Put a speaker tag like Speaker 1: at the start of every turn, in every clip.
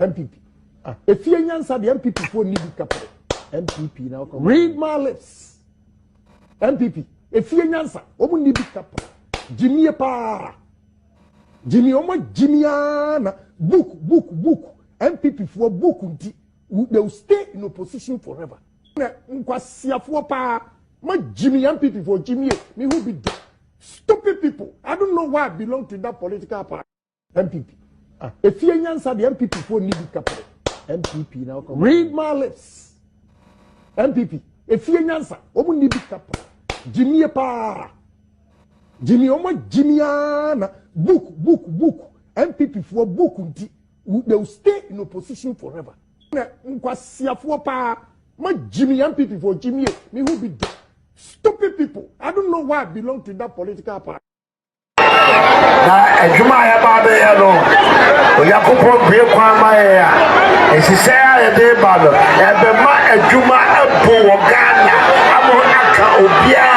Speaker 1: MPP. If you answer the MPP for need capital. MPP now come. Read my lips. MPP. If you answer, omu need capital. Jimmy pa. Jimmy omo Jimmyana. Book. MPP for book. They will stay in opposition forever. Nkwasia for pa. My Jimmy MPP for Jimmy. Me who be dead. Stupid people. I don't know why I belong to that political party. MPP. If you answer the MPP for need capital. MPP now come. Read my lips. MPP. If you answer, omu need capital. Jimmy pa. Jimmy omo Jimmyana. Book. MPP for book. They will stay in opposition forever. Nkwasia for pa. My Jimmy MPP for Jimmy. Me who be dead. Stupid people. I don't know why I belong to that political party.
Speaker 2: Na ejuma ya ba be ya no Oyakopo gbe kwa ma ya esise ya de ba no e be ma ejuma ebu wo Ghana amo aka obia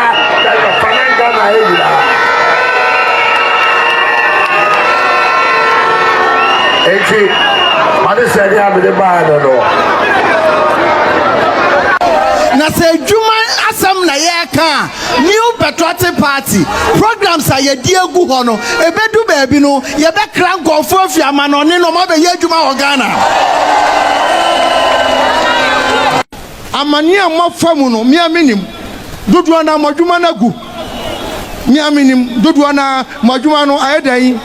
Speaker 2: da fananga na ira eji made se dia be de ba no
Speaker 3: na se ejuma asam na ye kan New Patriotic Party programs are ye die gu ho no ebedu baabi no ye be kran gofo afiama no ne no ma be ye adwuma wo Ghana amani amafamu no miaminim dodo na madwuma na gu miaminim dodo na madwuma no ayedan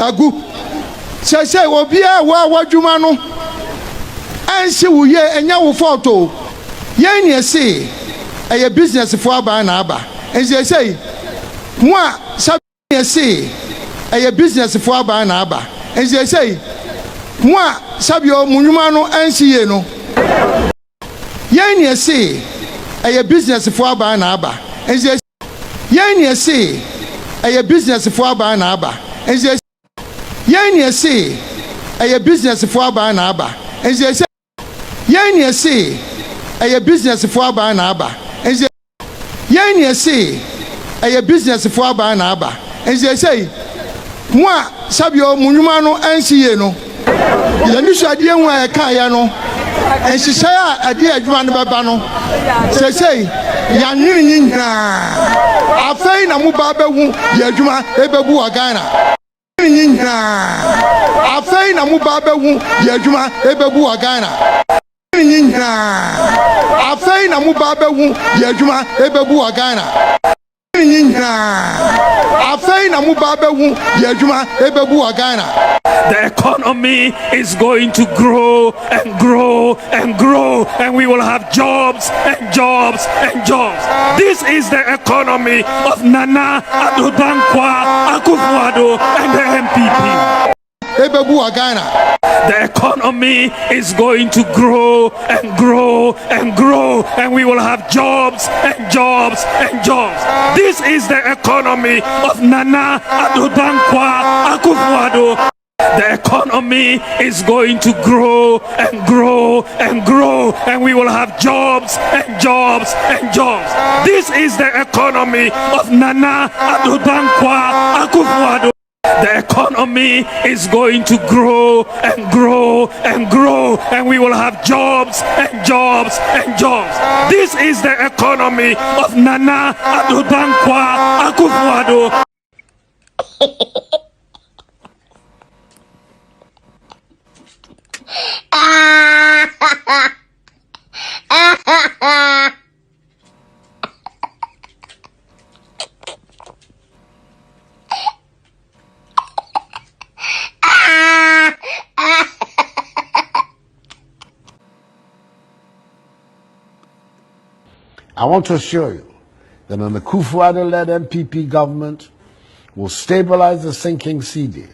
Speaker 3: agu sese obi a wa adwuma no anse wo ye enya wo photo ye ni ese eye business for aba na aba enje say mo a sabi say eye business for aba na aba enje say mo a sabi o munwuma no ansiye no ye ni say eye business for aba na aba enje ye ni say eye business for aba na aba enje ye ni say eye business for aba na aba enje say ye ni say eye business for aba na aba And say, Yan say, a business for Abba and Abba. And they say, Moi, Sabio Munumano and Sieno. Yanisha Dianwa Kayano. And she say, a dear Juan Babano. Say, Yanin, I find a Mubaba, Yajuma, Ebabu Agana. I find a Mubaba, Yajuma, Ebabu Agana. I find a Mubaba, Yajuma, Ebabu Agana. I find a Mubaba, Yajuma, Ebabu Agana.
Speaker 4: The economy is going to grow and grow and grow, and we will have jobs and jobs and jobs. This is the economy of Nana Addo Dankwa Akufo-Addo and the MPP. The economy is going to grow and grow and grow, and we will have jobs and jobs and jobs. This is the economy of Nana Addo Dankwa Akufo-Addo. The economy is going to grow and grow and grow, and we will have jobs and jobs and jobs. This is the economy of Nana Addo Dankwa Akufo-Addo. The economy is going to grow and grow and grow, and we will have jobs and jobs and jobs. This is the economy of Nana Addo Dankwa Akufo-Addo.
Speaker 2: I want to assure you that an Akufo-Addo-led MPP government will stabilize the sinking cedi,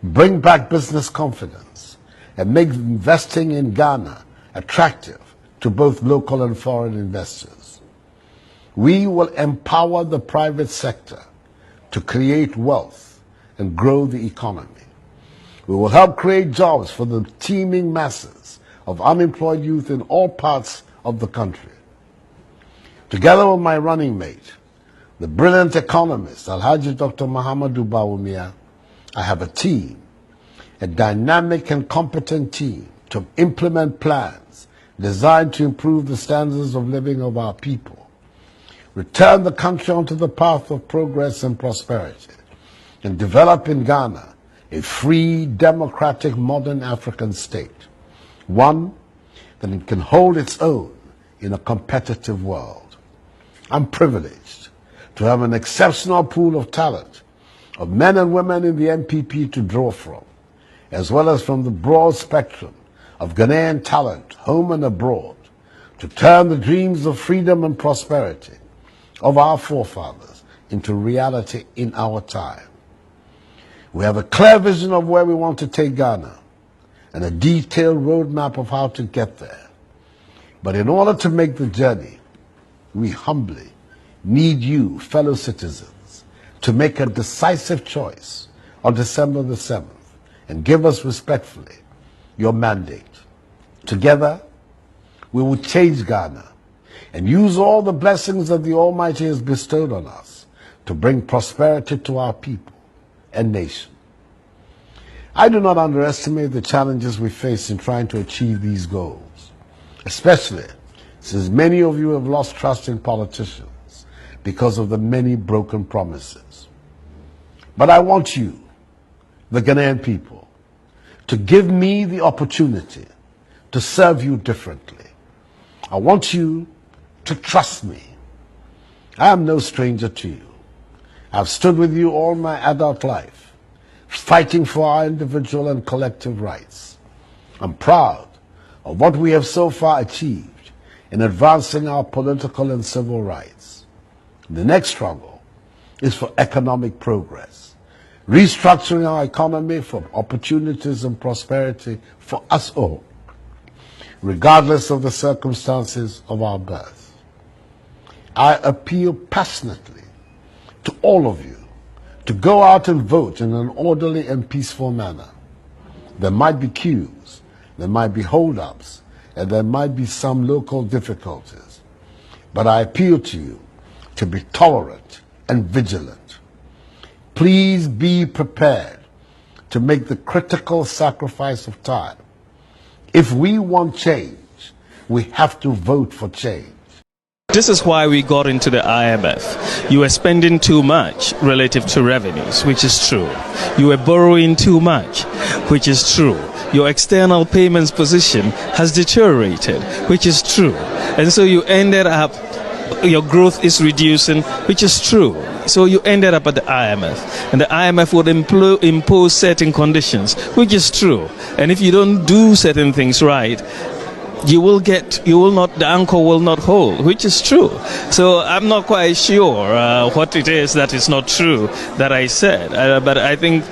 Speaker 2: bring back business confidence, and make investing in Ghana attractive to both local and foreign investors. We will empower the private sector to create wealth and grow the economy. We will help create jobs for the teeming masses of unemployed youth in all parts of the country. Together with my running mate, the brilliant economist Alhaji Dr. Mahamudu Bawumia, I have a team, a dynamic and competent team to implement plans designed to improve the standards of living of our people, return the country onto the path of progress and prosperity, and develop in Ghana a free, democratic, modern African state, one that it can hold its own in a competitive world. I'm privileged to have an exceptional pool of talent, of men and women in the MPP to draw from, as well as from the broad spectrum of Ghanaian talent, home and abroad, to turn the dreams of freedom and prosperity of our forefathers into reality in our time. We have a clear vision of where we want to take Ghana and a detailed roadmap of how to get there. But in order to make the journey, we humbly need you, fellow citizens, to make a decisive choice on December the 7th and give us respectfully your mandate. Together, we will change Ghana and use all the blessings that the Almighty has bestowed on us to bring prosperity to our people and nation. I do not underestimate the challenges we face in trying to achieve these goals, especially since many of you have lost trust in politicians because of the many broken promises. But I want you, the Ghanaian people, to give me the opportunity to serve you differently. I want you to trust me. I am no stranger to you. I've stood with you all my adult life, fighting for our individual and collective rights. I'm proud of what we have so far achieved in advancing our political and civil rights. The next struggle is for economic progress, restructuring our economy for opportunities and prosperity for us all, regardless of the circumstances of our birth. I appeal passionately to all of you to go out and vote in an orderly and peaceful manner. There might be queues, there might be hold-ups, and there might be some local difficulties. But I appeal to you to be tolerant and vigilant. Please be prepared to make the critical sacrifice of time. If we want change, we have to vote for change.
Speaker 5: This is why we got into the IMF. You were spending too much relative to revenues, which is true. You were borrowing too much, which is true. Your external payments position has deteriorated, which is true. And so you ended up, your growth is reducing, which is true. So you ended up at the IMF. And the IMF would impose certain conditions, which is true. And if you don't do certain things right, the anchor will not hold, which is true. So I'm not quite sure what it is that is not true that I said. But I think,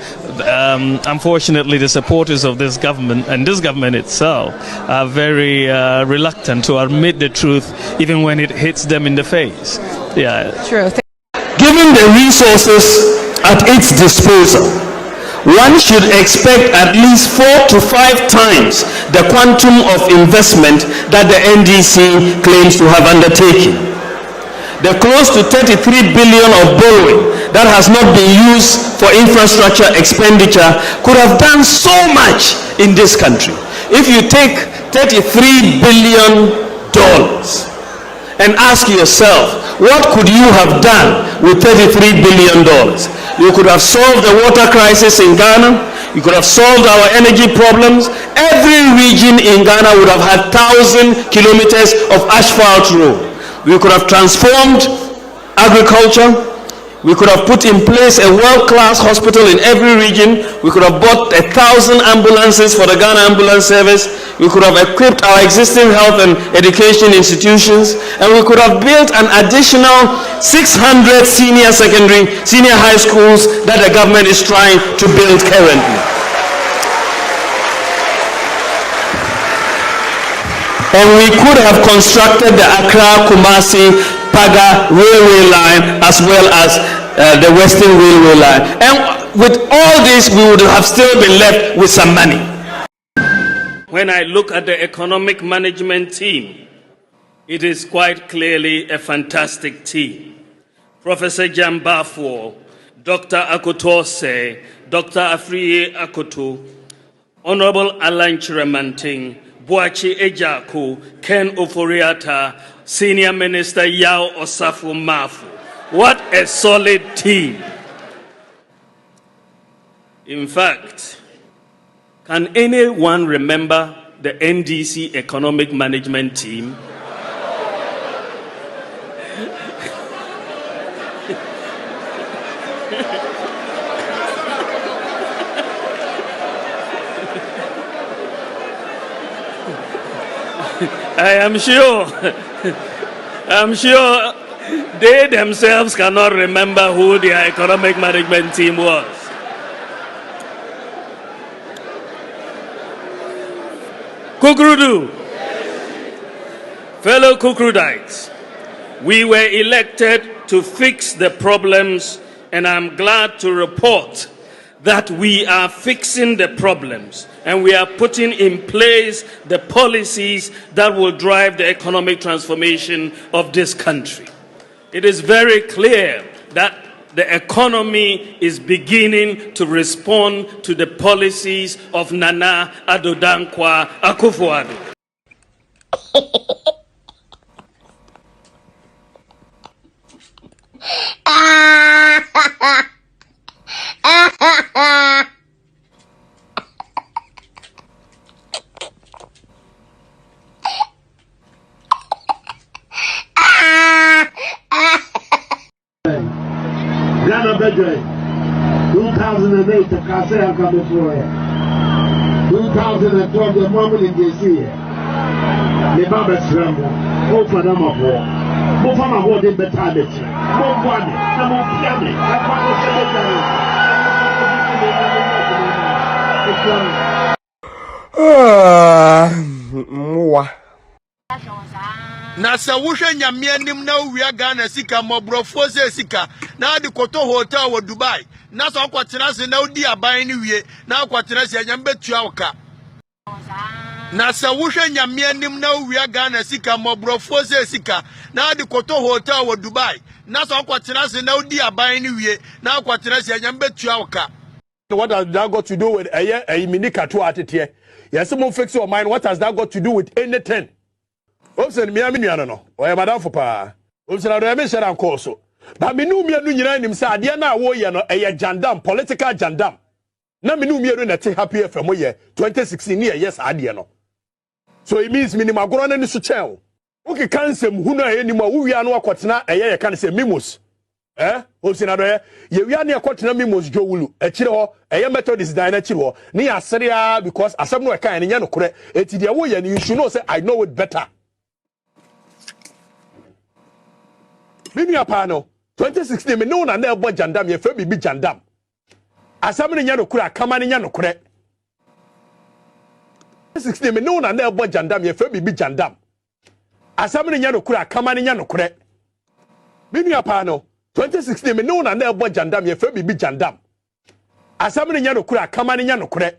Speaker 5: unfortunately, the supporters of this government and this government itself are very reluctant to admit the truth, even when it hits them in the face. Yeah.
Speaker 6: True.
Speaker 7: Given the resources at its disposal, one should expect at least 4 to 5 times the quantum of investment that the NDC claims to have undertaken. The close to 33 billion of borrowing that has not been used for infrastructure expenditure could have done so much in this country. If you take $33 billion and ask yourself, what could you have done with $33 billion? You could have solved the water crisis in Ghana. You could have solved our energy problems. Every region in Ghana would have had 1,000 kilometers of asphalt road. We could have transformed agriculture. We could have put in place a world-class hospital in every region. We could have bought 1,000 ambulances for the Ghana Ambulance Service. We could have equipped our existing health and education institutions. And we could have built an additional 600 senior high schools that the government is trying to build currently. And we could have constructed the Accra-Kumasi Paga railway line as well as the Western Railway line. And with all this, we would have still been left with some money.
Speaker 4: When I look at the economic management team, it is quite clearly a fantastic team. Professor Jambafo, Dr. Akotose, Dr. Afriye Akoto, Honorable Alan Chiremanting, Boachi Ejaku, Ken Oforiata, Senior Minister Yao Osafo Mafu. What a solid team. In fact, can anyone remember the NDC economic management team? I'm sure they themselves cannot remember who their economic management team was. Kukrudu, fellow Kukrudites, we were elected to fix the problems, and I'm glad to report that we are fixing the problems and we are putting in place the policies that will drive the economic transformation of this country. It is very clear that the economy is beginning to respond to the policies of Nana Addo Dankwa Akufo-Addo.
Speaker 2: Ghana Bedroom 2008 to Kasea come before 2012 the moment in DC the Baba Scramble open them up war Mufama war de betality Mufwani na Mufiame
Speaker 3: Mwa na sɛ wohwɛ nyame anim na wia Ghana sika mobrofo sɛ sika na ade koto hotel wɔ Dubai na sɛ ɔkɔtena se na odi aban ne wie na ɔkɔtena se nyame betua wo ka na se wo hwe nyame anim na wo Ghana sika mobrofo se sika na de koto hotel wo Dubai na so kwatena se na odi aban ni wie na kwatena se nyam betua woka.
Speaker 2: What has that got to do with a mini katu atete? Yes, someone fix your mind. What has that got to do with anything? Obsen me aminu no. O madam for pa. Obsen ado me share am call so. But me nu mienu nyina nim say ade na wo ye no jandam, political jandam. Na me nu mienu na te happy FM ye 2016 year yes ade no. So it means minimum agoro na ni so chen. Okay kansem hu na enim a wo wi anu akotena ye kan say mimos. Obsen ado ye wi anu akotena mimos jowulu. Akire ho Methodist dine akire ho. Ni asere because asem no e kan nya no kore. Eti de wo ye you should know say I know it better. Mimi apano 2016 me no na na ebo jandam ye fe bibi jandam. Asem no nya no kore akama nya no kore. 2016 me no na na ebo jandam ye fe bibi jandam. Asem no nya no kore akama nya no kore. Mimi apano 2016 me no na na ebo jandam ye fe bibi jandam. Asem no nya no kore akama nya no kore.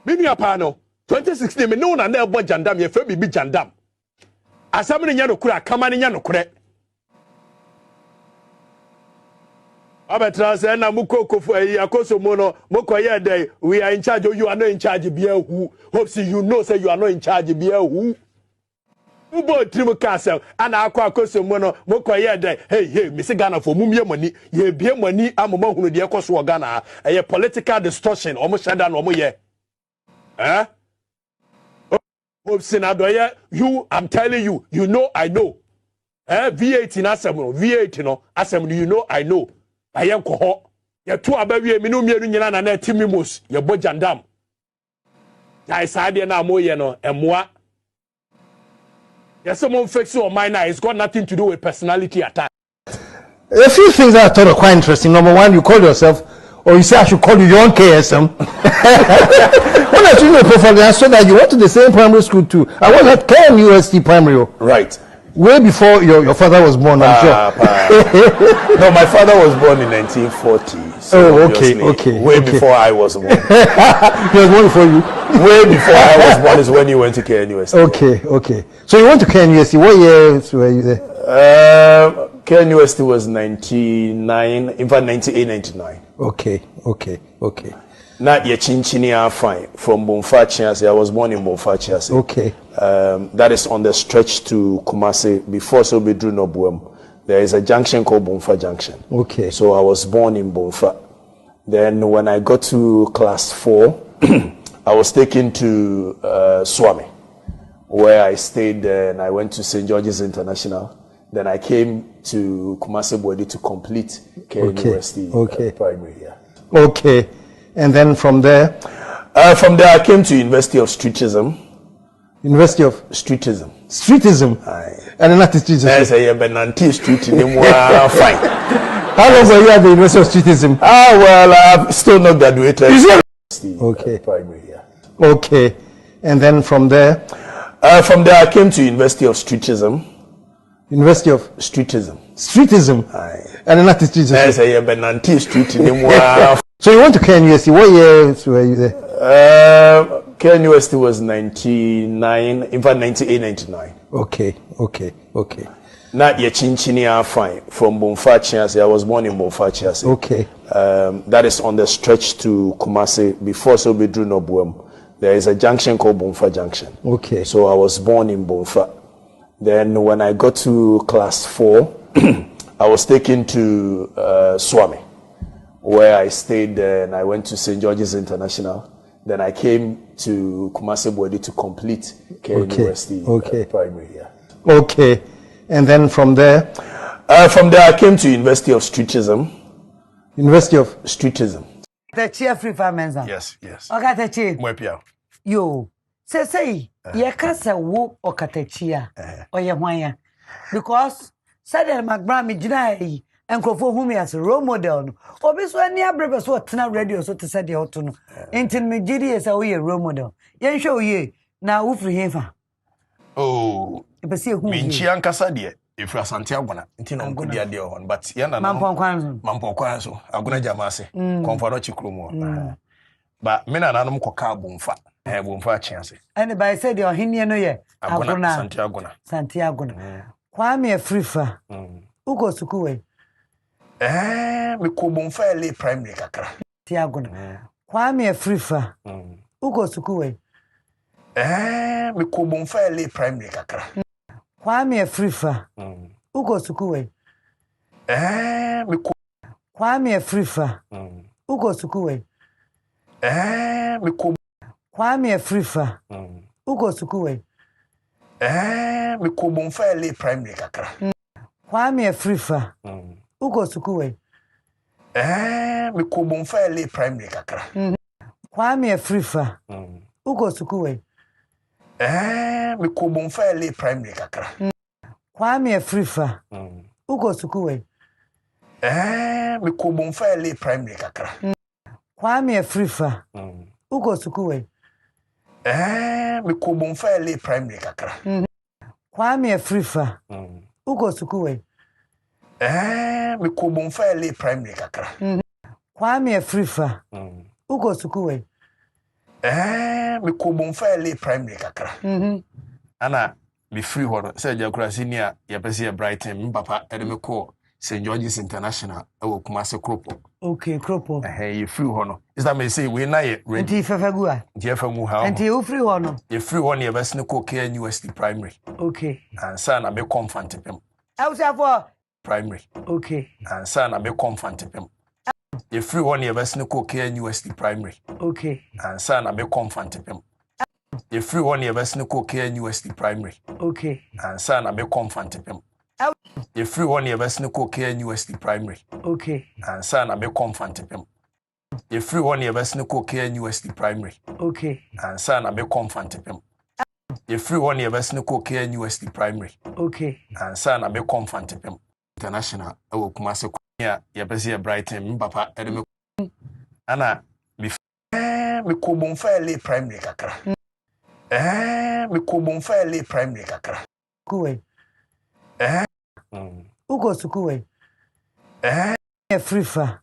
Speaker 2: Mimi apano 2016 me no na na ebo jandam ye fe bibi jandam. Asem no nya no kore akama nya no kore. Abetra say na mukoko akoso mo no mokoye dey we are in charge, you are not in charge bia who hope see you know say you are not in charge bia who ubo trim castle ana akoso mo no mokoye dey hey me say Ghana for mumie mani ye bie mani amoma hunu de ekoso Ghana a political distortion omo shada no omo ye hope sinadoye you I'm telling you you know I know V8 na asem no V8 no asem you know I know ayen ko ho ye to abawie me no mienu nyina na na timimos ye bo jandam dai saade na moye no emoa yes someone fix your mind now it's got nothing to do with personality attack.
Speaker 1: A few things that I thought are quite interesting. Number one, you call yourself, or you say I should call you your own KSM. When I told you perfectly, I saw that you went to the same primary school too. I was at KNUST Primary.
Speaker 2: Right.
Speaker 1: Way before your father was born, I'm sure.
Speaker 2: No, my father was born in 1940. So
Speaker 1: okay.
Speaker 2: Way before I was born.
Speaker 1: He was born before you?
Speaker 2: Way before I was born is when you went to KNUST.
Speaker 1: Okay. So you went to KNUST. What years were you there?
Speaker 2: KNUST was 99, in fact 98, 99.
Speaker 1: Okay.
Speaker 2: Not yet chinchinia fine from Bonfachiase. I was born in Bonfachiase.
Speaker 1: Okay.
Speaker 2: That is on the stretch to Kumasi before Sobidru Nobuem. There is a junction called Bonfa Junction.
Speaker 1: Okay.
Speaker 2: So I was born in Bonfa. Then when I got to class 4, I was taken to Swami, where I stayed there, and I went to St. George's International. Then I came to Kumasi Bwedi to complete University Primary. Yeah.
Speaker 1: Okay. And then from there?
Speaker 2: From there I came to University of Streetism.
Speaker 1: University of?
Speaker 2: Streetism.
Speaker 1: Streetism?
Speaker 2: Aye.
Speaker 1: And then that is Streetism?
Speaker 2: Yes, I am Benanti Street in fine.
Speaker 1: How long were you at the University of Streetism?
Speaker 2: Well, I've still not graduated.
Speaker 1: Okay.
Speaker 2: Primary, yeah.
Speaker 1: Okay. And then from there?
Speaker 2: From there I came to University of Streetism.
Speaker 1: University of?
Speaker 2: Streetism.
Speaker 1: Streetism?
Speaker 2: Aye.
Speaker 1: And then that is Streetism?
Speaker 2: Yes, I am Benanti Street in
Speaker 1: So you went to KNUST. What years were you there?
Speaker 2: KNUST was 99, in fact 98, 99.
Speaker 1: Okay.
Speaker 2: Not yet chinchinia fine from Bonfachiase. I was born in Bonfachiase.
Speaker 1: Okay.
Speaker 2: That is on the stretch to Kumasi before Sobidru Nobuem. There is a junction called Bonfa Junction.
Speaker 1: Okay.
Speaker 2: So I was born in Bonfa. Then when I got to class 4, I was taken to Swami, where I stayed there, and I went to St. George's International. Then I came to Kumasi Bwedi to complete University Primary. Yeah.
Speaker 1: Okay. And then from there?
Speaker 2: From there I came to University of Streetism.
Speaker 1: University of?
Speaker 2: Streetism.
Speaker 6: The chair free farmers.
Speaker 2: Yes.
Speaker 6: Okay, the chair.
Speaker 2: Mwepia.
Speaker 6: Yo. Say, ye kasa wo okatechia or ye wanya. Because Sadel McBramy Jinai and Crofo Humi as a role model. Obviously, near breakfast what Tina radio so to say the autumn. Until me GD is a role model. Yen show ye now free hefa.
Speaker 2: Oh,
Speaker 6: Minchi
Speaker 2: and Casadia. If you are Santiago, until I'm good idea on, but Yana
Speaker 6: Mampon
Speaker 2: Mampo Quanzo, I'm going to Jamasi, Conforto Chikrumo. Ba me na nanom koka bomfa. Bomfa chiase.
Speaker 6: Anybody said your hinia no ye.
Speaker 2: Agona Santiago.
Speaker 6: Santiago. Kwame Afrifa. Ugo sukuwe.
Speaker 2: Me ko bomfa ele primary kakra.
Speaker 6: Santiago. Kwame Afrifa. Ugo sukuwe.
Speaker 2: Me ko bomfa ele primary kakra.
Speaker 6: Kwame Afrifa. Ugo sukuwe.
Speaker 2: Me ko
Speaker 6: Kwame Afrifa. Ugo sukuwe.
Speaker 2: Me ko
Speaker 6: Kwame Afrifa. Ugo sukuwe.
Speaker 2: Me ko bomfa ele primary kakra.
Speaker 6: Kwame Afrifa. Ugo sukuwe.
Speaker 2: Me ko bomfa ele primary kakra.
Speaker 6: Kwame Afrifa. Ugo sukuwe.
Speaker 2: Me ko bomfa ele primary kakra.
Speaker 6: Kwame Afrifa. Ugo sukuwe.
Speaker 2: Me ko bomfa ele primary kakra.
Speaker 6: Kwame Afrifa. Ugo sukuwe.
Speaker 2: Me ko bomfa ele primary kakra.
Speaker 6: Kwame Afrifa. Ugo sukuwe.
Speaker 2: Me ko bomfa ele primary kakra.
Speaker 6: Kwame Afrifa. Ugo sukuwe.
Speaker 2: Me ko bomfa ele primary kakra. Ana me free ho say jakura senior ye pese ye Brighton papa e me call St. George's International e wo Kumasi Kropo.
Speaker 6: Okay, Kropo.
Speaker 2: You free ho no. Is that me say we na ye ready.
Speaker 6: Enti fefagua.
Speaker 2: Enti fefagu ha.
Speaker 6: Enti you free ho no.
Speaker 2: Ye free ho ne ye bese ne call KNUST primary.
Speaker 6: Okay.
Speaker 2: Ansa na me confant pem.
Speaker 6: I was for
Speaker 2: Primary.
Speaker 6: Okay.
Speaker 2: Ansa na me confant pem. Ye free ho ne ye bese ne call KNUST primary.
Speaker 6: Okay.
Speaker 2: Ansa na me confant pem. Ye free ho ne ye bese ne call KNUST primary.
Speaker 6: Okay.
Speaker 2: Ansa na me confant pem. Ye free ho ne ye bese ne call KNUST primary.
Speaker 6: Okay.
Speaker 2: Ansa na me confant pem. Ye free ho ne ye bese ne call KNUST primary.
Speaker 6: Okay.
Speaker 2: Ansa na me confant pem. Ye free ho ne ye bese ne call KNUST primary.
Speaker 6: Okay.
Speaker 2: Ansa na me confant pem. International e wo Kumasi Kropo ye pese ye Brighton papa e me ana me ko bomfa ele primary kakra. Me ko bomfa ele primary kakra.
Speaker 6: Kuwe. Ugo sukuwe. Afrifa.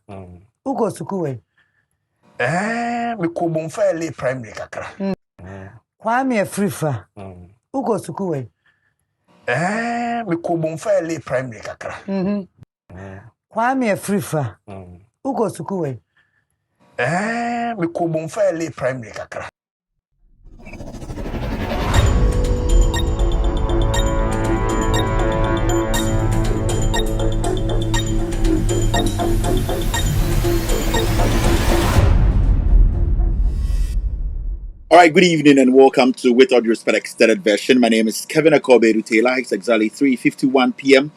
Speaker 6: Ugo sukuwe.
Speaker 2: Me ko bomfa ele primary kakra.
Speaker 6: Kwame Afrifa. Ugo sukuwe.
Speaker 2: Me ko bomfa ele primary kakra.
Speaker 6: Kwame Afrifa. Ugo sukuwe.
Speaker 2: Me ko bomfa ele primary kakra.
Speaker 8: All right, good evening and welcome to With All Due Respect Extended Version. My name is Kevin Akobedu Taylor. It's exactly 3:51 p.m.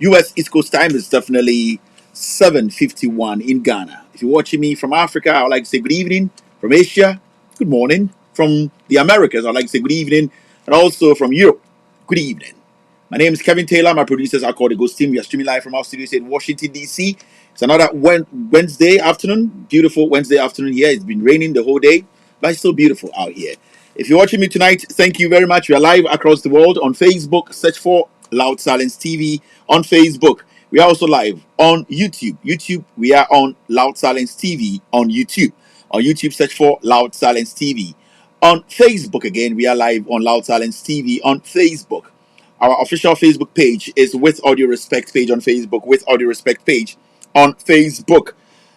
Speaker 8: U.S. East Coast time is definitely 7:51 in Ghana. If you're watching me from Africa, I would like to say good evening. From Asia, good morning. From the Americas, I would like to say good evening. And also from Europe, good evening. My name is Kevin Taylor. My producers are called the Ghost Team. We are streaming live from our studios in Washington, D.C. It's another Wednesday afternoon. Beautiful Wednesday afternoon here. It's been raining the whole day, but it's still beautiful out here. If you're watching me tonight, thank you very much. We are live across the world on Facebook. Search for Loud Silence TV on Facebook. We are also live on YouTube. We are on Loud Silence TV on YouTube. On YouTube, search for Loud Silence TV. On Facebook, again, we are live on Loud Silence TV on Facebook. Our official Facebook page is With Audio Respect page on Facebook. With Audio Respect page on Facebook.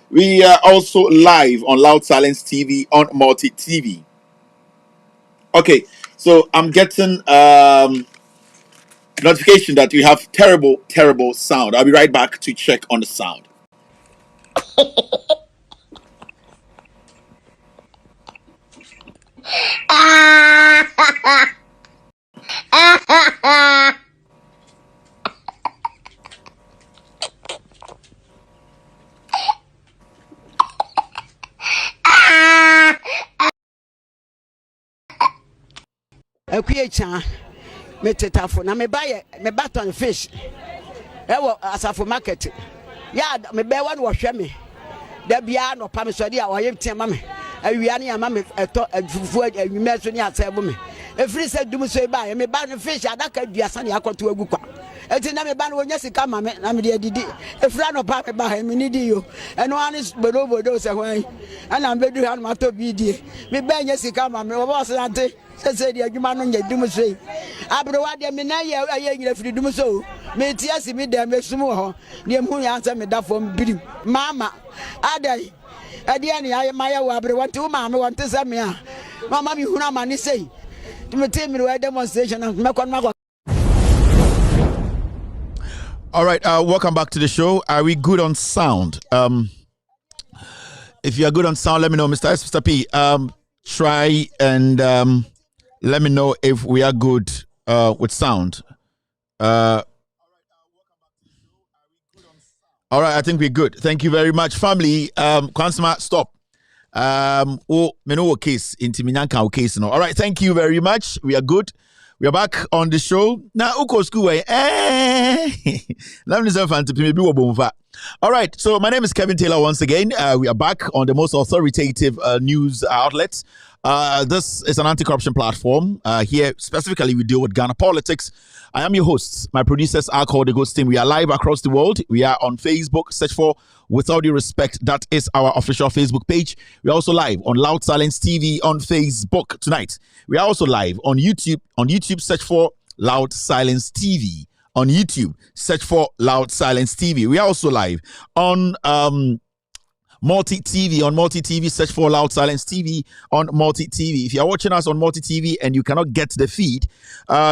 Speaker 8: We are also live on Loud Silence TV on Multi TV. Okay, so I'm getting notification that we have terrible sound. I'll be right back to check on the sound.
Speaker 9: Akuyecha metetafo na me baton fish ewo asafo market ya me be wan wo hwe me da bia no pa me so dia wo yem tema me awia ne ama me eto afufu awime so ne asebo me efiri se dum so ba me ba no fish adaka duasa ne akoto agu kwa eti na me ba no nya sika ma me na me de didi efra no pa me ba ha me ni di yo eno anis bodo se hwan ana me du ha no mato bi die me ba nya sika ma me wo se ante se di adwuma no nya dum so abro wa de me na ye nyira firi dum so me ti asi me de me sum ho ne mu ya ansa me da fom birim mama adai ade ne ya ma ya wa abro wa ti wo ma me won te se me a mama mi huna ma ni sei me te me we demonstration me kon ma.
Speaker 8: All right, welcome back to the show. Are we good on sound? If you are good on sound, let me know, Mr. S, Mr. P. Try and let me know if we are good with sound. All right, I think we're good. Thank you very much, family. Kwansma, stop. Case into case. All right, thank you very much. We are good. We are back on the show. Now, Uko School. All right, so my name is Kevin Taylor once again. We are back on the most authoritative news outlets. This is an anti-corruption platform. Here, specifically, we deal with Ghana politics. I am your host. My producers are called the Ghost Team. We are live across the world. We are on Facebook. Search for With All Due Respect. That is our official Facebook page. We are also live on Loud Silence TV on Facebook tonight. We are also live on YouTube. On YouTube, search for Loud Silence TV. On YouTube, search for Loud Silence TV. We are also live on Multi TV. On Multi TV, search for Loud Silence TV on Multi TV. If you are watching us on Multi TV and you cannot get the feed,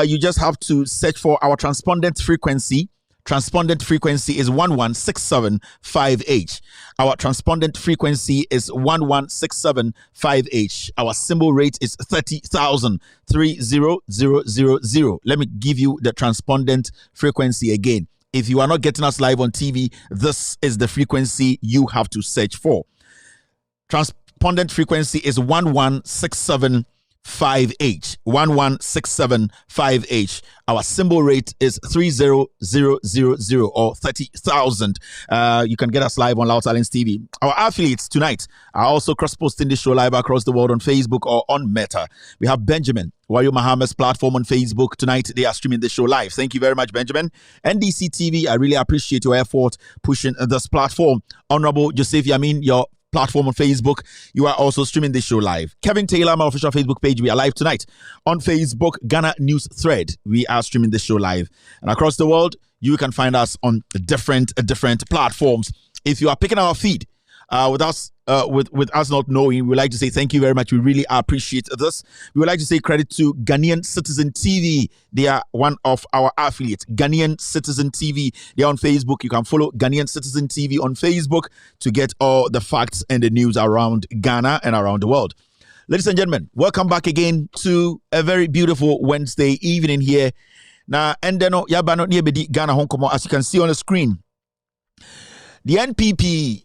Speaker 8: you just have to search for our transpondent frequency. Transpondent frequency is 11675H. Our transpondent frequency is 11675H. Our symbol rate is 30,000. 30000. Let me give you the transpondent frequency again. If you are not getting us live on TV, this is the frequency you have to search for. Transpondent frequency is 11675H. 11675H. Our symbol rate is 30000 or 30,000. You can get us live on Loud Silence TV. Our affiliates tonight are also cross-posting this show live across the world on Facebook or on Meta. We have Benjamin Wayo Muhammad's platform on Facebook tonight. They are streaming the show live. Thank you very much, Benjamin. NDC TV, I really appreciate your effort pushing this platform. Honorable Joseph Yamin, your platform on Facebook, you are also streaming this show live. Kevin Taylor, my official Facebook page, we are live tonight on Facebook. Ghana News Thread, we are streaming this show live, and across the world you can find us on different platforms. If you are picking our feed with us not knowing, we would like to say thank you very much. We really appreciate this. We would like to say credit to Ghanaian Citizen TV. They are one of our affiliates. Ghanaian Citizen TV. They are on Facebook. You can follow Ghanaian Citizen TV on Facebook to get all the facts and the news around Ghana and around the world. Ladies and gentlemen, welcome back again to a very beautiful Wednesday evening here. Now, and then Yabano Niebedi Ghana Hong Kong, as you can see on the screen. The NPP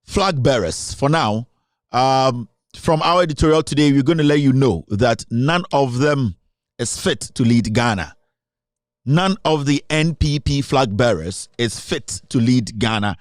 Speaker 8: flag bearers, for now, from our editorial today, we're going to let you know that none of them is fit to lead Ghana. None of the NPP flag bearers is fit to lead Ghana.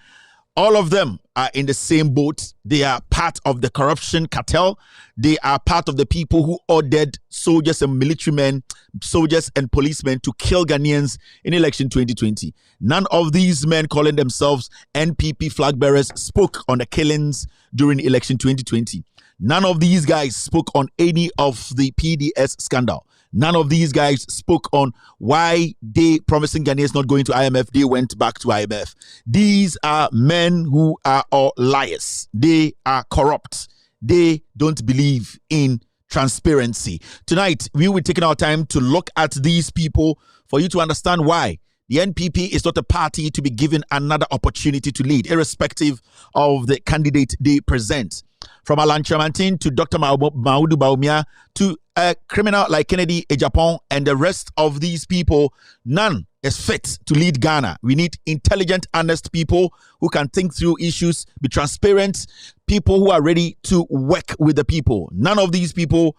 Speaker 8: All of them are in the same boat. They are part of the corruption cartel. They are part of the people who ordered soldiers and military men, soldiers and policemen to kill Ghanaians in election 2020. None of these men calling themselves NPP flag bearers spoke on the killings during election 2020. None of these guys spoke on any of the PDS scandal. None of these guys spoke on why they promising Ghanaians not going to IMF, they went back to IMF. These are men who are all liars. They are corrupt. They don't believe in transparency. Tonight, we will be taking our time to look at these people for you to understand why the NPP is not a party to be given another opportunity to lead, irrespective of the candidate they present. From Alan Chamantin to Dr. Mahamudu Bawumia to a criminal like Kennedy Ejapon and the rest of these people, none is fit to lead Ghana. We need intelligent, honest people who can think through issues, be transparent, people who are ready to work with the people. None of these people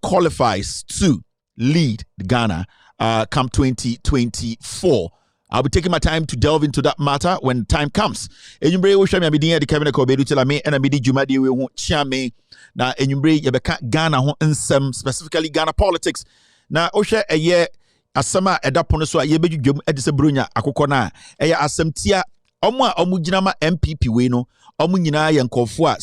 Speaker 8: qualifies to lead Ghana come 2024. I'll be taking my time to delve into that matter when time comes. Enyumbre wo hwa me abedin de Kevin Kobedu tell me and abedi dwumade we ho chia me na enyumbre ye beka Ghana ho nsem, specifically Ghana politics. Na wo hwa eye
Speaker 10: asama edapono so a yebedwudwam edise bronya akokɔ na ɛyɛ asamtia ɔmo a ɔmo gyina ma MPP we no ɔmo nyinaa yɛ nkɔfo a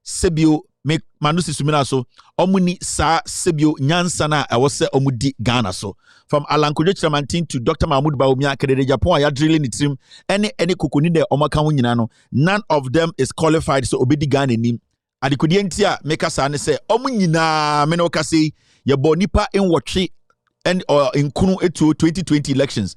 Speaker 10: sebio me manusi sumina so ɔmo ni saa sebio nyansa na ɛwɔ sɛ ɔmo di Ghana so from Alankojo Chiramantin to Dr. Mahmoud Bawumia Kedede Japan ya drilling it trim any kokoni de ɔmo ka ho nyina no none of them is qualified so obedi Ghana nim adikodi ntia meka saa ne sɛ ɔmo nyinaa me no ka sei yɛbɔ nipa enwɔtwe and in Kunu 2020 elections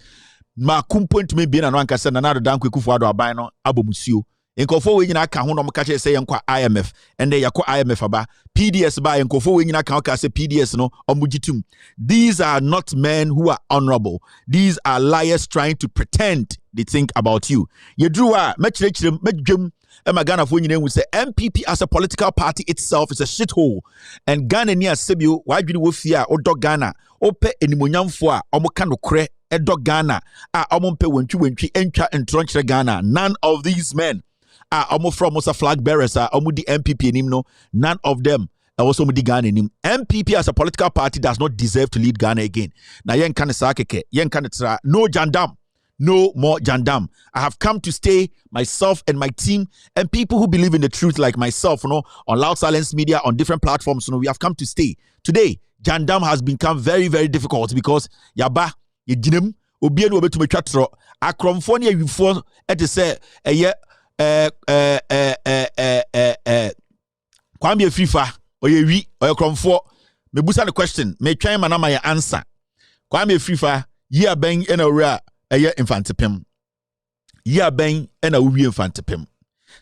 Speaker 10: ma kumpo ntumi bi na no anka sɛ na do dan kwekufu ado aban no abomusio enkofo we nyina ka ho no mka che sɛ yenkwa IMF and they yakɔ IMF aba PDS ba enkofo we nyina ka sɛ PDS no omugitum. These are not men who are honorable. These are liars trying to pretend they think about you. Yedru a mechirechirem medwem Ghana for you say MPP as a political party itself is a shithole. And Ghana near Sebio, why do you fear or dog Ghana? Ope enimonyam for omokano kre e dog Ghana. Omompe wenchi encha and trunch Ghana. None of these men are omo from us a flag bearers omudi MPP nimno. None of them also mudi Ghana nim. MPP as a political party does not deserve to lead Ghana again. Na yen kan sakeke, yen kan tra no jandam. No more Jandam. I have come to stay, myself and my team, and people who believe in the truth like myself, on Loud Silence Media, on different platforms, we have come to stay. Today, Jandam has become very, very difficult because Yaba, Yejinem, Obienu Obetume Chatro, Akromfonia Yufo, say Kwame Fifa, or ye or Kromfo, me busa the question, me try manama ya answer. Kwame Fifa, ye are bang in a rare. Eye infantipem ye ben na uwie infantipem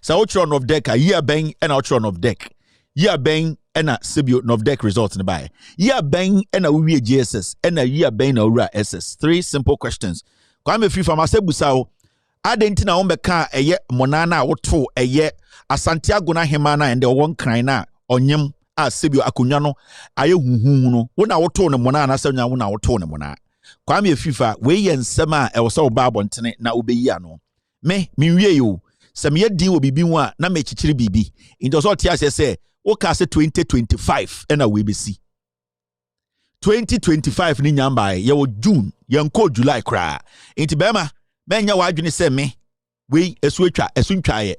Speaker 10: sa outron of deck a ye ben na outron of deck ye ben na sebio of deck result in by ye ben na uwie GSS na ye ben na ura SS. Three simple questions. Kwame Fifa masebusa o adenti na ombeka eye monana woto eye Asantiago na hemana ende won kran na onyem a sebio akonwa no aye huhu no wona woto ne monana sanya wona woto ne monana Kwame Fifa we yen a e wo so ba abontene na obeyi ano me wie yo se me din wo bibi hu a na me chichiri bibi into so tia se wo ka se 2025 na we besi 2025 ni nyamba ye wo June yen ko July kra into bema menya wa adwene se me we esu atwa esu ntwaye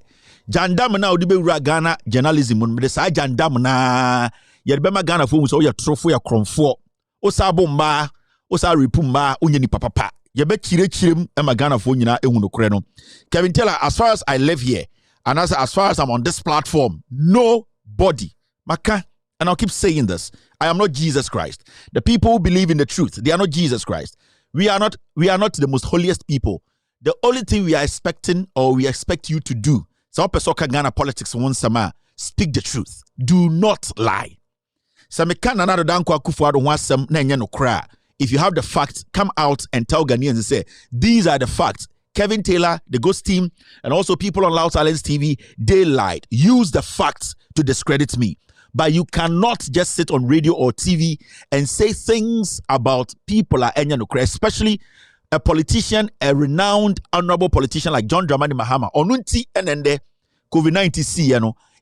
Speaker 10: Jandam na odi be wura Ghana journalism mun me sa Jandam na ye bema Ghana fo mu so ye trofo ye kromfo o sa bomba Osa ripumba unyeni papa. Yebe chirem Ghana for nyina ehunu kore no. Kevin Taylor, as far as I live here, and as far as I'm on this platform, nobody, Maka, and I'll keep saying this, I am not Jesus Christ. The people who believe in the truth, they are not Jesus Christ. We are not the most holiest people. The only thing we are expecting or we expect you to do, some pesoka Ghana politics once sama, speak the truth. Do not lie. Sameka nanado danko akufuado wasem na enye no kra. If you have the facts, come out and tell Ghanaians and say, these are the facts. Kevin Taylor, the Ghost team, and also people on Loud Silence TV, they lied. Use the facts to discredit me. But you cannot just sit on radio or TV and say things about people especially a politician, a renowned, honorable politician like John Dramani Mahama. Onunti enende COVID-19 see,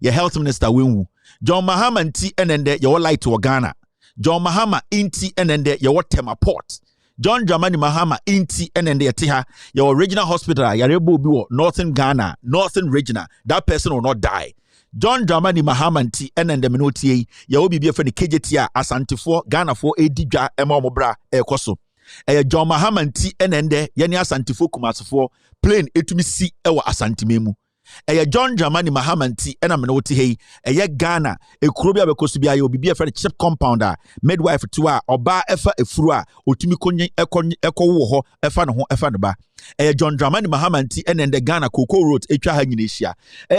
Speaker 10: your health minister winwu. John Mahama nti enende your light to Ghana. John Mahama inti enende your Tema Port. John Dramani Mahama inti enende yatiha your regional hospital yarebo biwo Northern Ghana, Northern Regional. That person will not die. John Dramani Mahama nti enende minoti your obi be for the KJT Asante Ghana for edidwa emomobra ekoso. John Mahama nti enende yani Asante Kumasofo plane etumi si ewa Asante memu. John Dramani Mahama nti ena menoti hei Ghana ekuro bia bekoso bia ye obi bia fa chip compounder midwife to a oba efa efuru a otumi konye ekowo ho efa ne ho efa ne ba John Dramani Mahama nti ena the Ghana Cocoa Road etwa ha nyina hia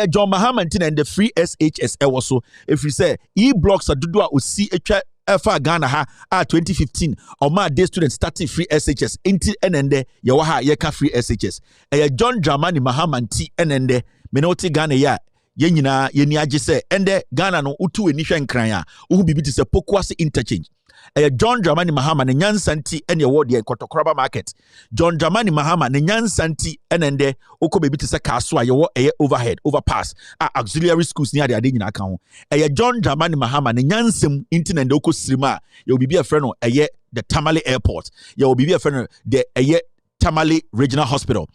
Speaker 10: John Mahama nti na the free SHS ewo so efri say e-blocks adodo a osi etwa efa Ghana ha 2015 oma day students starting free SHS inti enende ye wa ha ye ka free SHS John Dramani Mahama nti enende menoti Ghana ya ye nyina ye ni age se ende Ghana no utu eni hwe nkran a ohu bibi ti se Pokuase interchange John Dramani Mahama ne nyansa nti ene wo de Kotokoraba market John Dramani Mahama ne nyansa nti enende okọ bibi ti se kaso a ye wo overhead overpass auxiliary schools ni ade nyina kan ho John Dramani Mahama ne nyansam nti nende okọ sirima ye bibi e frɛ no the Tamale Airport. You will be a friend the Tamale Regional Hospital.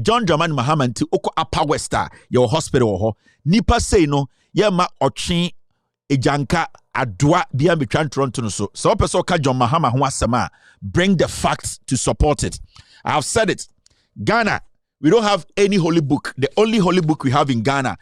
Speaker 10: John Dramani Mahama nti oko Upper West your hospital ho. Nipa say no ye ma ochi ejanka adwa bia betwan Toronto no so. So person ka John Mahama ho asema, bring the facts to support it. I have said it. Ghana, we don't have any holy book. The only holy book we have in Ghana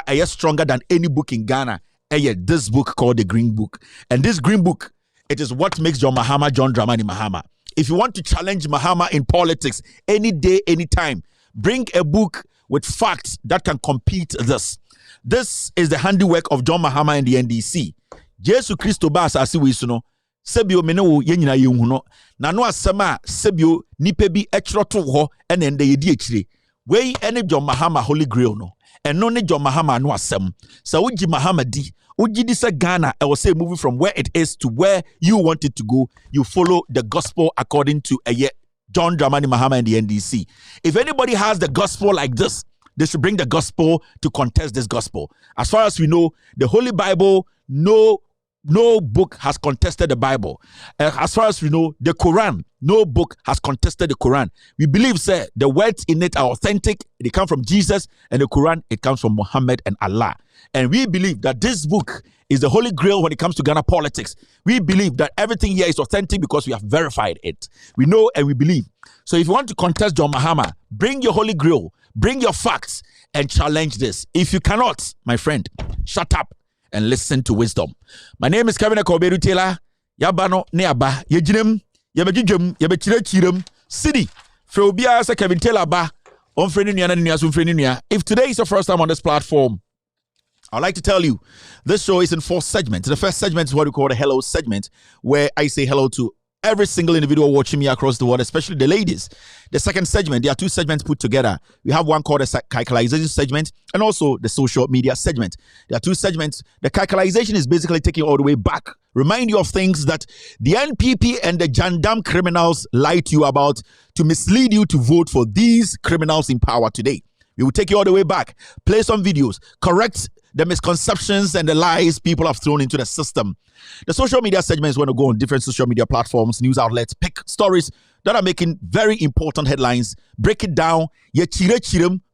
Speaker 10: is stronger than any book in Ghana. This book called the Green Book. And this Green Book, it is what makes John Mahama John Dramani Mahama. If you want to challenge Mahama in politics any day, anytime, bring a book with facts that can compete this. This is the handiwork of John Mahama and the NDC. Jesus Christo Bas Asiwisuno, Sebio Meno Yenina Yunguno, Nano Asama, Sebio Nipebi Echroto ho, and then the DHD. Way any John Mahama Holy Grail no, and no John Mahama no asem. So Uji Mahama di. Uji disa Ghana, I will say moving from where it is to where you want it to go, you follow the gospel according to John Dramani Mahama and the NDC. If anybody has the gospel like this, they should bring the gospel to contest this gospel. As far as we know, the Holy Bible, no book has contested the Bible. As far as we know, the Quran, no book has contested the Quran. We believe, sir, the words in it are authentic. They come from Jesus, and the Quran, it comes from Muhammad and Allah. And we believe that this book is the holy grail when it comes to Ghana politics. We believe that everything here is authentic because we have verified it. We know and we believe. So if you want to contest John Mahama, bring your holy grail, bring your facts, and challenge this. If you cannot, my friend, shut up and listen to wisdom. My name is Kevin Akobedu Taylor. Yabano neaba yejinem yabejijum yabechirechirem city Frobia sa Kevin Taylor ba on friendly nua na nua so friendly nua. If today is your first time on this platform, I'd like to tell you this show is in 4 segments. The first segment is what we call the hello segment, where I say hello to every single individual watching me across the world, especially the ladies. The second segment, there are 2 segments put together. We have one called the calculation segment and also the social media segment. There are 2 segments. The calculation is basically taking all the way back. Remind you of things that the NPP and the Jandam criminals lied to you about to mislead you to vote for these criminals in power today. We will take you all the way back, play some videos, correct the misconceptions and the lies people have thrown into the system. The social media segment is going to go on different social media platforms, news outlets, pick stories that are making very important headlines, break it down,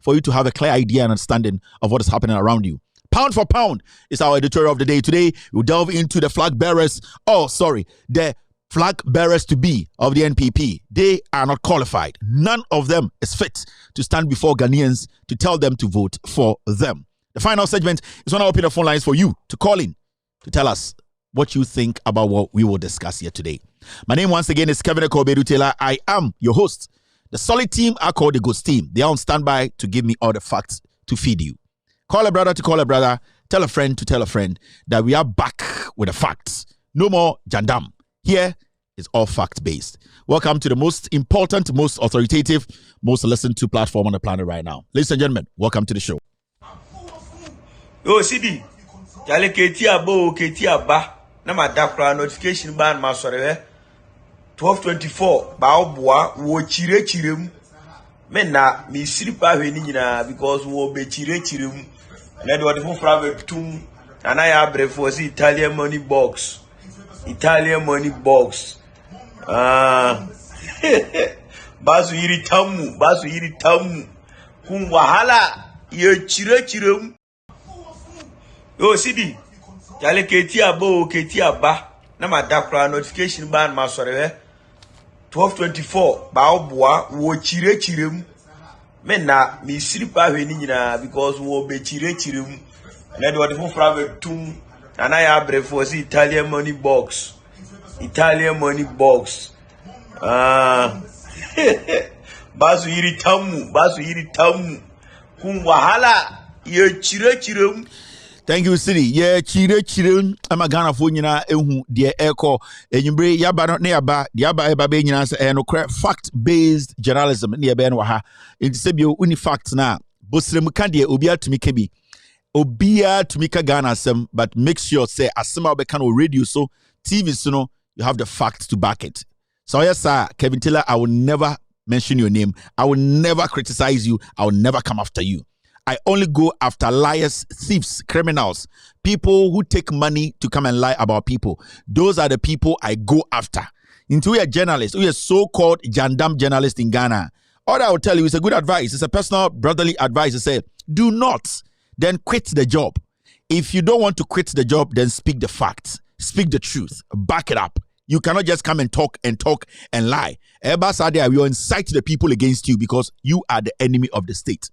Speaker 10: for you to have a clear idea and understanding of what is happening around you. Pound for pound is our editorial of the day. Today, we'll delve into the flag bearers. The flag bearers to be of the NPP. They are not qualified. None of them is fit to stand before Ghanaians to tell them to vote for them. The final segment is when I open the phone lines for you to call in to tell us what you think about what we will discuss here today. My name once again is Kevin Akobedu Taylor. I am your host. The solid team are called the Ghost Team. They are on standby to give me all the facts to feed you. Call a brother to call a brother. Tell a friend to tell a friend that we are back with the facts. No more Jandam. Here is all fact-based. Welcome to the most important, most authoritative, most listened to platform on the planet right now. Ladies and gentlemen, welcome to the show.
Speaker 11: Oh, CD. Jale Ketia ba. Na madakra notification ban ma sore 1224 ba oboa wo chirechirem. Me na mi siripa hwe ni nyina because wo be chirechirem. Na de wode fofra be tum. Na ya brefo si Italian money box. Italian money box. Basu yiri tamu. Kun wahala ye chirechirem. Oh, CD. Jale Ketia ba. Na madakra notification ban ma sore 1224 ba oboa wo chirechirem. Me na mi siripa hwe ni nyina because wo be chirechirem. Na de wode fofra be tum. Na ya brefo si Italian money box. Italian money box. Basu yiri tamu. Kun wahala ye chirechirem.
Speaker 10: Thank you, City. Yeah, chire. I'm a Ghana for nyina ehu de eko enyimbre yaba no ne yaba de yaba eba be nyina se no fact based journalism ne yaba no ha. Enti se bio uni facts na bosrem ka de obia tumi ka bi. Obia tumi ka Ghana asem, but make sure say asema be kan o radio so TV so no you have the facts to back it. So yes sir, Kevin Taylor, I will never mention your name. I will never criticize you. I will never come after you. I only go after liars, thieves, criminals, people who take money to come and lie about people. Those are the people I go after. into a journalist, who is so-called Jandam journalist in Ghana, all I will tell you is a good advice. It's a personal brotherly advice to say, do not then quit the job. If you don't want to quit the job, then speak the facts, speak the truth, back it up. You cannot just come and talk and lie. Everybody, you incite the people against you because you are the enemy of the state.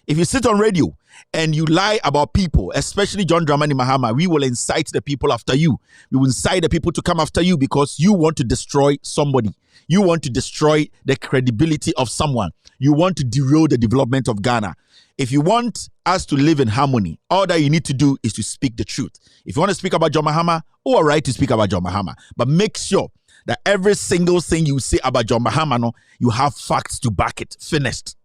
Speaker 10: If you sit on radio and you lie about people, especially John Dramani Mahama, we will incite the people after you. We will incite the people to come after you because you want to destroy somebody. You want to destroy the credibility of someone. You want to derail the development of Ghana. If you want us to live in harmony, all that you need to do is to speak the truth. If you want to speak about John Mahama, all right to speak about John Mahama. But make sure that every single thing you say about John Mahama, no, you have facts to back it. Finished.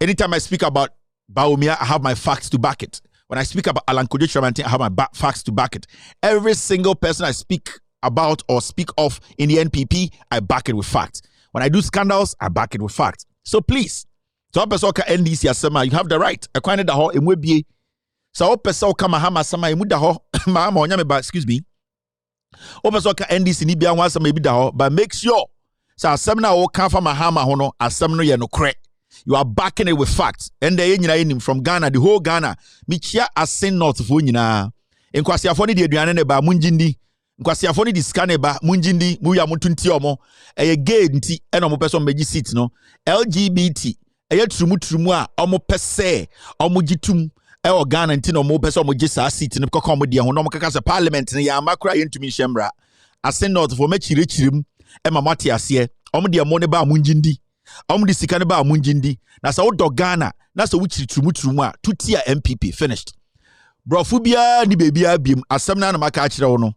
Speaker 10: Anytime I speak about Bawumia, I have my facts to back it. When I speak about Alan Kojo Tchouameni, I have my facts to back it. Every single person I speak about or speak of in the NPP, I back it with facts. When I do scandals, I back it with facts. So please, to person ka NDC asema, you have the right. Ekwane da ho emwebie. So person ka Mahama asema emu da ho, Mahama onyame ba, excuse me. O person ka NDC ni bia ho asema ebi da ho, but make sure so asem na o ka fa Mahama ho no, asem no ye no kre. You are backing it with facts. And the nyina from Ghana, the whole Ghana, michia asin north fo nyina. Enkwasiafo ni de aduane ne ba munjindi. Enkwasiafo ni di scan ba munjindi, mu ya mutunti omo. Eye gay nti eno mo person meji seat no. LGBT eye trumu a omo pese omo gitum e o Ghana nti no mo pese omo gi sa seat ne kokko omo de ho no mo kaka se parliament ne ya makra yentumi hyemra. Asin north fo machirechirim e mamate ase. Omo de mo ne ba munjindi. Di sikane ba munjindi na sa wodo Ghana na sa wuchiri trumu a tuti a MPP finished brofu bia ni bebia biem asem na maka akire wo no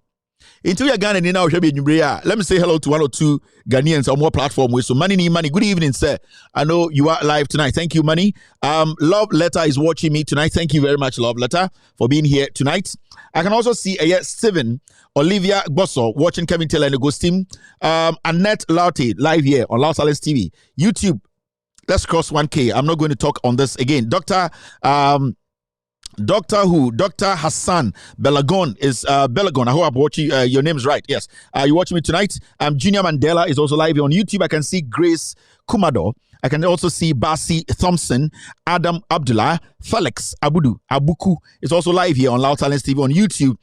Speaker 10: into your Ghana ni na ohwe be nwumre a. Let me say hello to one or two Ghanaians on more platform with so money. Good evening, sir. I know you are live tonight. Thank you, Money. Love Letter is watching me tonight. Thank you very much, Love Letter, for being here tonight. I can also see Steven Olivia Bosso watching Kevin Taylor and the Ghost team. Annette Lauti live here on Loud Silence TV. YouTube, let's cross 1K. I'm not going to talk on this again. Dr. Hassan Belagon is Belagon. I hope I'm watching. Your name's right. Yes. You're watching me tonight. Junior Mandela is also live here on YouTube. I can see Grace Kumado. I can also see Basi Thompson, Adam Abdullah, Felix Abuku is also live here on Loud Silence TV on YouTube.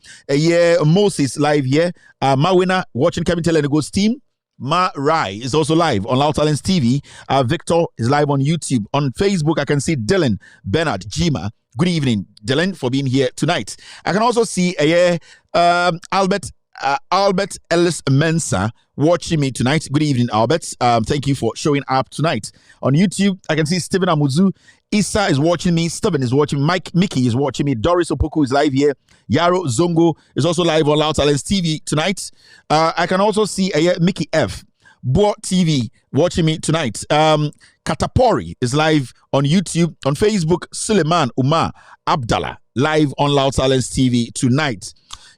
Speaker 10: Moses live here. Mawina watching Kevin Taylor and the Ghost team. Ma Rai is also live on Loud Silence TV. Victor is live on YouTube. On Facebook, I can see Dylan Bernard Jima. Good evening, Dylan, for being here tonight. I can also see Albert Ellis Mensa watching me tonight. Good evening, Albert. Thank you for showing up tonight. On YouTube, I can see Stephen Amuzu. Issa is watching me. Stephen is watching me. Mickey is watching me. Doris Opoku is live here. Yaro Zongo is also live on Loud Silence TV tonight. I can also see Mickey F. Bo TV watching me tonight. Katapori is live on YouTube. On Facebook, Suleiman Umar Abdallah live on Loud Silence TV tonight.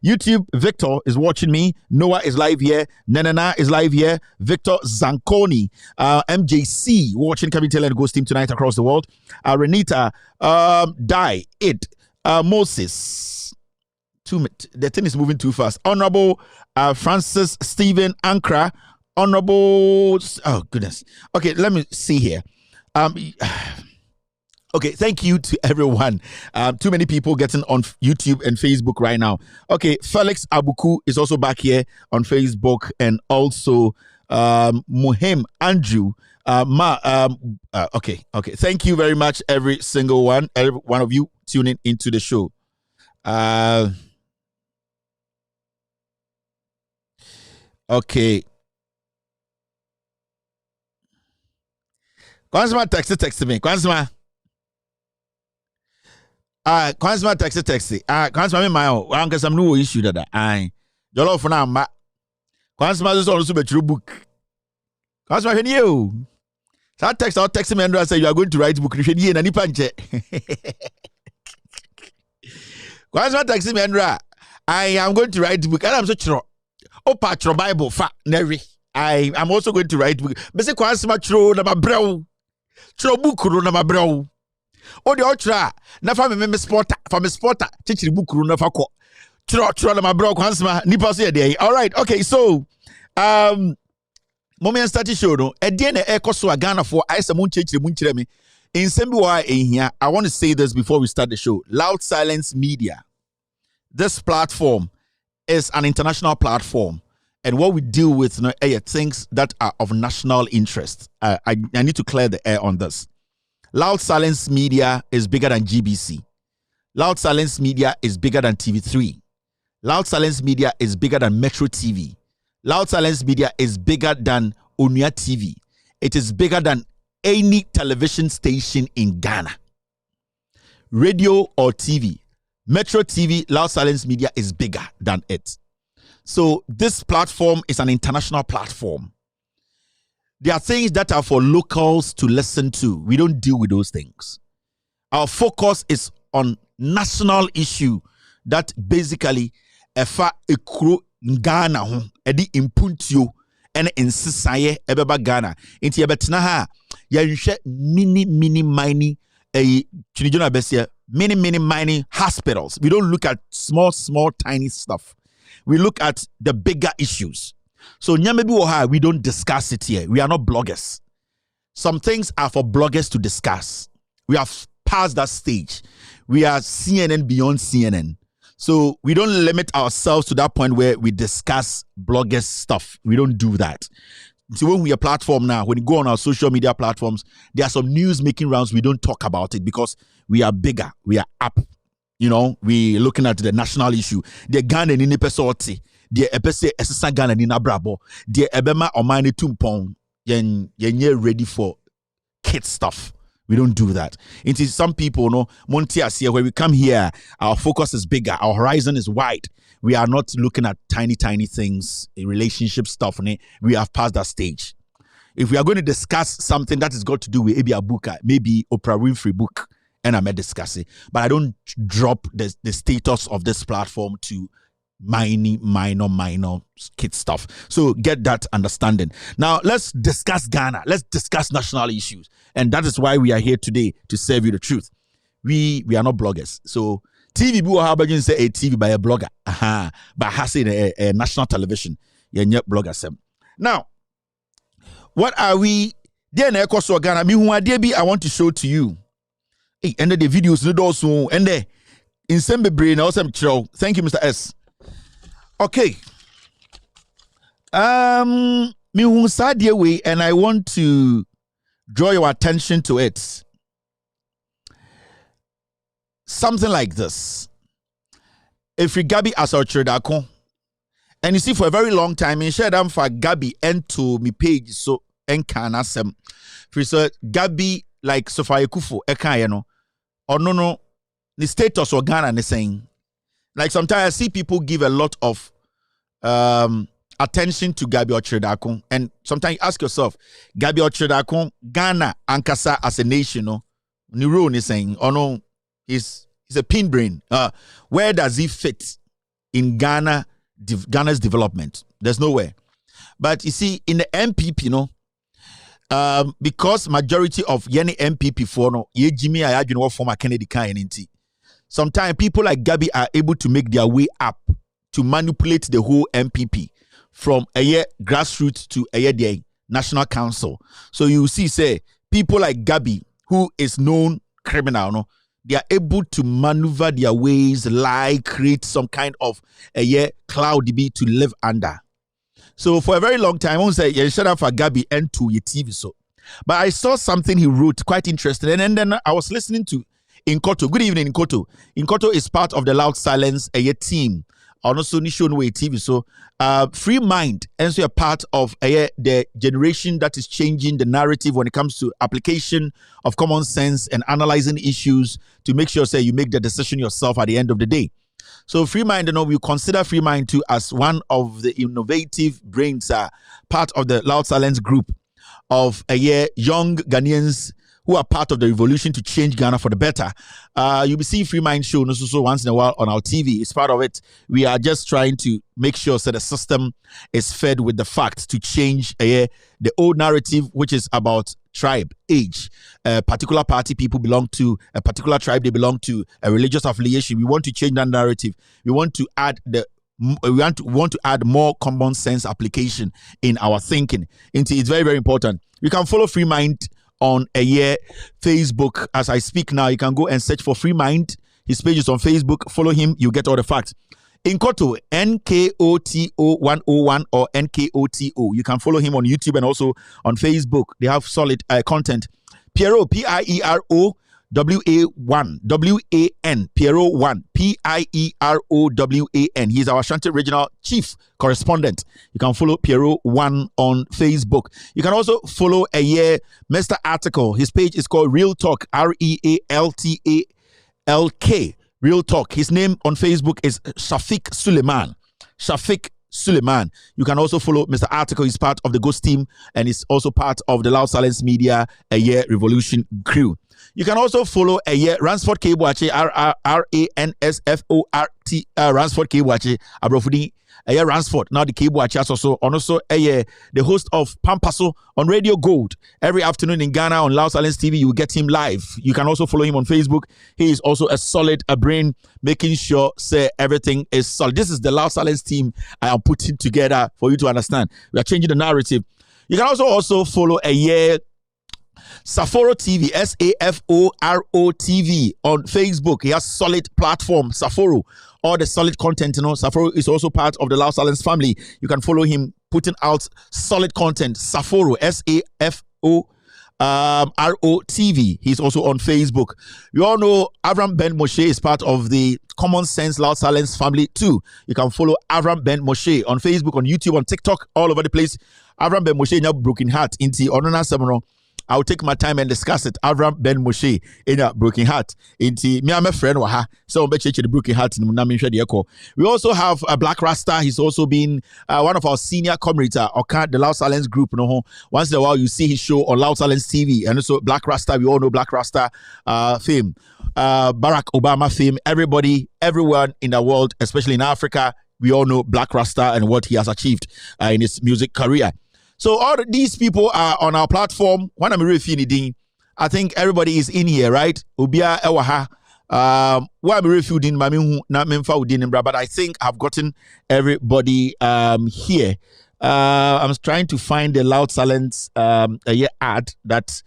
Speaker 10: YouTube, Victor is watching me. Noah is live here. Nenana is live here. Victor Zanconi, MJC watching Kevin Taylor and Ghost team tonight across the world. Renita, Moses. The thing is moving too fast. Honorable Francis Stephen Ankra. Honorable, oh goodness. Okay, let me see here. Okay, thank you to everyone. Too many people getting on YouTube and Facebook right now. Okay, Felix Abuku is also back here on Facebook, and also Muhem Andrew. Okay. Thank you very much, every single one of you tuning into the show. Okay. Kwansma text me. Kwansma text. Kwansma me my own. Anka some no issue that I. Jollof for now, ma. Kwansma is also a book. Kwansma when you. So text me and say you are going to write book. You should hear any punch. Kwansma text me and I am going to write book. And I'm so true. Oh, patro Bible fa never. I am also going to write book. But say Kwansma true na mabrao. Trobukuru na mabrao. O de otra na fa me sporter chichiri bukuru na fa ko. Tro na mabrao Kwansma nipa so ye dey. All right. Okay. So Moment start show no. Again, echo so Ghana for I some munchire me. In Sembiwa in here, I want to say this before we start the show. Loud Silence Media. This platform is an international platform. And what we deal with things that are of national interest. I need to clear the air on this. Loud Silence Media is bigger than GBC. Loud Silence Media is bigger than TV3. Loud Silence Media is bigger than Metro TV. Loud Silence Media is bigger than Onua TV. It is bigger than any television station in Ghana. Radio or TV. Metro TV, Loud Silence Media is bigger than it. So this platform is an international platform. There are things that are for locals to listen to. We don't deal with those things. Our focus is on national issue that basically efa ekro Ghana ho edi impuntio ene insisaye ebeba Ghana. Inti ebetena ha yɛhwɛ mini mining Chinijona Besia mini mining hospitals. We don't look at small tiny stuff. We look at the bigger issues. So Nyamebi Woha, we don't discuss it here. We are not bloggers. Some things are for bloggers to discuss. We have passed that stage. We are CNN beyond CNN. So we don't limit ourselves to that point where we discuss bloggers stuff. We don't do that. So when we are platform now, when you go on our social media platforms, there are some news making rounds. We don't talk about it because we are bigger. We are up. You know, we looking at the national issue. The Ghana in the pesoti, the epese esesa Ghana in Abrabo, the ebema omani tumpong, yen ready for kid stuff. We don't do that. It is some people, no, Montias here, where we come here, our focus is bigger, our horizon is wide. We are not looking at tiny things, relationship stuff. We have passed that stage. If we are going to discuss something that has got to do with maybe a book, maybe Oprah Winfrey book, and I may discuss it, but I don't drop the status of this platform to minor kid stuff. So get that understanding. Now let's discuss Ghana. Let's discuss national issues, and that is why we are here today to serve you the truth. We are not bloggers. So TV bu how about you say a TV by a blogger? But has a national television. You're not bloggers. Now, what are we? Then Ghana. I want to show to you. Hey, and the videos no also and there in Sembe brain also thank you, Mr. S. Okay. Me sadie way, and I want to draw your attention to it. Something like this. If you Gabi as our Tredako, and you see for a very long time, in share them for Gabi into me page so enkana sem. For so Gabi like Sofia Kufu ekayeno or no the status of Ghana is saying. Like sometimes I see people give a lot of attention to Gabi Otredakun, and sometimes you ask yourself, Gabi Otredakun, Ghana Ankasa as a nation, no, Niro is saying, oh no, he's a pin brain. Where does he fit in Ghana's development? There's nowhere. But you see, in the MPP, you know, because majority of Yeni MPP for no, ye Jimmy Ayajun former Kennedy Kainti. Sometimes people like Gabi are able to make their way up to manipulate the whole MPP from a year grassroots to a year national council. So you see, say people like Gabi, who is known criminal, no, they are able to maneuver their ways, lie, create some kind of a year cloud to live under. So for a very long time, I won't say yeah, shut up for Gabi and to your TV so. But I saw something he wrote quite interesting, and then I was listening to Inkoto. Good evening, Inkoto. Inkoto is part of the Loud Silence team. Also, Nishonwe TV. So, Free Mind, and so a part of the generation that is changing the narrative when it comes to application of common sense and analyzing issues to make sure, say, you make the decision yourself at the end of the day. So, Free Mind, you know, we consider Free Mind too as one of the innovative brains, part of the Loud Silence group of young Ghanaians who are part of the revolution to change Ghana for the better. You'll be seeing Free Mind show so once in a while on our TV. It's part of it. We are just trying to make sure that the system is fed with the facts to change the old narrative, which is about tribe, age, a particular party people belong to, a particular tribe they belong to, a religious affiliation. We want to change that narrative. We want to add the we want to add more common sense application in our thinking. It's very, very important. You can follow Free Mind on Facebook. As I speak now, you can go and search for Free Mind. His page is on Facebook. Follow him. You get all the facts. Nkoto, NKOTO 101 or NKOTO. You can follow him on YouTube and also on Facebook. They have solid content. Piero, Piero WA1 WAN, Piero 1 PIEROWAN. He's our Ashanti Regional Chief Correspondent. You can follow Piero 1 on Facebook. You can also follow Mr. Article. His page is called Real Talk, REALTALK. Real Talk. His name on Facebook is Shafiq Suleiman. Shafiq Suleiman. You can also follow Mr. Article. He's part of the Ghost team and is also part of the Loud Silence Media Revolution crew. You can also follow Ransford Kebwache, RANSFORT, Ransford Kebwache, Abrofudi, Ransford. Now the Kebwache also the host of Pampaso on Radio Gold. Every afternoon in Ghana on Loud Silence TV, you will get him live. You can also follow him on Facebook. He is also a solid brain, making sure everything is solid. This is the Loud Silence team I am putting together for you to understand. We are changing the narrative. You can also follow Saforo TV, SAFORO TV on Facebook. He has solid platform, Saforo. All the solid content, Saforo is also part of the Loud Silence family. You can follow him putting out solid content. Saforo, SAFORO TV. He's also on Facebook. You all know Avram Ben Moshe is part of the Common Sense Loud Silence family too. You can follow Avram Ben Moshe on Facebook, on YouTube, on TikTok, all over the place. Avram Ben Moshe in Broken Heart into Onona Semono. I'll take my time and discuss it. Avram Ben Moshe in a Broken Heart. Inti me and my friend waha. So be check the Broken Heart in Munami. We also have a Black Rasta. He's also been one of our senior comrades the Loud Silence group. Once in a while you see his show on Loud Silence TV. And also Black Rasta. We all know Black Rasta fame. Barack Obama fame. Everybody, everyone in the world, especially in Africa, we all know Black Rasta and what he has achieved in his music career. So all these people are on our platform. When I'm reviewing, I think everybody is in here, right? Ubia ewaha. Why I'm reviewing, but I think I've gotten everybody here. I'm trying to find the Loud Silence ad that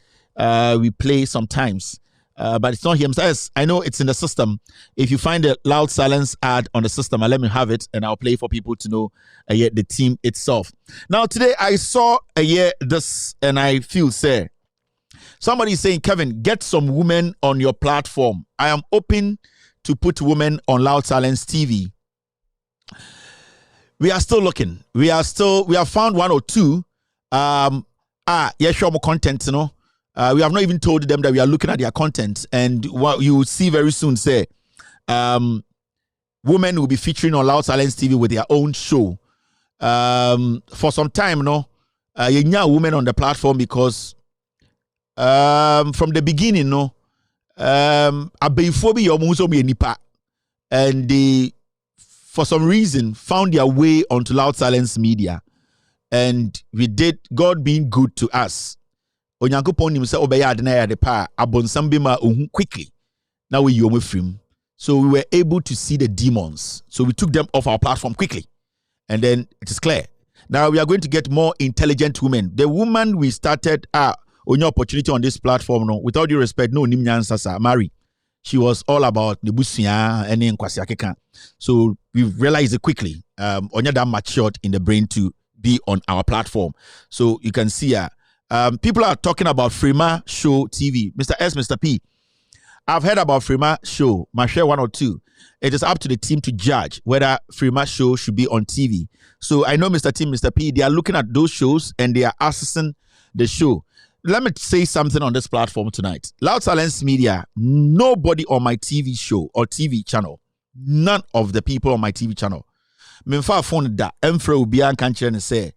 Speaker 10: we play sometimes. But it's not here. I know it's in the system. If you find the Loud Silence ad on the system, let me have it and I'll play for people to know the team itself. Now, today I saw this and I feel sad. Somebody is saying, Kevin, get some women on your platform. I am open to put women on Loud Silence TV. We are still looking. We have found one or two. Show more content, we have not even told them that we are looking at their content, and what you will see very soon, women will be featuring on Loud Silence TV with their own show. For some time, you know women on the platform because from the beginning, and they, for some reason, found their way onto Loud Silence Media, and we did, God being good to us. Onyankopon nim se obeya ade na ya de pa abonsam bi ma ohun quickly. Now we yomo free. So we were able to see the demons. So we took them off our platform quickly. And then it is clear. Now we are going to get more intelligent women. The woman we started on your opportunity on this platform, with all due respect, no Nimnyansasa Mary. She was all about the busia and nkwasiakeka. So we realized it quickly. Onya that matured in the brain to be on our platform. So you can see her. People are talking about Frima Show TV. Mr. S, Mr. P. I've heard about Frima Show. My share 1 or 2. It is up to the team to judge whether Frima Show should be on TV. So I know Mr. T, Mr. P, they are looking at those shows and they are assessing the show. Let me say something on this platform tonight. Loud Silence Media, nobody on my TV show or TV channel, none of the people on my TV channel, Memfa phone that Emfra will be and say,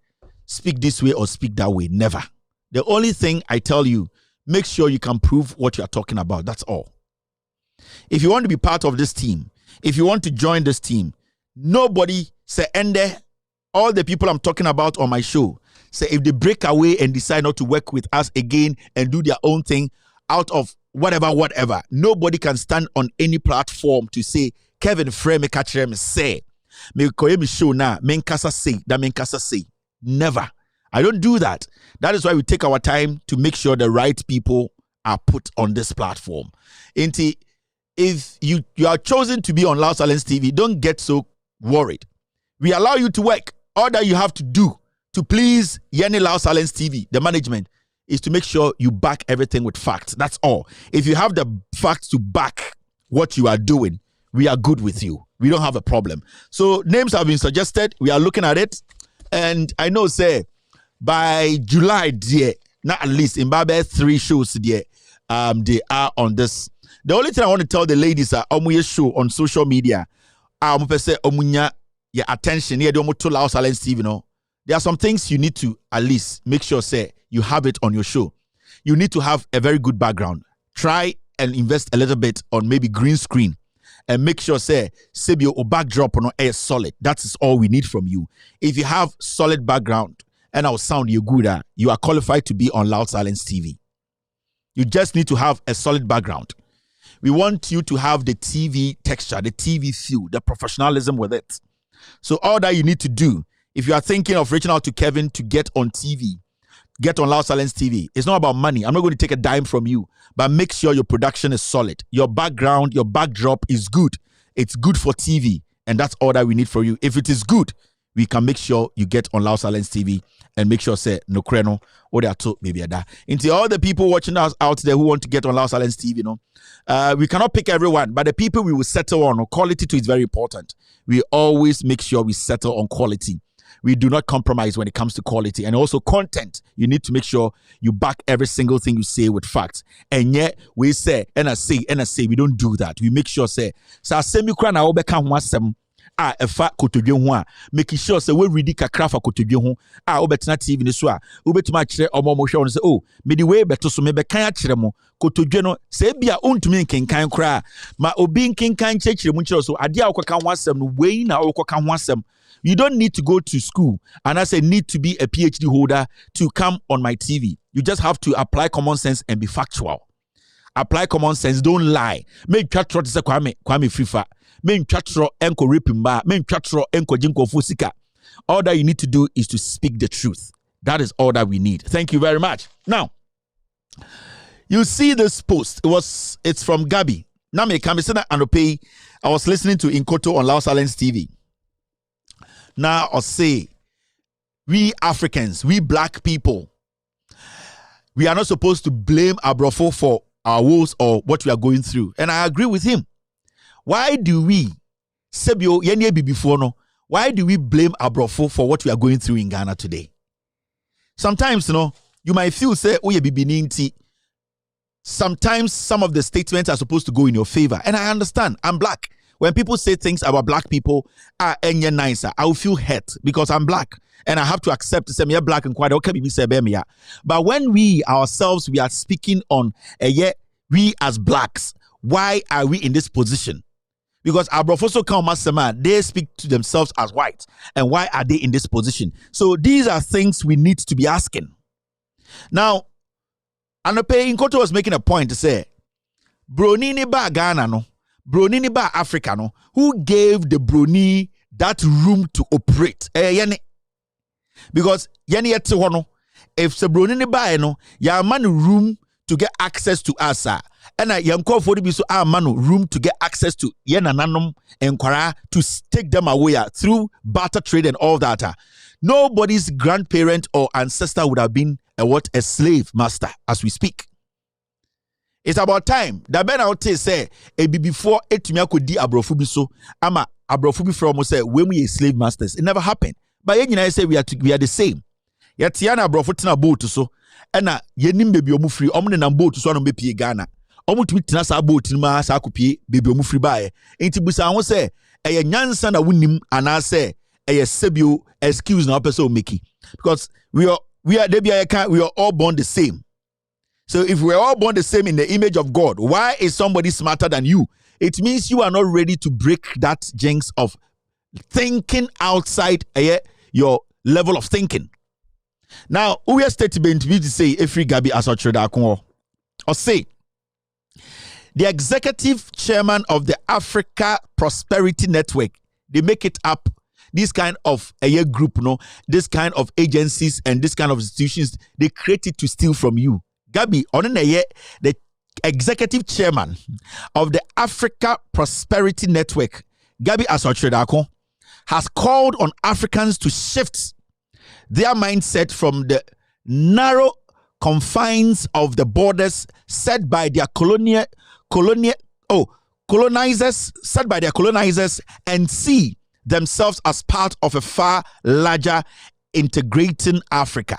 Speaker 10: speak this way or speak that way. Never. The only thing I tell you, make sure you can prove what you are talking about. That's all. If you want to be part of this team, if you want to join this team, nobody say, and all the people I'm talking about on my show, say if they break away and decide not to work with us again and do their own thing out of whatever, nobody can stand on any platform to say, Kevin Freme Kachrem say. me koye me show na me nkasa say that me nkasa say. Never. I don't do that. That is why we take our time to make sure the right people are put on this platform. Inti, if you are chosen to be on Loud Silence TV, don't get so worried. We allow you to work. All that you have to do to please Yenny Loud Silence TV, the management, is to make sure you back everything with facts. That's all. If you have the facts to back what you are doing, we are good with you. We don't have a problem. So names have been suggested. We are looking at it. And I know, say, by July, dear, not at least in Babe 3 shows, dear, they are on this. The only thing I want to tell the ladies are omuye show on social media. Say omunya your attention here. Don't to Loud Silence TV, you know. There are some things you need to at least make sure, say, you have it on your show. You need to have a very good background. Try and invest a little bit on maybe green screen. And make sure, say, your backdrop on air solid. That is all we need from you. If you have solid background and our sound you good at, you are qualified to be on Loud Silence TV. You just need to have a solid background. We want you to have the TV texture, the TV feel, the professionalism with it. So all that you need to do, if you are thinking of reaching out to Kevin to get on TV, get on Loud Silence TV. It's not about money. I'm not going to take a dime from you, but make sure your production is solid. Your background, your backdrop is good. It's good for TV, and that's all that we need for you. If it is good, we can make sure you get on Loud Silence TV and make sure, say, no kreno, or they are told maybe that. Into all the people watching us out there who want to get on Loud Silence TV, you know, we cannot pick everyone, but the people we will settle on, quality too is very important. We always make sure we settle on quality. We do not compromise when it comes to quality. And also content. You need to make sure you back every single thing you say with facts. And yet, we say, and I say, we don't do that. We make sure, say, so semi-kran na obeka huasem, efa kotodwe ho making sure say we ready kakra fa kotodwe ho obetena TV ni so obetuma kire omomo hwe on say oh me di we beto so me be kan akire mo kotodwe no say bia ontumi nkenkan kra ma obi nkenkan kire mu kire so ade a okoka ho asem no we na okoka ho asem. You don't need to go to school and I say need to be a PhD holder to come on my TV. You just have to apply common sense and be factual. Apply common sense, don't lie. Me twatro te se kwame frifa. Me twatro enko ripimba, me twatro enko jinko fusika. All that you need to do is to speak the truth. That is all that we need. Thank you very much. Now, you see this post. It's from Gabi. Now me Kamisena Anope. I was listening to Inkoto on Loud Silence TV. Now I'll say, we Africans, we black people, we are not supposed to blame Abrofo for our woes or what we are going through. And I agree with him. Why do we, Sebio, Yenye Bibifono, why do we blame Abrofo for what we are going through in Ghana today? Sometimes, you might feel, say, oh, Bibininti. Sometimes some of the statements are supposed to go in your favor. And I understand, I'm black. When people say things about black people are any nicer, I will feel hurt because I'm black and I have to accept to say me black and quite okay. But when we ourselves we are speaking on we as blacks, why are we in this position? Because our Abrofo Masama, they speak to themselves as white, and why are they in this position? So these are things we need to be asking. Now, Anope Inkoto was making a point to say, Bronini ba Ghana no. Broni ba Africa no, who gave the Broni that room to operate? Because if the Broni ba no, ya man room to get access to us, and I yanko for the so man room to get access to yenananum and kwara to take them away through barter trade and all that. Nobody's grandparent or ancestor would have been a slave master as we speak. It's about time. The ben out say before etumia could di Abrofo so ama Abrofo from say when we slave masters. It never happened. But I say we are the same. Yet Tiana Abrofo tina boat so na yenim baby omu free omne na boat so no be Ghana. Omu tumi tina sa boat ni ma sa kopie baby omu free bae. Enti busa ho say eye nyansa na wonim ana say eye sebio excuse na person make because we are all born the same. So if we're all born the same in the image of God, why is somebody smarter than you? It means you are not ready to break that jinx of thinking outside your level of thinking. Now, we are statement we say every Gabi Asotreda or say the executive chairman of the Africa Prosperity Network, they make it up. This kind of a group, no, this kind of agencies and this kind of institutions, they create it to steal from you. Gabi, the executive chairman of the Africa Prosperity Network, Gabi Asotredako, has called on Africans to shift their mindset from the narrow confines of the borders set by their colonizers and see themselves as part of a far larger integrating Africa.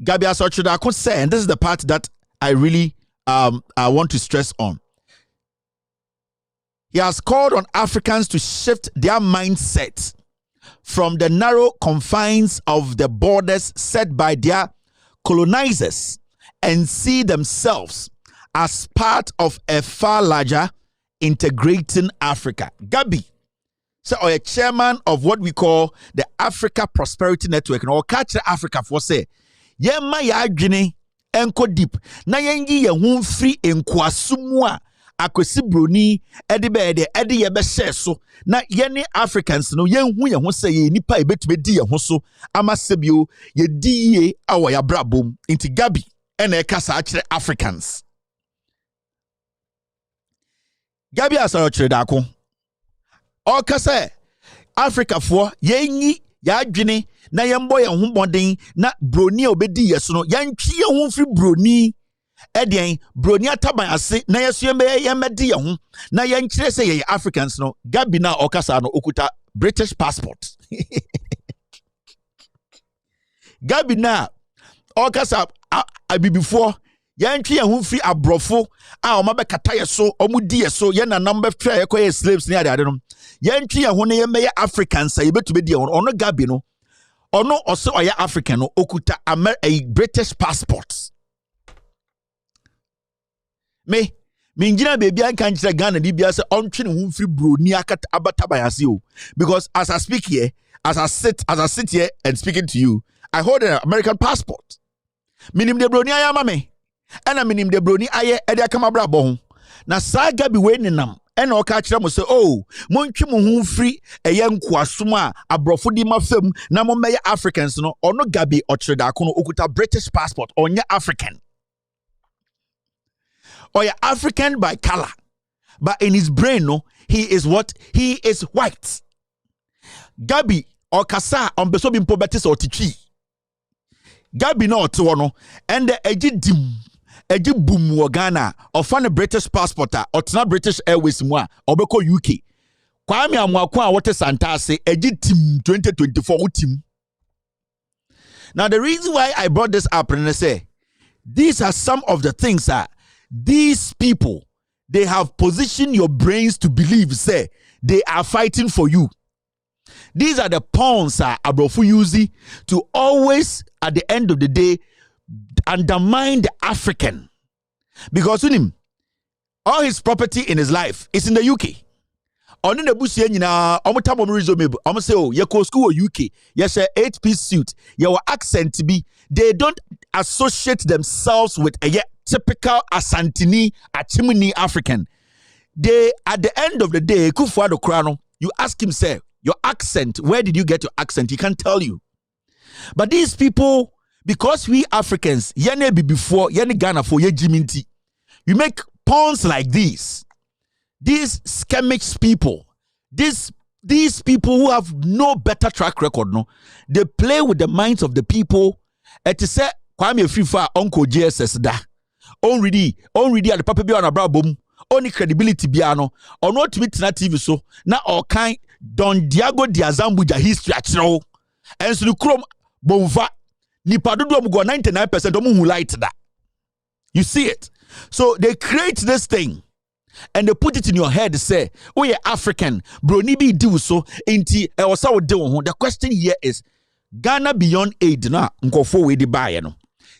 Speaker 10: Gabi Asotredako said, and this is the part that I really I want to stress on. He has called on Africans to shift their mindset from the narrow confines of the borders set by their colonizers and see themselves as part of a far larger integrating Africa. Gabi, so a chairman of what we call the Africa Prosperity Network, and catch Africa for say, yema ya adwene enko deep na yengi ye ho free enkwasumwa akwesi broni edibede ede ye be share so na yene Africans no yenhu ye ho say ye nipa ebetube di ye ho so amasebio ye diye awo ya brabom inti Gabi ena e kasa akire Africans. Gabi asaro kire dako o kasa Africa for yenyi ya adwene na yembo ye ho boden na broni obedi yeso no yantwi ye ho firi broni edien broni ataban ase na yeso yemedi ye ho na yankire se ye Africans no. Gabi na okasa no okuta British passport. Gabi na okasa abibifo yantwi ye ho firi abrofo a o mabekata yeso omudi yeso ye na number twa ye koye slaves ne ade no yantwi ye ho ne yemeye Africans a yebetubedi ye ho ono. Gabi no ono also oya African no okuta a British passport. Me njina baby an kan kire Ghana di bia se ontwe ne ho free broni akata abatabayase o, because as I speak here, as I sit here and speaking to you, I hold an American passport. Minim de broni ayama me ena minim de broni aye e de akama bra bo ho na sa Gabi we nenam ena o ka kire mo se oh montwe mo ho free eye nkoasom a abrofo di mafam na mo meye Africans no. Ono Gabi okire da ko no okuta British passport, onya African. Oya African by color, but in his brain no, he is what? He is white. Gabi okasa on beso bimpo betis or tichi. Gabi no to no and the eji boom wo Ghana or fan a British passport or not British Airways mwa or beko UK. Kwame amwakwa what Santa say eji team 2024 team. Now the reason why I brought this up and I say these are some of the things that these people, they have positioned your brains to believe say they are fighting for you. These are the pawns Abrofu Yuzi to always at the end of the day undermine the African, because all his property in his life is in the UK. On the bush I'm say oh you go school UK, yes 8-piece suit, your accent to be, they don't associate themselves with a typical Asantini Achimini African. They at the end of the day, Kufuado Krano, you ask him, say, your accent, where did you get your accent? He can't tell you. But these people, because we Africans, yene be before, yene Ghana for ye jiminti, you make pawns like these schemic people, these people who have no better track record, no, they play with the minds of the people. Et say, Kwame Frifa, Uncle JSS da. Already at the papa be on a brabum, only credibility biano, or not to meet na TV so, na all kind Don Diego Diazambuja history at all. And so the chrome bomva, ni padudu go 99% of who light that. You see it? So they create this thing and they put it in your head, say, oh, you're African, bro, ni be do so, inti, the question here is Ghana beyond aid na, nkofo we di buy, no.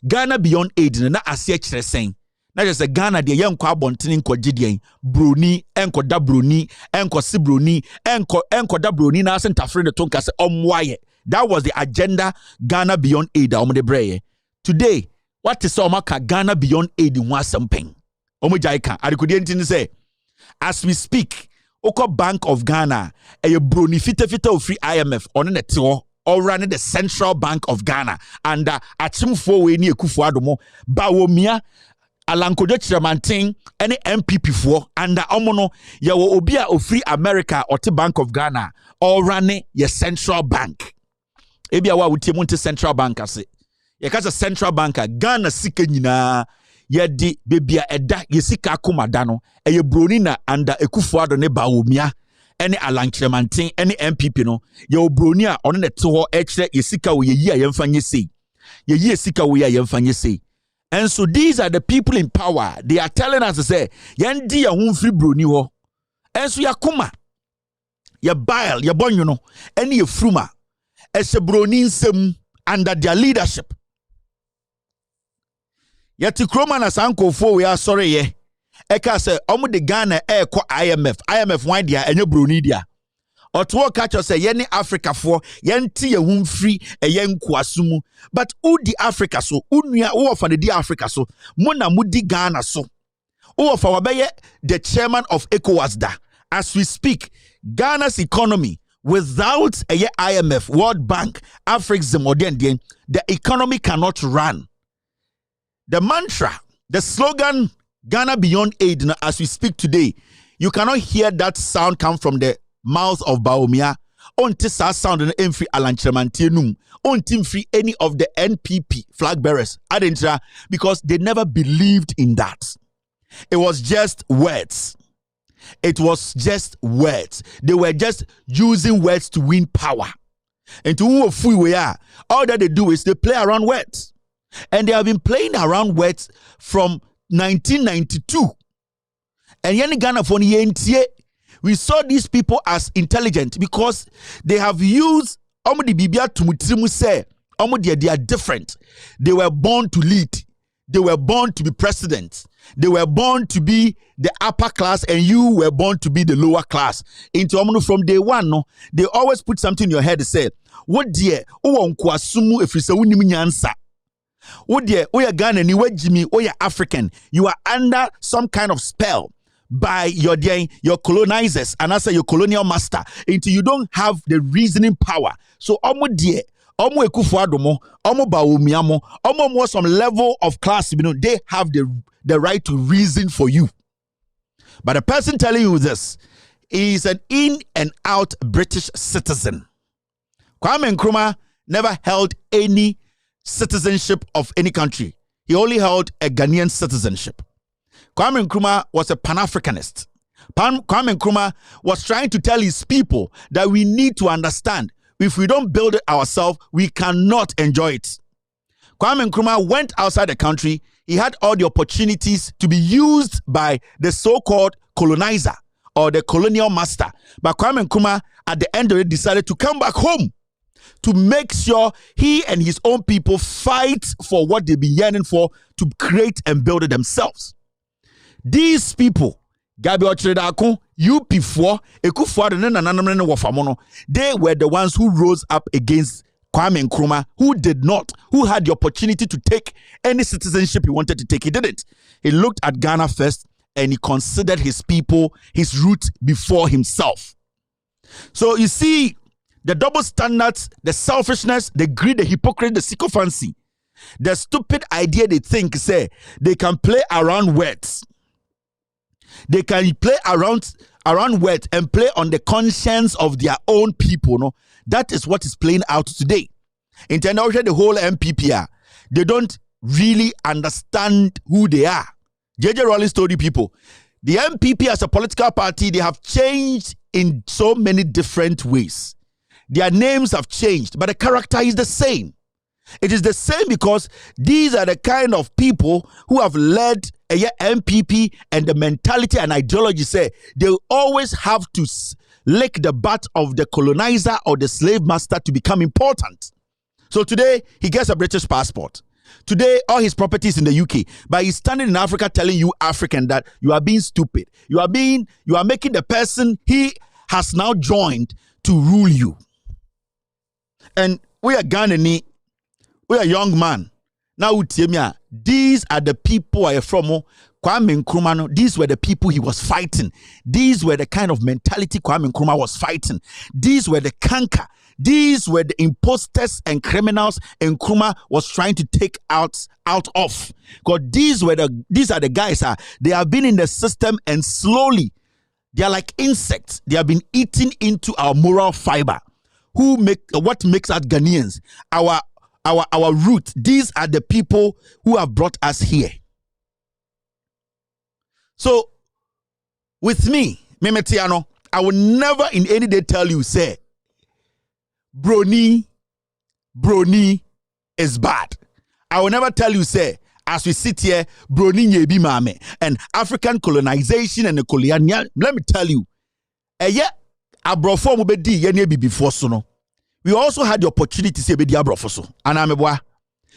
Speaker 10: Ghana beyond aid na asye chire sen. Na just say Ghana de yenko abontene nko gidien broni enko da broni enko si broni enko da broni na asentafre de tonka se omwaye. That was the agenda Ghana beyond aid omde breye. Today, what is omaka Ghana beyond aid in wasempeng? Omo jaika adikudi ntini say as we speak Oko Bank of Ghana, a brony fita free IMF on the tour or running the Central Bank of Ghana and Achimfo we ni Kufuadomo Bawomia Alankojo Chiramantin any MPP for and omono yawo obia of Free America or the Bank of Ghana or running your Central Bank. Ebia wa wutimunte Central Bank ase. Yekasa Central Bank Ghana sika nyina yedi bebia eda yesika akomada no eye broni na anda Ekufuado ne Bawumia ene Alanchemantin ene MPP no ye broni a ono ne te ho ekire yesika wo yeyi a yemfa nyesei yeyi yesika wo ya yemfa nyesei. And so these are the people in power. They are telling us to say yendi ya humfri broni ho. And so yakuma ye bile ye bonyo no ene ye fruma ese broni nsem under their leadership. Yeti kroma na sanko fo we are sorry ye. Eka se omu de Ghana ko IMF wan dia enye broni dia. Otuo catch say ye ni Africa for yenti ye humfri eye nkoasumu. But who di Africa so? Unua wo of the Africa so? Mona mudi Ghana so. Who of our beye the chairman of ECOWAS da. As we speak, Ghana's economy without a IMF, World Bank, Africa, the economy cannot run. The mantra, the slogan, Ghana Beyond Aid, as we speak today, you cannot hear that sound come from the mouth of Bawumia. Until that sound in every Alanchemantienum, until free any of the NPP flag bearers, because they never believed in that. It was just words. It was just words. They were just using words to win power. And to who fool we are, all that they do is they play around words. And they have been playing around words from 1992. And yani Ghana for we saw these people as intelligent because they have used they are different. They were born to lead. They were born to be presidents. They were born to be the upper class and you were born to be the lower class. From day one, no, they always put something in your head to say, what dear, if you say nyansa. Oh dear, oh ya Ghana, ni Jimmy, oh ya African. You are under some kind of spell by your colonizers and also your colonial master. Until you don't have the reasoning power. So dear, Omo Ekufuadomo, Omo Bawumiamo, Omo more some level of class, they have the right to reason for you. But the person telling you this is an in and out British citizen. Kwame Nkrumah never held any citizenship of any country. He only held a Ghanaian citizenship. Kwame Nkrumah was a Pan-Africanist. Kwame Nkrumah was trying to tell his people that we need to understand if we don't build it ourselves, we cannot enjoy it. Kwame Nkrumah went outside the country. He had all the opportunities to be used by the so-called colonizer or the colonial master. But Kwame Nkrumah, at the end of it, decided to come back home to make sure he and his own people fight for what they've been yearning for to create and build it themselves. These people, Gabi Ochredako, UP4, Ekufuado, they were the ones who rose up against Kwame Nkrumah, who had the opportunity to take any citizenship he wanted to take. He didn't. He looked at Ghana first and he considered his people, his roots before himself. So you see, the double standards, the selfishness, the greed, the hypocrisy, the sycophancy, the stupid idea they think, say, they can play around words. They can play around words and play on the conscience of their own people. No, that is what is playing out today. In the whole MPP, they don't really understand who they are. JJ Rawlings told you people, the MPP as a political party, they have changed in so many different ways. Their names have changed, but the character is the same. It is the same because these are the kind of people who have led a MPP, and the mentality and ideology say they always have to lick the butt of the colonizer or the slave master to become important. So today, he gets a British passport. Today, all his properties in the UK, but he's standing in Africa telling you, African, that you are being stupid. You are making the person he has now joined to rule you. And we are Ghanaian, we are young man. Now, these are the people I from Kwame Nkrumah, no, these were the people he was fighting. These were the kind of mentality Kwame Nkrumah was fighting. These were the canker. These were the imposters and criminals Nkrumah was trying to take out of. Because these are the guys, they have been in the system and slowly, they are like insects. They have been eating into our moral fiber. What makes us Ghanaians? Our root. These are the people who have brought us here. So, with me, Memetiano, I will never in any day tell you, say, Brony is bad. I will never tell you, say, as we sit here, Brony yebi mame, and African colonization and the colonial. Let me tell you, abrofo mubedi yenye before sono. We also had the opportunity to say bedi abrofo so. Anameboa.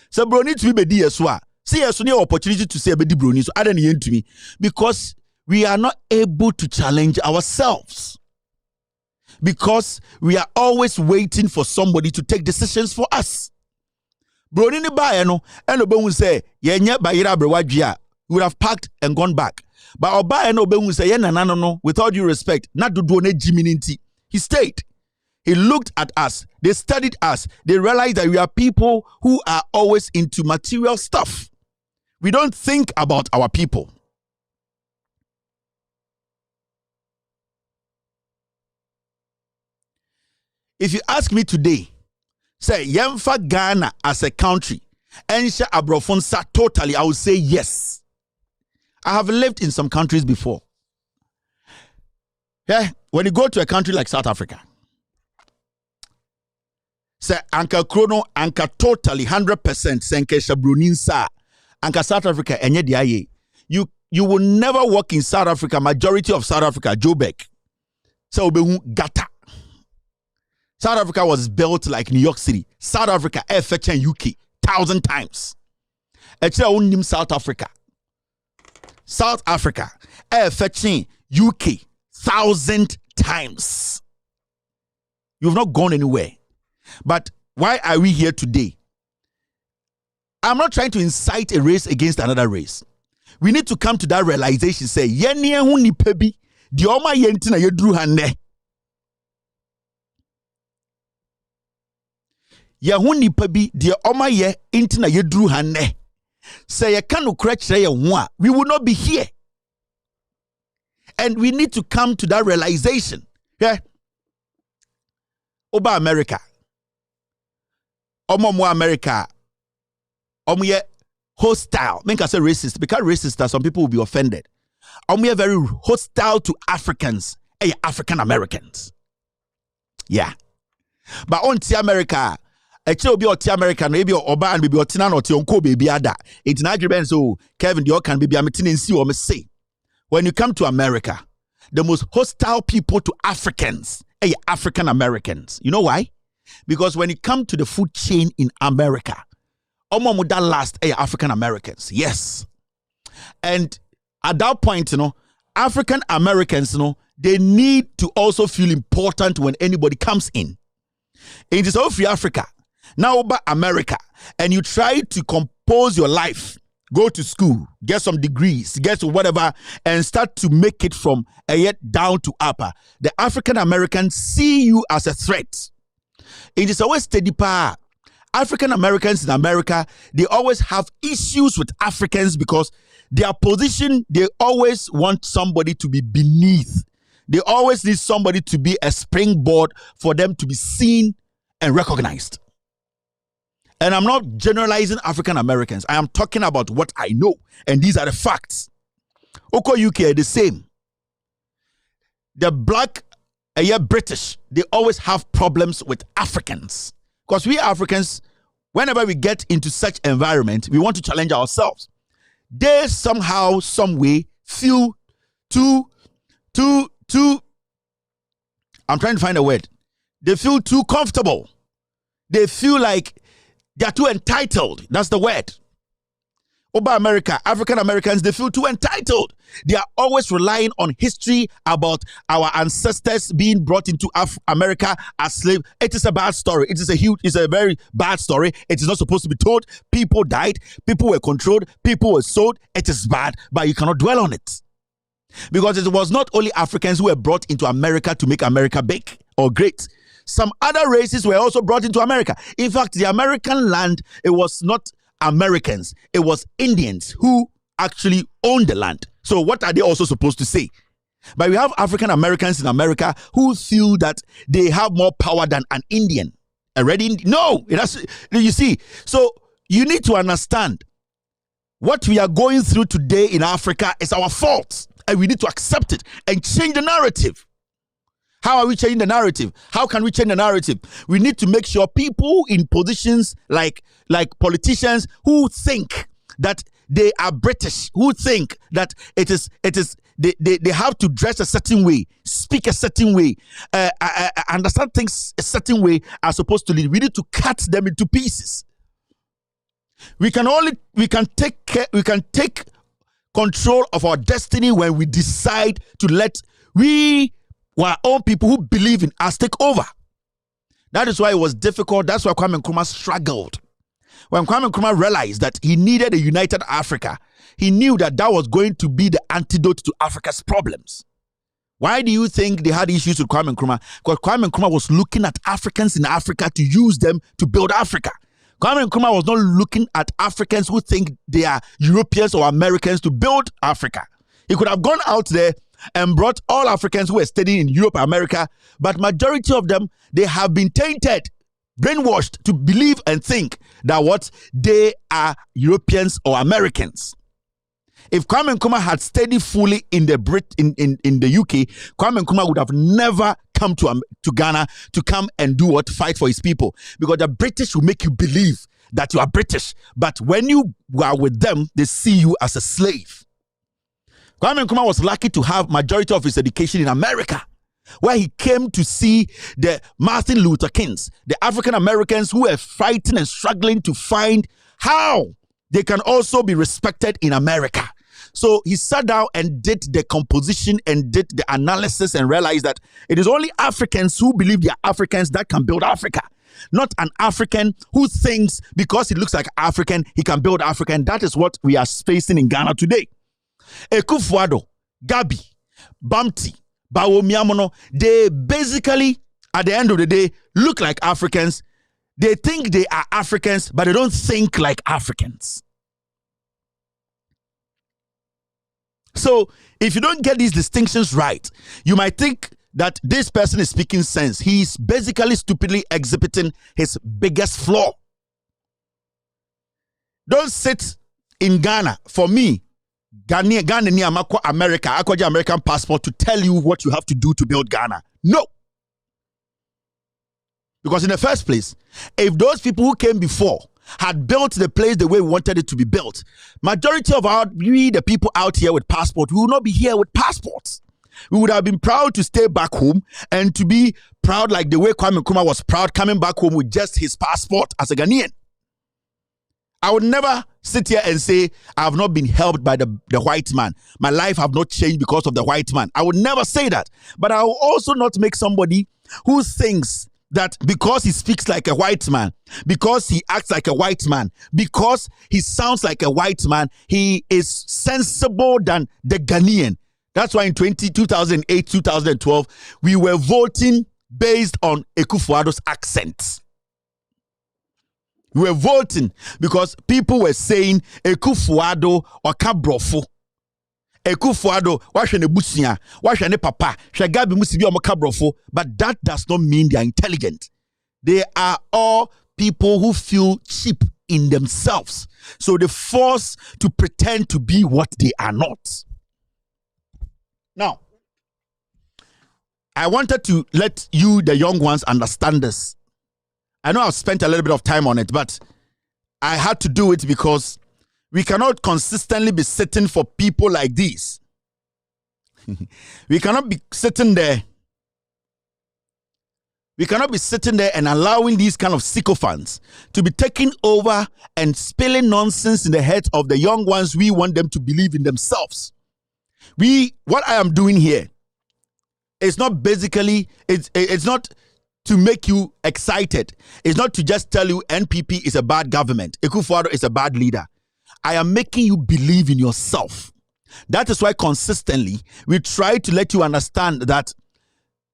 Speaker 10: So Brony to be bedi yeswa. See, yes, we have opportunity to say bedi Brony. So I don't need to me because we are not able to challenge ourselves. Because we are always waiting for somebody to take decisions for us. Brony ni ba no, eno be say yenye bayira brewadua. We would have packed and gone back. But oba eno be say ye nanano no, with all due respect, not do ne jiminti. He stayed. He looked at us. They studied us. They realized that we are people who are always into material stuff. We don't think about our people. If you ask me today, say Yemfa Ghana as a country, Ensha Abrofonsa totally, I would say yes. I have lived in some countries before. Yeah, when you go to a country like South Africa, say Anka Chrono, Anka totally 100% Senke Shabruninsa, Anka South Africa, enye diaye. You will never walk in South Africa, majority of South Africa, Joburg. So Gata. South Africa was built like New York City. South Africa, FH and UK, 1,000 times. Actually, I name South Africa. South Africa, FH UK, 1,000 times. You've not gone anywhere. But why are we here today? I'm not trying to incite a race against another race. We need to come to that realization. Say, yenye hu ni pebi, di oma yenti na yedru hane. Yahu nipa bi de oma ye inti na yedru hane. Say ye kanu krechre ye ho, we will not be here. And we need to come to that realization. Yeah. Oba America. Omo America. Omo ye hostile. Make I say racist. Because racist, some people will be offended. Omo ye very hostile to Africans. African Americans. Yeah. But on to America. Actually, be oti America, maybe oba and baby otina no ti onko baby ada. It's not even so Kevin the can baby ametin and see or me say. When you come to America, the most hostile people to Africans, African Americans. You know why? Because when you come to the food chain in America, omo that last African Americans. Yes. And at that point, African Americans, they need to also feel important when anybody comes in. It is all free Africa. Now about America, and you try to compose your life, go to school, get some degrees, get to whatever, and start to make it from a yet down to upper. The African Americans see you as a threat. It is always steady power. African Americans in America, they always have issues with Africans because their position, they always want somebody to be beneath. They always need somebody to be a springboard for them to be seen and recognized. And I'm not generalizing African Americans. I am talking about what I know. And these are the facts. Oko UK, the same. The black, British, they always have problems with Africans. Because we Africans, whenever we get into such environment, we want to challenge ourselves. They somehow, some way, feel too, I'm trying to find a word. They feel too comfortable. They feel like they are too entitled. That's the word. Over America, African Americans, they feel too entitled. They are always relying on history about our ancestors being brought into America as slaves. It is a bad story. It's a very bad story. It is not supposed to be told. People died. People were controlled. People were sold. It is bad, but you cannot dwell on it. Because it was not only Africans who were brought into America to make America big or great. Some other races were also brought into America. In fact, the American land, it was not Americans, it was Indians who actually owned the land. So what are they also supposed to say? But we have African Americans in America who feel that they have more power than an Indian. No, you see. So you need to understand what we are going through today in Africa is our fault, and we need to accept it and change the narrative. How are we changing the narrative? How can we change the narrative? We need to make sure people in positions like politicians who think that they are British, who think that they have to dress a certain way, speak a certain way, understand things a certain way, are supposed to lead. We need to cut them into pieces. We can take control of our destiny when we decide to let our own people who believe in us take over. That is why it was difficult. That's why Kwame Nkrumah struggled. When Kwame Nkrumah realized that he needed a united Africa, he knew that was going to be the antidote to Africa's problems. Why do you think they had issues with Kwame Nkrumah? Because Kwame Nkrumah was looking at Africans in Africa to use them to build Africa. Kwame Nkrumah was not looking at Africans who think they are Europeans or Americans to build Africa. He could have gone out there and brought all Africans who were studying in Europe, America, but majority of them, they have been tainted, brainwashed to believe and think that they are Europeans or Americans. If Kwame Nkrumah had studied fully in the UK, Kwame Nkrumah would have never come to Ghana to come and fight for his people, because the British will make you believe that you are British, but when you are with them, they see you as a slave. Kwame Nkrumah was lucky to have majority of his education in America, where he came to see the Martin Luther Kings, the African Americans who were fighting and struggling to find how they can also be respected in America. So he sat down and did the composition and did the analysis and realized that it is only Africans who believe they are Africans that can build Africa. Not an African who thinks because he looks like African, he can build Africa. And that is what we are facing in Ghana today. Ekufuado, Gabi, Bamti, Bawomiamono, they basically, at the end of the day, look like Africans. They think they are Africans, but they don't think like Africans. So, if you don't get these distinctions right, you might think that this person is speaking sense. He's basically stupidly exhibiting his biggest flaw. Don't sit in Ghana for me. Ghana America, Akoja American passport to tell you what you have to do to build Ghana. No. Because in the first place, if those people who came before had built the place the way we wanted it to be built, majority of the people out here with passport, we will not be here with passports. We would have been proud to stay back home and to be proud like the way Kwame Nkrumah was proud coming back home with just his passport as a Ghanaian. I would never sit here and say I have not been helped by the white man. My life have not changed because of the white man. I would never say that. But I will also not make somebody who thinks that because he speaks like a white man, because he acts like a white man, because he sounds like a white man, he is sensible than the Ghanaian. That's why in 2008, 2012, we were voting based on Ekufuado's accent. We were voting because people were saying Ekufuado or Kabrofo. Ekufuado, washene busia, washene papa, shagabi musibi omo Kabrofo, but that does not mean they are intelligent. They are all people who feel cheap in themselves. So they force to pretend to be what they are not. Now, I wanted to let you, the young ones, understand this. I know I've spent a little bit of time on it, but I had to do it because we cannot consistently be sitting for people like these. We cannot be sitting there We cannot be sitting there and allowing these kind of sycophants to be taking over and spilling nonsense in the heads of the young ones. We want them to believe in themselves. What I am doing here is not basically, it's not to make you excited. It's not to just tell you NPP is a bad government. Akufo-Addo is a bad leader. I am making you believe in yourself. That is why consistently we try to let you understand that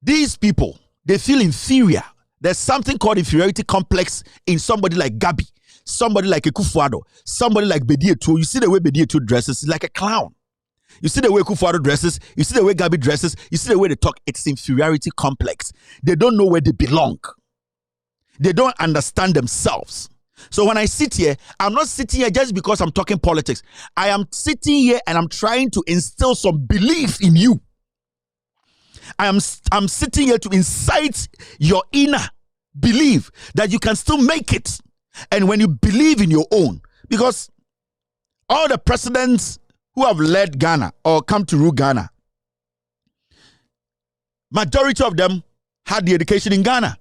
Speaker 10: these people, they feel inferior. There's something called inferiority complex in somebody like Gabi, somebody like Akufo-Addo, somebody like Bedi Etuo. You see the way Bedi Etuo dresses, he's like a clown. You see the way Akufo-Addo dresses, you see the way Gabi dresses, you see the way they talk. It's inferiority complex. They don't know where they belong. They don't understand themselves. So when I sit here, I'm not sitting here just because I'm talking politics. I am sitting here and I'm trying to instill some belief in you. I'm sitting here to incite your inner belief that you can still make it. And when you believe in your own, because all the presidents who have led Ghana or come to rule Ghana, majority of them had the education in Ghana.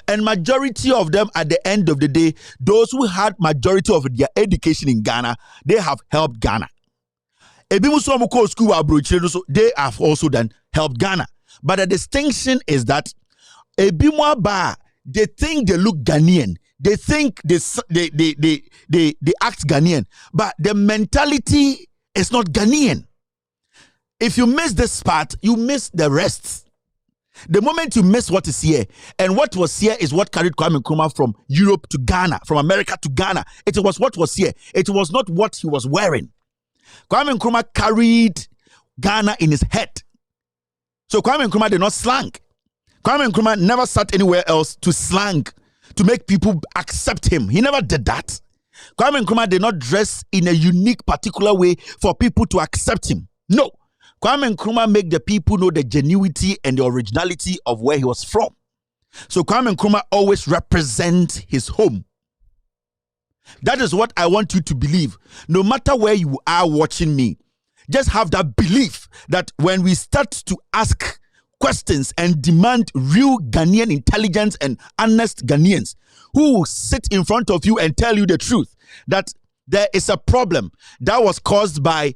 Speaker 10: And majority of them, at the end of the day, those who had majority of their education in Ghana, they have helped Ghana. They have also then helped Ghana. But the distinction is that they think they look Ghanaian. They think they act Ghanaian. But the mentality is not Ghanaian. If you miss this part, you miss the rest. The moment you miss what is here, and what was here is what carried Kwame Nkrumah from Europe to Ghana, from America to Ghana. It was what was here. It was not what he was wearing. Kwame Nkrumah carried Ghana in his head. So Kwame Nkrumah did not slang. Kwame Nkrumah never sat anywhere else to slang, to make people accept him. He never did that. Kwame Nkrumah did not dress in a unique, particular way for people to accept him. No. Kwame Nkrumah made the people know the genuity and the originality of where he was from. So Kwame Nkrumah always represents his home. That is what I want you to believe. No matter where you are watching me, just have that belief that when we start to ask questions and demand real Ghanaian intelligence and honest Ghanaians who will sit in front of you and tell you the truth, that there is a problem that was caused by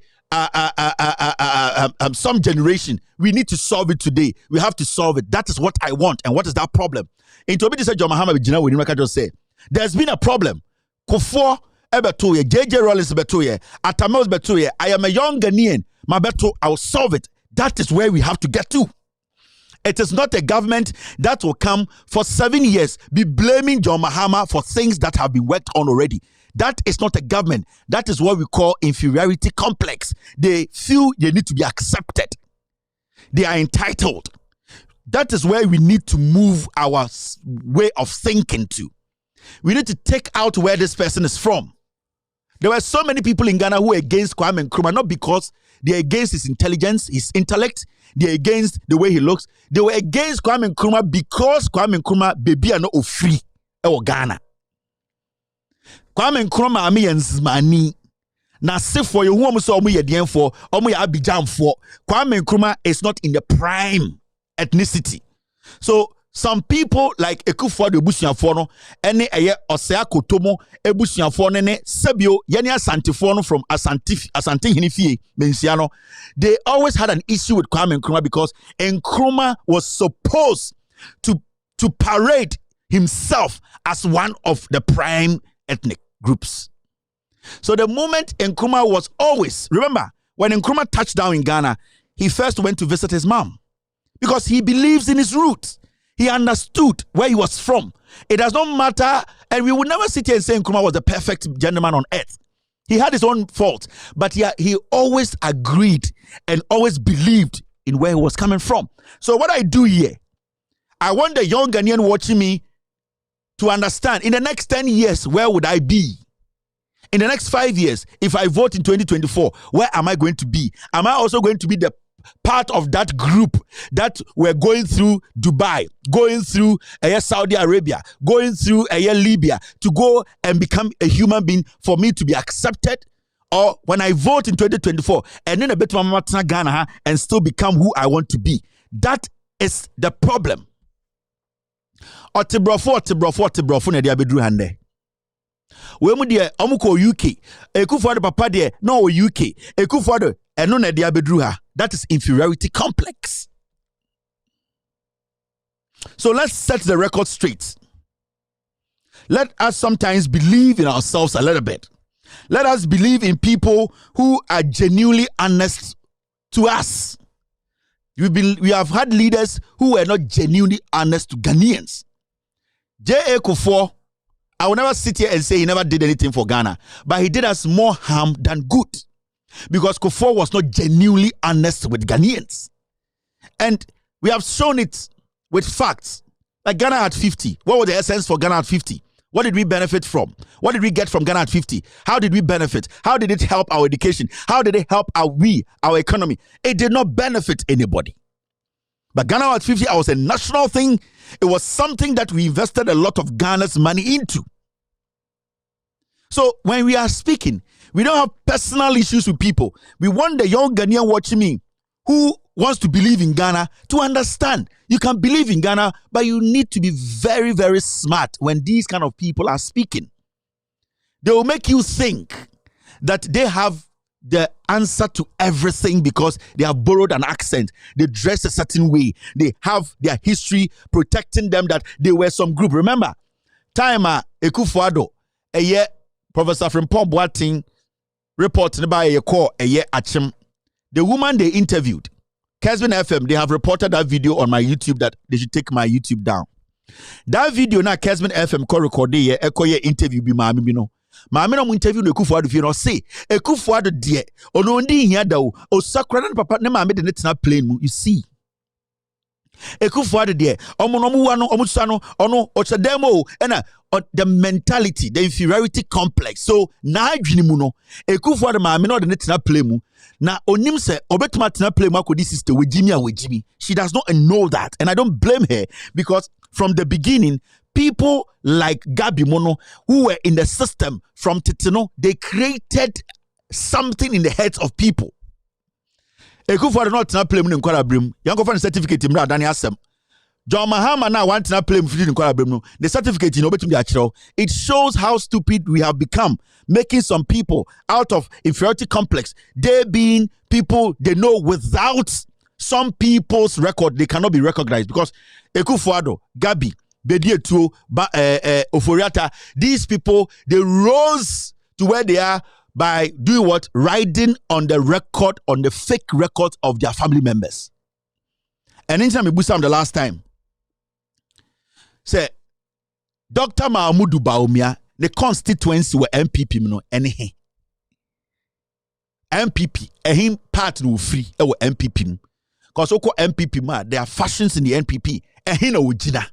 Speaker 10: some generation. We need to solve it today. We have to solve it. That is what I want. And what is that problem? In Tobi said, John Mahama Bijina, we just say, there's been a problem. Kufo Ebetoye, JJ Rollins Betoye, Atamos Betoye. I am a young Ghanaian. My beto, I'll solve it. That is where we have to get to. It is not a government that will come for 7 years, be blaming John Mahama for things that have been worked on already. That is not a government. That is what we call inferiority complex. They feel they need to be accepted. They are entitled. That is where we need to move our way of thinking to. We need to take out where this person is from. There were so many people in Ghana who were against Kwame Nkrumah, not because they're against his intelligence, his intellect, they're against the way he looks. They were against Kwame Nkrumah because Kwame Nkrumah baby are not free or Ghana. Kwame Nkrumah ami yenzmani na se for you who so omu yedien for omu ya Abidjan for. Kwame Nkrumah is not in the prime ethnicity. So some people like Akufo-Addo ebusuafo no ene eye Osea Kotomo ebusuafo no ne Sebio yene Asantefo no from Asante Hinifie Mensiano, they always had an issue with Kwame Nkrumah because Nkrumah was supposed to parade himself as one of the prime ethnic groups. So the moment Nkrumah was always, remember, when Nkrumah touched down in Ghana, he first went to visit his mom because he believes in his roots. He understood where he was from. It does not matter, and we would never sit here and say Nkrumah was the perfect gentleman on earth. He had his own faults, but he always agreed and always believed in where he was coming from. So what I do here, I want the young Ghanaian watching me to understand, in the next 10 years, where would I be? In the next 5 years, if I vote in 2024, where am I going to be? Am I also going to be the part of that group that were going through Dubai, going through Saudi Arabia, going through Libya to go and become a human being for me to be accepted? Or when I vote in 2024 and then a bit of Ghana and still become who I want to be? That is the problem. Otebrofo na dia bedru hande. We mu de omuko UK. Ekufuado papa de no UK. Ekufuado eno na dia bedru ha. That is inferiority complex. So let's set the record straight. Let us sometimes believe in ourselves a little bit. Let us believe in people who are genuinely honest to us. We have had leaders who were not genuinely honest to Ghanaians. J.A. Kufuor, I will never sit here and say he never did anything for Ghana, but he did us more harm than good because Kufuor was not genuinely honest with Ghanaians. And we have shown it with facts. Like Ghana at 50. What was the essence for Ghana at 50? What did we benefit from? What did we get from Ghana at 50? How did we benefit? How did it help our education? How did it help our economy? It did not benefit anybody. But Ghana at 50 was a national thing. It was something that we invested a lot of Ghana's money into. So when we are speaking, we don't have personal issues with people. We want the young Ghanaian watching me who wants to believe in Ghana to understand. You can believe in Ghana, but you need to be very, very smart when these kind of people are speaking. They will make you think that they have the answer to everything because they have borrowed an accent. They dress a certain way. They have their history protecting them that they were some group. Remember, time Ekufuado, a year Professor Frimpong Boateng reporting by a call a year Achim. The woman they interviewed, Kesman FM, they have reported that video on my YouTube that they should take my YouTube down. That video na Kesman FM call record ye interview bi maami bi no. Maami no interview no Ekufuado fi no say Ekufuado de ono ndi hia da o osakra na papa ne maami de ne tena plane mu. You see. Ekufuado de omo no mu wa no omo tsa no ono ochedemo na the mentality, the inferiority complex. So na adwini mu no Ekufuado maami no de ne tena plane mu. Na onim se obetuma tena play ma kodi sister wejimi. She does not know that, and I don't blame her because from the beginning, people like Gabi Mono who were in the system from Titino, they created something in the heads of people. Ekufuado not tena play mu in kwara brim. Yango fa certificate mra dani asem. John Mahama na want tena play mu in kwara brim no. The certificate in obetumi achiro. It shows how stupid we have become, making some people out of inferiority complex. They being people they know without some people's record, they cannot be recognized because Ekufuado, Gabi, Bedietuo, Oforiata, these people, they rose to where they are by doing what? Riding on the record, on the fake record of their family members. And in time, the last time, say, Dr. Mahmudu Bawumia, the constituency were MPP, no, anything. MPP, him part no free, MPP. Because oko MPP ma, there are factions in the NPP, he no ujina.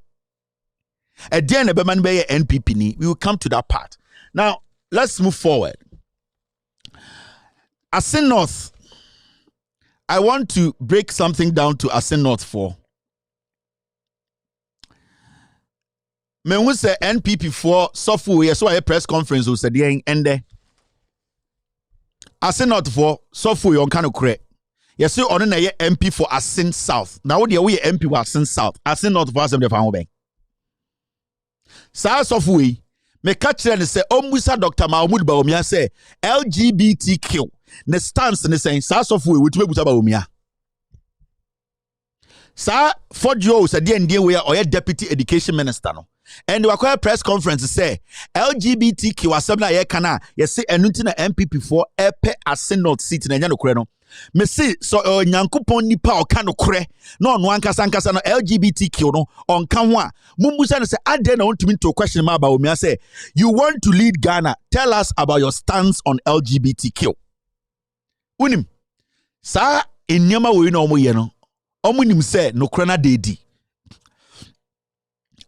Speaker 10: At the end of the man be NPP ni, we will come to that part. Now, let's move forward. Asin North, I want to break something down to Asin North for. Men we say NPP for software, so a press conference who said the end. Asin North for software on kind of correct. Yes, so on a MP for Asin South. Now what we MP for Asin South. Asin North for some the family. Sa software me catch and say Omusa Dr. Mahmoud Bawumia say LGBTQ. Ne stance ne saying sa software we to be Bawumia. Sa Fodjo said the NDA we are deputy education minister no. And we acquire press conference say LGBTQ assembly ye kana ye say enunti na MPP for epe Asin North seat na nya no kure no. Me see so nyankopon nipa o ka no kure no no ankasa no LGBTQ no onka ho a mumbusa no say ade na ontumi to question ma about me say you want to lead Ghana, tell us about your stance on LGBTQ. Unim sa enyama we no omo ye no omunim say no kure na dedi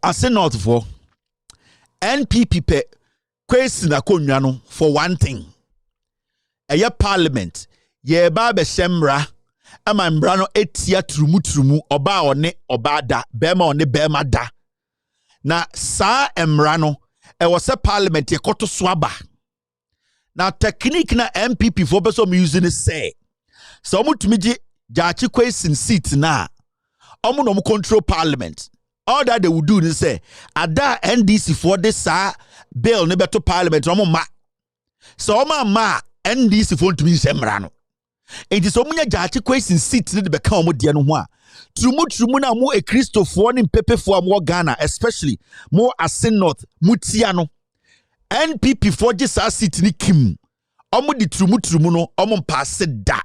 Speaker 10: Asin North for NPP pe kwesi na konwa no for one thing eye parliament ye ba be shemra ama mbra no etia trumu oba one oba da bema one bema da na sa emra no e wo se parliament ye koto so aba na technique na MPP for be so using it say so mutumi gi jaachi question seat na omo no control parliament all that they would do is say ada NDC for this bill ne beto parliament no ma so ma NDC for to be semra no enti so munya jachi question seat ne be kan mo de no ho a trumu na mo e Christopher ne pepefo am Ghana especially mo Asin North mutia no NPP for just seat ni kim omo di trumu no omo pass da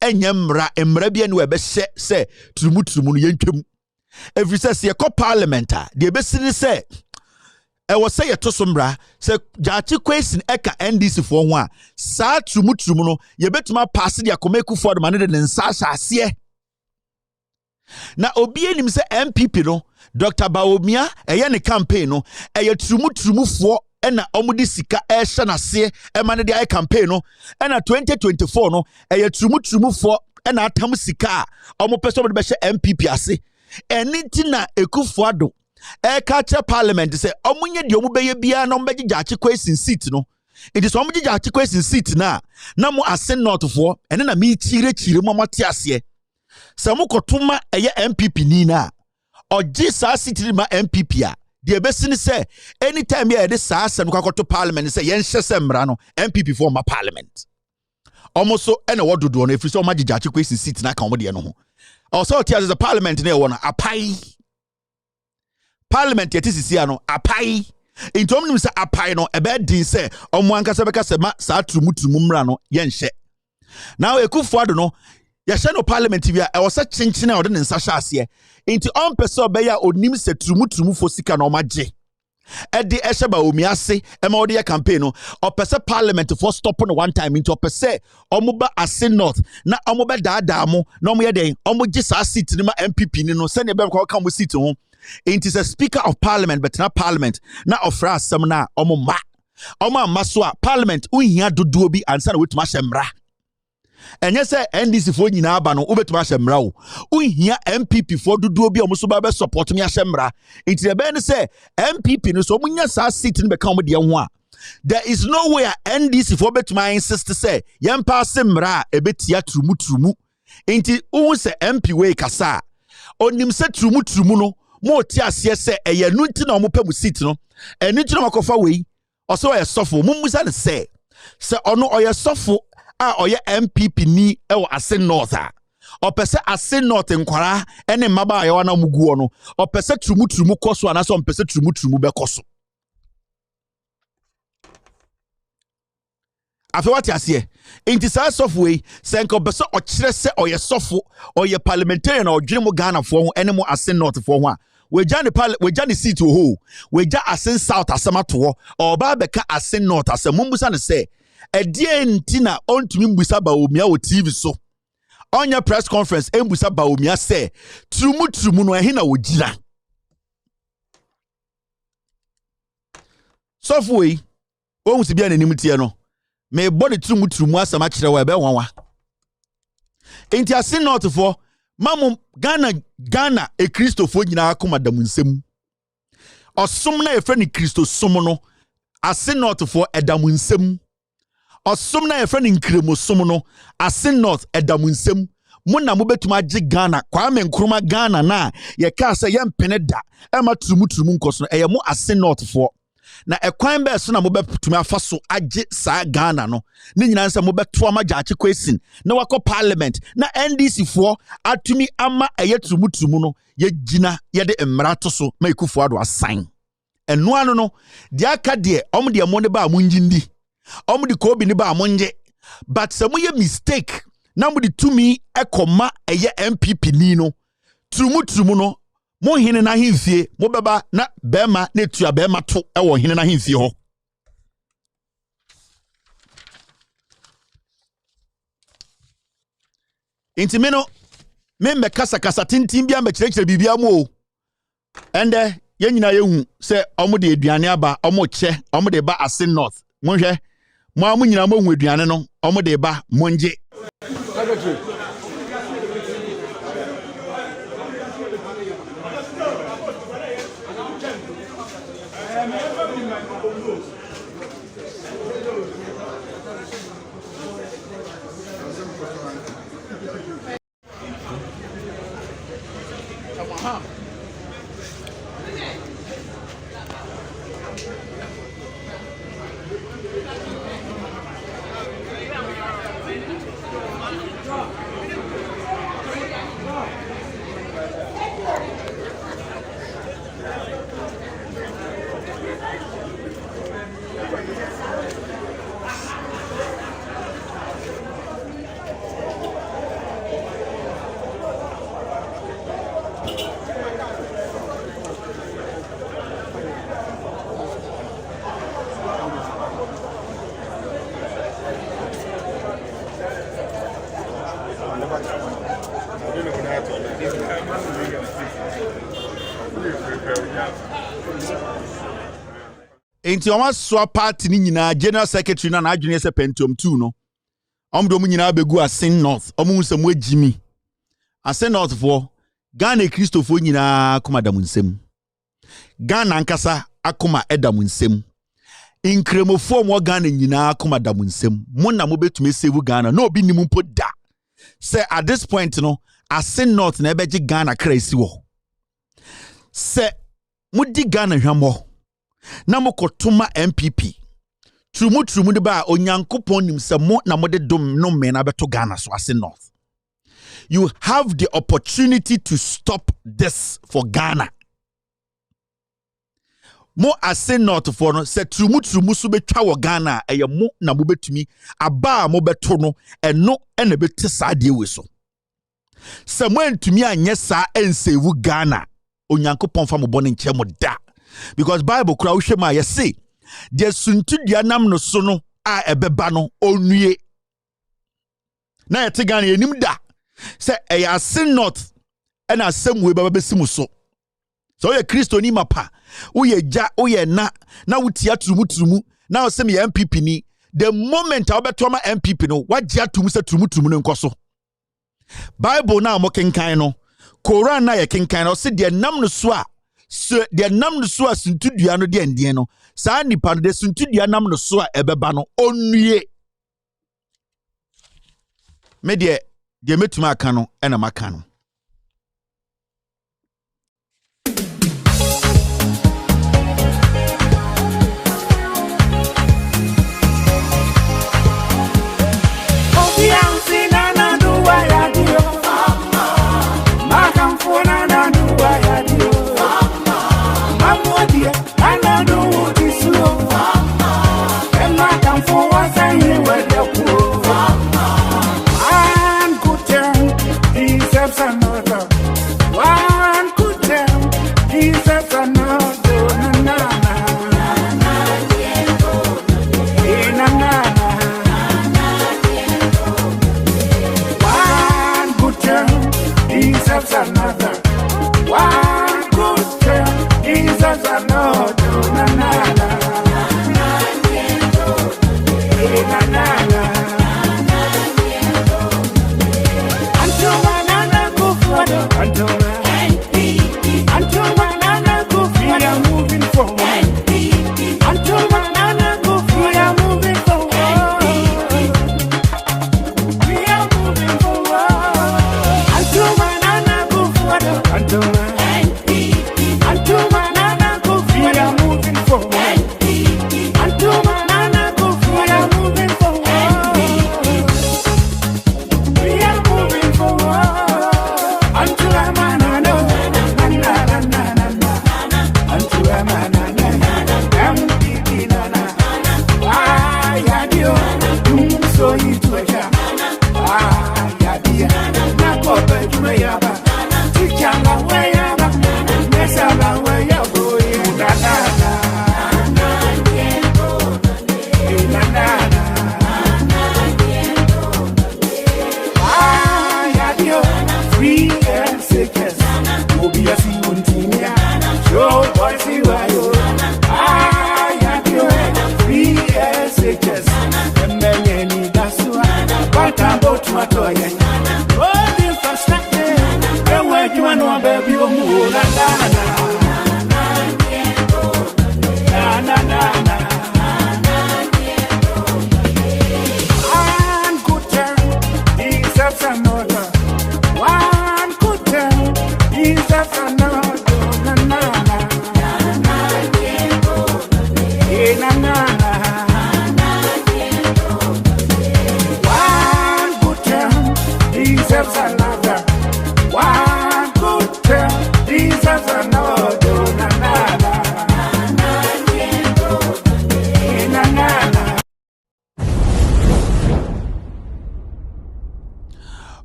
Speaker 10: enye mra bia ne we be hye se trumu no yentwem every say ye parliament de be sini say e wo say ye to so mra say jachi question eka NDC for ho a sa trumu no ye betuma pass de akomeku for man de nsa asase na obi enim say MPP no Dr. Bawumia eye ne campaign no eye trumu for ena omudi sika ehye na se ema ne de ay campaign no ena 2024 no eye trumu for ena atam sika omo peso de be hye MPP ase eni na Ekufuado catch parliament say omunye de omu beye bia na ombeje jachi question seat no it is omunye jachi question seat na mo Asin North for ene na me chire mo mate ase se mo kotuma eye MPP ni na oji sa seat ni ma MPP a de besini say anytime ye de sa asem kwakoto parliament say yen hye semra no MPP for ma parliament almost so ene wododo no efiri so ma gigachi kwesi seat na kan wo de no ho also as the parliament na e wo no apai parliament yeti sisia no apai into omnim say apai no ebe din say omo ankasa beka say ma sa trumu mra no yen hye now Ekufuado no ya hye no parliament bia e wo say chinchine a wo de nsa hye ase into on person be ya onim say trumu fo sika no magye edi esheba omiase ema wo de campaign no opese parliament for stop no one time into opese omoba Asin North na omoba daada mo na omo ye den omo gi sa seat ni ma MPP ni no se ne be ko ka mo seat ho it is a speaker of parliament but not parliament na ofra asem na omo amaso a parliament unhia dodo bi ansa na wetuma hyemra enye se NDC fo nyina aba no obetuma hyemra o unhia MPP fo dodo bi omo so ba be support me hyemra it e be ne se MPP no so munya sa seat ni be ka omo de ho a there is no way NDC fo betuma insist say yempa semra ebetia trumu enti un se MP we kasa onim se trumu no mo ti ase se eye nu nti na omo pam seat no eni nti na makofa we oso oye sofo mumusa ne se ono oye sofo a oye MPP ni e wo Asin North a opese Asin North nkwara ene mmaba aye wana muguo no opese trumu koso ana so opese trumu be koso afi wati ase inti sa sofo we se nko opese o kire se oye sofo oye parliamentarian odwene mo Ghana fo ho ene mo Asin North fo ho a wejani seat ho weja Asin South asemato oba beka Asin North asemumbusa ne se edie ntina ontumi mbusa Bawumia wo TV so onya press conference embusa Bawumia se trumu no ehina wogira sofwe ohun si bia nanim tie no me body trumu asama kire wa ebe wanwa enti Asin North for mamu Ghana e Christopher nyina akoma dam nsem osom na efre ni Christo som no Asin North for edam nsem osom na efre ni nkremo som no Asin North edam nsem mo na mo betuma agi Ghana Kwame Nkrumah Ghana na ye ka se ye mpene da e ma trumu nkoso e ye mo Asin North for na ekwan be so na mo betuma afaso agi sa Ghana no ni nyina nsa mo beto ama jachi question na wako parliament na NDC for atumi ama eye trumu no ye gina ye de emrato so ma Ekufuado assign eno ano no de aka de om de mo ne ba munjindi om de ko bi ne ba monje but some ye mistake na mo de tumi ekoma eye MPP ni no trumu no mo hene na hemfie mo beba na bema na tua bema to e wo hene na hemfie ho intimeno membe kasa tintin bia mbekire bibia mo o ende ye nyina yehu se omo de aduane aba omo che omo de ba Asin North mo hwe mo amu nyina mo hu aduane no omo de ba monje Enti oma so party ni nyina general secretary na adwene se Pentium 2 no. Omdo mu nyina begu Asen North. Omu se mu agimi. Asen North for Ghana Christopher nyina akoma da mu nsem. Ghana ankasa akoma eda mu nsem. Inkremofo mo Ghana nyina akoma da mu nsem. Mo na mo betumi save Ghana. No obi nimu mpo da. Say at this point no Asen North na ebeji Ghana crazy wo. Say mudi Ghana hwamo. Na mokotoma MPP. Trumu de ba onyankopon nim se mo na mode dom no me na beto Ghana so Asen North. You have the opportunity to stop this for Ghana. Mo Asen North for no se trumu so betwa wo Ghana eye mo na mo betumi aba mo beto no eno ene beti saa de we so. Se mo antumi anye saa ensevu Ghana onyankopon fa mo bone nche mo da. Because Bible kura uhwe ma yesi de suntudua nam no so no a ebeba no onue na yete Ghana enim da se eya Asen North ena asem we baba besimu so ye Kristo ni mapa uye ja uye na wutia trumu na osem ye MPP ni the moment a obeto ma MPP no wagya tumu se trumu no nkoso Bible na mo kenkan no Quran na ye kenkan no se de nam no so a so de nam no so a suntudua no de endien no saa nipa no de suntudua nam no so a ebeba no onue me de metuma aka no ena maka no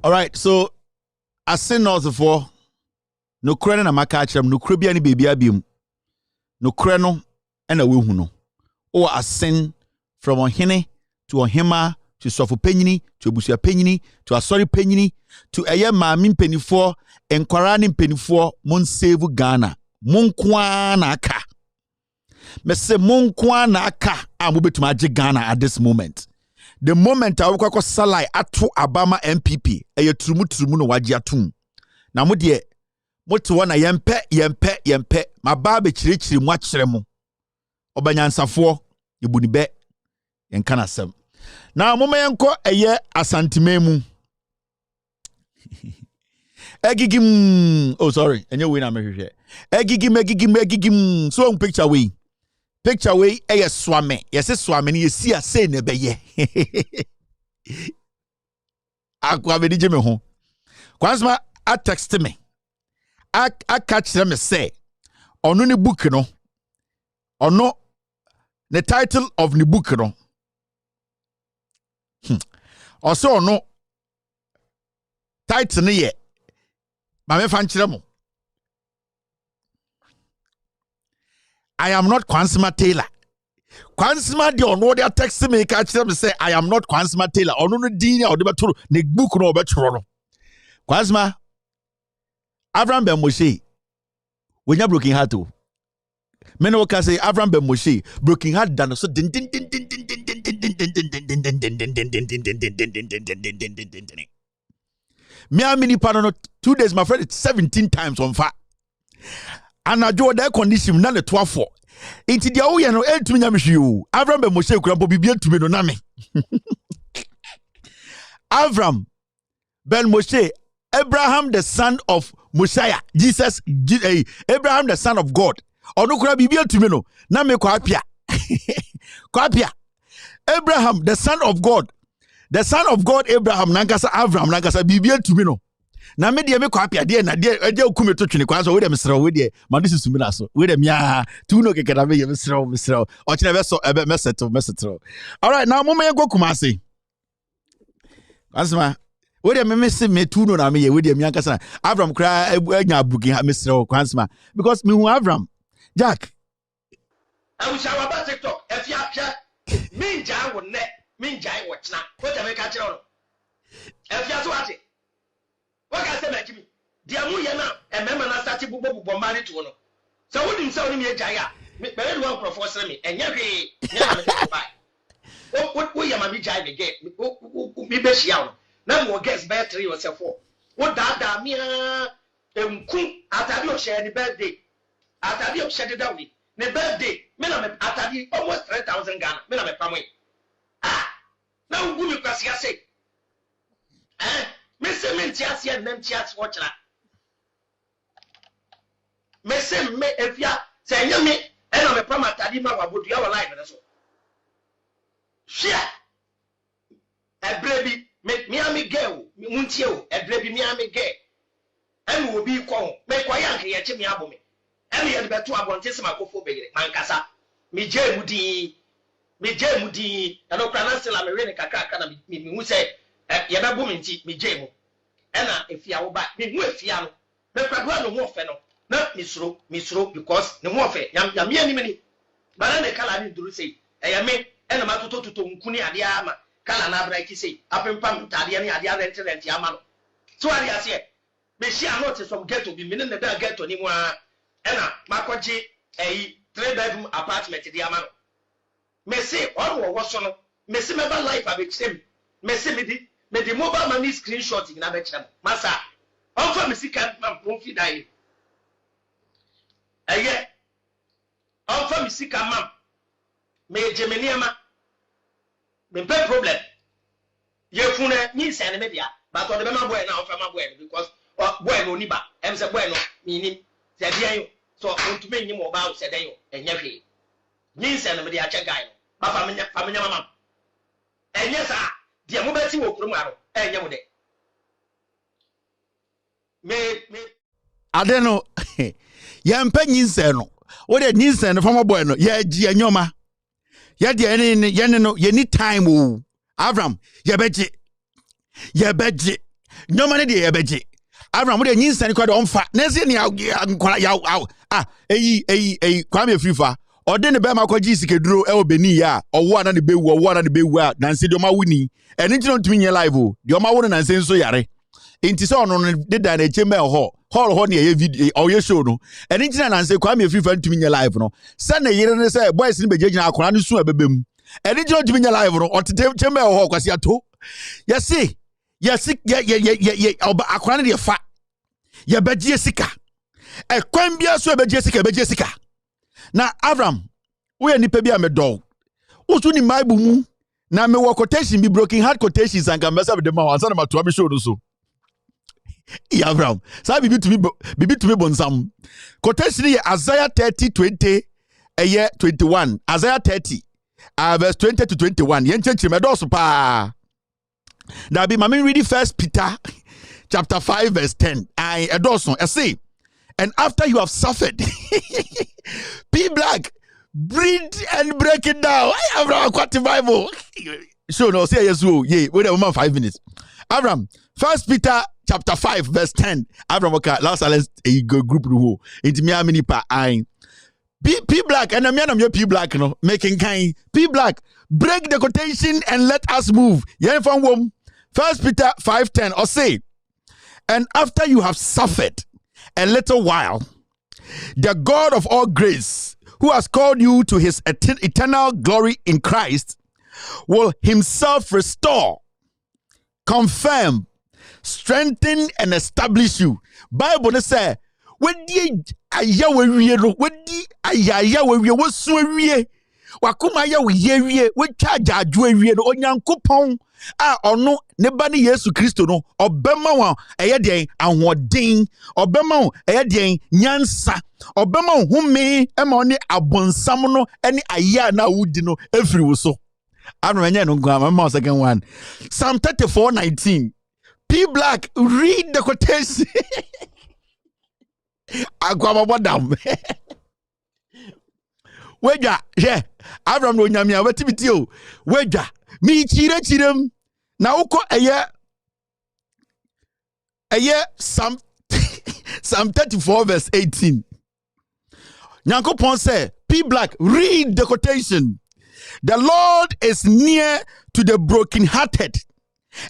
Speaker 10: All right, so Asen North for no kure na maka achram no kure bia ni baby abiem no kure no na wehu no o Asen from Ohene to Ohema to Sofo Penyini, to Busia Penyini, to Asori Penyini, to Ayama Mimpenifo, and Kwaranim Penifo, Mon Save Ghana, Mon Kwanaka. Mese Mon Kwanaka, I'm moving to Magic Ghana at this moment. The moment I will salai atu Abama MPP, a trumu no wajiatum. Na mudie, motu wana yempe, ma babe chiri mwachiremu. Obanyansafo, ibunibe, yenkana sem. Na mume yenko eye asantimemu. Egigim, oh sorry, enye we na mehwehwe. Egigim, so picture we. Picture way eye swame. Yes swame ni yesi ase ne beye. Akwa be dije me ho. Kwansma a text me. A catch them say ono ni book no. Ono the title of the book no. Also ono title ne ye. Ma me fan kire mo. I am not Kwansima Taylor. Kwansima di ono dia text me catch them say I am not Kwansima Taylor. Ono no din ya ode betoro ne book no obetoro no. Kwansima Abraham Ben Moshe when you broken heart to men will say Abraham Ben Moshe broken heart done so din me a mini pano 2 days my friend it's 17 times on fire and I do that condition na le 12 into the oye no e tumi nyamhwe o Abraham Ben Moshe kura bobibia tumi no na me Abraham Ben Moshe Abraham the son of Mosiah, Jesus, Abraham the son of God. Ono kura bibia tumi no na me kwa apia. Kwa apia. Abraham the son of God. The son of God Abraham nankasa Abraham nankasa bibia tumi no. Na me de me kwa apia de na de okume to twene kwa so we de mesrew we de ma de susumi na so. We de mia tu no keke na me mesrew. O kire be so ebe mesetro. All right, now mama go Kumasi. Asma we dey me say me tu no na me ye we dey me ankasa Abraham kra anya buki ha mesrew kwansma because me hu Abraham Jack
Speaker 12: I wish I was about TikTok if you have me jai wo net me jai wo tna what am I catch on if you so ati what can say make me dia mu ye na e mema na start bubo mari to no so wo dim say wo me jai a me be do one professor me enya hwe nya na me buy wo ye ma me jai me get me be shia no na mo guess by 3 or 4 wo da me enku atade o share ni birthday atade o share da we ne birthday me na me atade almost 3,000 Ghana me na me pamwe na ungu mi kwasi ase me se me ntiase en ntiase wo kira me se me efia se enya me e na me pam atade ma wabodu ya wa live na so share ebrebi me ami girl muntie o ebrebi me ami girl emi wo bi ko me kwa yank ye che me abome emi ye beto abonte se makofo begere mankasa me je mudi na no kra na sela me we ne kakaka na me hu se ye be bo me nti me je mu ena efia wo ba me hu efia no me kwadwa no ho ofe no na me suro because ne ho ofe yam ye ni me ni bara ne kala ni duru sei eya me ena matoto nkuni ade ama kala na bra ki sei apempam tade ne ade rent ama no so ari ase me share not some ghetto bi me ne da ghetto ni mu a ena makoji 3-bedroom apartment di ama no me say on wo so no me say me ba life abekirem me say me di mobile money screenshot na bekirem masa on fa me sika man pon dai on fa me sika man me jemeni ama me pay problem ye fune ni se ne me dia but o de be ma boy na on fa ma boy because boy no ni ba em se boy no ni ni se dia yo so on to me ni mo ba se den yo enya hwe ni se ne me dia che guy no ba fa me nya mama enya sa dia mo ba ti wo krum aro enya mo de me
Speaker 10: ade no ye mpa nyinse no wo de nyinse no fa ma boy no ye gi enyoma ye de ye no ye ni time o Abraham ye beje nyoma ne de ye beje Abraham de nyinsa ni kwa de omfa na se ni nkwara eyi Kwame Afrifa ɔde ne bɛma kɔgye sikeduro ɛwɔ beni ya ɔwo ana ne bewu a nanse de ɔma wuni ɛne nti no ntumi nyɛ live o de ɔma wo no nanse nso yare nti sɛ ɔno no de da na chamber hall hɔ ne ɛyɛ video ɔyɛ show no ɛne nti na nanse Kwame Afrifa ntumi nyɛ live no sɛ ne yere ne sɛ boys ne bɛgyina akora no su abɛbɛm ɛne nti no ntumi nyɛ live no ɔtete chamber hall kwasi ato yɛse ɔba akora ne de fa yɛbɛgye sika ɛkwan bia so ɛbɛgye sika na Avram we nipa bi amedol usu ni Bible mu na me wo quotation bi broken heart quotations and can mess up the man ansa na mato am show no so Avram sa bibi to me bonsam quotation is Isaiah 30:20 21 Isaiah 30 verse 20 to 21 yen cheche me do so pa na bi mama read First Peter chapter 5 verse 10 I edoso say and after you have suffered P Black breathe and break it down. Abraham quote the Bible. So no say yes yeah wait a moment 5 minutes. Abraham First Peter chapter 5 verse 10. Abraham okay last let's go group no into me many pa I P Black and I'm P Black no making kind P Black break the quotation and let us move. Yeah from wom First Peter 5:10 or say and after you have suffered a little while the God of all grace who has called you to his eternal glory in Christ will himself restore, confirm, strengthen, and establish you. Bible say, "Wedi ayawe no, wedi ayawe wosuwe, wakuma ayawe we charge ajuwe no onyankopon a ono ne ba ne Yesu Kristo no obema wa eye den ahoden obema wo eye den nyansa obema wo home ema oni abonsam no ene aya na wudi no efiri wo so anu enye no ngwa ma second one Psalm 34:19 P Black read the quotation agwa bodam weja je Abraham no nyamia wetibiti o weja mi chirem na uko eye Psalm 34 verse 18 Nyankopon say P Black read the quotation the Lord is near to the brokenhearted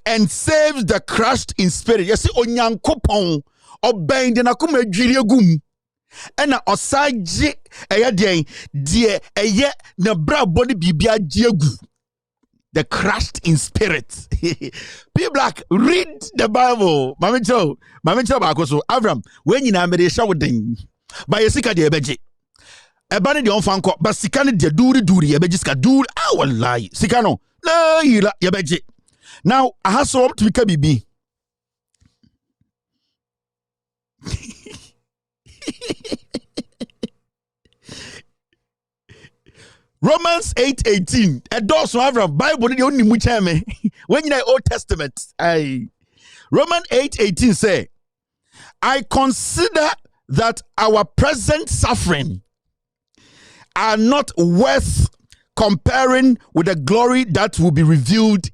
Speaker 10: and saves the crushed in spirit yes onyankopon obend na kuma dwiri egum ena osaje eye den die eye na bra body bibia giegu the crushed in spirit. P Black read the Bible. Mami cho ba so Avram when you na me de show den. Ba yesika de ebeje. Eba ne de onfanko ba sika ne de duri ebeje sika duri wallahi. Sika no la yira ebeje. Now I have so up to be bibi. Romans 8:18. A does so have Bible the only much me. When you know Old Testament, Romans 8:18 say, I consider that our present suffering are not worth comparing with the glory that will be revealed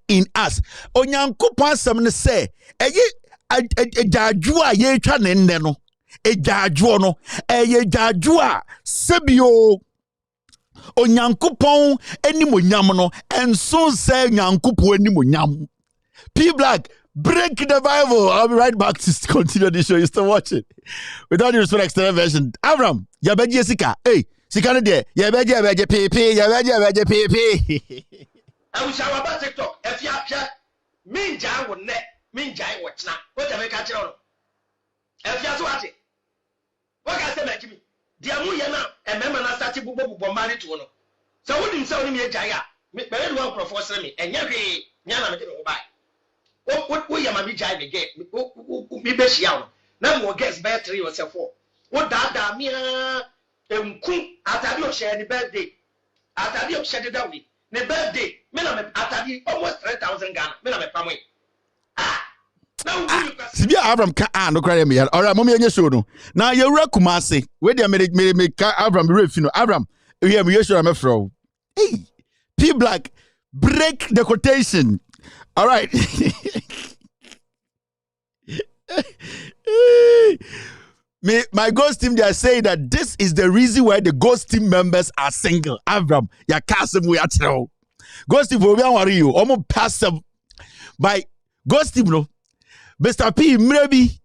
Speaker 10: in us. Onyankopon asem ne say, ejaju a ye twa ne nne no, ejaju no, ejaju a sebio onyankopon animonyam no enso say nyankopon animonyam. P Black break the Bible. I'll be right back to continue the show. You still watch it. Without the respect extended version. Avram, yabeje sika. Hey, sika ne de. Yabeje pepe, yabeje pepe.
Speaker 12: I wish I were TikTok. If you have minja would net, minja watch now. What have I catch on? If you have to watch it. What can I say, Jimmy? Dia mu ye na emema na start bubo mari to no so wodim say onim ye jaya me be do professor me enye hwe nya na me de go bai wo ye ma bi jaya me get me be hia no na mo guest be 3 or 4 wo da me enku atade o share ni birthday atade o share da we ne birthday me na me atade almost 3,000 Ghana me na me pamwe
Speaker 10: Sibia Avram ka no kware me. Alright, mommy enye show no. Na ye wura Kumase. We dey me ka Avram be refi no. Avram, we me show am fro. Hey, P Black break the quotation. Alright. my ghost team, they are saying that this is the reason why the ghost team members are single. Avram, ya kasem we atro. Ghost team will be worry you. Almost pass them by ghost team no. Mr. P maybe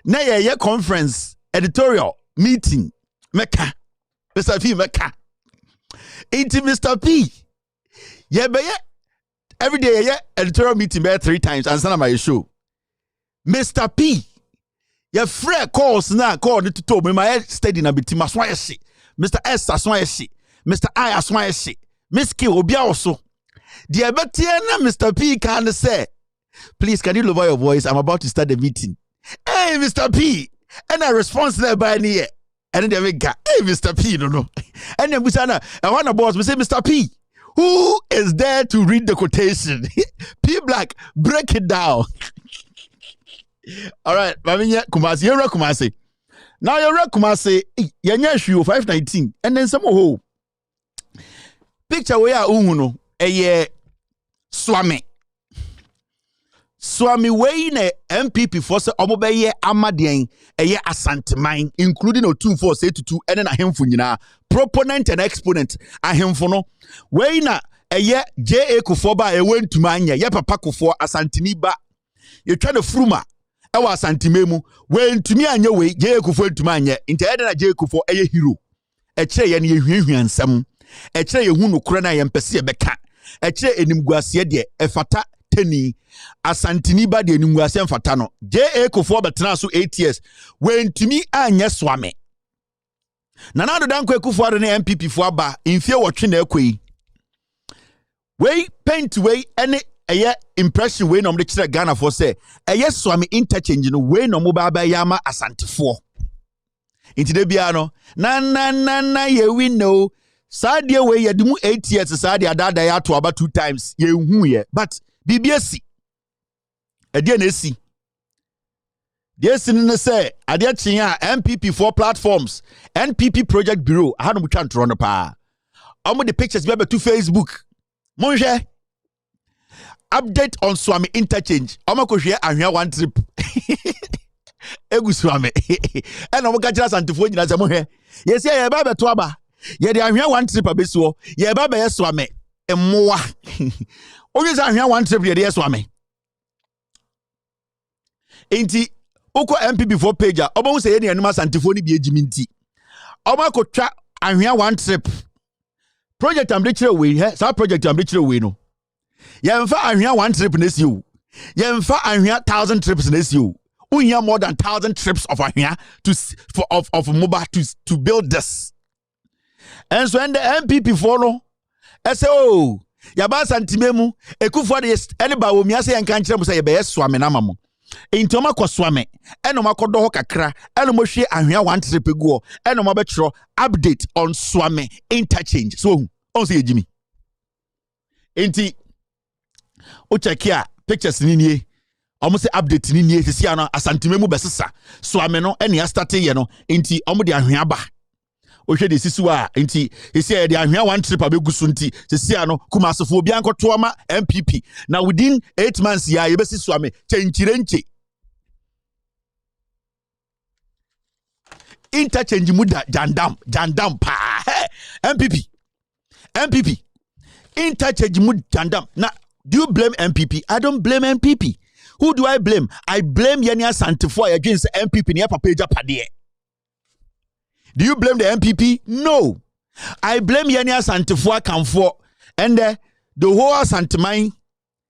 Speaker 10: na ye conference editorial meeting meka. Mr. P meka. Into Mr. P. Yeah, but yeah, every day yeah editorial meeting by 3 times and send my show. Mr. P. Your friend calls now, call it to tell me my steady na biti maswa shi. Mr. S aswa shi. Mr. I aswa shi. Miss K will be also. The na Mr. P can say, please can you lower your voice? I'm about to start the meeting. Hey, Mr. P. And I response there by any and then they got hey, Mr. P, no. And then we say, I want a boss, we say, Mr. P, who is there to read the quotation? P Black, break it down. All right, Mamiya Kumasi, you're Kumasi. Now you're Kumasi, you're 519, and then some who picture where uno a year Swami way ne MPP for se omobeye amadien a year asante mine, including o 2482 and then a him for proponent and exponent a him for no way na a year J.A. Kufoba a went to mania, ye papa Kufo asantini ba you try to fruma. Ewa santimemu when to me anya we je Kufuor ntuma anya nti ede na je Kufuor eye hero e kire ye ne hwiehwiansam e kire ye hu nokura na ye mpese ye beka e kire enimguase de e fata tani asantini ba de enimguase mfata no je Kufuor betena so 8 years when to me anya swame Nana do dan Kufuor ne MPP fo aba mfie wotwe na akoi we paint we ene eye impression we no mde Ghana for say eye Swami interchange no we no mo ba yama asantefo inti de bia no na ye we know sadie we ye demu 8 years sadie adada ya to aba 2 times ye hu ye but BBS ade na esi de esi ne say ade chen a MPP for platforms NPP project bureau ahanu twa ntro no pa omo the pictures be to Facebook monje update on Swami interchange. Oma ko hwe ahwea one trip. Egu Swami. E na mo ka kira santifo nyina se mo hwe. Yes ye ba beto aba. Ye de ahwea one trip abesuo. Ye ba be ye Swami. Emmoa. Onye se ahwea one trip ye de ye Swami. Enti uko MPP for page a obo se ye ne anima santifo ni bi ejimi nti. Oma ko twa ahwea one trip. Project am de kire we he. Sa project am de kire we no. Yemfa ahwea one trip na si o. Yemfa ahwea 1000 trips na si o. Unya more than 1000 trips of ahwea of mobile to build this. And so when the MPP follow, I say oh, yaba santimemu Ekufuor de anybody wo miase yanka nkire mo say ye be Swami na mamo. Intoma kwa Swami, eno makodo ho kakra, eno mo hwe ahwea one trip egu, eno mo be tro update on Swami interchange. So on say ejimi. Enti o check here pictures ni nie omo se update ni nie sisi ano asantimemu besesa Swami no ene ya start ye no enti omo de ahwea ba o hwe de sisi wa enti sisi ya de ahwea one trip abegusu enti sisi ano kumasofo obi ankoto ama MPP na within 8 months ya ye besi Swami chenchirenche interchange muda jandam pa MPP interchange mud jandam na. Do you blame MPP? I don't blame MPP. Who do I blame? I blame Yenia Santifo against MPP near Papeja Padie. Do you blame the MPP? No. I blame Yenia Santifo Kamfo and the whole Santimine.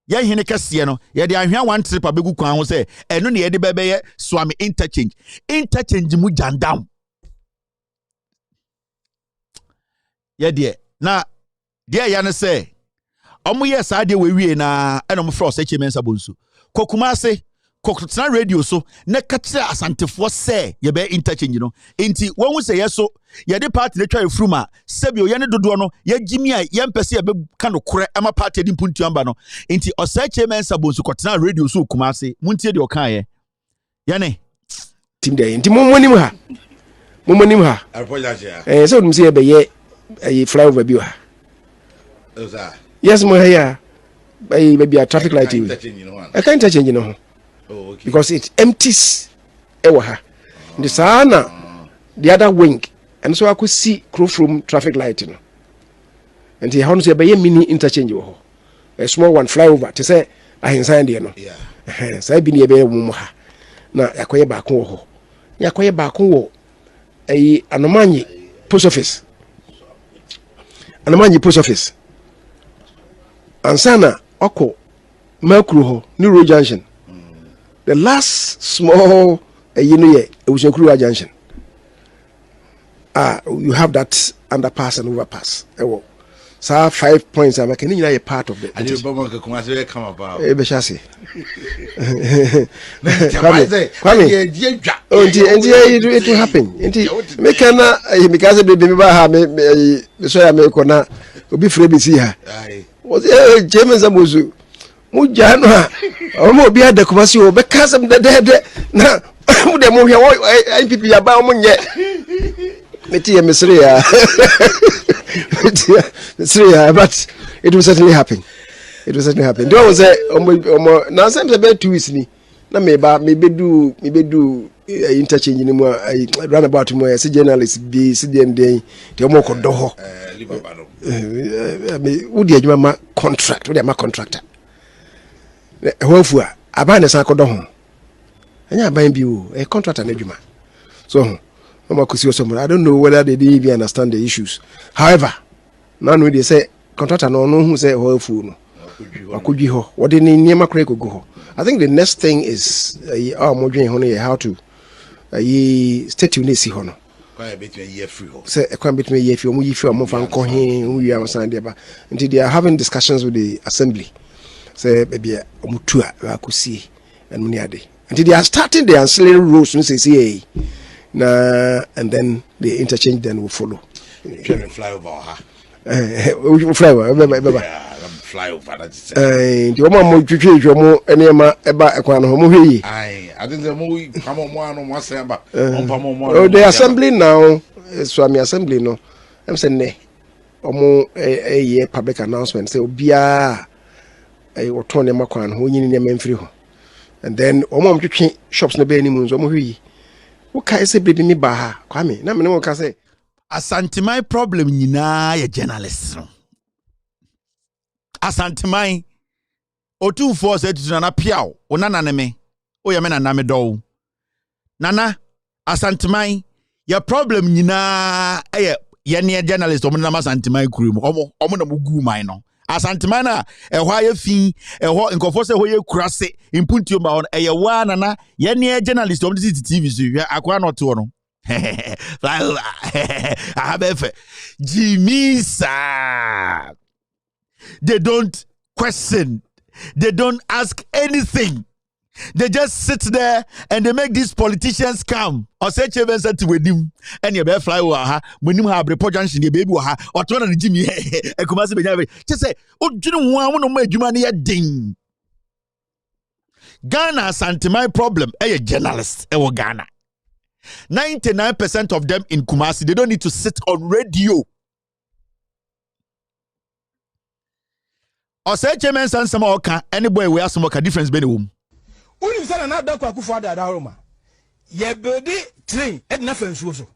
Speaker 10: Ya hineka sieno. Ya de ahwea one trip abegu kwan ho say eno ne ye de bebe Swami interchange. Interchange mu jandam. Ya de na de ya ne say omo yes ade we wie na eno mo frost eche mensa bonsu kokuma se kokotena radio so na katra asantefo se ye be interchange no enti won hu se yeso ye de party na twa efruma sebio ye ne dodo no ye gimi a ye mpese ye be ka no kore ema party di mpuntu amba no enti osache mensa bonsu kokotena radio so kuma se muntie de okan ye ne
Speaker 13: tim de enti momonim ha so dum se ye be ye flyover bi ha yes, my here. Maybe a traffic light. I can't touch you know. Oh, okay. Because it empties. Ewaha. The sana the other wing and so I could see crew from traffic light no. And he has a mini interchange a small one flyover to say I inside there no. Yeah. So I been here mu ha. Na yakoye baako wo ho. Yakoye baako wo Anomanyi post office. Anomanyi post office. Ansana oko Mercury ho New Road Junction. The last small it was a Kruger Junction. You have that underpass and overpass. So 5 points are making a part of it. And you come about. Beshasi. It will happen. Make an because the baby so I make on be free here. Was James Amuzu. Mujana. Omo be at the commercial because of the dead. Now, the movie I people about Munye. Metia Mesria. But it will certainly happen. It will certainly happen. There was a now sometimes about 2 weeks ni. Na maybe do interchange ni more run about more as journalist be CDN day the omo kodo ho. Who the adwuma contract, who the ma contractor. Wofua abane san kodo ho. Anya aban bi o a contractor na adwuma. So I don't know whether they didn't even understand the issues. However, now they say contractor no who say wofua no. Akudwi ho. What they need niema kure go. I think the next thing is how to statue ne si ho no. Say a between a year if you fan we are until they are having discussions with the assembly. Say baby mutua akusi and muniade. Until they are starting the ancillary rules and say and then the interchange then will follow.
Speaker 2: Flyover. Flyover. That's
Speaker 13: the woman mo twitwe mo enema eba ekwan ho mo hwi.
Speaker 2: I think the movie come on one say about
Speaker 13: the assembly now Swami assembly no I'm saying ne omo a public announcement say obia oton ne makwan ho nyini ne memfiri ho and then omo twitwe shops na be ni mu nzo mo hwi wo kai say be ni ba ha kwame na me ne wo ka say
Speaker 10: Asantemai problem nyina ya journalist no Asantemai otu force etutu na piao onana ne me o ya me na me do nana Asantemai ya problem nyina ye ne journalist o na Asantemai kurum omo na mugu man no Asantemai na ehwa ya fi ehwo nkofo se ho ye kurase impuntio ma on wa nana ye ne journalist o de TV so akwa no to no Jimisa. They don't question. They don't ask anything. They just sit there and they make these politicians come. Or say Cheven said to him, and you better fly over when you have report junction, your baby or turn on the Jimmy. Just say, oh, you don't want to make you money a ding. Ghana Asantemai problem, a journalist, Ghana. 99% of them in Kumasi, they don't need to sit on radio. Or say Chairman San Samoka, anybody we have some difference between them.
Speaker 3: Unim sana na da kwa kufa da Roma. Ye build train et na fensuo so.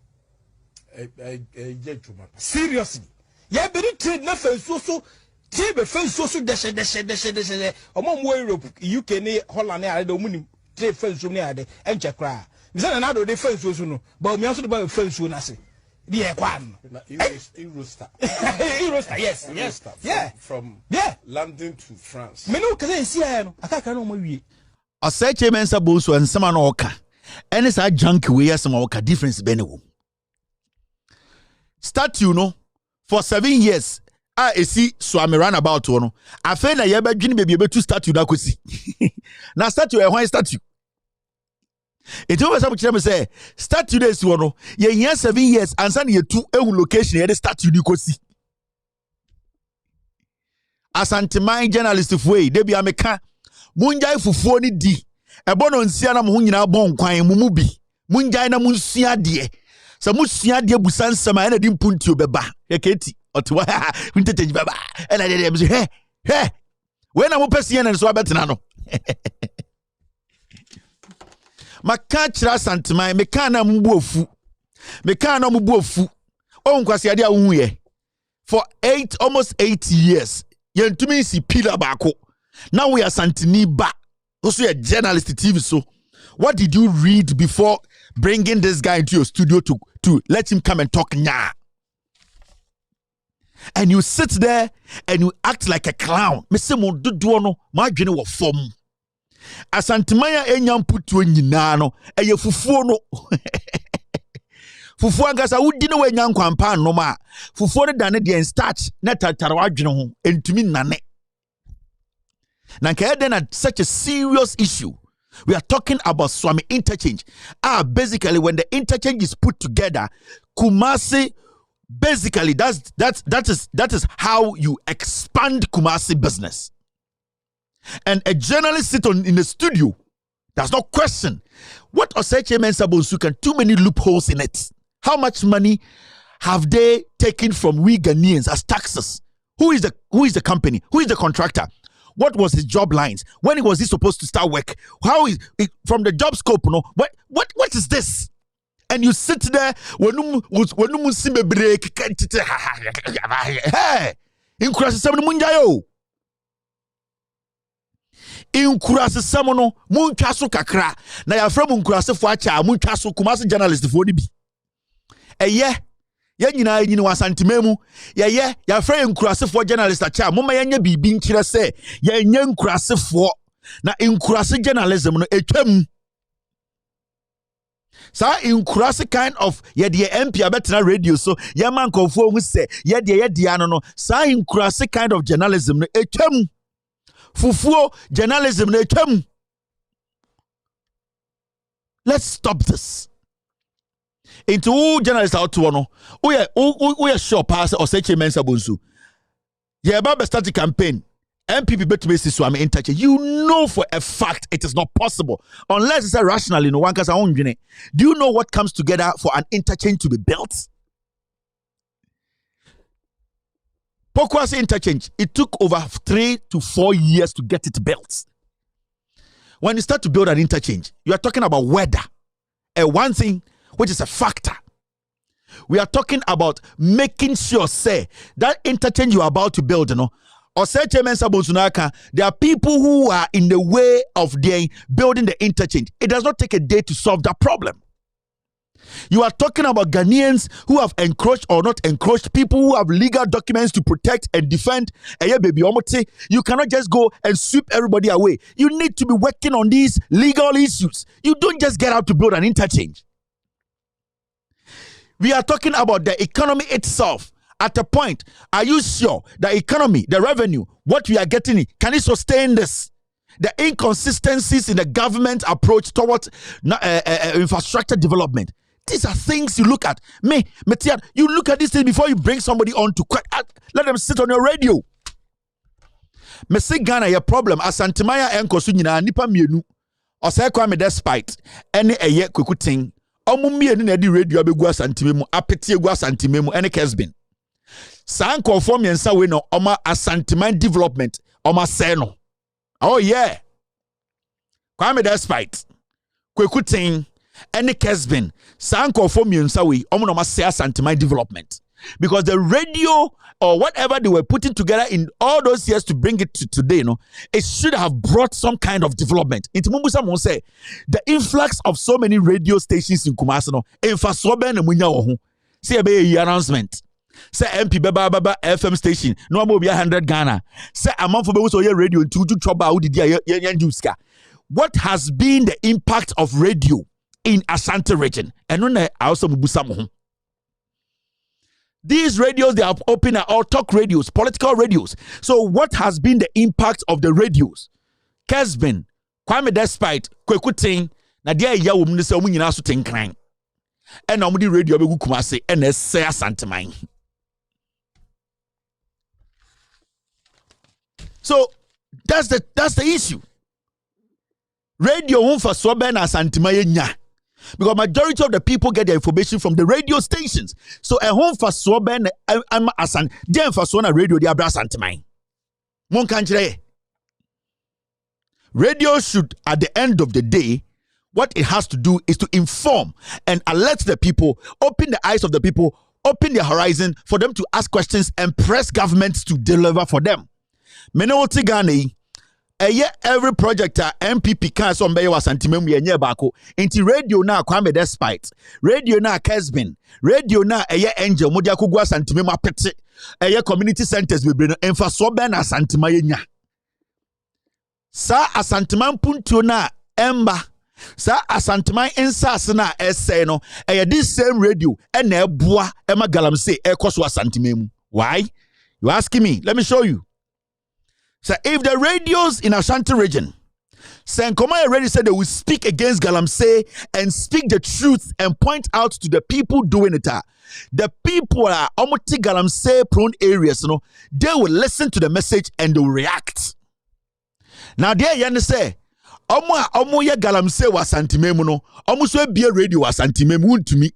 Speaker 3: Seriously. Ye build train na fensuo so. Tie be fensuo so deshe. Omo mo Europe, UK ni Holland ni ade omunim. Tie fensuo ni ade enche kra. Misana na do de fensuo so no. But me also do ba fensuo na se. Di e kwa no.
Speaker 2: Eurostar.
Speaker 3: Eurostar, yes. Yeah.
Speaker 2: From London to France.
Speaker 3: Me no kaze si ya no. Akaka no mo wie.
Speaker 10: I say Chairman Saboso and Saman Oka. And it's a junk way as some Oka difference benewum. Statue no for 7 years. I see Swami ran about one. I feel that you're beginning to be able to statue that could see. Now statue a white statue. It always some Chairman say statue this one. Ye 7 years and send you to a location here the statue you could see. Asantemai journalist of way, they be a meka. Munjai fufuo ni di ebono nsia na mo nyina bon kwan mu bi munjai na munsia de sa musia de busan sama na di mpuntio beba yaketi otwa winteteji beba ena de dem he we na mo pese na so abetena no maka kyerɛ Santeman meka na mbu ofu meka na mbu ofu on kwase ade a wo ye for almost 8 years yentumi si pillar baako now we are Santini ba also a journalist TV so what did you read before bringing this guy into your studio to let him come and talk nya? And you sit there and you act like a clown. Me se mo dodo no ma adwene wo fom. Asantemanya enyam putu nyina no eye fufuo no. Fufuo angasa wudi no wenya nkwampa no ma. Fufuo no dane de starch na tatara adwene ho entumi nane. Na nka then at such a serious issue. We are talking about Swami interchange. Basically when the interchange is put together, Kumasi basically that is how you expand Kumasi business. And a journalist sit in the studio does not question what Oseche Mensah Bonsu can too many loopholes in it. How much money have they taken from we Ghanaians as taxes? Who is the company? Who is the contractor? What was his job lines? When was he supposed to start work? How is it, from the job scope? No, what is this? And you sit there when you see me break. Hey, in Kurasa Munjayo. In Kurasa Samono, Munchaso Kakra. Na ya from Kurasa Fuacha, Munchaso Kumasi journalist for the yeah. Ya nyina yi ni wasantimemu ya frɛ nkurasefo journalist acha moma yanya bibi nkire sɛ ya nya nkurasefo na nkurase journalism no etwam sa nkurase kind of ya de MP abetena radio so ya man konfo hu sɛ ya de ano no sa nkurase kind of journalism no etwam fufuo journalism no etwam. Let's stop this. Into journalists out to one. We are sure pass or Oseche Mensah Bonsu. Yeah, about start the campaign. MPP bet me Swami interchange. You know for a fact it is not possible unless it's a rational in one case. Do you know what comes together for an interchange to be built? Pokwase interchange. It took over 3 to 4 years to get it built. When you start to build an interchange, you are talking about weather. One thing which is a factor. We are talking about making sure, say, that interchange you are about to build, or say, there are people who are in the way of building the interchange. It does not take a day to solve that problem. You are talking about Ghanaians who have encroached or not encroached, people who have legal documents to protect and defend. You cannot just go and sweep everybody away. You need to be working on these legal issues. You don't just get out to build an interchange. We are talking about the economy itself. At a point, are you sure the economy, the revenue, what we are getting, can it sustain this? The inconsistencies in the government approach towards infrastructure development. These are things you look at. You look at these things before you bring somebody on to let them sit on your radio. Me say Ghana your problem. Asantemaya enkosu nyina nipa mienu. Osai Kwame Despite ene eye kwekutin. Omu mienu na di radio abegu Asantememu, apeti egu Asantememu ene Kesbin. San conform yensa we no oma Asanteman development oma say no. Oh yeah. Kwame Despite kwekutin ene Kesbin san conform yensa we omu no ma say Asanteman development. Because the radio or whatever they were putting together in all those years to bring it to today, it should have brought some kind of development. Into Mumbusa won't say the influx of so many radio stations in Kumasi, say a announcement. Say MP Baba FM station, no more be 100 Ghana. Say a month for your radio to trouble. What has been the impact of radio in Ashanti region? And I also Mumbusa. These radios, they are open at all talk radios, political radios. So what has been the impact of the radios? Kesbin, Kwame Despite, Kwekutin, Nadia Yawu Munisa Munyina Sutin Krang. And Omudi Radio Begu Kumasi, and Esaya Santamine. So that's the issue. Radio won't for Soben as Santimaya. Because majority of the people get their information from the radio stations. So a home for Swoben asan dem for Swana radio the abra santimine. Mon kanjre. Radio should at the end of the day what it has to do is to inform and alert the people, open the eyes of the people, open their horizon for them to ask questions and press governments to deliver for them. Menoti Ghana, every project MPP can so mbe was antimemu yenye bako. Inti radio na Kwame Despite, radio na Kesbin, radio na Angel Modia Kugwa santimemu apete, community centers we bring emfa so ben asantima yenya. Sa asantiman punto na emba. Sa asantiman insas na essay no. This same radio ene ebua ema galamse ekoso asantimemu. Why? You asking me? Let me show you. So if the radios in Ashanti region, Senkoma already said they will speak against Galamsey and speak the truth and point out to the people doing it. The people are almost Galamsey prone areas, they will listen to the message and they will react. Now there you say, omo ya Galamsey was Santimemu no, omo so be a radio was Santimemu to me.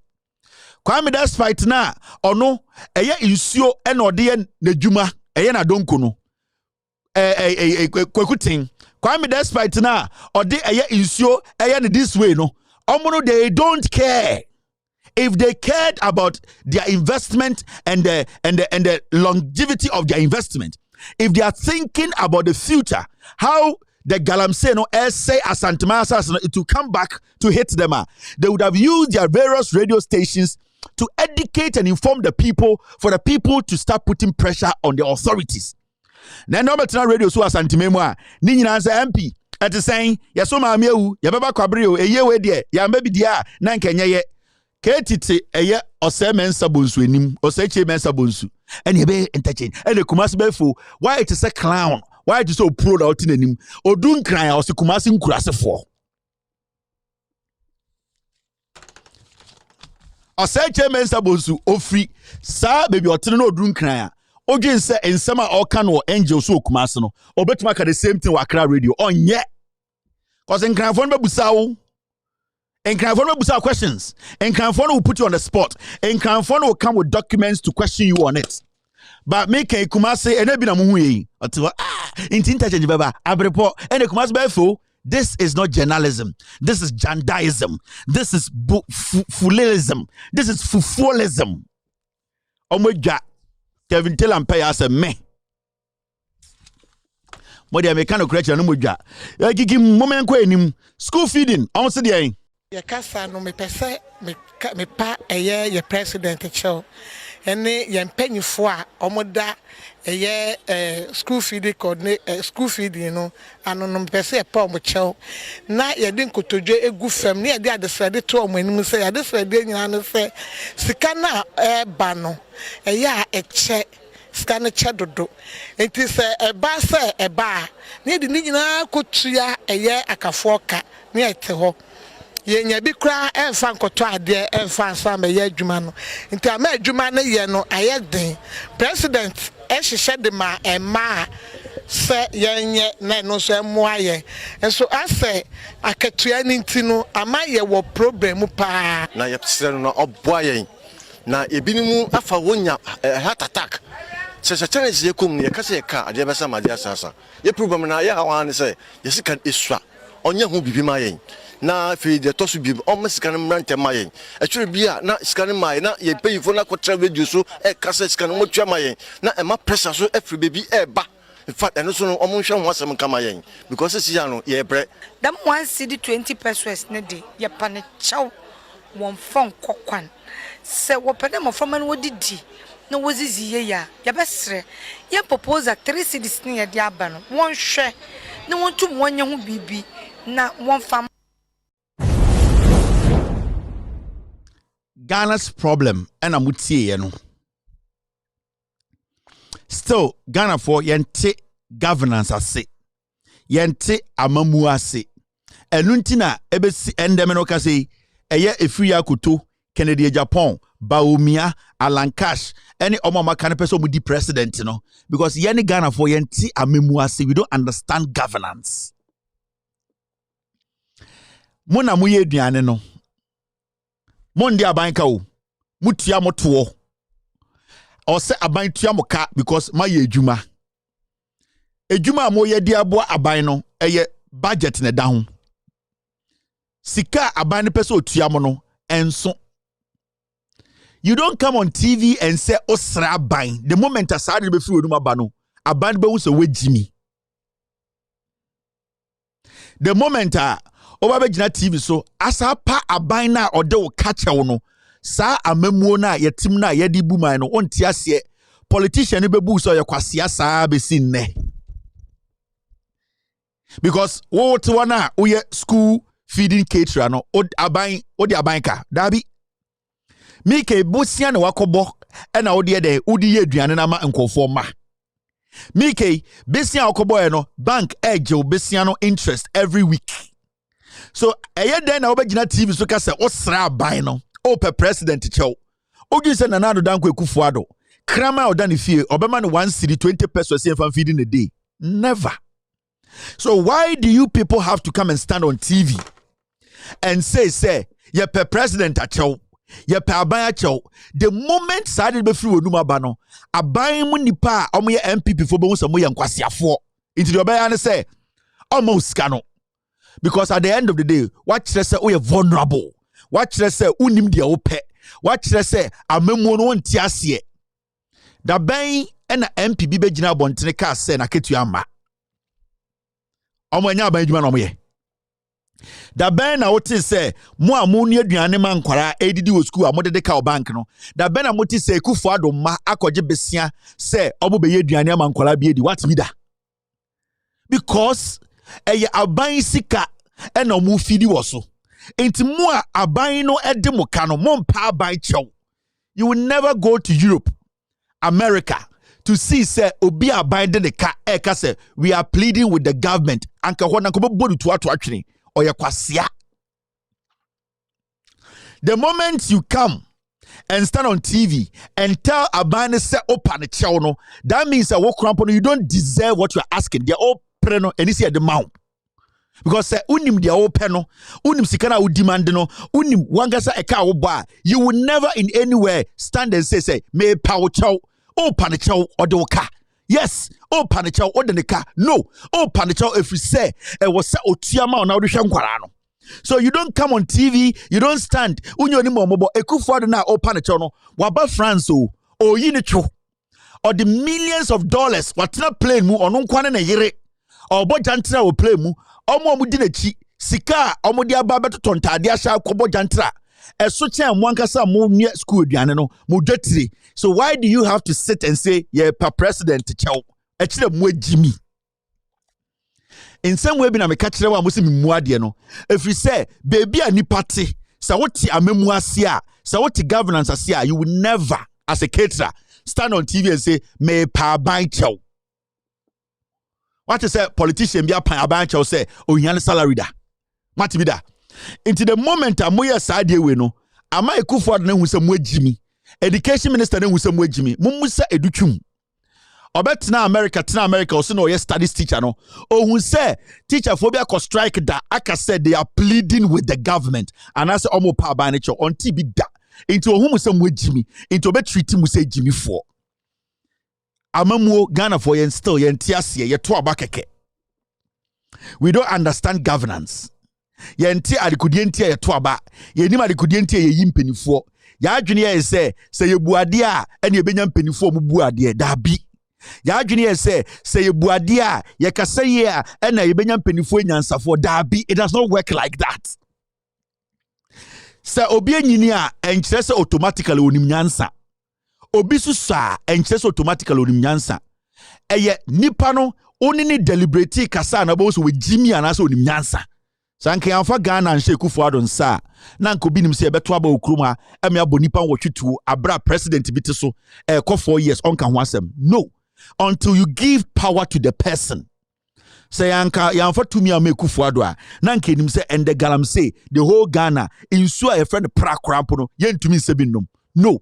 Speaker 10: Kwame Despite na ono eye isuo enode nejuma eye na donko no. Kwekutin. Kwame Despite na ode eye isuo eye this way no. Omo no they don't care. If they cared about their investment and the longevity of their investment, if they are thinking about the future, how the Galamsey no say Asantimasa it will come back to hit them, they would have used their various radio stations to educate and inform the people for the people to start putting pressure on the authorities. Then no better radio so Asantimemu ni nyina say MP at saying yaso ma amiewu ya baba kwabrio eye we de ya mbabi dia na nkenye ye ketiti eye ose mensa bonsu enim ose che mensa bonsu ene be interchange ene kumasi befo why it is a clown, why it is so proud out in enim odun kran ose kumasi nkurasefo ose che mensa bonsu ofri sa baby otene no odun kran Ogin say ensema oka no angel so kumase no obetuma ka the same thing Accra radio onye cause enkranfo no bebusa wo enkranfo no bebusa questions enkranfo no will put you on the spot enkranfo no will come with documents to question you on it but make kumase ene bi na mo hu yi otiwa inti interchange baba abrepo ene kumase befo. This is not journalism. This is jandaism. This is fulism. This is fufulism. Omega Kevin Taylor pay as a me. But the mechanical correction no moja. Ya gigi moment ko enim school feeding on se dey.
Speaker 14: Ya kasa no me pese me pa eye ye president chow. Ene ye mpanyifo a omoda eye school feeding coordinate school feeding no ano no pese e pa omo chow. Na ye de nkotodwe egu fam na ye de adesrede to omo anim se ye adesrede nyina no se sika na ba no eya eche sika na che dodo enti se eba se eba na de nyina kotua eye akafo ka na ete ho yenya bi kra enfa nkoto ade enfa nsa me ye adwuma no nti ama adwuma no ye no ayeden president ehihye de ma ema se yenye na no so emoaye enso ase akatua ni nti no ama ye wo problem pa
Speaker 15: na ye pse no oboaye na ebinimu afa wonya heart attack se challenge ye kom ye kase ka ade be sama ade asasa ye problem na ye hawan se ye sika esua onye hu bibi ma yen na fi de tosu bi o sika no mrante ma yen atwere bia na sika no ma yen na ye payifo na ko radio so kase sika no motua ma yen na e ma pressure so afri baby e ba in fact eno so no o mo hwe ho asem kama yen because this year no ye bre
Speaker 16: dam 1 cedi 20 pesos ne de ye pa ne chaw won fon kokwan se wo pede mo fama no wodidi na wozizi ye ya ya besre ye propose 3 cedis ne ye de aba no won hwe na won tum wonye ho bibi na won fam.
Speaker 10: Ghana's problem and amutie no. Still Ghana for yente governance ase. Yente amamu ase. Enuntina ebesi endeme no kase eye efiri akoto Kennedy Japan Baumia Alan Cash any omama kan person mu di president no because yene Ghana for yente amamu ase we don't understand governance. Mona muye aduane no Mondi abanka o mutia moto o se aban tua moka because my ejuma mo ye di abo aban no eye budget ne da ho sika aban ne pese otua mo no enso. You don't come on TV and say osra aban. The moment asade be free odum aba no, aban be hu se wejimi. The moment oba be gina TV so asa pa aban na ode wo kache wo no, sa amamuo na yetim na yedi bu man no onti ase politician be bu so ye kwasea saa be sinne. Because what wana uye school feeding caterer no odi aban ka dabi mike bosia na wakobo e na odi de odi ye aduane na ma nkofo ma mike besia wakobo e no bank eje obesia no interest every week. So eye den na obegina TV so ka se osra aban no o per president chew ogi se na nado danko ekufuado krama oda ne fie obema no 1 cedi 20 pesos e fan feeding a day. Never. So why do you people have to come and stand on TV and say ye per president achow ye per aban achow? The moment side be free oduma ba no aban mu nipa omo ye MPP fo be hu se mo ye nkwasiafo into the oban say almost cano. Because at the end of the day what say we are vulnerable, what say unim dia ope, what say amemu no nti ase da ban na MPP be gina bontene ka say na ketu ama omo nya aban djuma no mo ye da ben na wote say mo amunu aduane man kwara edidi wo school amode de ka bank no da ben na moti say kufu adoma akoje besia say obo be ye aduane man kwara bi edi what be da because eye aban sika e na mo fidi wo so enti mo aban no ede mo ka no mo mpa aban chew. You will never go to Europe, America to see say obi aban de ka e ka say we are pleading with the government anka ho na ko bodu to atwene or ya kwasia. The moment you come and stand on TV and tell aban say open the chew no, that means that you don't deserve what you are asking. They are all preno and see at the mount. Because unim dia open no, unim sikana u demand no, unim wangasa eka wo ba, you will never in anywhere stand and say me pa wo chow, o panichow or the ka. Yes, o panichow or the ka. No, o panichow if you say it was sa otiama on audition kwarano. So you don't come on TV, you don't stand. Unyo ni mobo ekufu na o panichow no, waba France o yinicho. Or the millions of dollars what not play mu or non kwane na yere. Or bo jantra will play mu. Omo mu dinechi sika omo dia ba beto tontade asha kobo jantra eso chen mwankasa mo nye school aduane no mo dwetire. So why do you have to sit and say yeah per president chew e kire mo agimi in some way bi na me ka kire wa mo se me mu ade no if you say baby ani party sa woti amemu ase a sa woti governance ase a you will never as a caterer stand on TV and say me pa ban chew. What you say politician be a bank or say oh yan salary da. What be da? Into the moment amoya side we no ama Ekufuado na hu se mo agimi. Education minister na hu se mo agimi. Mumu se edutwum. Obetna America o se no ye studies teacher no. Oh hu se teacher phobia ko strike da aka said they are pleading with the government and I say omo pa ban nature on TB da. Into hu mu se mo agimi. Into be treat mu se agimi for. Amamuo Ghana for yen still yen tiasie ye to abakeke. We don't understand governance. Yen ti adikudientia ye to aba. Ye nim adikudientia ye yimpenifo. Ya adwene ye say ye buade a ene ye benya mpenifo mu buade dabi. Ya adwene ye say ye buade a ye kasa ye a ene ye benya mpenifo nyansafo dabi. It does not work like that. Say obi anyini a enkyere se automatically onim nyansa. Obi susa enches automatically onim nyansa eye nipa no oni ni deliberate kasa na bo so we jimi anase onim nyansa sanke anfa Ghana nhye Ekufuado nsa na nko binim se ebeto aba okruma eme abo nipa wotwetu abra president bi te so 4 years on kan ho asem. No, until you give power to the person. Say yanka yanfa tumi am Ekufuado a na nka nim se ende galam say the whole Ghana insu a friend prakrampo no yentumi se binom. No,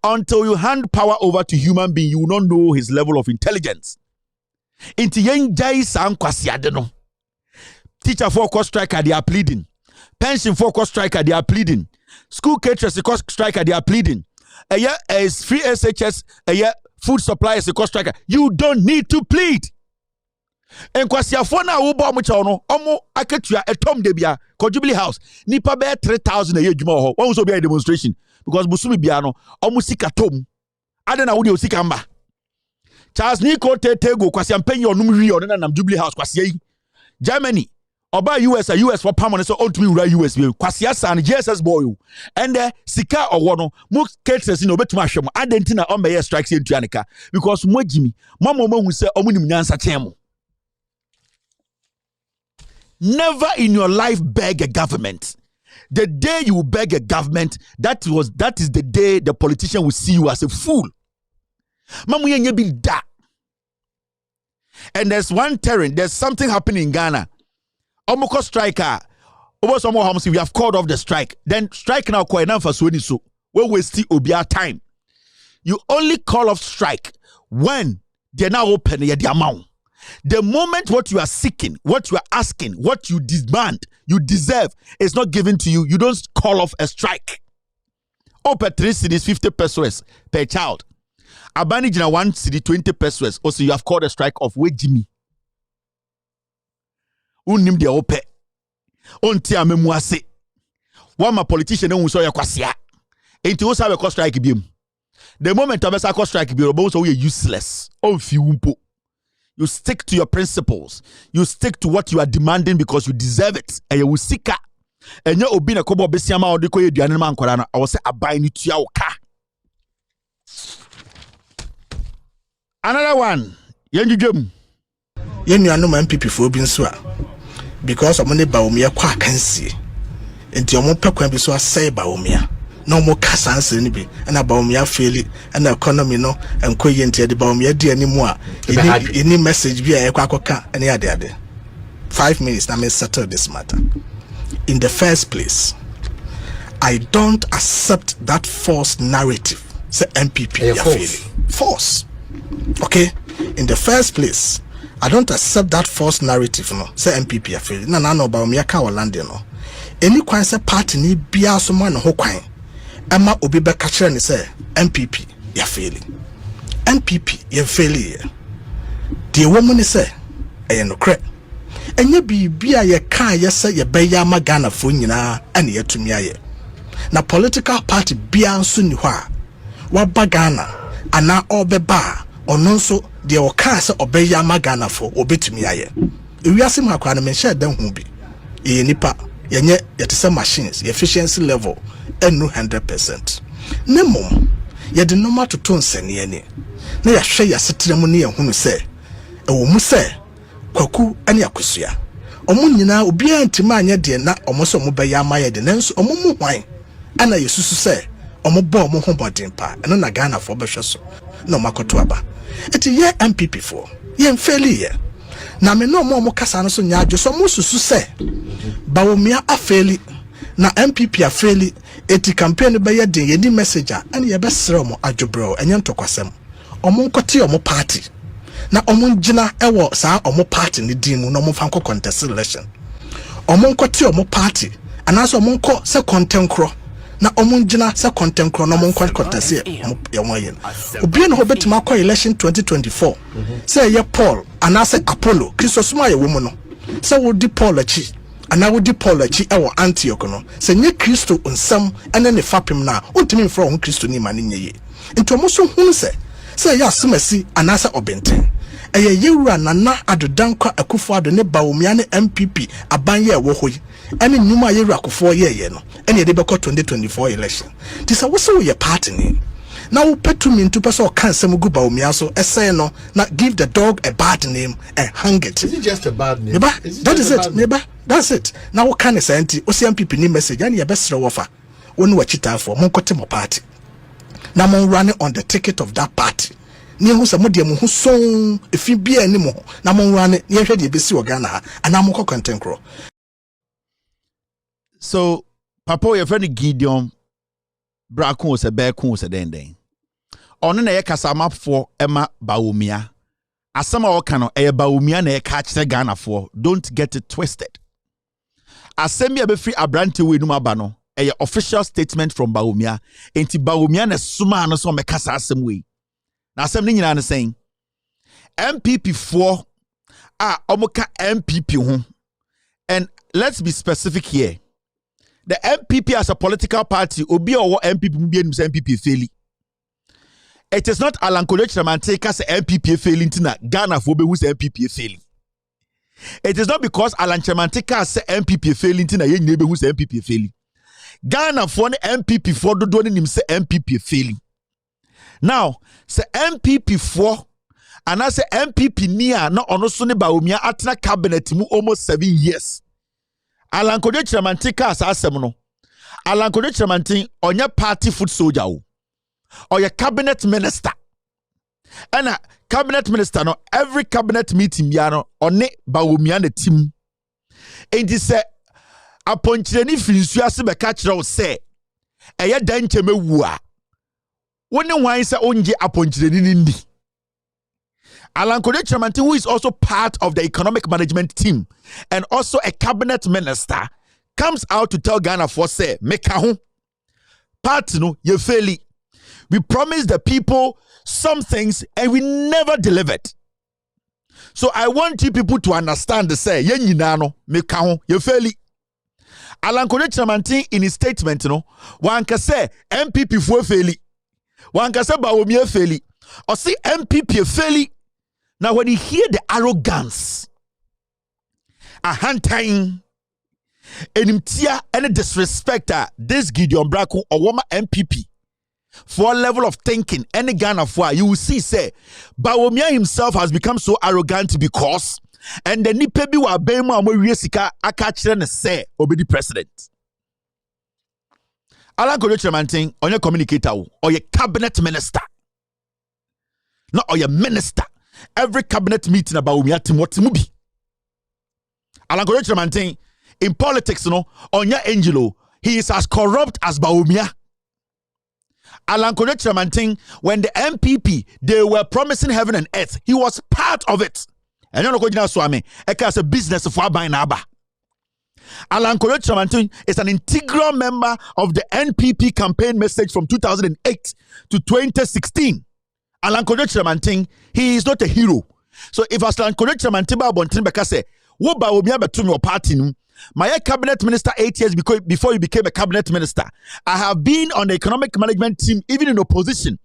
Speaker 10: until you hand power over to human being, you will not know his level of intelligence. Teacher for cost striker, they are pleading. Pension for cost striker, they are pleading. School caterers, cost striker, they are pleading. A year as free SHS, a year food supply is a cost striker. You don't need to plead. Enkwasiafo na wo bo mo che no omo aketua etom de bia ko Jubilee House nipa be 3000 na ye dwuma ho won so be a demonstration because busumi bia no omo sika tom ade na wo de osika mba Charles Nico Tetego kwasiampenyi onum wi on na nam Jubilee House kwasia yi Germany oba US for permanent so ontumi wura US bi kwasia san JSS boy and sika owo no mo cases no betuma hwem adenti na ombe strikes entuaneka because mo gimi mama hu se omunim nyansa chemo. Never in your life beg a government. The day you beg a government, that is the day the politician will see you as a fool. Mamu yenye bi da. And there's one terrain, there's something happening in Ghana. Omoko striker. We have called off the strike. Then strike now kwa ena fasweni so. We waste obia time. You only call off strike when they're now open the amount. The moment what you are seeking, what you are asking, what you demand, you deserve is not given to you, you don't call off a strike. Per 3 cities, 50 pesos per child. Abani jina 1 city, 20 pesos. Also, you have called a strike of wejimi. Unim de ope. Onti amemuase. Wama politician ne unso ya kwasia. Enti wo sabe call strike biem. The moment abesa call strike biem, obo so we useless. On fi umpo. You stick to your principles. You stick to what you are demanding because you deserve it. And you will seek her. And you will be a kobo besiama or diko yediane man korana. I will say abai ni tuya oka. Another one. Yenju jem.
Speaker 17: Yenu anu ma MPP for binswa. Because amone baomia kwa kansi. Enti omo pe kwan bi so asai baomia. No more casanse ni bi na baomia faili na economy no enko yenti de baomia di animu a any message bi a ekwakoka ene ade 5 minutes na me settle this matter. In the first place, I don't accept that false narrative say MPP are failing. False. Okay? In the first place, I don't accept that false narrative no say MPP are failing. Na no baomia ka Orlando no. Any kwan say party ni bia so man ho kwan. Emma obi be catcher and say MPP you're failing. MPP you're failing. The woman say no credit. And ye be a car yes say ye be ya magana for nyina and ye to me aye. Na political party bia so ni hwa. Wa bagana ana obeba ono so de o car say obe ya magana for obetumi aye. Ewiase makwa na me share dan hu bi. E nipa yenye yetese machines efficiency level enu 100%. Nemom ye de normal to ton sene ni na ya hwe ya setrem ne ehunu se ewo mu se kwaku ane akosua omo nyina obi antima anya de na omo so mo be ya amaye de nanso omo mu hwan ana yesusu se omo bo omo ho bodin pa eno na Ghana fo be hwe so na makoto aba eti ye MPP fo ye mfeli ye na me no mo kasa no so nya adwo so mo susu se baomia afeli na MPP afeli eti campaign be ye den ye di messenger ane ye be sere mo adwobro enye ntokwasem omo nkote omo party na omo ngina ewo saa omo party ni din mu na omo fa contest election omo nkote omo party anaso omo nko se content kro na omo ngina se content kro na omo nko contest ye mo yen obi no betima akọ election 2024 say ye Paul anase Apollo Christosuma ye wo mu no se wo di Paul achi ana wo di Paul achi ewo Antioch no se nye Kristo nsam ene ne fapem na ontimi mfro ho Kristo ni ma ne nye nto mo so hunu se ya asumasi anasa obenten eye yewura nana adodankwa akufo ado ne baomia ne MPP abanye ewo hoyi ene nyuma yewura akufo ye no ene ye de beko 2024 election tisa wo so ye party ni na wo petumi ntu pese o kansem gu baomia so ese no na give the dog a bad name and hang it. Is it just a bad name? Neba, that is it. Neba, that's it. Now what can say anti o MPP ni message and ye besre wofa wonu wachita for mon kote mo party na mon running on the ticket of that party ni hu se mo de mo hu son efi bia ni mo na mon running ye hwe de besi Ghana ha ana mo ko content kro.
Speaker 10: So papa your friend Gideon Brakun was a bear was a den ono na ye kasama for Emma Baumia asama o kano e Baumia na ye catch the Ghana for don't get it twisted asemi be free abrante we no aba no a official statement from Baumia enti Baumia na suma no so me kasa asem we na asem ni nyina na saying MPP 4 omoka MPP ho. And let's be specific here. The MPP as a political party, obi or MPP faili. It is not Alan Kojo Kyerematen as MPP failing tina Ghana for be who's MPP failing. It is not because Alan Kyerematen as MPP failing tina ye nebe who's MPP failing. Ghana for the MPP for do nim say MPP failing. Now, say MPP for and I say MPP near no ono so ne Bawumia atena cabinet mu almost 7 years. Alan Kojo Kyerematen as asem no. Alan Kojo Kyerematen onye party foot soldier o. Or your cabinet minister. And a cabinet minister no every cabinet meeting biano on ne Bawumia ne team. And he say upon cheni finsuase be catch row say eye dan cheme wu a woni wan say onje upon cheni ndi. Alan Kojo Kyerematen, who is also part of the economic management team and also a cabinet minister, comes out to tell Ghana for say make a home part no ye fairly. We promised the people some things and we never delivered. So I want you people to understand the say ye nyina no make a home ye fairly. Alan Kojo Kyerematen in his statement no wan ka say MPP fo fairly. Wan ka say Bawumia fairly. Or see MPP fairly. Now, when you hear the arrogance, a handtying, enimtia, and disrespect, this Gideon Brackens or Woma MPP, for a level of thinking, any Ghana for you will see, say, Bawumia himself has become so arrogant because, and the Nipebi wa Bema Morisika, Akachren say, Obe the president. Alan Kojo Kyerematen, on your communicator, or your cabinet minister, not or your minister. Every cabinet meeting about Bawumia Timothy. Alan Kojo Kyerematen in politics, Onya Angelo, he is as corrupt as Bawumia. Alan Kojo Kyerematen, when the MPP they were promising heaven and earth, he was part of it. And you know Swami, as a business for Abainaba. Alan Kojo Kyerematen is an integral member of the NPP campaign message from 2008 to 2016. Alan Kojo Kyerematen, he is not a hero. So if Alan Kojo Kyerematen ba bontin beka say, wo Bawumia betum your party no, my cabinet minister 8 years before you became a cabinet minister. I have been on the economic management team, even in opposition,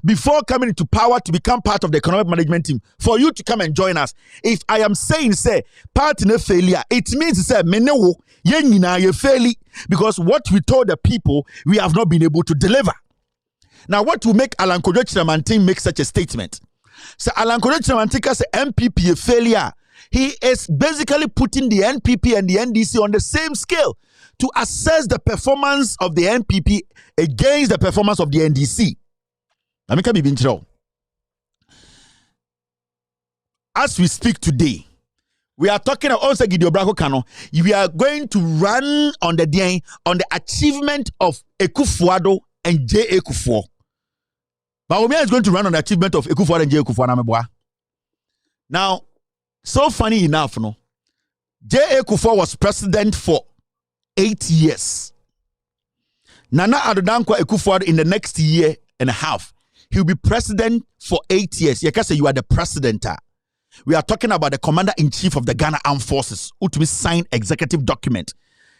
Speaker 10: before coming into power to become part of the economic management team. For you to come and join us, if I am saying say party no failure, it means say menewo ye nyina ye failure, because what we told the people we have not been able to deliver. Now, what will make Alan Kojo Kyerematen make such a statement? So, Alan Kojo Kyerematen as a MPP a failure. He is basically putting the NPP and the NDC on the same scale to assess the performance of the NPP against the performance of the NDC. As we speak today, we are talking about Gideon Brackens Kano. We are going to run on the achievement of Akufo-Addo and J.A. Kufuor. Bawumia is going to run on the achievement of Akufo-Addo and J.A. Kufuor. Now, so funny enough, J.A. Kufuor was president for 8 years. Nana Addo Dankwa Akufo-Addo in the next year and a half, he'll be president for 8 years. You can say you are the president. We are talking about the commander-in-chief of the Ghana Armed Forces, who to be signed executive document.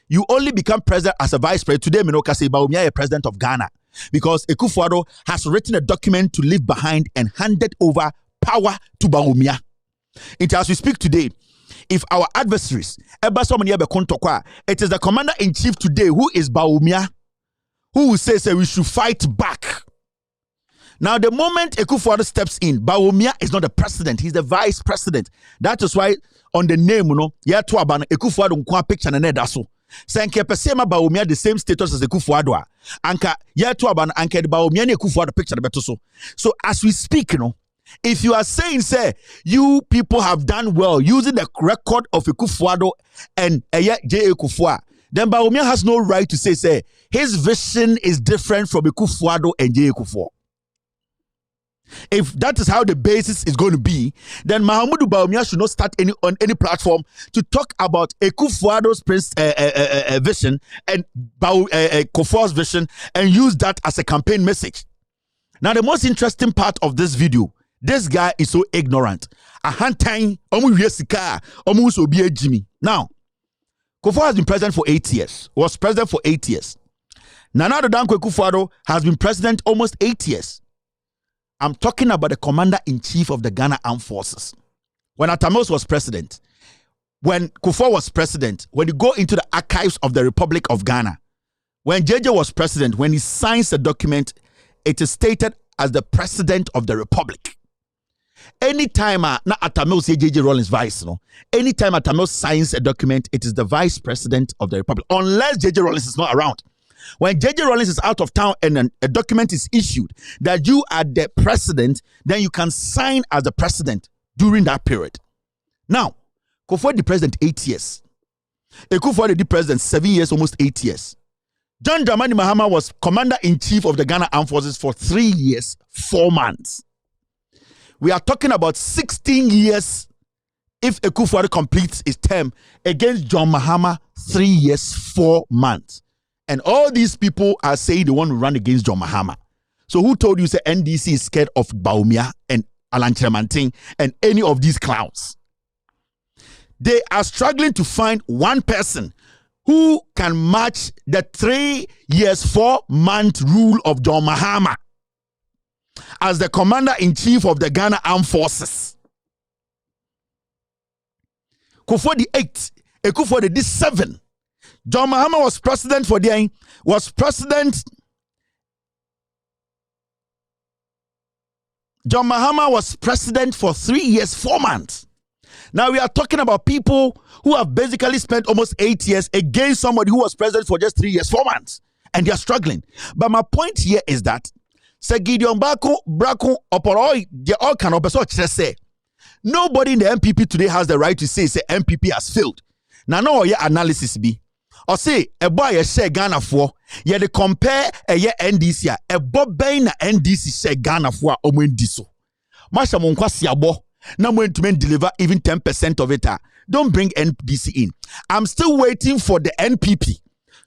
Speaker 10: You only become president as a vice president. Today, Minoka say Bawumia is president of Ghana because Akufo-Addo has written a document to leave behind and handed over power to Bawumia. As we speak today, if our adversaries, it is the commander-in-chief today who is Bawumia, who will say we should fight back. Now, the moment Akufo-Addo steps in, Bawumia is not the president, he's the vice president. That is why on the name, Akufo-Addo nkwa picture na nedaso. Senke pesema Bawumia the same status as Akufo-Addo. Anka yetu anka Bawumia ni Akufo-Addo picture beto so. So as we speak, if you are saying, say, you people have done well using the record of Akufo-Addo and J.A. Kufuor, then Bawumia has no right to say, his vision is different from Akufo-Addo and J.A. Kufuor. If that is how the basis is going to be, then Mahamudu Bawumia should not start on any platform to talk about Akufo-Addo's vision and Kufuor's vision and use that as a campaign message. Now, the most interesting part of this video, this guy is so ignorant. ahantan omu wie sika omu so bi agimi. Now Kufuor has been president for 8 years. Was president for 8 years. Nana Addo Dankwa Akufo-Addo has been president almost 8 years. I'm talking about the commander-in-chief of the Ghana Armed Forces. When Atta Mills was president, when Kufuor was president, when you go into the archives of the Republic of Ghana, when JJ was president, when he signs a document, it is stated as the president of the Republic. Anytime na Atta Mills say JJ Rawlings vice, no. Anytime Atta Mills signs a document, it is the vice president of the Republic, unless JJ Rawlings is not around. When JJ Rawlings is out of town and a document is issued that you are the president, then you can sign as the president during that period. Now, Kufuor the president 8 years. Akufo-Addo the president 7 years, almost 8 years. John Dramani Mahama was commander-in-chief of the Ghana Armed Forces for 3 years, 4 months. We are talking about 16 years if Akufo-Addo completes his term against John Mahama, 3 years, 4 months. And all these people are saying they want to run against John Mahama. So who told you say NDC is scared of Bawumia and Alan Kyerematen and any of these clowns? They are struggling to find one person who can match the 3 years, 4 month rule of John Mahama as the commander-in-chief of the Ghana Armed Forces. Kufuor the 8, Akufo-Addo the 7. John Mahama was president for the John Mahama was president for 3 years, 4 months. Now we are talking about people who have basically spent almost 8 years against somebody who was president for just 3 years, 4 months. And they are struggling. But my point here is that Gideon Braku Oporoi, they all can say nobody in the MPP today has the right to say MPP has failed. Now no your analysis be. Or say a boy share Ghana for ye de compare a ye NDC a bob na NDC share Ghana for omendiso. Masha monkwasi abo na mwen deliver even 10% of it. Don't bring NDC in. I'm still waiting for the NPP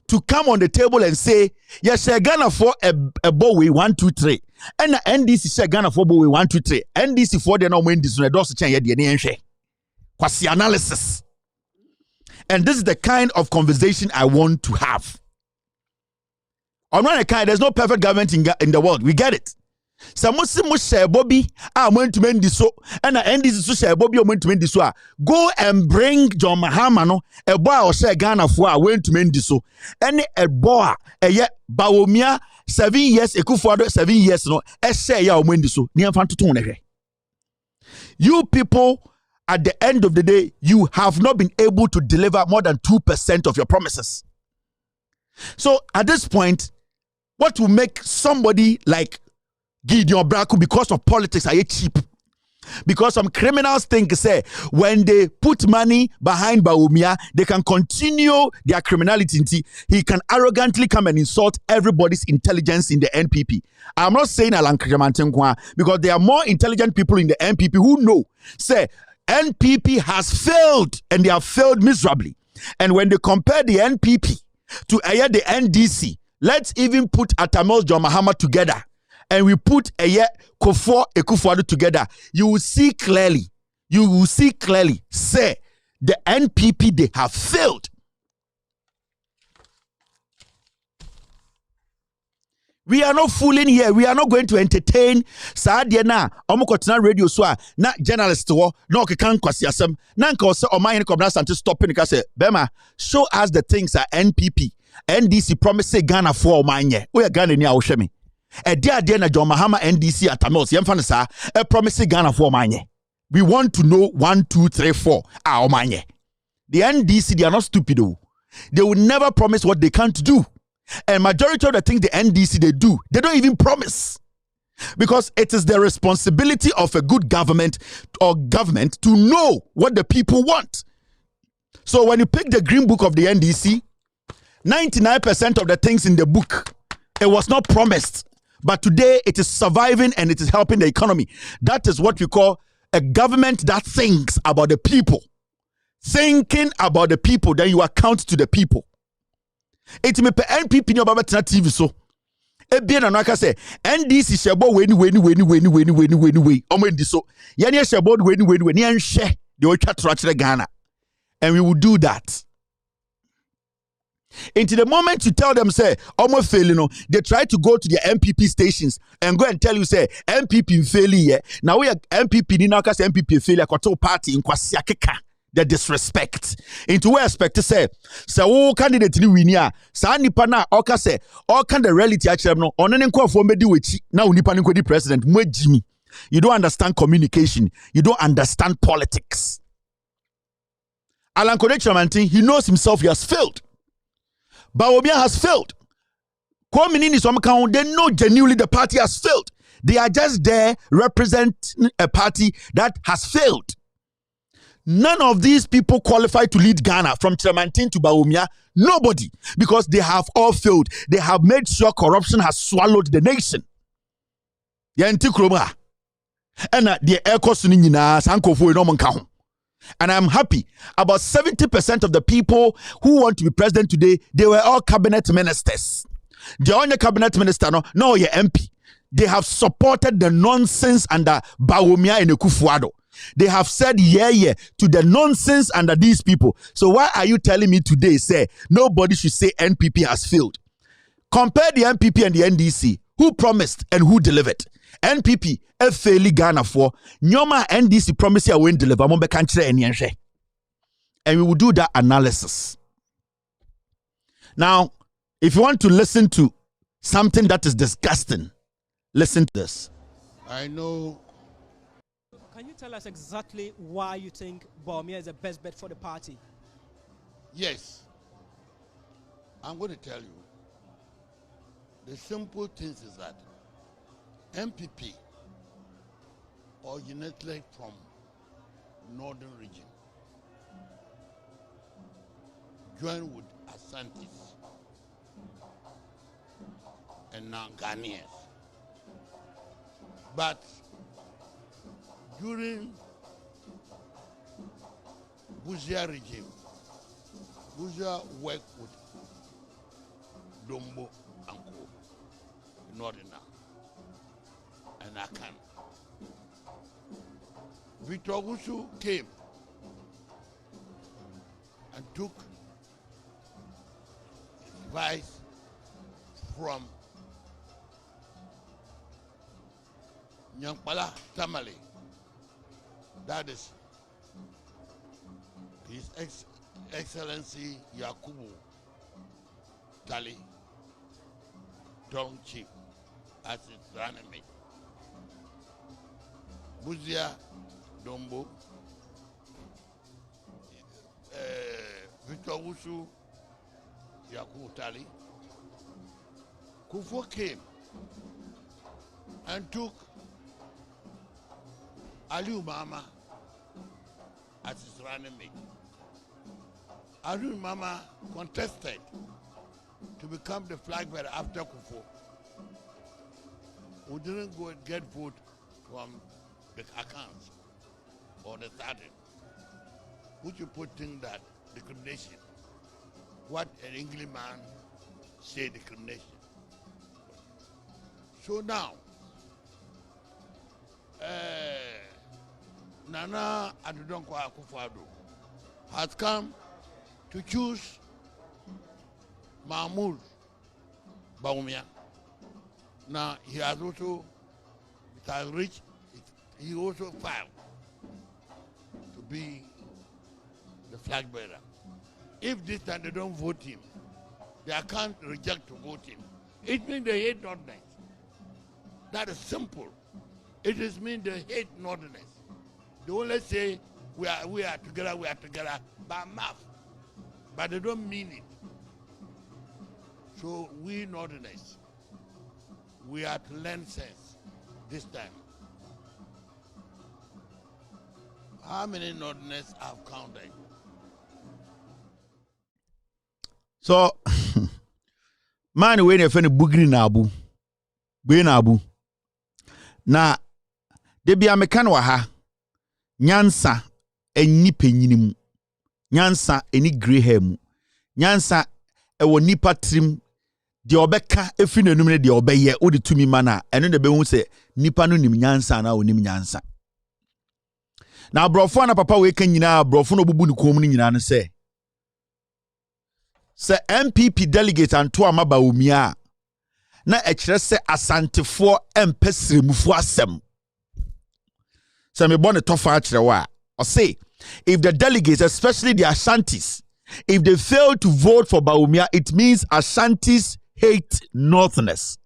Speaker 10: to come on the table and say, yes, share Ghana for a boy 1, 2, 3. And the NDC share Ghana for boy 1, 2, 3. NDC for the no win this one does change the NHA. Kwasi analysis. And this is the kind of conversation I want to have. On one account, there's no perfect government in the world. We get it. Samusi share Bobby, I went to mend this so, and I end this share Bobby, I went to mend this so. Go and bring John Mahama, no, a boy or share Ghana for I went to mend this so. Any a boy, a yet Bawumia, 7 years, Akufo-Addo 7 years, no, a share ya went this so. Near fan to you people. At the end of the day, you have not been able to deliver more than 2% of your promises. So at this point, what will make somebody like Gideon Braku, because of politics, are cheap? Because some criminals think, say, when they put money behind Bawumia, they can continue their criminality. He can arrogantly come and insult everybody's intelligence in the NPP. I'm not saying Alan Kyerematen because there are more intelligent people in the NPP who know, say, NPP has failed and they have failed miserably. And when they compare the NPP to the NDC, let's even put Atta Mills John Mahama together and we put Kufuor Akufo-Addo together, you will see clearly, say the NPP, they have failed. We are not fooling here. We are not going to entertain Saadia na omukotena radio so na journalist wo na okekan kwasi asem na nka ose oman ko bra sante stopping ka say Bema show us the things that NPP NDC promise Ghana for omanye. We are Ghana ni a wo hwe me. E dia na John Mahama NDC Atta Mills yemfa ne sa e promise Ghana for omanye. We want to know 1 2 3 4 omanye. The NDC, they are not stupid though. They will never promise what they can't do. And majority of the things the NDC they do, they don't even promise. Because it is the responsibility of a good government or government to know what the people want. So when you pick the green book of the NDC, 99% of the things in the book, it was not promised. But today it is surviving and it is helping the economy. That is what we call a government that thinks about the people. Thinking about the people, then you account to the people. It may be NPP no baba TV so. ebien na no aka say NDC shebo we ni omo ndi so ye ne shebo we ni ne nhwe de otwa trachire Ghana, and we will do that. Into the moment you tell them say almost failing, they try to go to their MPP stations and go and tell you say MPP failure. Now we are MPP ni now cause MPP failure koto party in kwasia keka. The disrespect into where expect to say so candidate ni winia sa nipa na oka say all kind of reality actually no onene nkofo medi wechi na unipa ni kodi president mwejimi. You don't understand communication, you don't understand politics. Alan Kodechamantin, he knows himself he has failed. Bawumia has failed. Kwame some count, they know genuinely the party has failed. They are just there representing a party that has failed. None of these people qualify to lead Ghana from Chamantin to Bawumia. Nobody, because they have all failed. They have made sure corruption has swallowed the nation. And the and I'm happy. About 70% of the people who want to be president today, they were all cabinet ministers. The only cabinet minister, no, your MP. They have supported the nonsense under Bawumia and Kufuado. They have said yeah to the nonsense under these people. So why are you telling me today, say, nobody should say NPP has failed? Compare the NPP and the NDC. Who promised and who delivered? NPP, fairly Ghana for Nyoma NDC promise you won't deliver. And we will do that analysis. Now, if you want to listen to something that is disgusting, listen to this.
Speaker 18: I know.
Speaker 19: Can you tell us exactly why you think Bawumia is the best bet for the party?
Speaker 18: Yes. I'm going to tell you. The simple things is that MPP originated from northern region, joined with Asantis and now Ghanaians. But during Busia regime, Busia worked with Dombo and Co. Northern and Akan. Victor Gusu came and took advice from Nyankpala Tamale. That is His Excellency Yakubu Tali Tongchi as its running mate. Buzia Dombo, Victor Wusu, Yakubu Tali. Kufuor came and took Aliu Mama as his running mate. Aliu Mama contested to become the flag bearer after Kufuor. We didn't go and get vote from the accounts or the starting, which you put in that discrimination. What an Englishman say discrimination. So now, Nana Addo Akufo-Addo has come to choose Mahmoud Bawumia. Now he has also, it has reached, he also filed to be the flag bearer. If this time they don't vote him, they can't reject to vote him. It means they hate Northerners. That is simple. It is mean they hate Northerners. They only say we are together by mouth, but they don't mean it. So we Northerners, we are to learn sense this time. How many Northerners have counted?
Speaker 10: So, man, when you find a bugri nabu, nabu. Na, debi amekano ha, nyansa eni penyinimu, nyansa eni grey hair mu, nyansa ewo nipa trim de obeka efi nanum ne de obeye wo de tumi mana eno de be hu se nipa no nim nyansa na onim nyansa na brofo na papa we kan nyina brofo no bubu ne kom ni nyina no se MPP delegate anto amaba omia na ekire se asantefo empesremufo asem se me bone tofa akire wa o say if the delegates, especially the Ashantis, if they fail to vote for Bawumia, it means Ashantis hate Northerners.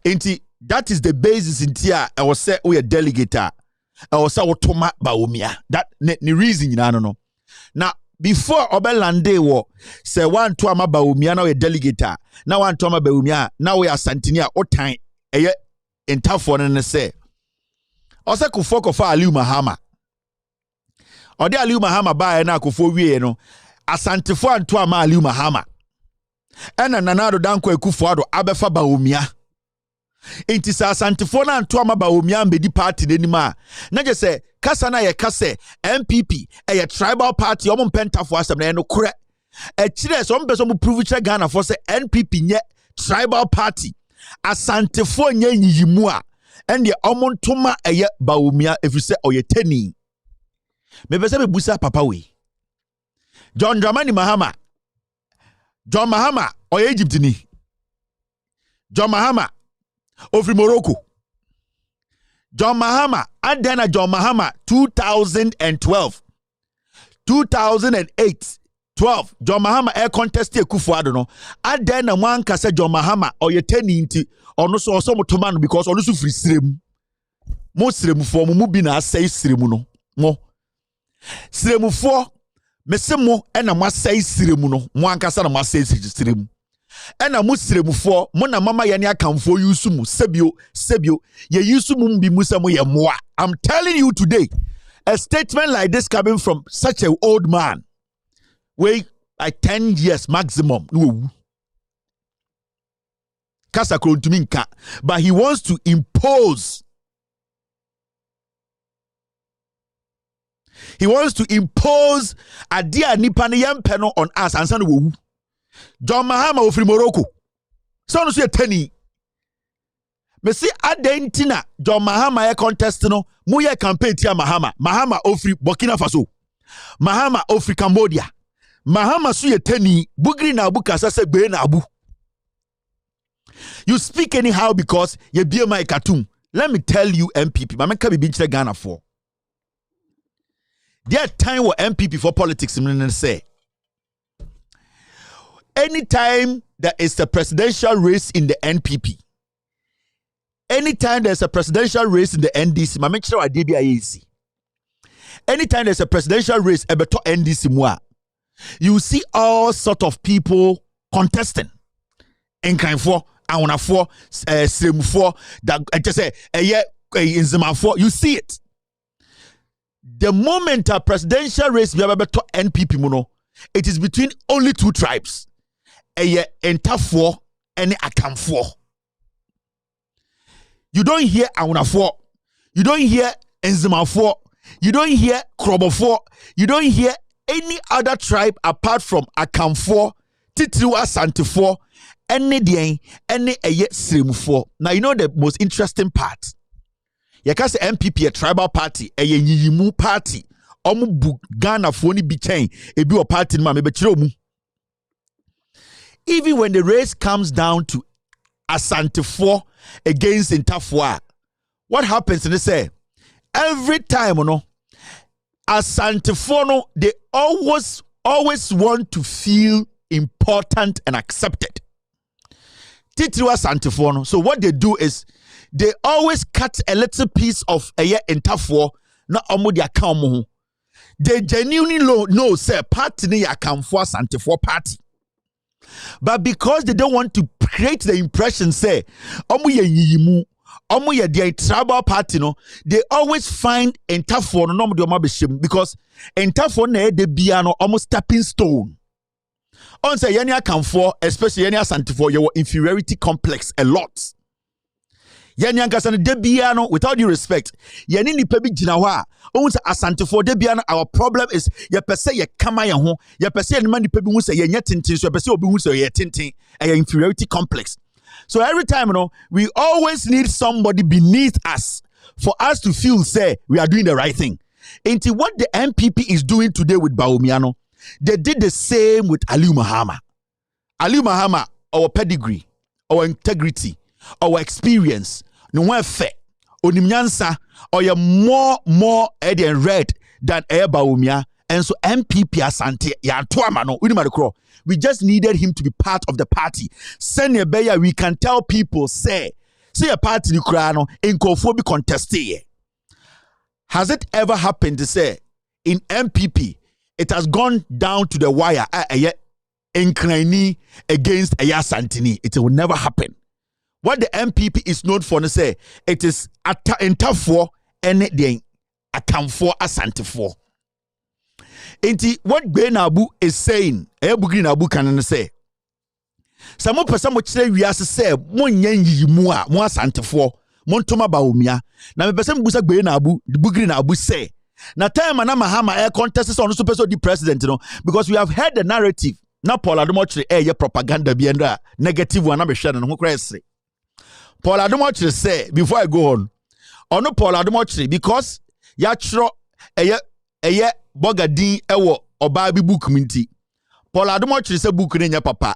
Speaker 10: That is the basis in Tia. I was say we a delegate. I was say Otoma Bawumia. That the reason you know. Now before Obelande war, say one to ama Bawumia now a delegate. Now one to ama Bawumia now we are Santinia o time. In tough one and say. Also kufoko fa Aliu Mahama. Ode Aliu Mahama ba na akofo wie no asantefo anto ama Aliu Mahama ena nanado danko akufo ado abefa Bawumia enti sa asantefo na anto ama Bawumia mbedi party denima na je se kasa na ye kase MPP a tribal party omo pentafo asem na no kure e kire so mpeso mu prove kire Ghana for se NPP nye tribal party asantefo nye nyiyimu a ende omo ntoma eye Bawumia efise oyeteni mebese be busa papa we John Dramani Mahama John Mahama o Egypt ni John Mahama of Morocco John Mahama adena John Mahama 2012 2008 12 John Mahama air contest Akufo-Addo no adena wan kase John Mahama o yeteni nti ono so motoma no because ono so free srem mo srem fo mo bi na asai srem no mo siremufo mesemo ena masai siremu no mo ankasa na masai siremu ena mu siremufo mo na mama ye ne akamfo yusu mu sebio ye yusu mu bi musamo ye moa. I'm telling you today, a statement like this coming from such an old man, wait like 10 years maximum, no kasa krontuminka, but he wants to impose. He wants to impose a dear nipani yampeno on us and son John Mahama of Morocco. So no say teni. Me see adentina John Mahama e contest no mu ye campaign tia Mahama ofri Burkina Faso. Mahama ofri Cambodia. Mahama su ye teni bugri na abu kasase gbe na abu. You speak anyhow because ye be my cartoon. Let me tell you MPP, ma meka bi nchire Ghana for. There time where MPP for politics say anytime there is a presidential race in the NPP, anytime there's a presidential race in the NDC, ma make sure I did anytime there's a presidential race ebeto NDC moi, you see all sort of people contesting. Enkan for, awona for, srem for, that just say in Zima for, you see it. The moment a presidential race we have to NPP muno, it is between only two tribes. Entafo and Akamfo. You don't hear Aunafo. You don't hear Enzimafo. You don't hear Krobofo. You don't hear any other tribe apart from Akamfo, Titiwa Santifo, any Dien, any Srimufo. Now you know the most interesting part. Yakase MPP a tribal party, a yiyimu party. Omu bu Ghana foni bichain, ebi o party ma mebechiro mu. Even when the race comes down to Asantefo against Intafwa, what happens? And they say every time, Asantefo no, they always want to feel important and accepted. Titiwa Asantefo no. So what they do is, they always cut a little piece of a year in tough war, not almost their account. They genuinely know, say, party ni account for Santifo party. But because they don't want to create the impression, say, ye their tribal party, no, they always find in tough war, no, because in tough war, they be almost stepping stone. On say, any account for, especially any Santifo, your inferiority complex a lot. Yɛn yankasa no debia no without due respect. Yɛn nipa bi gyina hɔ a ohun sɛ asantefo debia no our problem is yɛpɛ sɛ yɛkama yɛn ho. Yɛpɛ sɛ yɛn nipa bi hu sɛ yɛnyɛ tenten so yɛpɛ sɛ obi hu sɛ yɛyɛ tenten. Ɛyɛ inferiority complex. So every time we always need somebody beneath us for us to feel say we are doing the right thing. Into what the MPP is doing today with Bawumia, they did the same with Aliu Mahama. Aliu Mahama, our pedigree, our integrity, our experience, no one fair, onimnyansa, or you're more red than Bawumia, and so MPP Asante, we just needed him to be part of the party. Send a beya, we can tell people, say a party in Kofobi contested. Has it ever happened to say in MPP it has gone down to the wire inclining against Aya Santini? It will never happen. What the MPP is known for, say it is in tough for anything account for Asante for. Inti what Benabu is saying, Bugri Nabu can say. Some person which say we are say mon yenyi mua Asante for. Montoma Bawumia. Na me person busa gbe na abu, Bugri na abu say. Na time na Mahama air contest on super so the president, because we have heard the narrative. Na Paul Adomochire ye propaganda bienda negative one na be share no ho krese. Paul Adomochire say before I go on. Ono Paul Adomochire because ya chro eye bogadin ewo oba bi book minti. Paul Adomochire say book ne nya papa.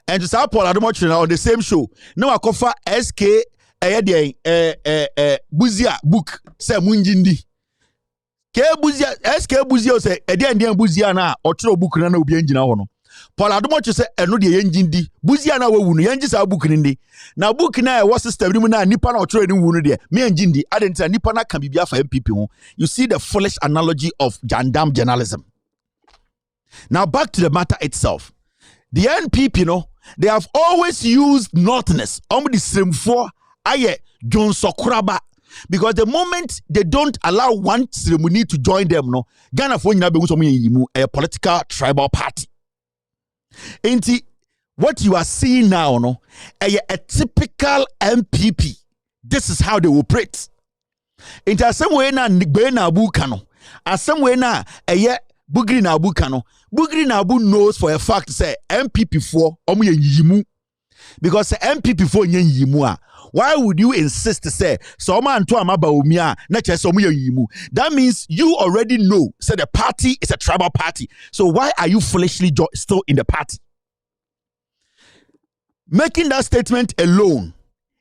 Speaker 10: And to say Paul Adomochire on the same show. Na wakofa SK Buzia book say munjindi ke Buzia SK Buzia say ede Buzia na otro book na obi angina ho no Paul Adomochire say eno de yenjindi Buzia na wawu no yenji sa book ni ndi na book na e system ni mu na nipa na otro ni wu no de me angindi adenta nipa na kan bibia fa MPP ho. You see the foolish analogy of Jandam journalism. Now back to the matter itself. The NPP they have always used northness on the same for Aye, John Sokuraba. Because the moment they don't allow one ceremony to join them, Ghana for a political tribal party. Ain't what you are seeing now, a typical MPP. This is how they operate. Into some way na Nigbena Abukano, as some way na Bugri na Abukano. Bugri na Abu knows for a fact say MPP4 yimu. Because MPP4 yimua. Why would you insist to say so man to Bawumia na chese yimu? That means you already know say the party is a tribal party. So why are you foolishly still in the party? Making that statement alone,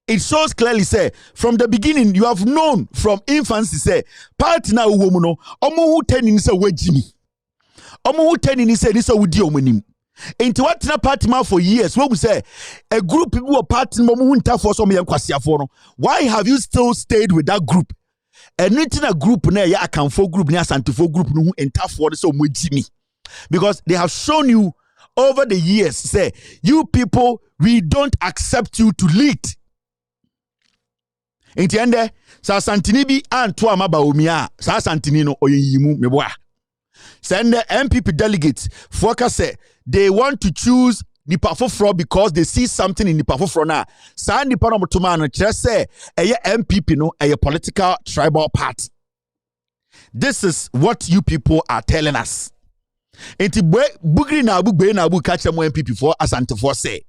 Speaker 10: it shows clearly say from the beginning you have known from infancy say party na uwomuno omo hu teni say wejimi. Omo hu teni say this wudi omonim. Into what party man for years, what we say a group people were party for some young kwasiafo. Why have you still stayed with that group? And a group na ya account for group na Santifo group no enter for so mujimi. Because they have shown you over the years, say you people, we don't accept you to lead. Entiende sa Santini bi anto Bawumia sa Santini no oyeyimu meboa. Send the MPP delegates focus say they want to choose Nipa Foforo because they see something in Nipa Foforo na. Sa Nipa no motoma no kire say eye MPP no eye political tribal party. This is what you people are telling us. Enti Bugri na Abu catch them MPP for Asante for say.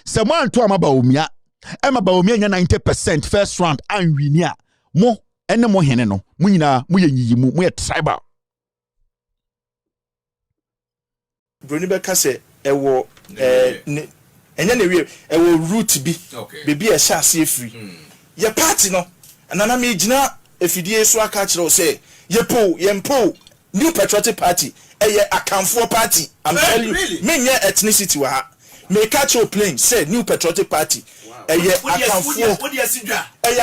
Speaker 10: Someone to Bawumia. Bawumia nya 90% first round and winia. Mo ene mo hene no. Mu nyina mu yenyimu mu tribal.
Speaker 17: Bruni beka se ewo enya na wie ewo root bi bebi e sha ase free ye party no anana me gina efidie so aka kire o say ye mpo New Patriotic Party eye akamfo party. I'm telling you me nye ethnicity wa ha me catch your plane say New Patriotic Party eye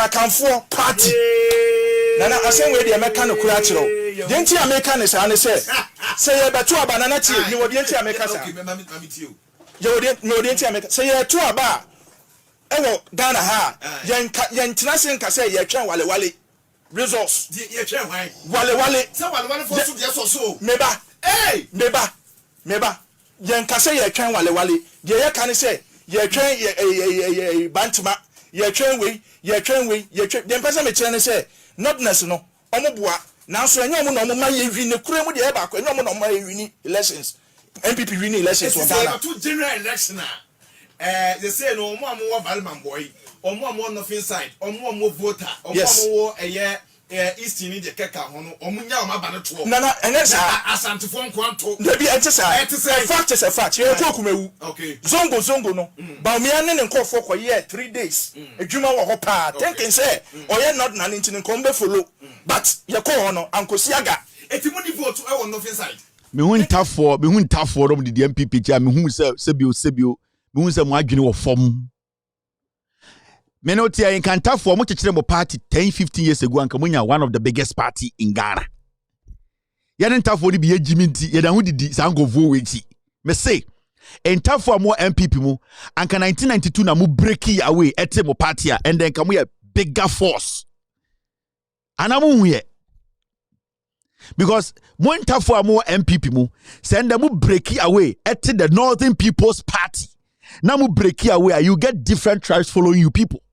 Speaker 17: akamfo party nana asen we de America no kura kire o de nti America ne say say ye beto aba nana tie ni wo de nti America sa ye wo de nti America say ye to aba ewo Ghana ha yen tena nka say ye twen wale resource ye twen wale say wale for so dey so meba yen ka say ye twen wale de ye kan say ye twen ye bantama ye train way dem pesa me kyerɛ ne sɛ notness no ɔmo boa nanso enyo ɔmo na ɔmo ma ye wi ne kure mu de e ba ko enyo ɔmo na ɔmo ma ye wi elections MPP win elections for Ghana
Speaker 20: to general election they say no ɔmo amo Valman boy ɔmo nothing side ɔmo voter ɔmo East in the Keka Hono, Omunya Mabana to Nana, and that's Asantifon Quanto. Maybe I just say, fact is a fact. You okay. Zongo no. Baumian and call for 3 days. A Juma or pa, thinking say, or you're not an incident come follow. But your call Uncle Siaga. If you want to vote to our nothing side.
Speaker 10: Me won tough for the MPP chair, me who Sebio, me who say Mwajini or form. Menotia in Kanta for much party 10-15 years ago and Kamunya one of the biggest party in Ghana. Yaden tough for the be Jiminti, Yadan who did Sango Vowechi. Me say, and tough for more MPP mu, and can 1992 na mu breaki away etemo party and then come we a bigger force. And I'm here. Because one tough for more MPP mu, send them breaki away at the Northern People's Party. Now mu breaki away, you get different tribes following you people.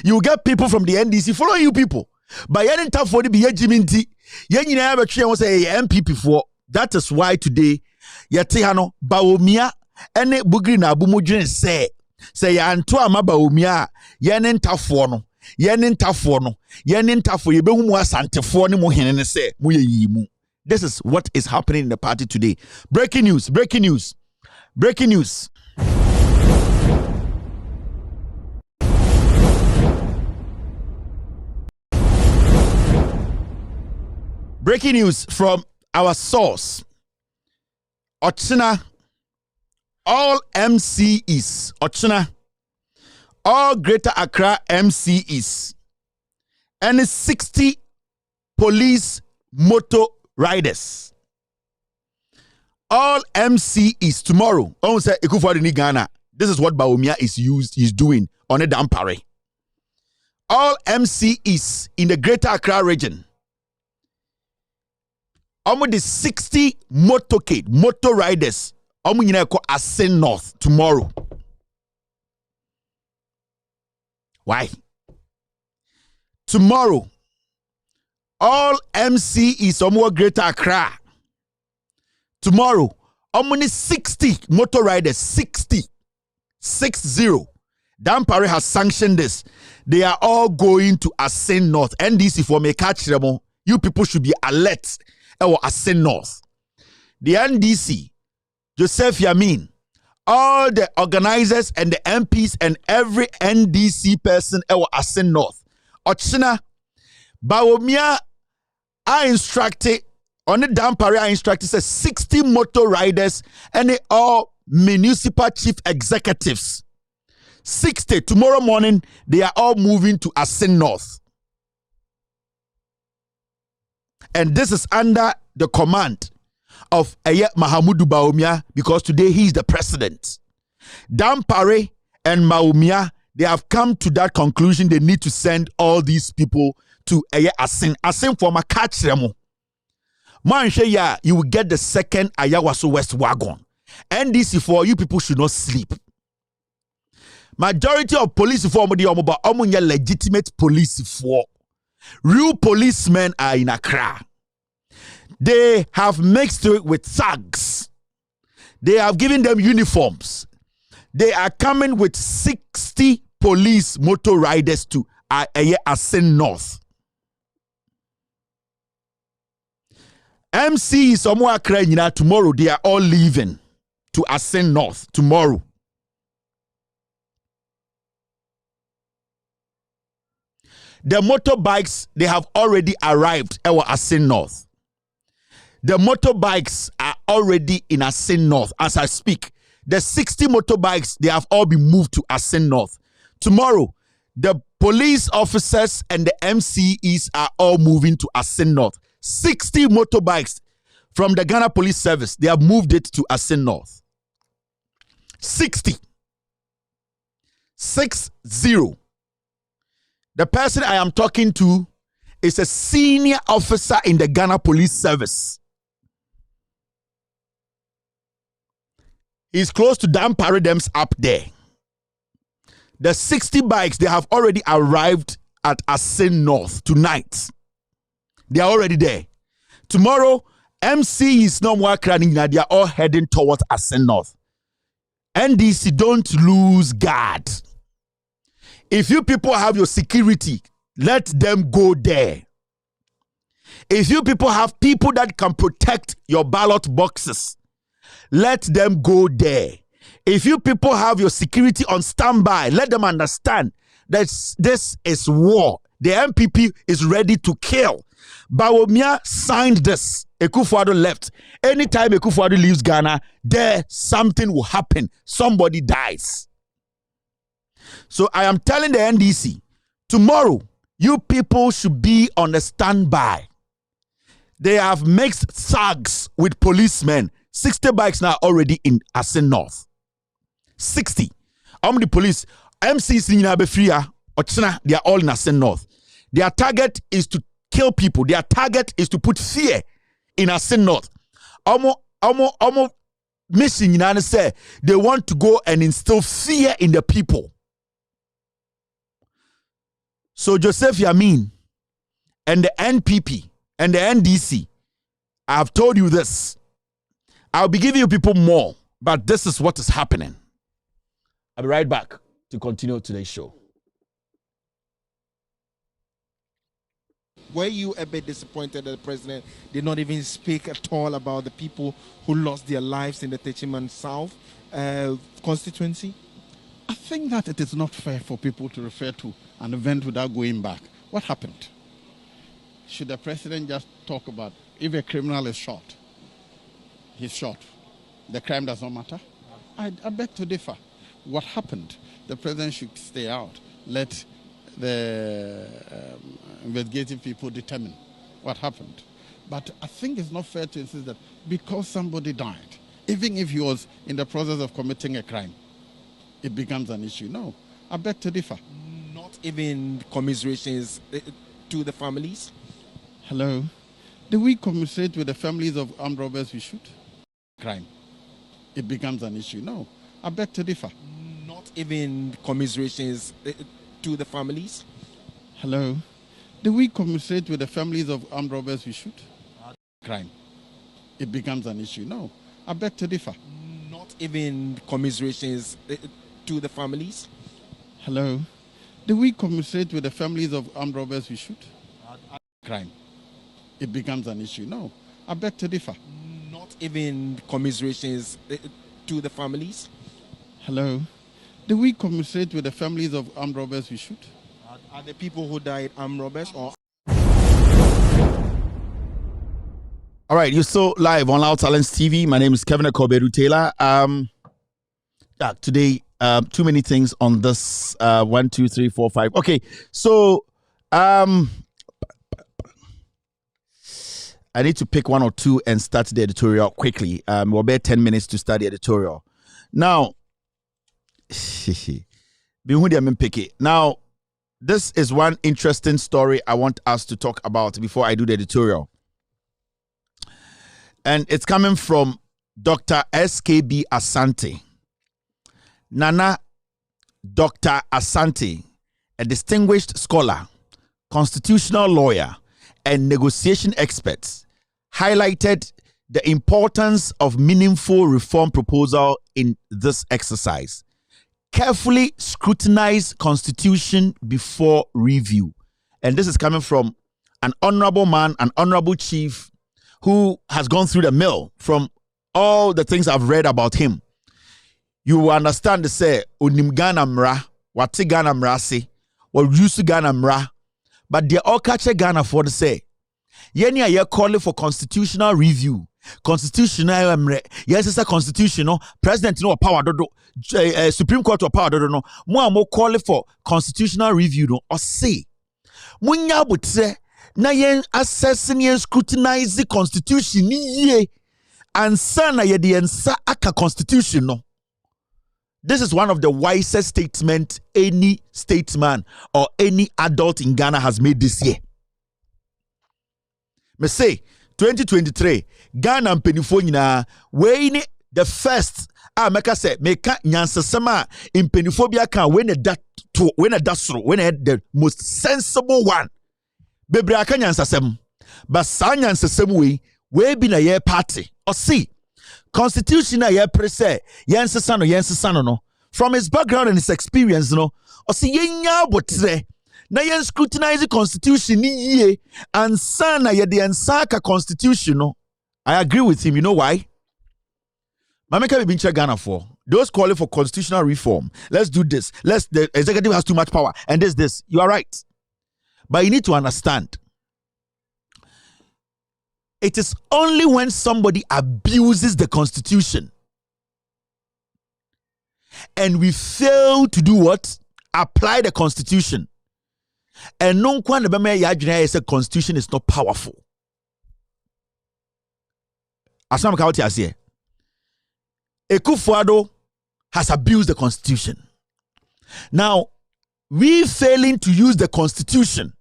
Speaker 10: You get people from the NDC following you people. But you didn't have for the Jiminti. You never say MPP for. That is why today, Yatihano, Baomia, and Bugrina Bumujin say Antoa Mabaomia, Yanin Tafono, Yanin Tafono, Yanin Tafo, Yebumua Santefoni Mohin say, Muyimu. This is what is happening in the party today. Breaking news. Breaking news. Breaking news from our source. Ochina, all MCEs. Ochina, all Greater Accra MCEs. And 60 police motor riders. All MCEs tomorrow. This is what Baomia is doing on a Dampare. All MCEs in the Greater Accra region. Almost the 60 motor riders. Ascend North tomorrow. Why? Tomorrow, all MCEs Greater Accra. Tomorrow, only 60 motor riders, 60. Dampare has sanctioned this. They are all going to Ascend North. NDC for me catch them. You people should be alert. Or Ascend North. The NDC, Joseph Yamin, all the organizers and the MPs and every NDC person or Ascend North. Ochina, Baomia, I instructed, on the Dampare, I instructed 60 motor riders and they all municipal chief executives. 60. Tomorrow morning, they are all moving to Ascend North. And this is under the command of Mahamudu Baomia because today he is the president. Dampare and Baomia, they have come to that conclusion they need to send all these people to Ascend. Ascend for my catch remo. Manche you will get the second Ayawaso West wagon. NDC for you people should not sleep. Majority of police for omunya legitimate police for. Real policemen are in Accra. They have mixed it with thugs. They have given them uniforms. They are coming with 60 police motor riders to Ascend North. MC is somewhere Accra tomorrow. They are all leaving to Ascend North tomorrow. The motorbikes, they have already arrived at Ascend North. The motorbikes are already in Ascend North as I speak. The 60 motorbikes, they have all been moved to Ascend North. Tomorrow, the police officers and the MCEs are all moving to Ascend North. 60 motorbikes from the Ghana Police Service, they have moved it to Ascend North. 60. 60. The person I am talking to is a senior officer in the Ghana Police Service. He's close to Dan Paradigms up there. The 60 bikes, they have already arrived at Asin North tonight. They are already there. Tomorrow, MC is no more crying. They are all heading towards Asin North. NDC, don't lose guard. If you people have your security, let them go there. If you people have people that can protect your ballot boxes, let them go there. If you people have your security on standby, let them understand that this is war. The MPP is ready to kill. Bawumia signed this. Akufo-Addo left. Anytime Akufo-Addo leaves Ghana, there something will happen. Somebody dies. So I am telling the NDC, tomorrow, you people should be on the standby. They have mixed thugs with policemen. 60 bikes now already in Asin North. 60. The police, MCs in Abefria, Ochina, they are all in Asin North. Their target is to kill people. Their target is to put fear in Asin North. Mission in say they want to go and instill fear in the people. So Joseph Yamin and the NPP and the NDC, I have told you this. I'll be giving you people more, but this is what is happening. I'll be right back to continue today's show.
Speaker 21: Were you a bit disappointed that the president did not even speak at all about the people who lost their lives in the Techiman South constituency?
Speaker 22: I think that it is not fair for people to refer to an event without going back. What happened? Should the president just talk about if a criminal is shot, he's shot. The crime does not matter? I beg to differ. What happened? The president should stay out. Let the investigative people determine what happened. But I think it's not fair to insist that because somebody died, even if he was in the process of committing a crime, it becomes an issue. No, I beg to differ.
Speaker 21: Not even commiserations to the families?
Speaker 22: Hello? Do we commiserate with the families of armed robbers we shoot? Crime. It becomes an issue. No, I beg to differ.
Speaker 21: Not even commiserations to the families?
Speaker 22: Hello? Do we commiserate with the families of armed robbers we shoot? Crime. It becomes an issue. No, I beg to differ.
Speaker 21: Not even commiserations to the families?
Speaker 22: Hello? Do we commiserate with the families of armed robbers we shoot? Crime. It becomes an issue. No, I beg to differ.
Speaker 21: Not even commiserations to the families?
Speaker 22: Hello? Do we commiserate with the families of armed robbers we shoot?
Speaker 21: Are the people who died armed robbers or?
Speaker 10: All right, you're still live on Loud Talents TV. My name is Kevin Akobedu Taylor. Today, too many things on this. 1, 2, 3, 4, 5. Okay, so I need to pick one or two and start the editorial quickly. We'll be 10 minutes to start the editorial. Now, now, this is one interesting story I want us to talk about before I do the editorial. And it's coming from Dr. SKB Asante. Nana Dr. Asante, a distinguished scholar, constitutional lawyer, and negotiation expert, highlighted the importance of meaningful reform proposal in this exercise. Carefully scrutinize constitution before review. And this is coming from an honorable man, an honorable chief who has gone through the mill from all the things I've read about him. You will understand to say, unim Ghana mra, wati Ghana mra se, wa yusu Ghana mra, but they all catch Ghana for the say. Yeni a calling for constitutional review. Constitutional yes, it's a constitutional president no power dodo Supreme Court or power dodo no mo calling for constitutional review no or say munya butse na yen assessing and scrutinize the constitution ni ye ansa na ye de ensa aka constitution no. This is one of the wisest statements any statesman or any adult in Ghana has made this year. Me say 2023 Ghana mpenifo nyina we ni the first meka say meka nyansesema impeniphobia can when the most sensible one bebre aka nyansesem but sa nyansesem we be na ye party or see constitution na ye prese yensesa no from his background and his experience no or see yenya botre na yen scrutinize the constitution ni ye ansa na ye de ansaka constitution no. I agree with him. You know why? Mameka be binche Ghana for those calling for constitutional reform. Let's do this. The executive has too much power and this. You are right. But you need to understand. It is only when somebody abuses the constitution and we fail to do what? Apply the constitution. And no one the constitution is not powerful. Asam Kauti has here. Akufo-Addo has abused the constitution. Now, we failing to use the constitution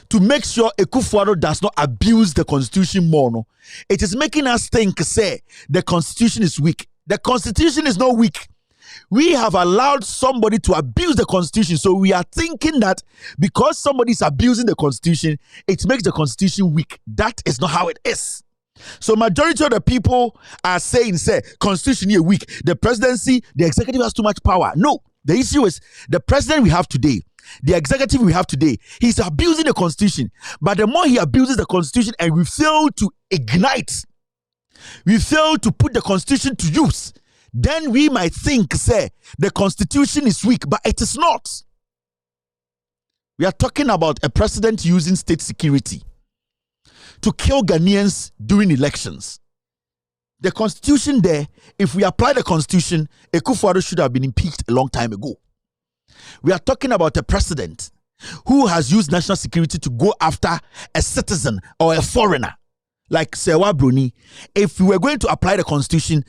Speaker 10: to make sure Akufo-Addo does not abuse the constitution more. No? It is making us think, say, the constitution is weak. The constitution is not weak. We have allowed somebody to abuse the constitution. So we are thinking that because somebody is abusing the constitution, it makes the constitution weak. That is not how it is. So majority of the people are saying, say, constitution is weak. The presidency, the executive has too much power. No, the issue is the president we have today, the executive we have today, he's abusing the constitution. But the more he abuses the constitution and we fail to ignite, we fail to put the constitution to use, then we might think, say, the constitution is weak, but it is not. We are talking about a president using state security to kill Ghanaians during elections. The constitution there, if we apply the constitution, Akufo-Addo should have been impeached a long time ago. We are talking about a president who has used national security to go after a citizen or a foreigner, like Sewa Bruni. If we were going to apply the constitution,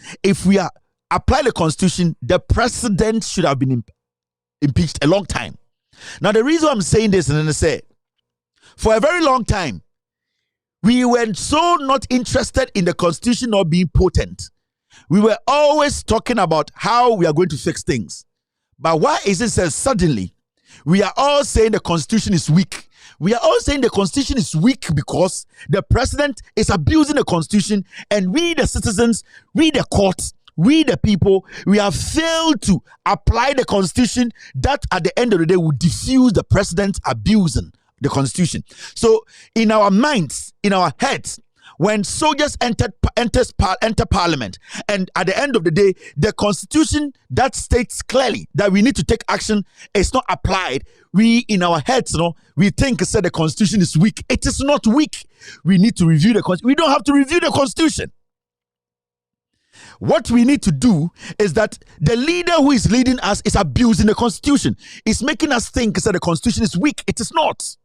Speaker 10: the president should have been impeached a long time. Now, the reason I'm saying this, and then I say, for a very long time, we were so not interested in the constitution not being potent. We were always talking about how we are going to fix things. But why is it that suddenly we are all saying the constitution is weak? We are all saying the constitution is weak because the president is abusing the constitution, and we, the citizens, we, the courts, we, the people, we have failed to apply the constitution that at the end of the day will diffuse the president abusing the constitution. So in our minds, in our heads, when soldiers enter parliament, and at the end of the day, the constitution that states clearly that we need to take action is not applied, we in our heads, we think the constitution is weak. It is not weak. We need to review the constitution. We don't have to review the constitution. What we need to do is that the leader who is leading us is abusing the constitution. It's making us think that the constitution is weak. It is not.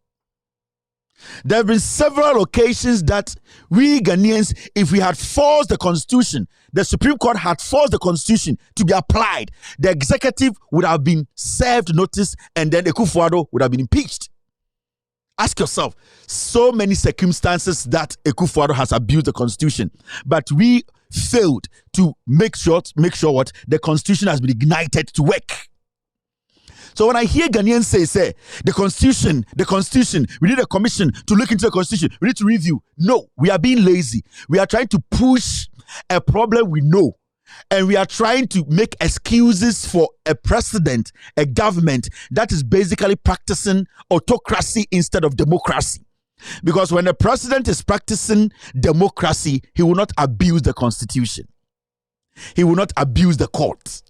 Speaker 10: There have been several occasions that we Ghanaians, if we had forced the constitution, the Supreme Court had forced the constitution to be applied, the executive would have been served notice and then Akufo-Addo would have been impeached. Ask yourself, so many circumstances that Akufo-Addo has abused the constitution, but we failed to make sure what the constitution has been ignited to work. So when I hear Ghanaians say, the constitution, we need a commission to look into the constitution, we need to review. No, we are being lazy. We are trying to push a problem we know. And we are trying to make excuses for a president, a government that is basically practicing autocracy instead of democracy. Because when the president is practicing democracy, he will not abuse the constitution. He will not abuse the courts.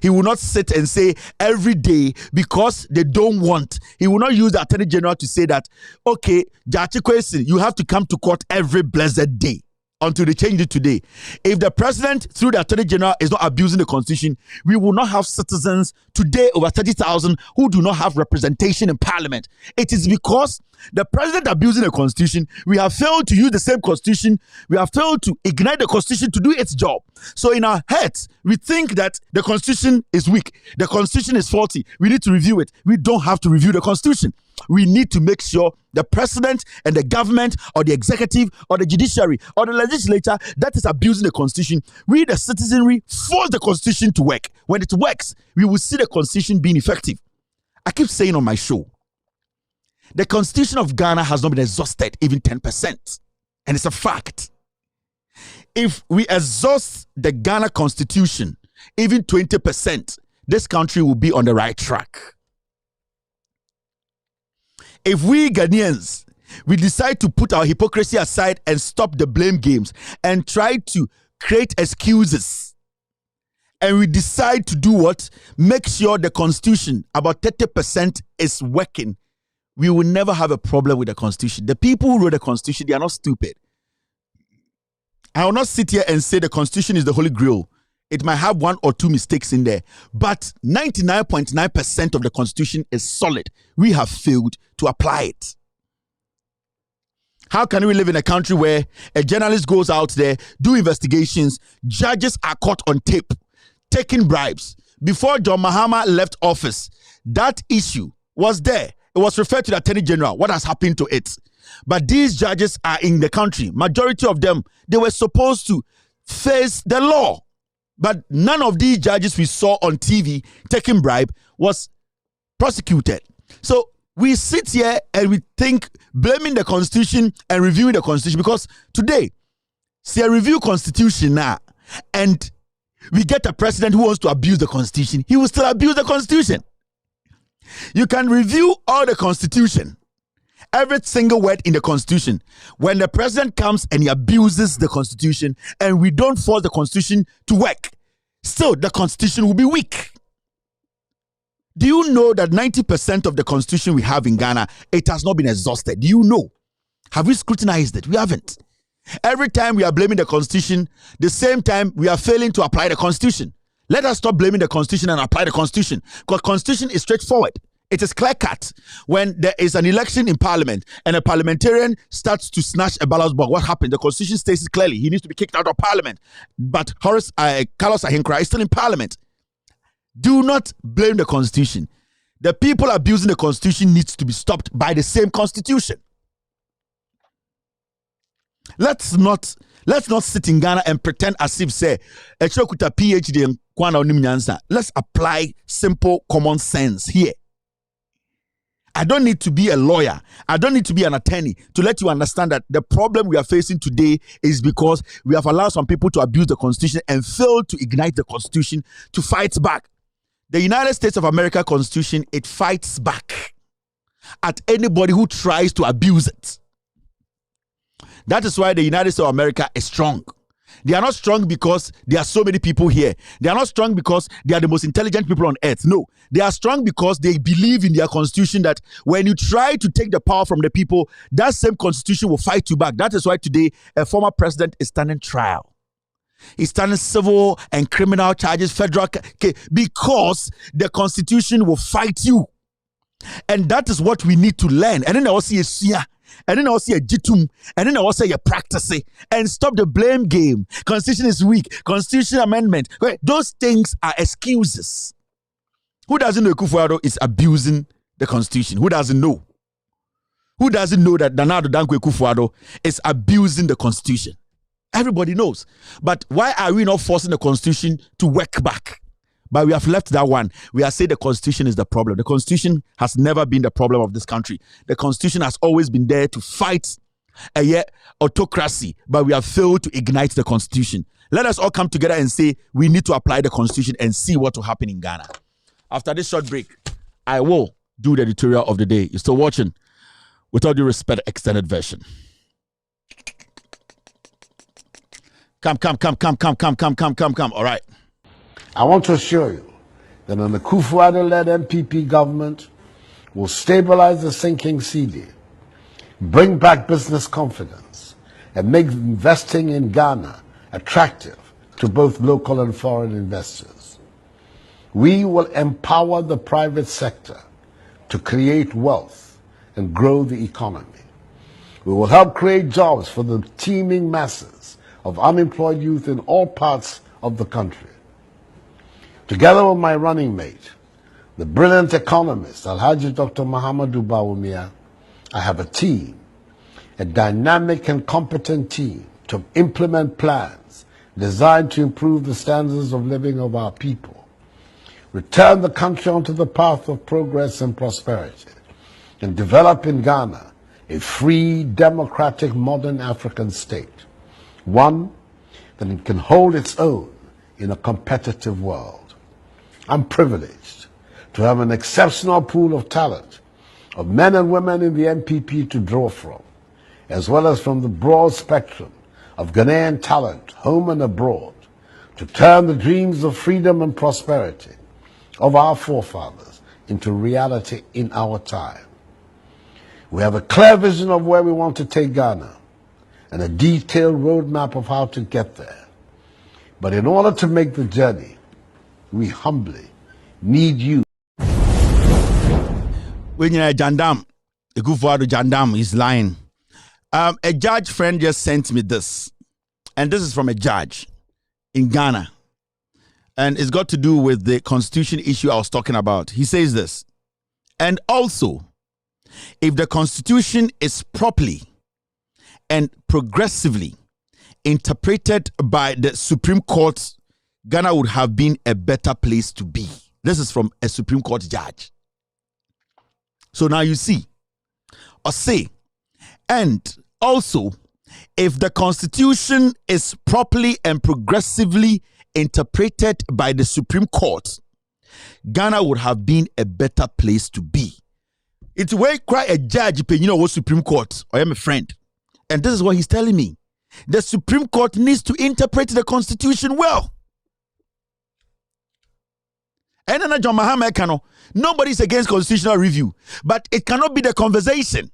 Speaker 10: He will not sit and say every day because they don't want. He will not use the Attorney General to say that, okay, Jachi Kwesi, you have to come to court every blessed day until they change it today. If the president, through the Attorney General, is not abusing the constitution, we will not have citizens today, over 30,000, who do not have representation in parliament. It is because the president abusing the constitution, we have failed to use the same constitution, we have failed to ignite the constitution to do its job. So in our heads, we think that the constitution is weak, the constitution is faulty, we need to review it. We don't have to review the constitution. We need to make sure The president and the government or the executive or the judiciary or the legislature that is abusing the constitution. We, the citizenry, force the constitution to work. When it works, we will see the constitution being effective. I keep saying on my show, the constitution of Ghana has not been exhausted even 10%. And it's a fact. If we exhaust the Ghana constitution even 20%, this country will be on the right track. If we Ghanaians, we decide to put our hypocrisy aside and stop the blame games and try to create excuses, and we decide to do what? Make sure the constitution, about 30%, is working, we will never have a problem with the constitution. The people who wrote the constitution, they are not stupid. I will not sit here and say the constitution is the holy grail. It might have one or two mistakes in there, but 99.9% of the constitution is solid. We have failed to apply it. How can we live in a country where a journalist goes out there, do investigations, judges are caught on tape, taking bribes? Before John Mahama left office, that issue was there. It was referred to the Attorney General. What has happened to it? But these judges are in the country. Majority of them, they were supposed to face the law. But none of these judges we saw on TV taking bribe was prosecuted. So we sit here and we think blaming the constitution and reviewing the constitution, because today, see a review constitution now and we get a president who wants to abuse the constitution, he will still abuse the constitution. You can review all the constitution, every single word in the constitution. When the president comes and he abuses the constitution and we don't force the constitution to work, still the constitution will be weak. Do you know that 90% of the constitution we have in Ghana, it has not been exhausted? Do you know? Have we scrutinized it? We haven't. Every time we are blaming the constitution, the same time we are failing to apply the constitution. Let us stop blaming the constitution and apply the constitution, because constitution is straightforward. It is clear-cut. When there is an election in parliament and a parliamentarian starts to snatch a ballot box, what happens? The constitution states it clearly. He needs to be kicked out of parliament. But Carlos Ahinkra is still in parliament. Do not blame the constitution. The people abusing the constitution needs to be stopped by the same constitution. Let's not sit in Ghana and pretend as if say a chokuta PhD and kwana onim nyansa. Let's apply simple common sense here. I don't need to be a lawyer. I don't need to be an attorney to let you understand that the problem we are facing today is because we have allowed some people to abuse the constitution and failed to ignite the constitution to fight back. The United States of America Constitution, it fights back at anybody who tries to abuse it. That is why the United States of America is strong. They are not strong because there are so many people here. They are not strong because they are the most intelligent people on earth. No, they are strong because they believe in their constitution that when you try to take the power from the people, that same constitution will fight you back. That is why today a former president is standing trial. He's standing civil and criminal charges, federal, because the constitution will fight you. And that is what we need to learn. And then I will see and then I'll see a jitum, and then I'll say you practice it, and stop the blame game. Constitution is weak. Constitution amendment. Those things are excuses. Who doesn't know Akufo-Addo is abusing the constitution? Who doesn't know? Who doesn't know that Nana Addo Dankwa Akufo-Addo is abusing the constitution? Everybody knows. But why are we not forcing the constitution to work back? But we have left that one. We are saying the constitution is the problem. The constitution has never been the problem of this country. The constitution has always been there to fight autocracy, but we have failed to ignite the constitution. Let us all come together and say we need to apply the constitution and see what will happen in Ghana. After this short break, I will do the editorial of the day. You're still watching With All Due Respect extended version. Come. All right.
Speaker 2: I want to assure you that an Akufo-Addo-led MPP government will stabilize the sinking cedi, bring back business confidence, and make investing in Ghana attractive to both local and foreign investors. We will empower the private sector to create wealth and grow the economy. We will help create jobs for the teeming masses of unemployed youth in all parts of the country. Together with my running mate, the brilliant economist Alhaji Dr. Mahamudu Bawumia,
Speaker 5: I have a team, a dynamic and competent team to implement plans designed to improve the standards of living of our people, return the country onto the path of progress and prosperity, and develop in Ghana a free, democratic, modern African state, one that it can hold its own in a competitive world. I'm privileged to have an exceptional pool of talent, of men and women in the MPP to draw from, as well as from the broad spectrum of Ghanaian talent, home and abroad, to turn the dreams of freedom and prosperity of our forefathers into reality in our time. We have a clear vision of where we want to take Ghana and a detailed roadmap of how to get there. But in order to make the journey, we humbly need you.
Speaker 10: When you're a Jandam, a good father Jandam is lying. A judge friend just sent me this, and this is from a judge in Ghana, and it's got to do with the constitution issue I was talking about. He says this, and also, if the constitution is properly and progressively interpreted by the Supreme Court, Ghana would have been a better place to be. This is from a Supreme Court judge. So now you see, or say, and also, if the constitution is properly and progressively interpreted by the Supreme Court, Ghana would have been a better place to be. It's where cry a judge, you know, what Supreme Court, I am a friend. And this is what he's telling me. The Supreme Court needs to interpret the constitution well. And then John Mahama Kano, nobody's against constitutional review, but it cannot be the conversation.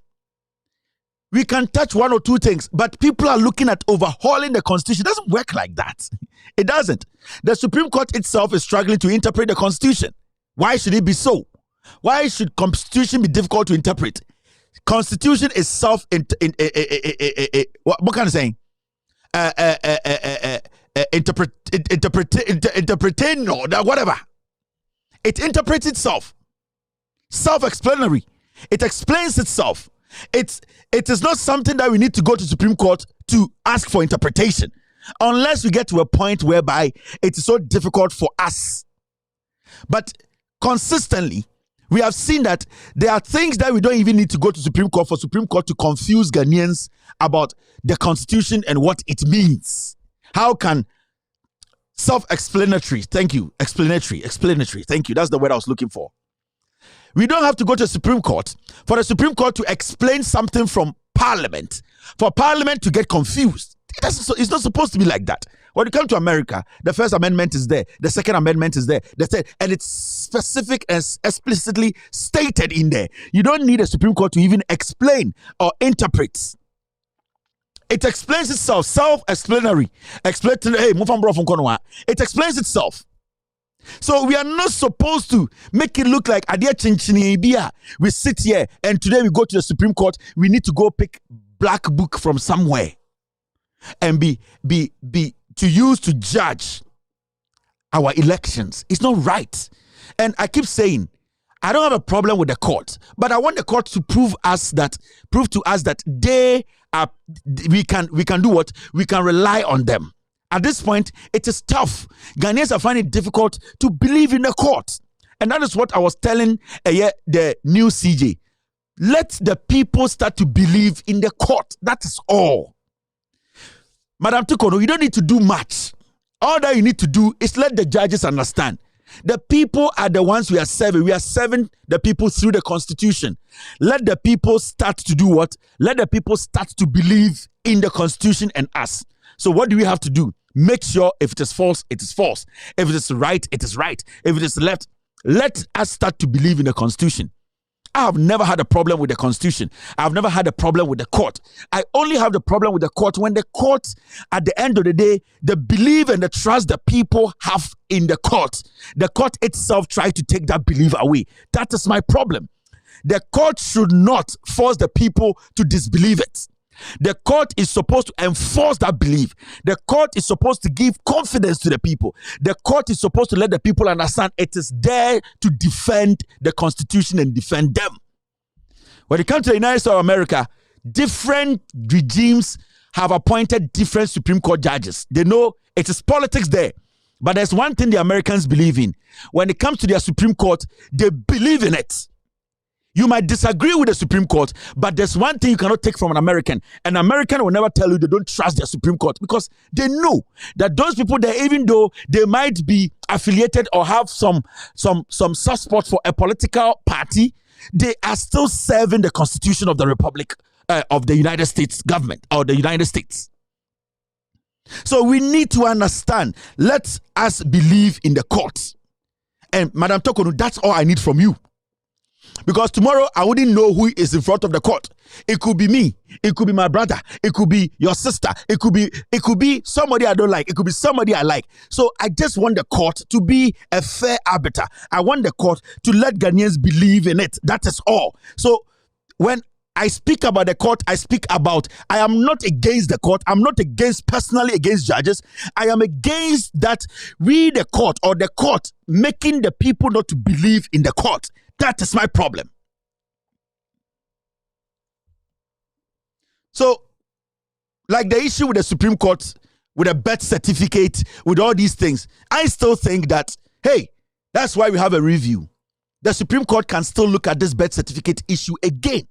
Speaker 10: We can touch one or two things, but people are looking at overhauling the constitution. It doesn't work like that. It doesn't. The Supreme Court itself is struggling to interpret the constitution. Why should it be so? Why should constitution be difficult to interpret? Constitution is what kind of saying? Interpreting or whatever. It interprets itself. Self-explanatory. It explains itself. It is not something that we need to go to Supreme Court to ask for interpretation, unless we get to a point whereby it is so difficult for us. But consistently, we have seen that there are things that we don't even need to go to Supreme Court for Supreme Court to confuse Ghanaians about the Constitution and what it means. How can self-explanatory, thank you, explanatory, thank you, that's the word I was looking for. We don't have to go to the Supreme Court for the Supreme Court to explain something from Parliament, for Parliament to get confused. It's not supposed to be like that. When you come to America, the First Amendment is there, the Second Amendment is there, and it's specific and explicitly stated in there. You don't need a Supreme Court to even explain or interpret. It explains itself, self-explanatory. It explains itself. So we are not supposed to make it look like we sit here and today we go to the Supreme Court, we need to go pick black book from somewhere and be to use to judge our elections. It's not right. And I keep saying, I don't have a problem with the court, but I want the court to prove to us that they are, we can do what? We can rely on them. At this point, it is tough. Ghanaians are finding it difficult to believe in the court. And that is what I was telling the new CJ. Let the people start to believe in the court. That is all. Madam Tukono, you don't need to do much. All that you need to do is let the judges understand. The people are the ones we are serving. We are serving the people through the Constitution. Let the people start to do what? Let the people start to believe in the Constitution and us. So what do we have to do? Make sure if it is false, it is false. If it is right, it is right. If it is left, let us start to believe in the Constitution. I have never had a problem with the Constitution. I have never had a problem with the court. I only have the problem with the court when the court, at the end of the day, the belief and the trust that people have in the court itself tries to take that belief away. That is my problem. The court should not force the people to disbelieve it. The court is supposed to enforce that belief. The court is supposed to give confidence to the people. The court is supposed to let the people understand it is there to defend the Constitution and defend them. When it comes to the United States of America, different regimes have appointed different Supreme Court judges. They know it is politics there. But there's one thing the Americans believe in. When it comes to their Supreme Court, they believe in it. You might disagree with the Supreme Court, but there's one thing you cannot take from an American. An American will never tell you they don't trust their Supreme Court because they know that those people there, even though they might be affiliated or have some soft spot for a political party, they are still serving the Constitution of the Republic of the United States government or the United States. So we need to understand. Let us believe in the courts. And Madam Tokonu, that's all I need from you. Because tomorrow I wouldn't know who is in front of the court. It could be me. It could be my brother. It could be your sister. It could be somebody I don't like. It could be somebody I like. So I just want the court to be a fair arbiter. I want the court to let Ghanaians believe in it. That is all. So when I speak about the court, I am not against the court. I'm not personally against judges. I am against that the court or the court making the people not to believe in the court. That is my problem. So, like the issue with the Supreme Court, with a birth certificate, with all these things, I still think that, hey, that's why we have a review. The Supreme Court can still look at this birth certificate issue again.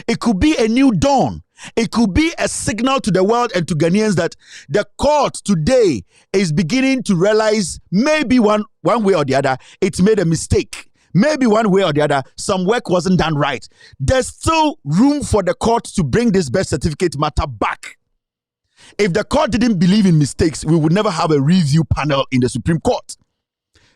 Speaker 10: It could be a new dawn. It could be a signal to the world and to Ghanaians that the court today is beginning to realize maybe one way or the other, it made a mistake. Maybe one way or the other, some work wasn't done right. There's still room for the court to bring this birth certificate matter back. If the court didn't believe in mistakes, we would never have a review panel in the Supreme Court.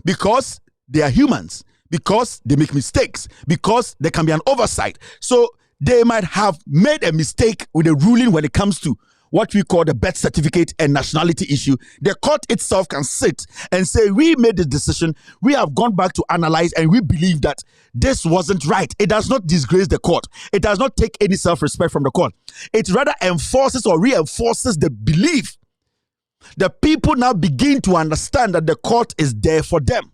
Speaker 10: Because they are humans. Because they make mistakes. Because there can be an oversight. So they might have made a mistake with a ruling when it comes to what we call the birth certificate and nationality issue. The court itself can sit and say, we made the decision, we have gone back to analyze, and we believe that this wasn't right. It does not disgrace the court. It does not take any self-respect from the court. It rather enforces or reinforces the belief. The people now begin to understand that the court is there for them.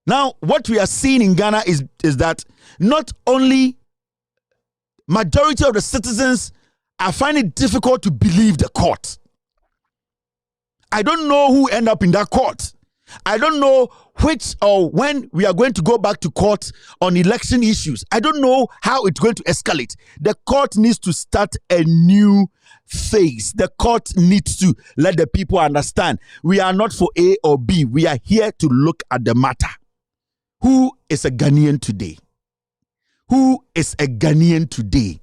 Speaker 10: Now, what we are seeing in Ghana is that not only majority of the citizens I find it difficult to believe the court. I don't know who end up in that court. I don't know which or when we are going to go back to court on election issues. I don't know how it's going to escalate. The court needs to start a new phase. The court needs to let the people understand we are not for A or B. We are here to look at the matter. Who is a Ghanaian today? Who is a Ghanaian today?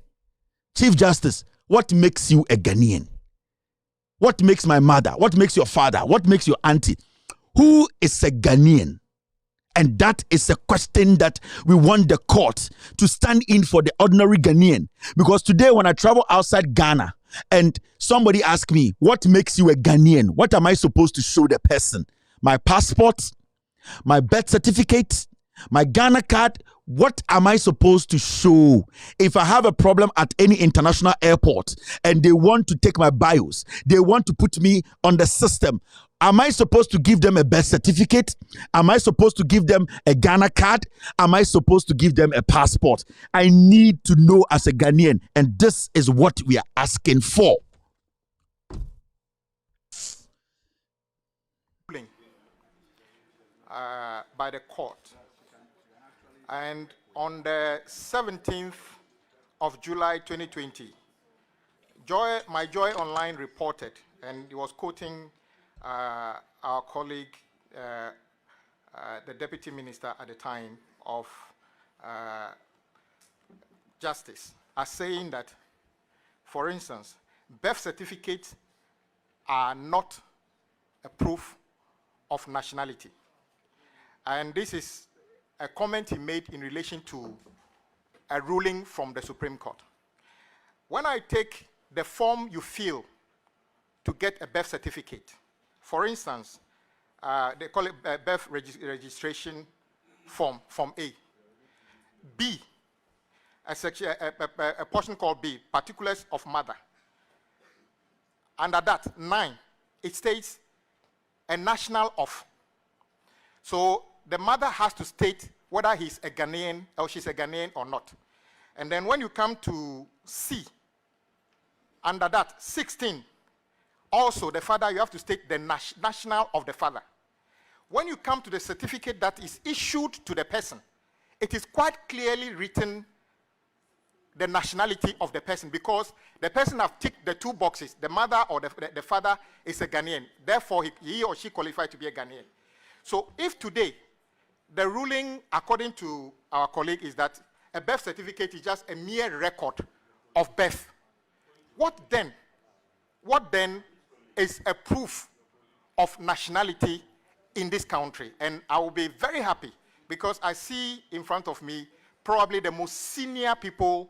Speaker 10: Chief Justice, what makes you a Ghanaian? What makes my mother? What makes your father? What makes your auntie? Who is a Ghanaian? And that is a question that we want the court to stand in for the ordinary Ghanaian. Because today when I travel outside Ghana and somebody asks me, what makes you a Ghanaian? What am I supposed to show the person? My passport? My birth certificate? My Ghana card? What am I supposed to show? If I have a problem at any international airport and they want to take my BIOS, they want to put me on the system, am I supposed to give them a birth certificate? Am I supposed to give them a Ghana card? Am I supposed to give them a passport? I need to know as a Ghanaian, and this is what we are asking for.
Speaker 4: By the court. And on the 17th of July 2020, My Joy Online reported, and he was quoting our colleague, the deputy minister at the time of justice, as saying that, for instance, birth certificates are not a proof of nationality. And this is a comment he made in relation to a ruling from the Supreme Court. When I take the form you fill to get a birth certificate, for instance, they call it a birth registration form, Form A. B, a portion called B, particulars of mother. Under that, 9, it states a national of. So the mother has to state whether he's a Ghanaian or she's a Ghanaian or not. And then when you come to C, under that, 16, also the father, you have to state the national of the father. When you come to the certificate that is issued to the person, it is quite clearly written the nationality of the person, because the person have ticked the two boxes. The mother or the father is a Ghanaian. Therefore, he or she qualified to be a Ghanaian. So if today, the ruling, according to our colleague, is that a birth certificate is just a mere record of birth, what then is a proof of nationality in this country? And I will be very happy because I see in front of me probably the most senior people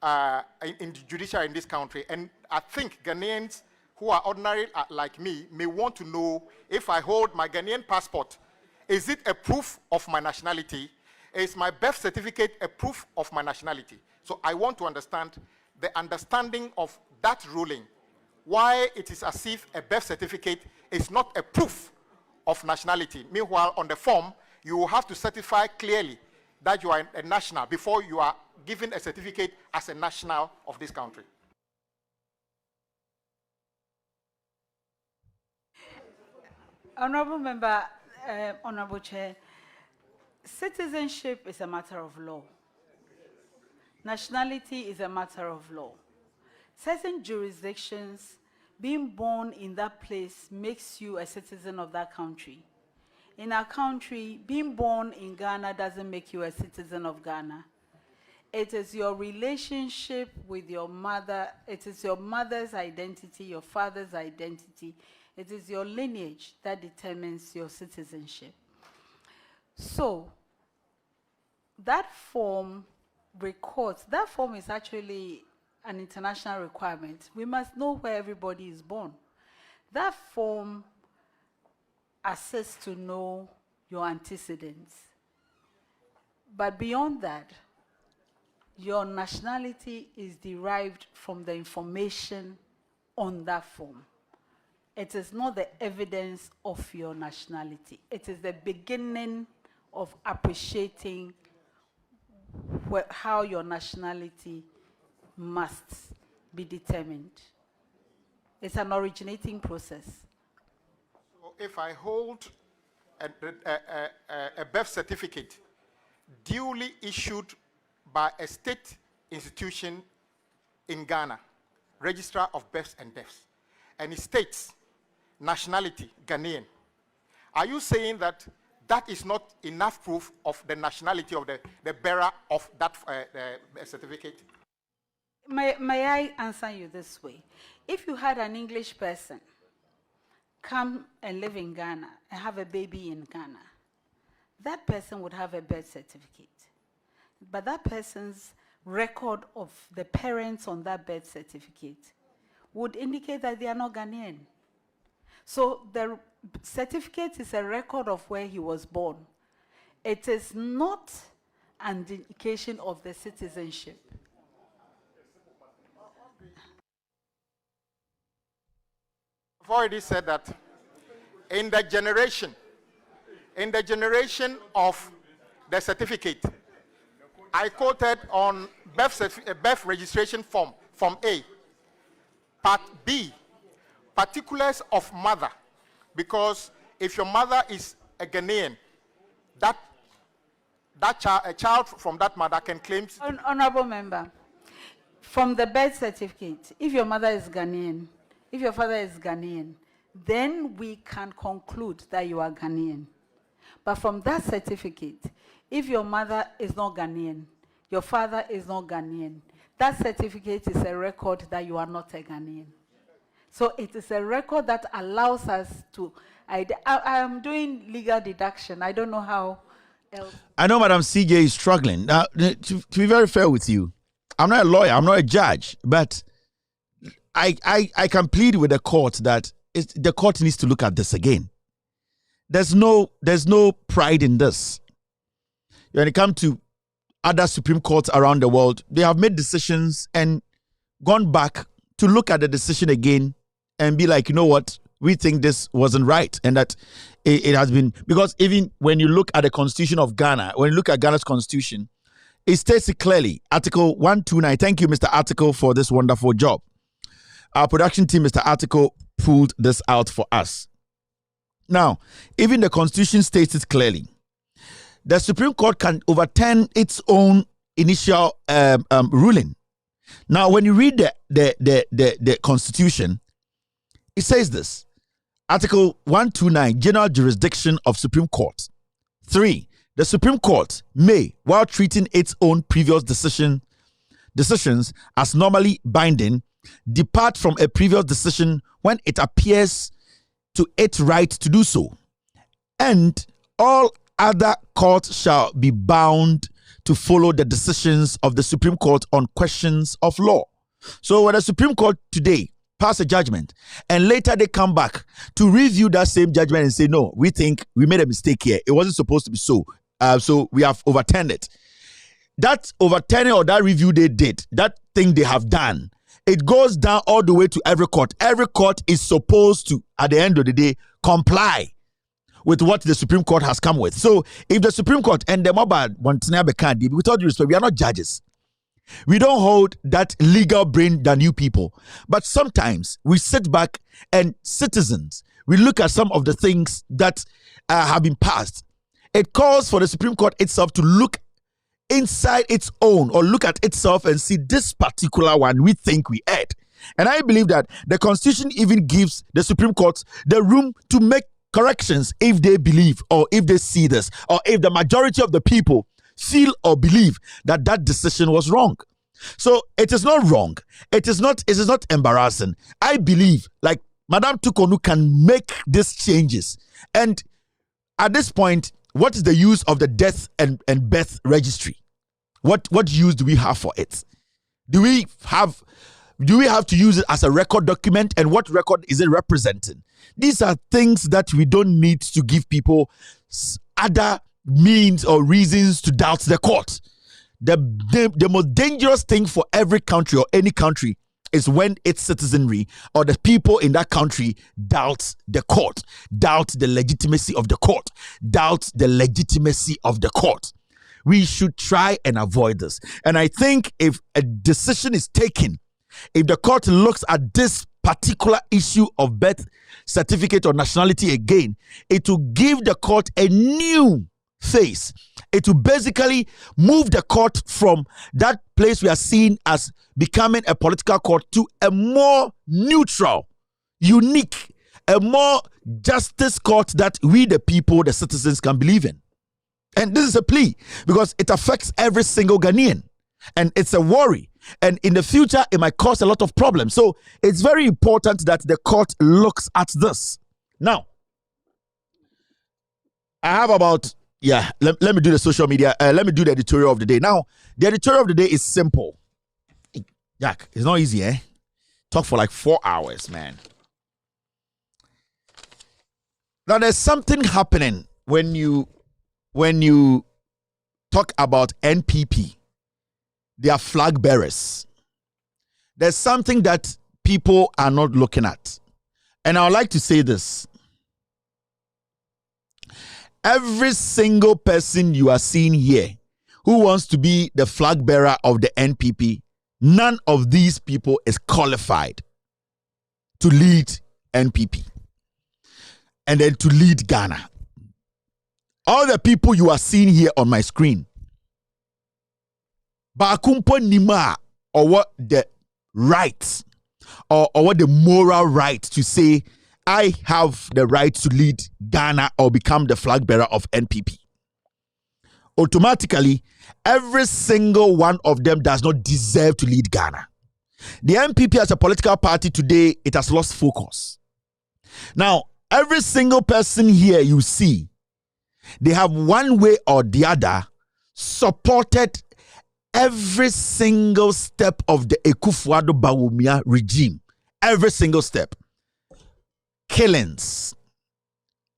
Speaker 4: in the judiciary in this country. And I think Ghanaians who are ordinary like me may want to know, if I hold my Ghanaian passport, is it a proof of my nationality? Is my birth certificate a proof of my nationality? So I want to understand the understanding of that ruling, why it is as if a birth certificate is not a proof of nationality. Meanwhile, on the form, you will have to certify clearly that you are a national before you are given a certificate as a national of this country.
Speaker 1: Honorable Member, Honorable Chair, citizenship is a matter of law. Nationality is a matter of law. Certain jurisdictions, being born in that place makes you a citizen of that country. In our country, being born in Ghana doesn't make you a citizen of Ghana. It is your relationship with your mother, it is your mother's identity, your father's identity, it is your lineage that determines your citizenship. So, that form records, that form is actually an international requirement. We must know where everybody is born. That form assists to know your antecedents. But beyond that, your nationality is derived from the information on that form. It is not the evidence of your nationality. It is the beginning of appreciating how your nationality must be determined. It's an originating process.
Speaker 4: So if I hold a birth certificate duly issued by a state institution in Ghana, Registrar of Births and Deaths, and it states nationality, Ghanaian, are you saying that that is not enough proof of the nationality of the bearer of that certificate?
Speaker 1: May I answer you this way? If you had an English person come and live in Ghana and have a baby in Ghana, that person would have a birth certificate. But that person's record of the parents on that birth certificate would indicate that they are not Ghanaian. So the certificate is a record of where he was born. It is not an indication of the citizenship.
Speaker 4: I've already said that in the generation of the certificate, I quoted on birth registration form A, part B, particulars of mother, because if your mother is a Ghanaian, a child from that mother can claim.
Speaker 1: Honorable Member, from the birth certificate, if your mother is Ghanaian, if your father is Ghanaian, then we can conclude that you are Ghanaian. But from that certificate, if your mother is not Ghanaian, your father is not Ghanaian, that certificate is a record that you are not a Ghanaian. So it is a record that allows us to, I am doing legal deduction. I don't know how else.
Speaker 10: I know Madam CJ is struggling. Now, to be very fair with you, I'm not a lawyer, I'm not a judge, but I can plead with the court that the court needs to look at this again. There's no pride in this. When it comes to other Supreme Courts around the world, they have made decisions and gone back to look at the decision again and be like, you know what, we think this wasn't right. And that it has been, because even when you look at the constitution of Ghana, when you look at Ghana's constitution, it states it clearly. Article 129. Thank you, Mr. Article, for this wonderful job. Our production team, Mr. Article, pulled this out for us. Now, even the Constitution states it clearly. The Supreme Court can overturn its own initial ruling. Now, when you read the Constitution, it says this. Article 129, General Jurisdiction of Supreme Court. 3. The Supreme Court may, while treating its own previous decisions as normally binding, depart from a previous decision when it appears to its right to do so. And all other courts shall be bound to follow the decisions of the Supreme Court on questions of law. So when the Supreme Court today pass a judgment and later they come back to review that same judgment and say, no, we think we made a mistake here. It wasn't supposed to be so. So we have overturned it. That overturning or that review they did, that thing they have done, it goes down all the way to every court. Every court is supposed to, at the end of the day, comply with what the Supreme Court has come with. So if the Supreme Court and the mobile with all due respect, we are not judges. We don't hold that legal brain than you people. But sometimes we sit back and citizens, we look at some of the things that have been passed. It calls for the Supreme Court itself to look inside its own or look at itself and see this particular one we think we had. And I believe that the Constitution even gives the Supreme Court the room to make corrections if they believe or if they see this or if the majority of the people feel or believe that that decision was wrong. So it is not wrong. It is not embarrassing. I believe like Madame Tukonu can make these changes. And at this point, what is the use of the death and birth registry? What use do we have for it? Do we have to use it as a record document? And what record is it representing? These are things that we don't need to give people other means or reasons to doubt the court. The most dangerous thing for every country or any country is when its citizenry or the people in that country doubt the court, doubt the legitimacy of the court, doubt the legitimacy of the court. We should try and avoid this. And I think if a decision is taken, if the court looks at this particular issue of birth certificate or nationality again, it will give the court a new face. It will basically move the court from that place we are seeing as becoming a political court to a more neutral, unique, a more justice court that we the people, the citizens, can believe in. And this is a plea because it affects every single Ghanaian. And it's a worry. And in the future, it might cause a lot of problems. So it's very important that the court looks at this. Now, I have about, let me do the social media. Let me do the editorial of the day. Now, the editorial of the day is simple. Jack, it's not easy, eh? Talk for like 4 hours, man. Now, there's something happening when you talk about NPP. They are flag bearers. There's something that people are not looking at. And I would like to say this. Every single person you are seeing here who wants to be the flag bearer of the NPP, none of these people is qualified to lead NPP and then to lead Ghana. All the people you are seeing here on my screen, Bakumpo Nima, or what the right or what the moral right to say, I have the right to lead Ghana or become the flag bearer of NPP. Automatically, every single one of them does not deserve to lead Ghana. The NPP as a political party today, it has lost focus. Now, every single person here you see, they have one way or the other supported every single step of the Akufo-Addo Bawumia regime. Every single step. Killings,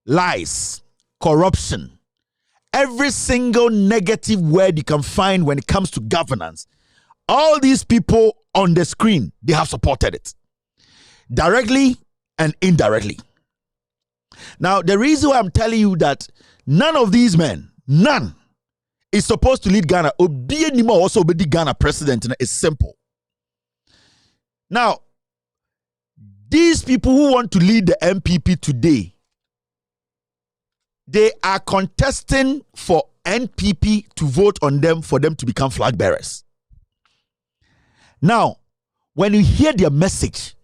Speaker 10: lies, corruption, every single negative word you can find when it comes to governance. All these people on the screen, they have supported it. Directly and indirectly. Now, the reason why I'm telling you that none of these men, none, is supposed to lead Ghana, Obi Nima also be the Ghana president. It's simple. Now, these people who want to lead the MPP today, they are contesting for NPP to vote on them for them to become flag bearers. Now, when you hear their message,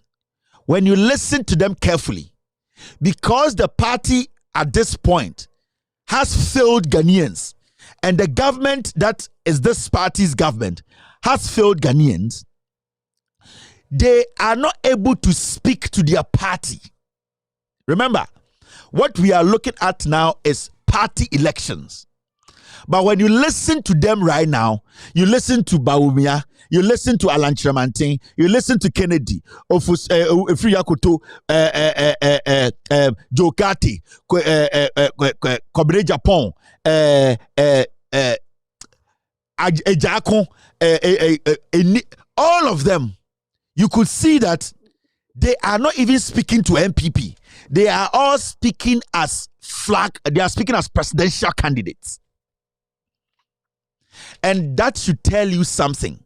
Speaker 10: when you listen to them carefully, because the party at this point has failed Ghanaians, and the government that is this party's government has failed Ghanaians, they are not able to speak to their party. Remember, what we are looking at now is party elections. But when you listen to them right now, you listen to Bawumia, you listen to Alan Kyerematen, you listen to Kennedy, Efri Yakoto, Joe Kati, Kobere Japan, Ejakon, all of them, you could see that they are not even speaking to MPP. They are all speaking as they are speaking as presidential candidates. And that should tell you something.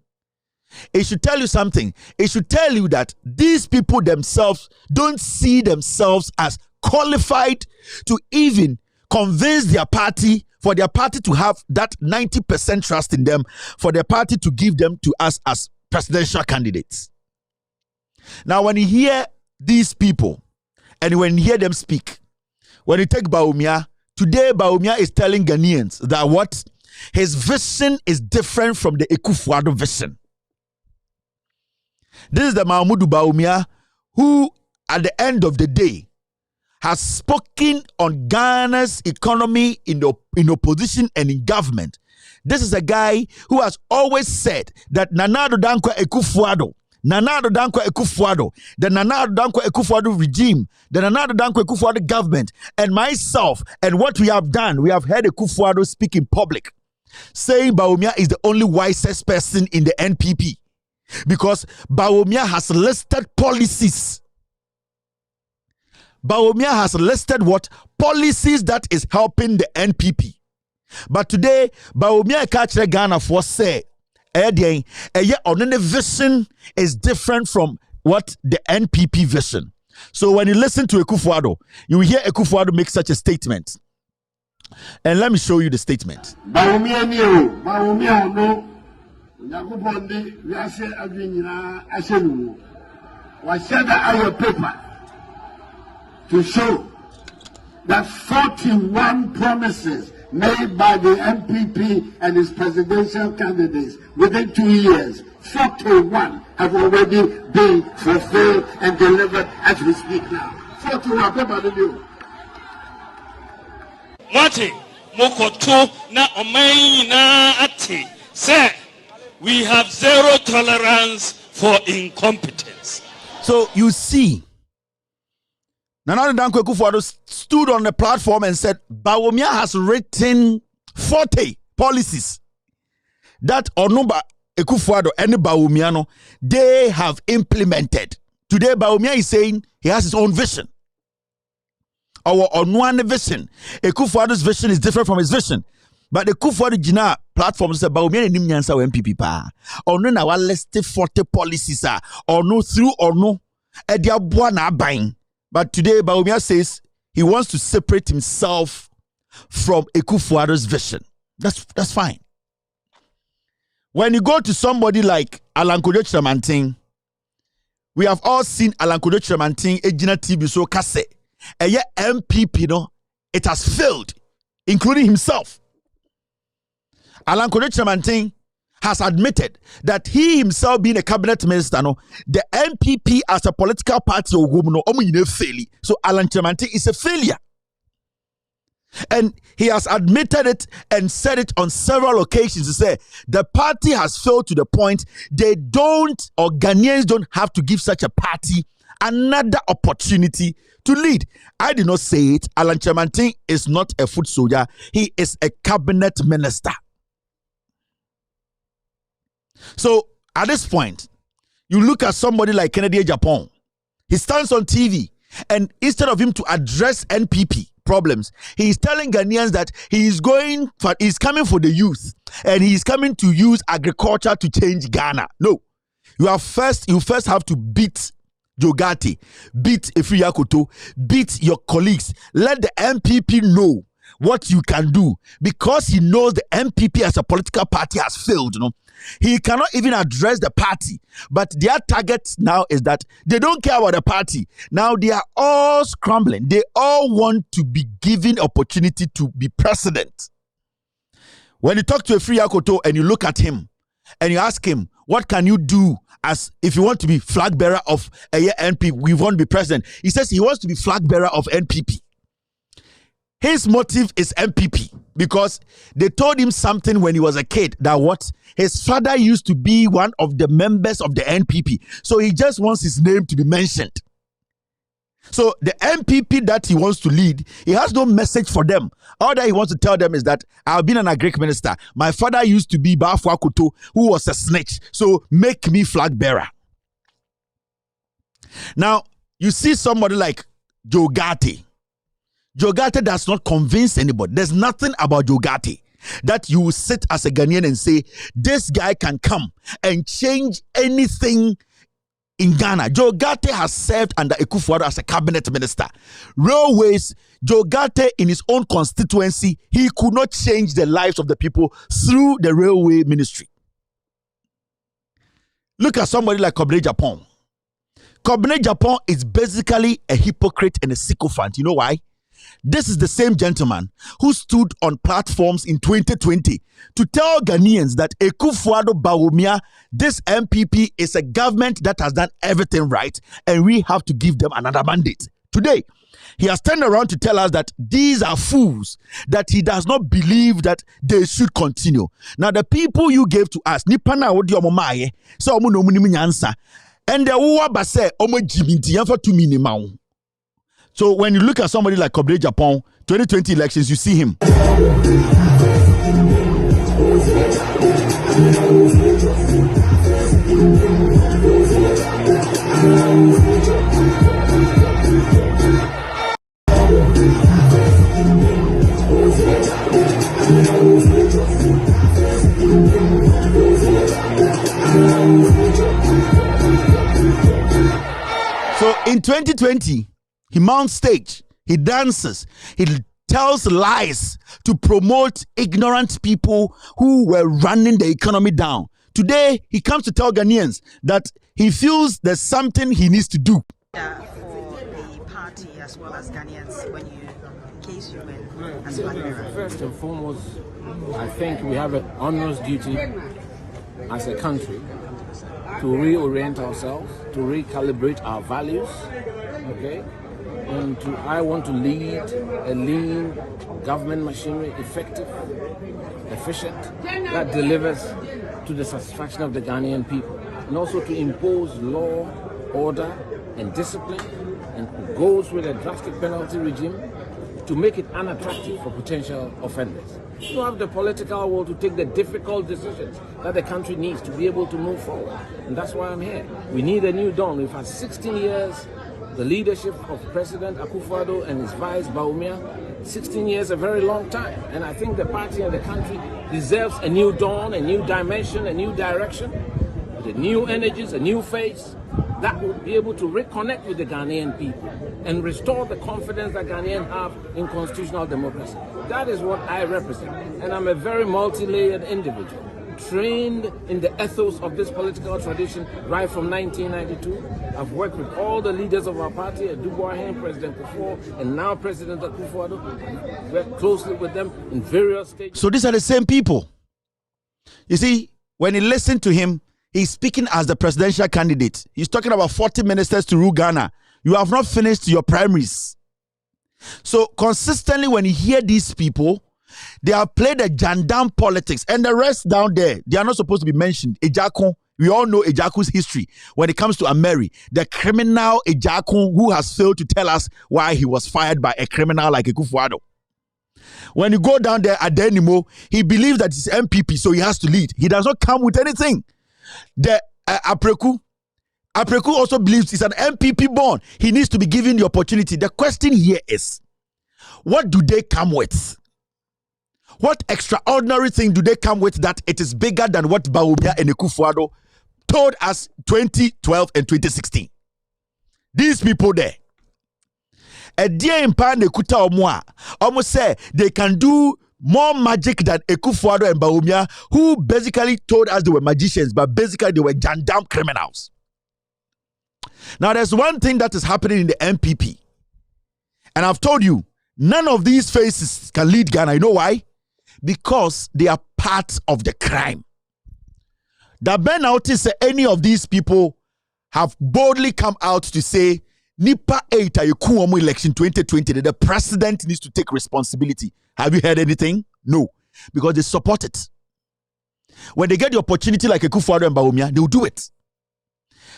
Speaker 10: It should tell you something. It should tell you that these people themselves don't see themselves as qualified to even convince their party, for their party to have that 90% trust in them, for their party to give them to us as presidential candidates. Now, when you hear these people, and when you hear them speak, when you take Bawumia, today Bawumia is telling Ghanaians that what? His vision is different from the Akufo-Addo vision. This is the Mahmoud Bawumia who, at the end of the day, has spoken on Ghana's economy in opposition and in government. This is a guy who has always said that Nana Addo Dankwa Akufo-Addo, Nana Addo Dankwa Akufo-Addo, the Nana Addo Dankwa Akufo-Addo regime, the Nana Addo Dankwa Akufo-Addo government, and myself, and what we have done, we have heard Akufo-Addo speak in public, saying Bawumia is the only wisest person in the NPP. Because Bawumia has listed policies. Bawumia has listed what? Policies that is helping the NPP. But today, Bawumia catch Ghana for say, vision is different from what the NPP vision. So when you listen to Akufo-Addo, you will hear Akufo-Addo make such a statement. And let me show you the statement.
Speaker 2: Bawumia no. Nyakubondi wiase adwinyina asenu. Was said that our paper to show that 41 promises made by the MPP and its presidential candidates within 2 years, 41 have already been fulfilled and delivered as we speak now. 41 paper to do.
Speaker 6: Mwati mokoto na omayi na ati say we have zero tolerance for incompetence.
Speaker 10: So you see, Nana Addo Dankwa Akufo-Addo stood on the platform and said Bawumia has written 40 policies that Onuba Akufo-Addo and Bawumia no, they have implemented. Today Bawumia is saying he has his own vision. Our Onuane vision, Akufo-Addo's vision is different from his vision. But the Akufo-Addo Jina platform says Bawumia ni nyansa wa MPP pa. Onu na wa list 40 policies are onu through onu e dia boa na aban. But today Bawumia says he wants to separate himself from Akufo-Addo's vision. That's fine. When you go to somebody like Alan Kyerematen, we have all seen Alan Kyerematen ejina TV so kase. Eye MPP no, it has failed, including himself. Alan Kyerematen has admitted that he himself being a cabinet minister, no, the MPP as a political party so Alan Kyerematen is a failure. And he has admitted it and said it on several occasions to say the party has failed to the point they don't, or Ghanaians don't have to give such a party another opportunity to lead. I did not say it. Alan Kyerematen is not a foot soldier. He is a cabinet minister. So at this point, you look at somebody like Kennedy Japan. He stands on TV, and instead of him to address NPP, problems. He is telling Ghanaians that he's coming for the youth, and he's coming to use agriculture to change Ghana. No, you first have to beat Joe Gatti, beat Efiri Akoto, beat your colleagues. Let the MPP know what you can do, because he knows the MPP as a political party has failed. He cannot even address the party, but their target now is that they don't care about the party. Now they are all scrambling. They all want to be given opportunity to be president. When you talk to Efiri Akoto and you look at him and you ask him, what can you do as if you want to be flag bearer of a NPP, we want to be president? He says he wants to be flag bearer of NPP. His motive is MPP, because they told him something when he was a kid that what his father used to be one of the members of the NPP. So he just wants his name to be mentioned. So the MPP that he wants to lead, he has no message for them. All that he wants to tell them is that I've been an agric minister. My father used to be Bafo Akoto, who was a snitch. So make me flag bearer. Now, you see somebody like Joe Gatti. Joe Gatti does not convince anybody. There's nothing about Joe Gatti that you will sit as a Ghanaian and say, this guy can come and change anything in Ghana. Joe Gatti has served under Akufo-Addo as a cabinet minister. Railways, Joe Gatti in his own constituency, he could not change the lives of the people through the railway ministry. Look at somebody like Kobene Japan. Kobene Japan is basically a hypocrite and a sycophant. You know why? This is the same gentleman who stood on platforms in 2020 to tell Ghanaians that Akufo-Addo Bawumia, this MPP, is a government that has done everything right and we have to give them another mandate. Today, he has turned around to tell us that these are fools, that he does not believe that they should continue. Now, the people you gave to us, Nipana Odi Omomaye, so Omo no Munimi Nyansa, and the Uwa Base Omo Jiminti Yanfa to Minimau. So when you look at somebody like Kobene Japan, 2020 elections, you see him. So in 2020, he mounts stage, he dances, he tells lies to promote ignorant people who were running the economy down. Today, he comes to tell Ghanaians that he feels there's something he needs to do.
Speaker 7: For the party as well as Ghanaians, when you, in case you win as flag bearer.
Speaker 9: First and foremost, I think we have an onerous duty as a country to reorient ourselves, to recalibrate our values, okay? And I want to lead a lean government machinery, effective, efficient, that delivers to the satisfaction of the Ghanaian people. And also to impose law, order, and discipline, and goes with a drastic penalty regime to make it unattractive for potential offenders. You have the political will to take the difficult decisions that the country needs to be able to move forward. And that's why I'm here. We need a new dawn. We've had 16 years, the leadership of President Akufo-Addo and his vice Bawumia. 16 years, a very long time. And I think the party and the country deserves a new dawn, a new dimension, a new direction, with new energies, a new face that will be able to reconnect with the Ghanaian people and restore the confidence that Ghanaians have in constitutional democracy. That is what I represent. And I'm a very multi-layered individual, trained in the ethos of this political tradition right from 1992. I've worked with all the leaders of our party, Dubois, President Kufuor, and now President Akufo-Addo. Worked closely with them in various stages.
Speaker 10: So these are the same people. You see, when you listen to him, he's speaking as the presidential candidate. He's talking about 40 ministers to rule Ghana. You have not finished your primaries. So consistently when you hear these people, they have played the Jandam politics, and the rest down there, they are not supposed to be mentioned. Ejakun, we all know Ejakun's history when it comes to Ameri, the criminal Ejakun who has failed to tell us why he was fired by a criminal like Akufo-Addo. When you go down there at Denimo, he believes that he's MPP, so he has to lead. He does not come with anything. The Apreku also believes he's an MPP born. He needs to be given the opportunity. The question here is, What do they come with? What extraordinary thing do they come with that it is bigger than what Bawumia and Akufo-Addo told us 2012 and 2016? These people there. A dear in Pan Ekuta Omwa almost say they can do more magic than Akufo-Addo and Bawumia, who basically told us they were magicians, but basically they were jandam criminals. Now there's one thing that is happening in the MPP, and I've told you, none of these faces can lead Ghana. You know why? Because they are part of the crime. That Ben notice any of these people have boldly come out to say, Nipa 8 election 2020, the president needs to take responsibility. Have you heard anything? No. Because they support it. When they get the opportunity like Akufo-Addo and Bawumia, they will do it.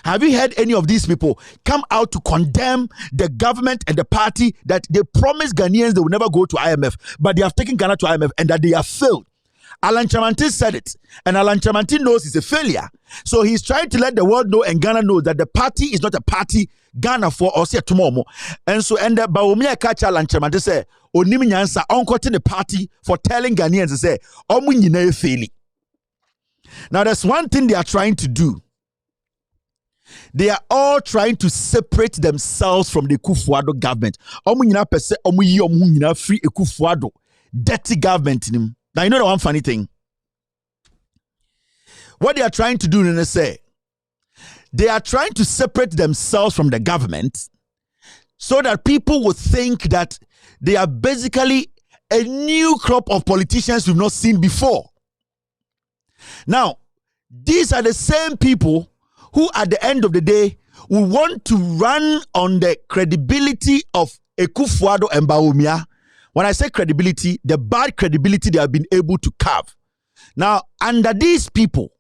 Speaker 10: Have you heard any of these people come out to condemn the government and the party that they promised Ghanaians they will never go to IMF, but they have taken Ghana to IMF and that they have failed? Alan Chamantin said it, and Alan Chamantin knows it's a failure. So he's trying to let the world know and Ghana know that the party is not a party Ghana for or say tomorrow. And so, and the Bawumia catch Alan Chamantin say, Onimi Nyansa uncoting the party for telling Ghanaians to say, Omu nyina failing. Now, there's one thing they are trying to do. They are all trying to separate themselves from the Akufo-Addo government. Omu nyina pese omu yi omu nyina free Akufo-Addo dirty government nim. Now, you know the one funny thing. What they are trying to do, they are trying to separate themselves from the government so that people would think that they are basically a new crop of politicians we've not seen before. Now, these are the same people who, at the end of the day, will want to run on the credibility of Akufo-Addo and Bawumia. When I say credibility, the bad credibility they have been able to carve. Now, under these people,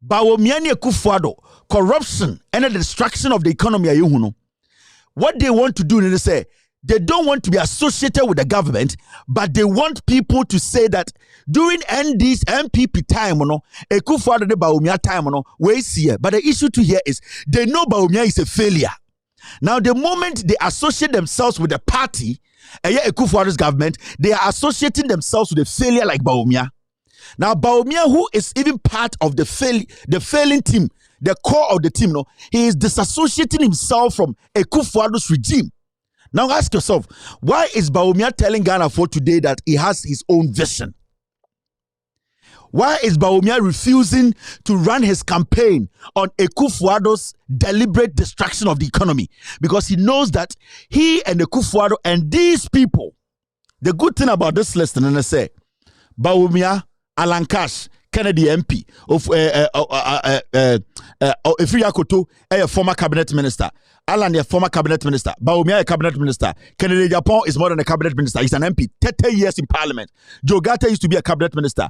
Speaker 10: Bawumia and Akufo-Addo, corruption and the destruction of the economy, what they want to do is say, they don't want to be associated with the government, but they want people to say that during ND's MPP time, Akufo-Addo the Bawumia time, we see. But the issue to here is they know Bawumia is a failure. Now, the moment they associate themselves with the party, Akufo-Addo's government, they are associating themselves with a failure like Bawumia. Now, Bawumia, who is even part of the failing team, the core of the team, he is disassociating himself from Akufo-Addo's regime. Now, ask yourself, why is Bawumia telling Ghana for today that he has his own vision? Why is Bawumia refusing to run his campaign on Akufo-Addo's deliberate destruction of the economy? Because he knows that he and Akufo-Addo and these people, the good thing about this list, and I say, Bawumia, Alan Cash, Kennedy MP, of Efri Akoto, a former cabinet minister. Alan, a former cabinet minister. Bawumia, a cabinet minister. Kennedy Japan is more than a cabinet minister. He's an MP. 30 years in parliament. Joe Gata used to be a cabinet minister.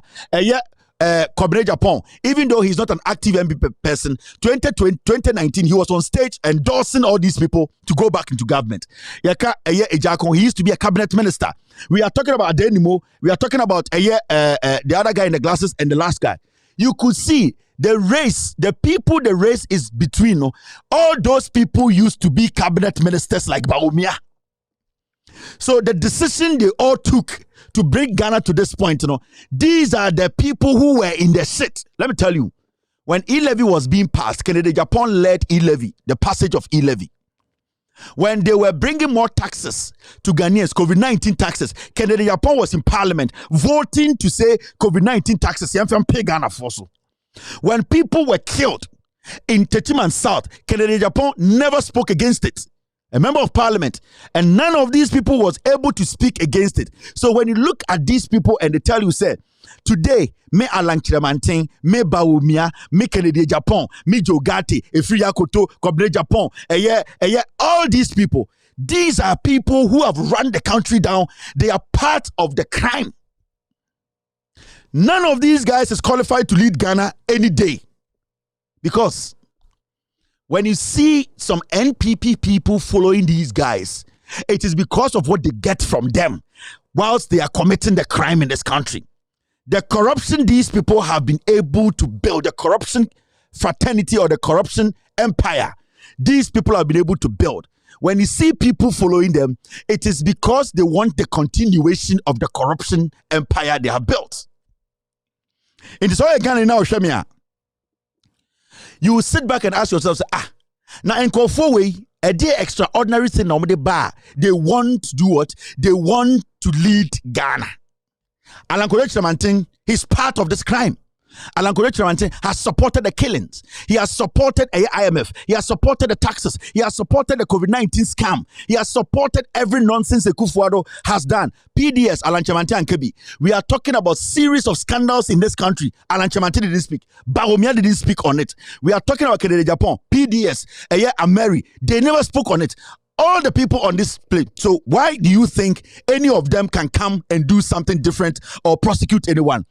Speaker 10: Kobne Japan, even though he's not an active MP person, 2019, he was on stage endorsing all these people to go back into government. He used to be a cabinet minister. We are talking about Adenimo. We are talking about the other guy in the glasses and the last guy. You could see the race, the people the race is between. All those people used to be cabinet ministers like Bawumia. So the decision they all took to bring Ghana to this point, these are the people who were in the shit. Let me tell you, when e-levy was being passed, Kennedy Japan led e-levy, the passage of e-levy. When they were bringing more taxes to Ghanaians, COVID-19 taxes, Kennedy Japan was in parliament voting to say COVID-19 taxes, pay Ghana for so. When people were killed in Techiman South, Kennedy Japan never spoke against it. A member of parliament, and none of these people was able to speak against it. So when you look at these people and they tell you, say, today, me Alan Chamantin, me Bawumia, me Kennedy Japan, me Joe Gatti, Efri Akoto, Kobne Japan, all these people, these are people who have run the country down. They are part of the crime. None of these guys is qualified to lead Ghana any day. Because when you see some NPP people following these guys, it is because of what they get from them whilst they are committing the crime in this country. The corruption these people have been able to build, the corruption fraternity or the corruption empire, these people have been able to build. when you see people following them, it is because they want the continuation of the corruption empire they have built. In this way, again, now, Shemia, you will sit back and ask yourself, now in way, a day extraordinary thing normally bar. They want to do what? They want to lead Ghana. Alan Korea Chiramantin, he's part of this crime. Alan Korea Chiramantin has supported the killings. He has supported IMF. He has supported the taxes. He has supported the COVID-19 scam. He has supported every nonsense Akufo-Addo has done. PDS, Alan Chiramantin and Kebi. We are talking about series of scandals in this country. Alan Chiramantin didn't speak. Bawumia didn't speak on it. We are talking about Kennedy Japan, PDS, Ameri. They never spoke on it. All the people on this plate. So why do you think any of them can come and do something different or prosecute anyone?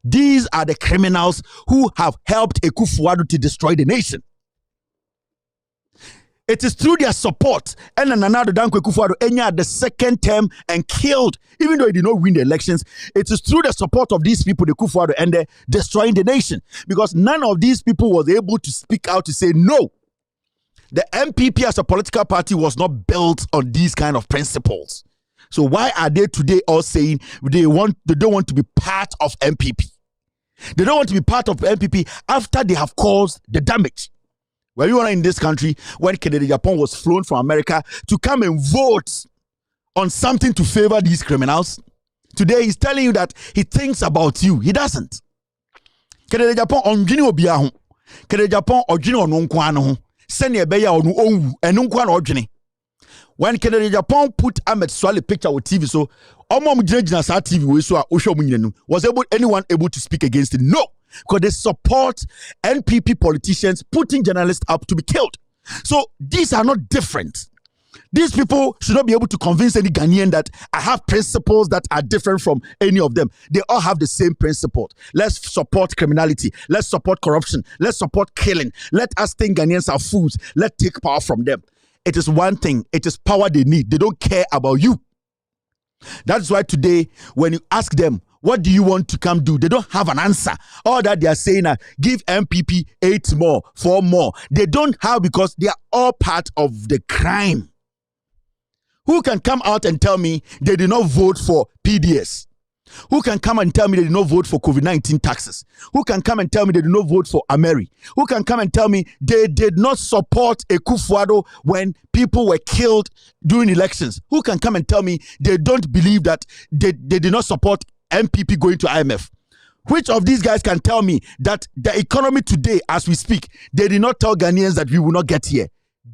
Speaker 10: These are the criminals who have helped Akufo-Addo to destroy the nation. It is through their support and Nana Dankwa Akufo-Addo entered the second term and killed, even though he did not win the elections. It is through the support of these people, the Akufo-Addo, and they're destroying the nation, because none of these people was able to speak out to say no. The MPP as a political party was not built on these kind of principles. So why are they today all saying they don't want to be part of MPP? They don't want to be part of MPP after they have caused the damage. Were you in this country when Kennedy Japan was flown from America to come and vote on something to favor these criminals? Today he's telling you that he thinks about you. He doesn't. Kennedy Japan onjini obiahu. Kennedy Japan onjini onunkwano. Send your beya onu onwu enunkwano onjini. When Kennedy Japan put Ahmed Swale picture with TV, so TV was anyone able to speak against it? No, because they support NPP politicians putting journalists up to be killed. So these are not different. These people should not be able to convince any Ghanaian that I have principles that are different from any of them. They all have the same principle. Let's support criminality. Let's support corruption. Let's support killing. Let us think Ghanaians are fools. Let's take power from them. It is one thing. It is power they need. They don't care about you. That's why today, when you ask them, what do you want to come do? They don't have an answer. All that they are saying, give MPP 8 more, 4 more. They don't have, because they are all part of the crime. Who can come out and tell me they did not vote for PDS? Who can come and tell me they did not vote for COVID-19 taxes? Who can come and tell me they did not vote for Ameri? Who can come and tell me they did not support Akufo-Addo when people were killed during elections? Who can come and tell me they don't believe that they did not support MPP going to IMF? Which of these guys can tell me that the economy today, as we speak, they did not tell Ghanaians that we will not get here?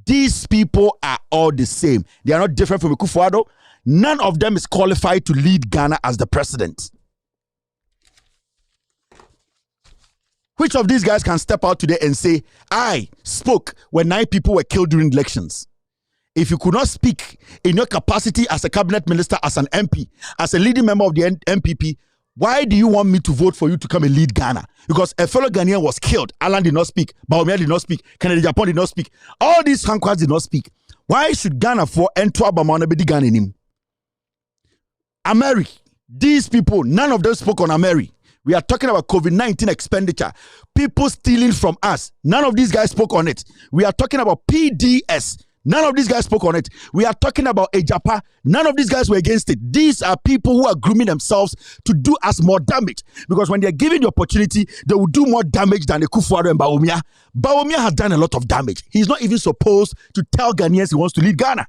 Speaker 10: These people are all the same. They are not different from Akufo-Addo. None of them is qualified to lead Ghana as the president. Which of these guys can step out today and say, I spoke when 9 people were killed during elections? If you could not speak in your capacity as a cabinet minister, as an MP, as a leading member of the MPP, why do you want me to vote for you to come and lead Ghana? Because a fellow Ghanaian was killed. Alan did not speak. Bawumia did not speak. Kennedy Japan did not speak. All these Hankwas did not speak. Why should Ghana for enter Abamana be Ghana in him? Ameri, these people, none of them spoke on Ameri. We are talking about COVID-19 expenditure. People stealing from us. None of these guys spoke on it. We are talking about PDS. None of these guys spoke on it. We are talking about Ejapa. None of these guys were against it. These are people who are grooming themselves to do us more damage. Because when they're given the opportunity, they will do more damage than Akufo-Addo and Bawumia. Bawumia has done a lot of damage. He's not even supposed to tell Ghanaians he wants to lead Ghana.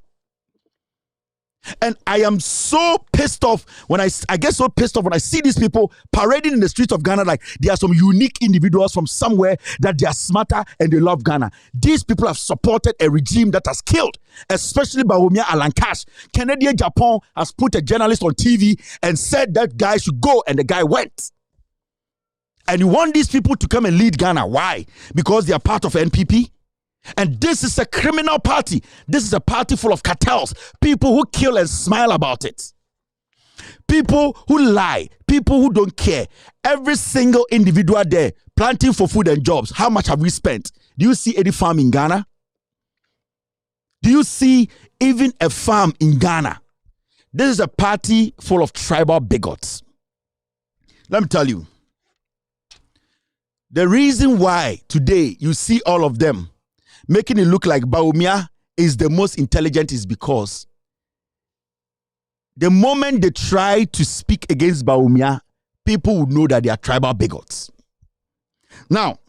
Speaker 10: And I am so pissed off when I get so pissed off when I see these people parading in the streets of Ghana like they are some unique individuals from somewhere, that they are smarter and they love Ghana. These people have supported a regime that has killed, especially Bawumia Alan Cash. Kennedy Japan has put a journalist on TV and said that guy should go, and the guy went. And you want these people to come and lead Ghana. Why? Because they are part of NPP? And this is a criminal party. This is a party full of cartels. People who kill and smile about it. People who lie. People who don't care. Every single individual there planting for food and jobs. How much have we spent? Do you see any farm in Ghana? Do you see even a farm in Ghana? This is a party full of tribal bigots. Let me tell you. The reason why today you see all of them making it look like Bawumia is the most intelligent is because the moment they try to speak against Bawumia, people would know that they are tribal bigots. Now,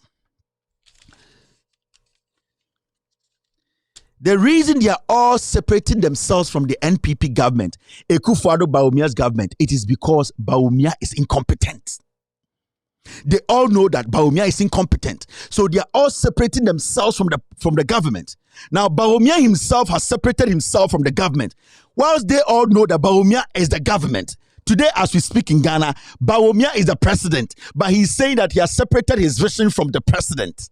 Speaker 10: the reason they are all separating themselves from the NPP government, Akufo-Addo Bawumia's government, it is because Bawumia is incompetent. They all know that Bawumia is incompetent. So they are all separating themselves from the government. Now, Bawumia himself has separated himself from the government. Whilst they all know that Bawumia is the government. Today, as we speak in Ghana, Bawumia is the president. But he's saying that he has separated his vision from the president.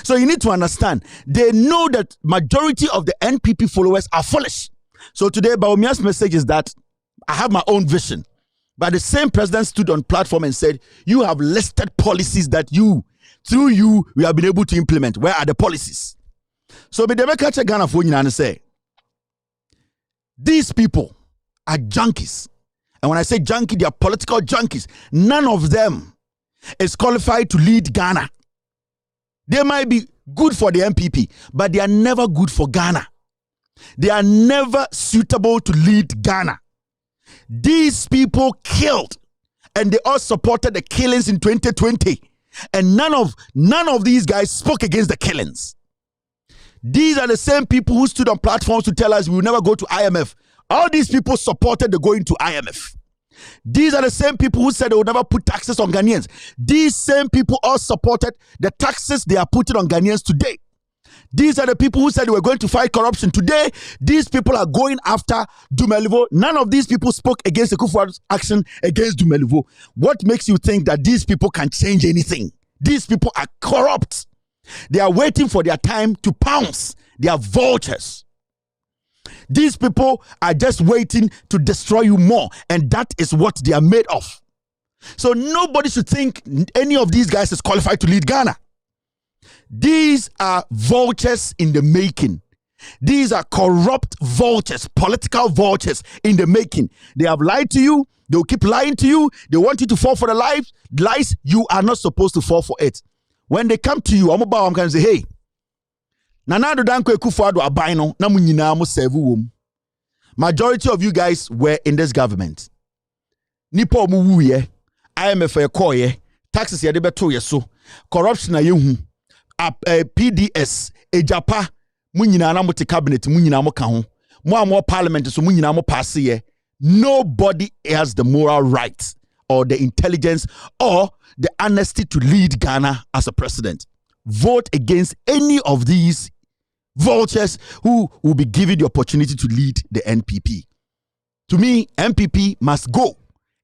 Speaker 10: So you need to understand, they know that majority of the NPP followers are foolish. So today, Bawumia's message is that I have my own vision. But the same president stood on platform and said, you have listed policies that through you, we have been able to implement. Where are the policies? So Bidemeka Ghana for you say, these people are junkies. And when I say junkie, they are political junkies. None of them is qualified to lead Ghana. They might be good for the NPP, but they are never good for Ghana. They are never suitable to lead Ghana. These people killed, and they all supported the killings in 2020. And none of these guys spoke against the killings. These are the same people who stood on platforms to tell us we will never go to IMF. All these people supported the going to IMF. These are the same people who said they would never put taxes on Ghanaians. These same people all supported the taxes they are putting on Ghanaians today. These are the people who said they were going to fight corruption. Today, these people are going after Dumelivo. None of these people spoke against the Akufo-Addo's action against Dumelivo. What makes you think that these people can change anything? These people are corrupt. They are waiting for their time to pounce. They are vultures. These people are just waiting to destroy you more. And that is what they are made of. So nobody should think any of these guys is qualified to lead Ghana. These are vultures in the making. These are corrupt vultures, political vultures in the making. They have lied to you. They will keep lying to you. They want you to fall for the lies. You are not supposed to fall for it. When they come to you, I'm going to say, hey, Nana Danko Akufo-Addo abaino na mu nyina mo serve wom. Majority of you guys were in this government. Nipa omu wuye, IMF ye koye, taxes ye de beto ye so, corruption na yehu, PDS, ejapa, mu nyina na mo te cabinet, mu nyina mo ka ho. Mo amo parliament so mu nyina mo pass ye. Nobody has the moral right or the intelligence or the honesty to lead Ghana as a president. Vote against any of these vultures who will be given the opportunity to lead the NPP. To me, NPP must go,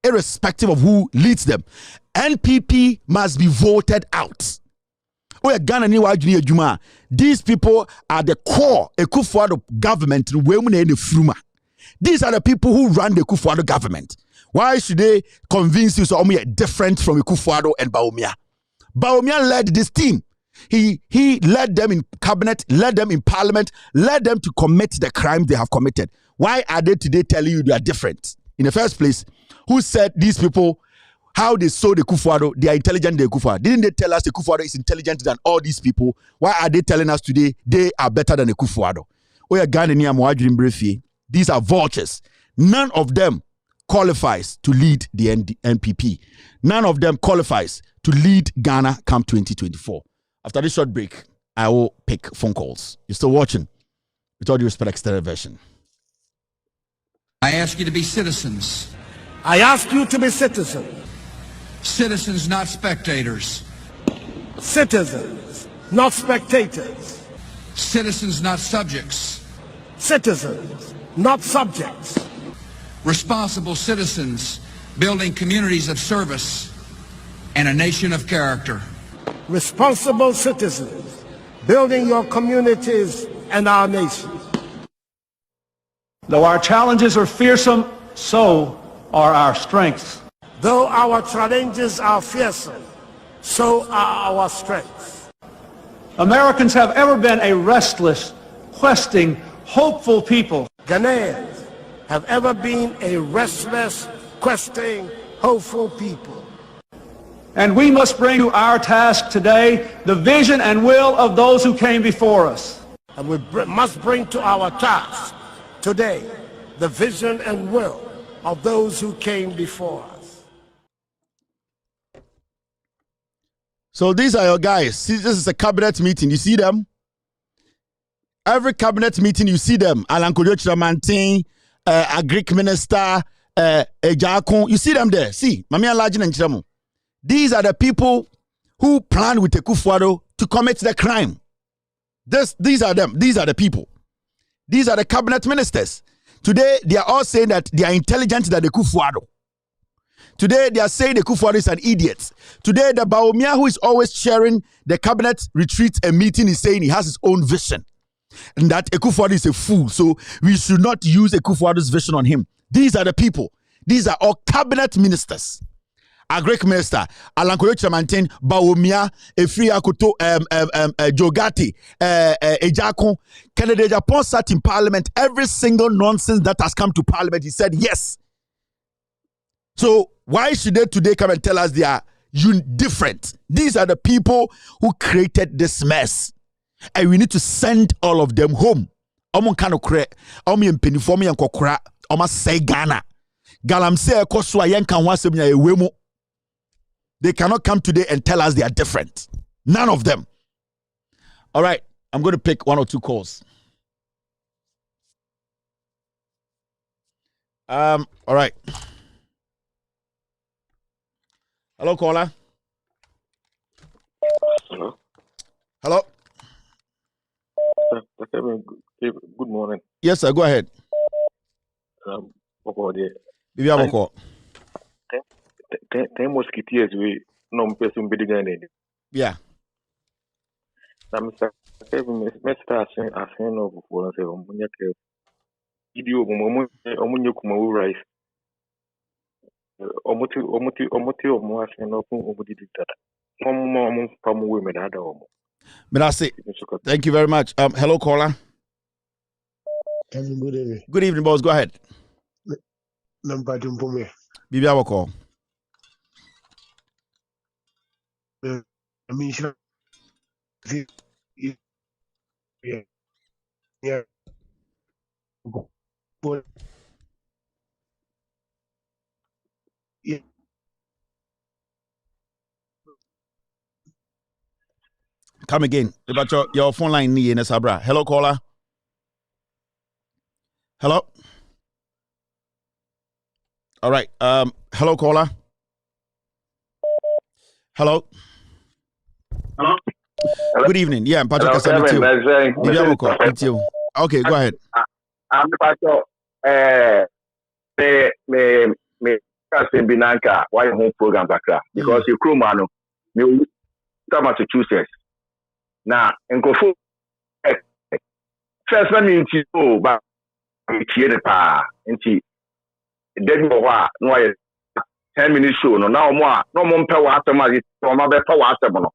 Speaker 10: irrespective of who leads them. NPP must be voted out. These people are the core Akufo-Addo government. These are the people who run the Akufo-Addo government. Why should they convince you so different from Akufo-Addo and Bawumia? Bawumia led this team. He led them in cabinet, led them in parliament, led them to commit the crime they have committed. Why are they today telling you they are different? In the first place, who said these people, how they saw the Akufo-Addo, they are intelligent than Akufo-Addo? Didn't they tell us the Akufo-Addo is intelligent than all these people? Why are they telling us today they are better than the Akufo-Addo? These are vultures. None of them qualifies to lead the NPP. None of them qualifies to lead Ghana come 2024. After this short break, I will pick phone calls. You're still watching. With all due respect, extended version.
Speaker 8: I ask you to be citizens.
Speaker 2: I ask you to be citizens.
Speaker 8: Citizens, not spectators.
Speaker 2: Citizens, not spectators.
Speaker 8: Citizens, not subjects.
Speaker 2: Citizens, not subjects.
Speaker 8: Responsible citizens, building communities of service and a nation of character.
Speaker 2: Responsible citizens, building your communities and our nation.
Speaker 11: Though our challenges are fearsome, so are our strengths.
Speaker 2: Though our challenges are fearsome, so are our strengths.
Speaker 11: Americans have ever been a restless, questing, hopeful people.
Speaker 2: Ghanaians have ever been a restless, questing, hopeful people.
Speaker 11: And we must bring to our task today the vision and will of those who came before us.
Speaker 2: And we must bring to our task today the vision and will of those who came before us.
Speaker 10: So these are your guys. See, this is a cabinet meeting. You see them? Every cabinet meeting, you see them. Alan Kojo Chiramantin, a Greek minister, Ejakun. You see them there. See, Mami Alajin and Chiramu. These are the people who plan with Akufo-Addo to commit the crime. These are them. These are the people. These are the cabinet ministers. Today, they are all saying that they are intelligent than the Akufo-Addo. Today, they are saying the Akufo-Addo is an idiot. Today, the Bawumia who is always sharing the cabinet retreat and meeting is saying he has his own vision. And that Akufo-Addo is a fool. So we should not use Akufo-Addo's vision on him. These are the people. These are all cabinet ministers. A Greek minister, Alan Kojo Chiramantin, Bawumia, Efri Akoto, Jogati, Ejakun, Kennedy Japan sat in parliament. Every single nonsense that has come to parliament, he said yes. So why should they today come and tell us they are different? These are the people who created this mess. And we need to send all of them home. Omo kano kre, omo yempenifomi yankokra, omo say Ghana. Galamse ekoswa yenka wasebnya ewemo. They cannot come today and tell us they are different. None of them. All right, I'm going to pick one or two calls. All right. Hello, caller.
Speaker 12: Hello.
Speaker 10: Hello.
Speaker 12: Good morning.
Speaker 10: Yes, sir. Go ahead. Bibi Aboko.
Speaker 12: 10 mosquitoes we no person be the
Speaker 10: Yeah.
Speaker 12: Now, Mr. Mr. Asen of Foreign Munya video Omunyo Kumawu rice. Omuti or more Asen of Omudi that. No more from women at home.
Speaker 10: Thank you very much. Hello, caller.
Speaker 13: Good evening.
Speaker 10: Good evening, boss. Go ahead.
Speaker 13: Number Dumpume.
Speaker 10: Bibi Aboko.
Speaker 13: I mean, yeah. Yeah.
Speaker 10: Come again. About your phone line, Sabra. Hello, caller. Hello. All right. Hello, caller. Hello.
Speaker 12: Hello.
Speaker 10: Good evening. Yeah, I'm Patrick Kasami. Okay, go ahead.
Speaker 12: I'm Patrick. Me Binanka, why home program because you crew man, you Massachusetts. Now, and go for first one in Tito, but the pa into dead more. No, 10 minutes show. No, now more. No more power after my power after mono.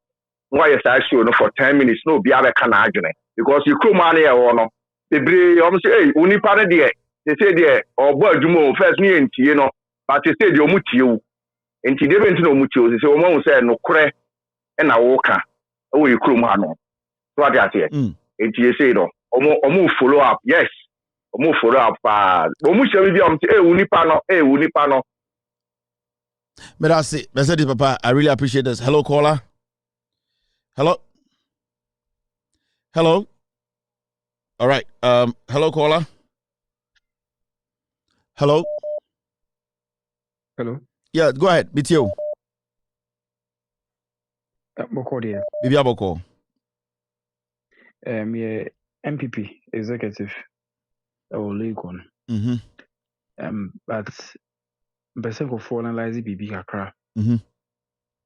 Speaker 12: Why is that show? No, for 10 minutes. No, be other can argument because you crew money or no. The bri almost say, only part of the they say there or boy, you first me and you know, but they say the omutio. And they didn't know mutio. They say, Omo said no cre and a walker. Oh, you crew man. What I say? And you say, no, Omo follow up. Yes. Omo follow up. Omo shall be on Unipano, Unipano.
Speaker 10: But I said this, Papa. I really appreciate this. Hello, caller. Hello. Hello. All right. Hello, caller. Hello.
Speaker 23: Hello.
Speaker 10: Yeah, go ahead. BTO.
Speaker 23: Boko dear.
Speaker 10: Bibi Aboko.
Speaker 23: Yeah, MPP executive. Or Lincoln. But person go for analyze BB Kakra.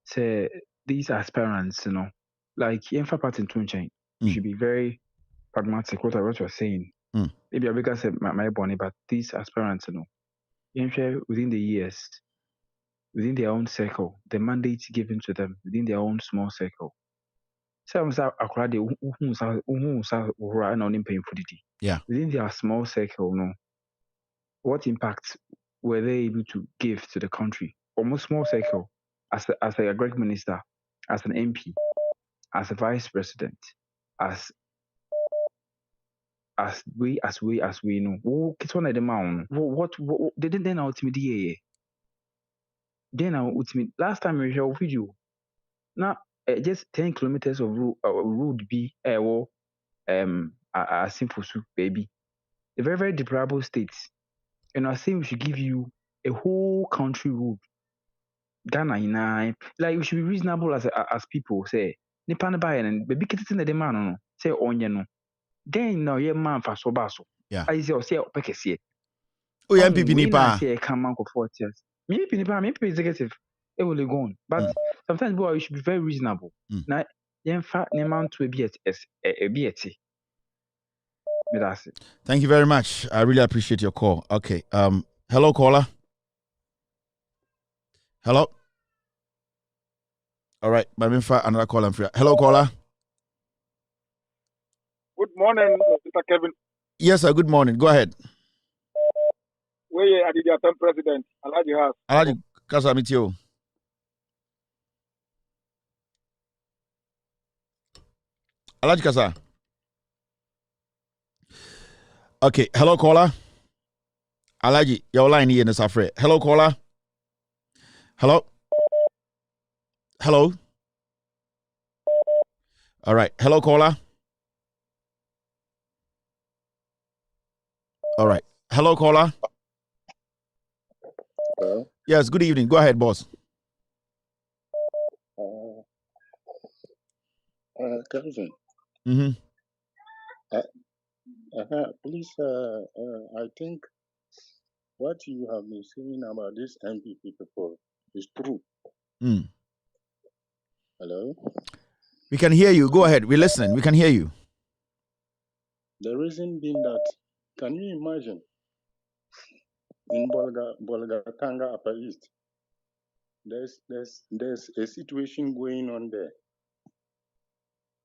Speaker 23: Say these aspirants, you know, like Yenfa Party Tunchain should be very pragmatic. What you're saying. Maybe I because my bonnie, but these aspirants, you know, Yenfa within the years, within their own circle, the mandates given to them within their own small circle. Some say akwade who run on paying for the
Speaker 10: yeah.
Speaker 23: Within their small circle, no. What impact were they able to give to the country? Almost small circle, as a great minister, as an MP, as a vice president, as as we know. It's one of them out. What they didn't then ultimately then ultimately last time we show video. Now just 10 kilometers of road be a simple soup baby. A very, very deplorable state. And I think we should give you a whole country road. Ghana in like we should be reasonable as people say. Nipa na buy and baby kitty na demand no say onye no. Then now ye man for so baso.
Speaker 10: Yeah.
Speaker 23: I say opekese.
Speaker 10: Oh yeah, MPP nipa.
Speaker 23: Say come man for 40 years. Me nipa, me executive. It will go on. But sometimes boy, we should be very reasonable. Na yen fa ne man to be at That's it.
Speaker 10: Thank you very much. I really appreciate your call. Okay. Hello, caller. Hello. All right. My another call. I'm free. Hello, caller.
Speaker 3: Good morning, Mr. Kevin.
Speaker 10: Yes, sir. Good morning. Go ahead.
Speaker 3: Where are the president? Alhaji Has.
Speaker 10: Alhaji Kasa Mitio. Alhaji Kasa. Okay, hello caller. Alhaji, your line here in the Safre. Hello caller. Hello. Hello. All right. Hello caller. All right. Hello caller.
Speaker 14: Hello.
Speaker 10: Yes, good evening. Go ahead, boss.
Speaker 14: Kevin.
Speaker 10: Mm-hmm.
Speaker 14: Please, I think what you have been saying about this MPP people is true. Hello?
Speaker 10: We can hear you. Go ahead. We're listening. We can hear you.
Speaker 14: The reason being that, can you imagine, in Bolgatanga Upper East, there's a situation going on there.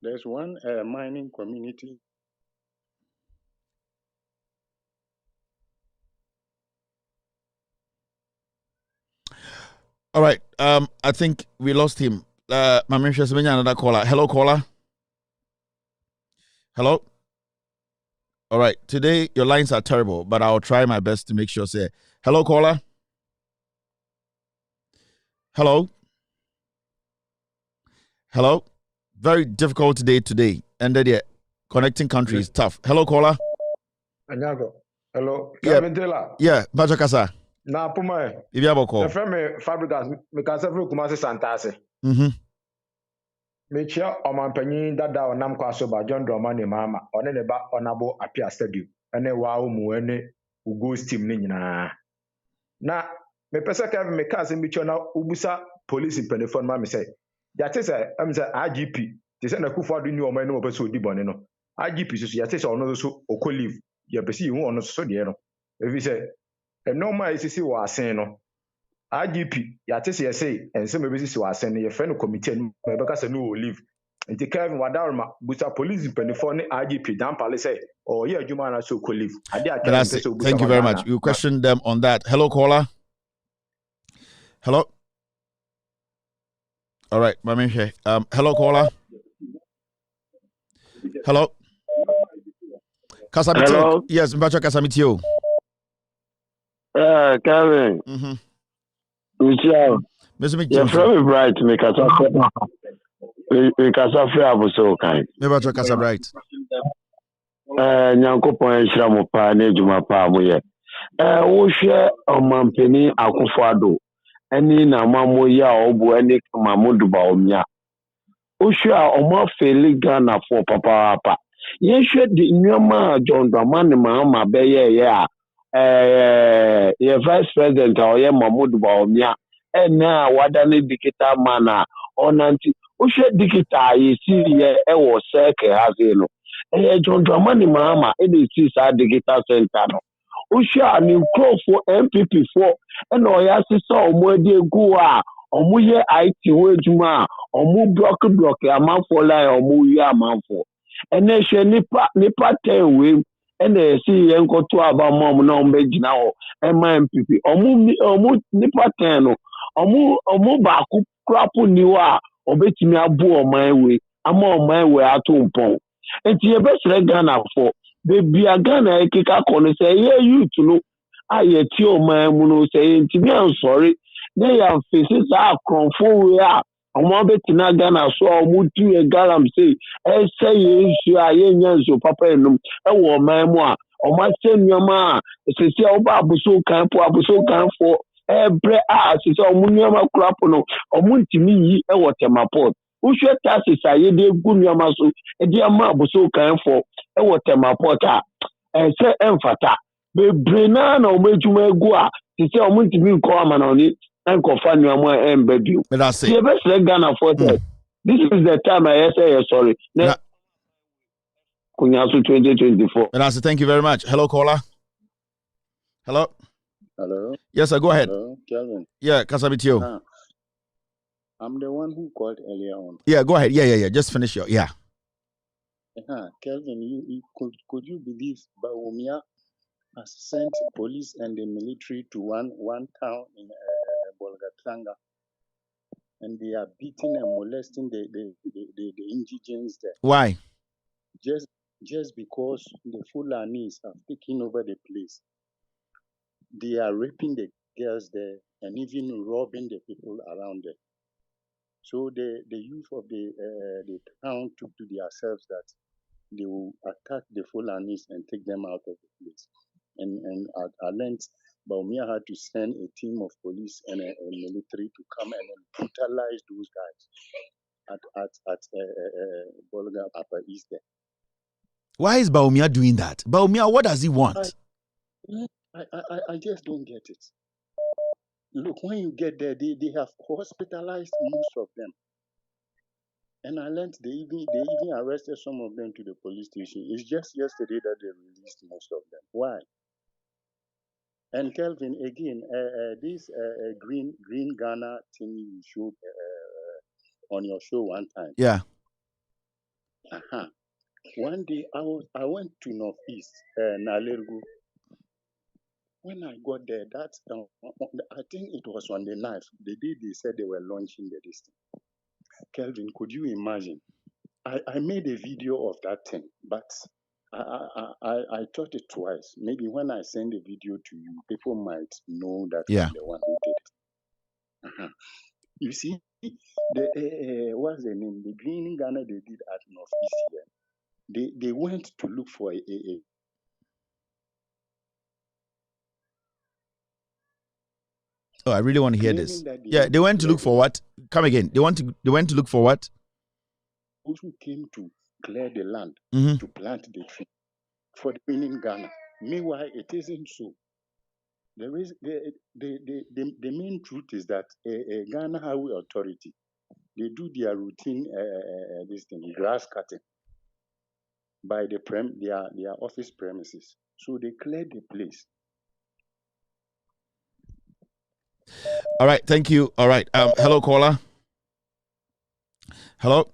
Speaker 14: There's one mining community.
Speaker 10: All right. I think we lost him. Another caller. Hello, caller. Hello. All right. Today your lines are terrible, but I'll try my best to make sure. Say hello, caller. Hello. Hello. Very difficult day today, and then connecting country is tough. Hello, caller.
Speaker 15: Anyago. Hello.
Speaker 10: Yeah. Bachakasa.
Speaker 15: Na puma.
Speaker 10: Ibi aboko.
Speaker 15: The friend Fabricas me ka se fru kuma se santase. Me chia omanpanyin dada onam kwa so ba John Droma ne mama. One ne ba onabo apia stadium. Ene wa umu ene ugo steam ne nyina. Na me pese ka me ka se me chia na ubusa police penefon ma me say. Ya te say am say IGP. Te say na Kufuor do ni o man no pese odi bone no. IGP so ya te say ono so okolive. Ya pese hu ono so de no. Evi say normal is was no IGP ya te say and some maybe si was no your friend committee no because no leave and the Kevin Wadarma buta police penifo ne IGP dan pale say oh yeah adwuma na so leave
Speaker 10: thank you very much. You question them on that. Hello caller. Hello. All right, hello caller. Hello. Kasamitio. Yes, Mbacho Kasamitio.
Speaker 14: Kevin. Michelle. Your friend Bright make us abu so kind.
Speaker 10: Never talk as a bright.
Speaker 14: Nyankopon ehira mo pa na ejuma pa mo ye. Wo hwe omampeni Akufo-Addo. Eni na mamo ya obu eni Mamudu Bawumia. Wo hwe a omo feli Ghana for papa. Ye hwe di nyoma John Dramani Mahama be ye a your vice president or your Mamudu Bawumia na wadane digital mana onanti o hwe digital ye siriye e wo seke haze no John Dramani Mahama e dey see sa digital center no o hwe ani crofo MPP for na o ya sisa omo ade egu a omo ye IT wo ejuma omo block amanfo line omo wi amanfo ene hwe nipa ten we ene si yenkoto aba mom na ombegina ho MPP omo nipa ten no omo ba ku krapu niwa obetimi abu oman we ama oman we ato mpon enti ye be sere Ghana for Baby Ghana ekeka kono say yeah youth no aye ti o man mu no say ntimi am sorry they am faces are kronfo we a omo betina Ghana so omo tu e galam say e say yesu aye nyanso papa enum e wo man mu a omo say nyoma say say oba abuso kan for ebre a say omo nyoma kurapo no omo ntimi yi e wo temaport Ushe taxes aye de gu nyoma so e de ama abuso kan for e wo temaport a say emfata be brena na omejuma egu a ti say omuntimi nko amana oni enko fa nyoma embedu ye be say Ghana for that this is the time I say sorry kunyasu 2024
Speaker 10: That's thank you very much. Hello caller. Hello. Yes sir, go ahead.
Speaker 16: Hello, Kelvin.
Speaker 10: Yeah, Kasabitio.
Speaker 16: I'm the one who called earlier on.
Speaker 10: Yeah, go ahead. Yeah. Just finish your
Speaker 16: Kelvin, you could you believe Bawumia has sent police and the military to one town in Bolgatanga, and they are beating and molesting the indigents there.
Speaker 10: Why?
Speaker 16: Just because the Fulanis have taken over the place. They are raping the girls there and even robbing the people around there. So the youth of the town took to themselves that they will attack the Fulanis and take them out of the place. And at length, Bawumia had to send a team of police and a military to come and brutalize those guys at Bolga Upper East there.
Speaker 10: Why is Bawumia doing that? Bawumia, what does he want?
Speaker 16: I just don't get it. Look, when you get there, they have hospitalized most of them. And I learned they even arrested some of them to the police station. It's just yesterday that they released most of them. Why? And Kelvin, again, this green Ghana thing you showed on your show one time.
Speaker 10: Yeah.
Speaker 16: One day I went to Northeast, Nalergu. When I got there, I think it was on the 9th, the day they said they were launching the distance. Kelvin, could you imagine? I made a video of that thing, but I thought it twice. Maybe when I send the video to you, people might know that I'm the one who did it. You see, what's the name? The Green Ghana they did at Northeast here. They went to look for a
Speaker 10: Oh, I really want to hear this. Yeah, they went to look for what? Come again. They went to look for what?
Speaker 16: Those who came to clear the land to plant the tree for the winning Ghana. Meanwhile, it isn't so. There is the main truth is that a Ghana Highway Authority, they do their routine grass cutting by their office premises. So they clear the place.
Speaker 10: All right, thank you. All right, hello caller. Hello.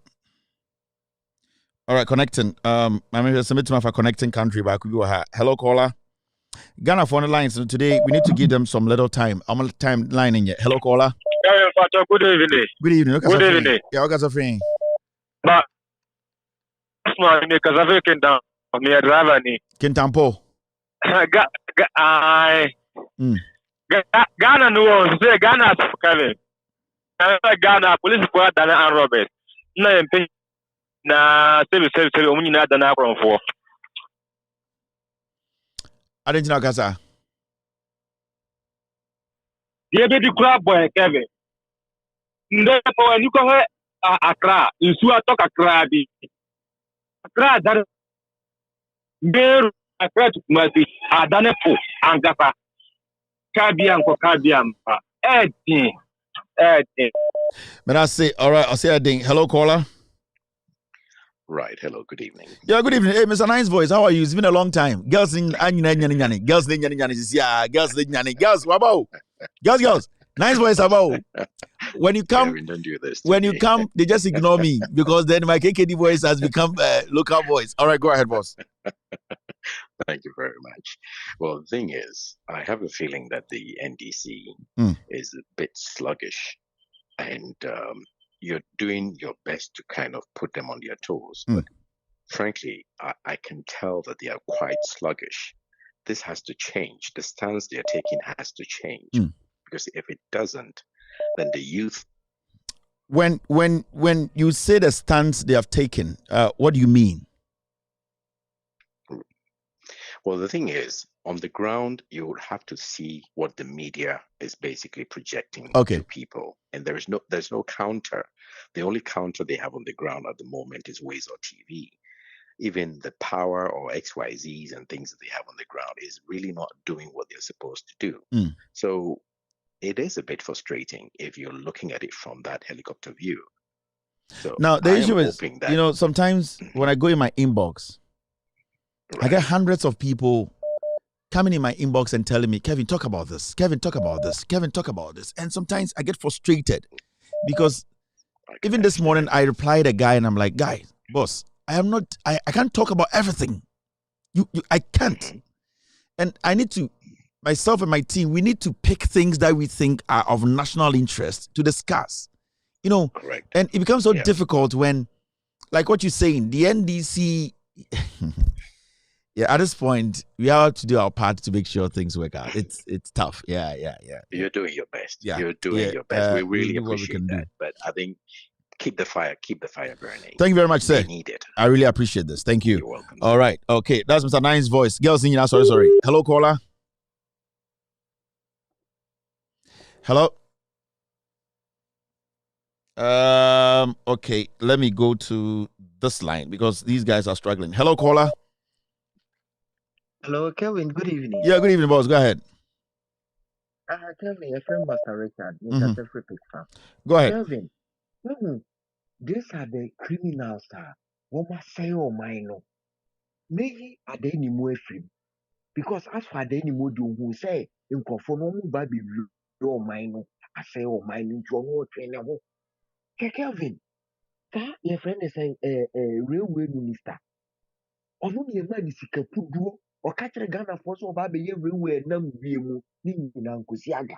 Speaker 10: All right, connecting. I'm going to submit to my connecting country, but I could go ahead. Hello caller. Ghana for the lines. So today we need to give them some little time. I'm on the time line in yet. Hello caller.
Speaker 18: Good evening.
Speaker 10: Good evening.
Speaker 18: Good evening.
Speaker 10: Yeah, what's up, friend?
Speaker 18: But because I've down me a driver ni.
Speaker 10: Kintampo.
Speaker 18: Ghana no say Ghana Kevin. Ghana police for Dana and Robert. Na save omu nyina Dana kronfo.
Speaker 10: I didn't know Gaza.
Speaker 18: The baby crab boy Kevin. Therefore, you go Accra, in Suatok Accra bi. Accra that Beru Accra to Kumasi Adanepo Angapa. Kabiam for Kabiam.
Speaker 10: But I say, all right, I'll say a ding. Hello, caller.
Speaker 19: Right. Hello. Good evening.
Speaker 10: Yeah, good evening. Hey, Mr. Nice Voice. How are you? It's been a long time. Girls in Anyani. Girls in Anyani. Girls in Anyani. Girls, wabao. Girls. Nice Voice, about. When you come,
Speaker 19: Kevin, don't do this
Speaker 10: when you come, they just ignore me because then my KKD voice has become a local voice. All right, go ahead, boss.
Speaker 19: Thank you very much. Well, the thing is, I have a feeling that the NDC is a bit sluggish, and you're doing your best to kind of put them on their toes. But frankly, I can tell that they are quite sluggish. This has to change. The stance they are taking has to change. Because if it doesn't, then the youth.
Speaker 10: When you say the stance they have taken, what do you mean?
Speaker 19: Well, the thing is, on the ground, you would have to see what the media is basically projecting to people, and there's no counter. The only counter they have on the ground at the moment is Ways or TV. Even the power or XYZs and things that they have on the ground is really not doing what they're supposed to do. So it is a bit frustrating if you're looking at it from that helicopter view. So
Speaker 10: now the issue is,
Speaker 19: that,
Speaker 10: sometimes when I go in my inbox, I get hundreds of people coming in my inbox and telling me, Kevin, talk about this. Kevin, talk about this. Kevin, talk about this. And sometimes I get frustrated because even this morning I replied a guy and I'm like, guy, boss, I can't talk about everything. I can't. And I need to, myself and my team, we need to pick things that we think are of national interest to discuss.
Speaker 19: Correct.
Speaker 10: And it becomes so difficult when, like what you're saying, the NDC... Yeah, at this point, we have to do our part to make sure things work out. It's tough. Yeah.
Speaker 19: You're doing your best.
Speaker 10: Yeah.
Speaker 19: You're doing your best. We really
Speaker 10: do what we
Speaker 19: appreciate
Speaker 10: can
Speaker 19: that.
Speaker 10: do.
Speaker 19: But I think keep the fire burning.
Speaker 10: Thank you very much, sir.
Speaker 19: They need it.
Speaker 10: I really appreciate this. Thank you.
Speaker 19: You're welcome.
Speaker 10: All right. Okay, that's Mr. Nine's voice. Girls singing. Sorry. Hello, caller. Hello. Okay, let me go to this line because these guys are struggling. Hello, caller.
Speaker 17: Hello, Kevin. Good evening.
Speaker 10: Yeah, good evening, boss. Go ahead.
Speaker 17: Kevin, a friend, Master Richard, Mr. Jeffrey Pickford.
Speaker 10: Go ahead.
Speaker 17: Kevin, these are the criminals, sir. What must say, oh, my no? Maybe are they any more free? Because as for the any more do who say, in conform, baby, oh, my no, I say, oh, my no, you trainer. Kevin, that your friend is a railway minister. Ọno ne ma ni sika puduo o ka kire Ghana for so ba be ye rewe na mwie mu ni nyina nkosi aga.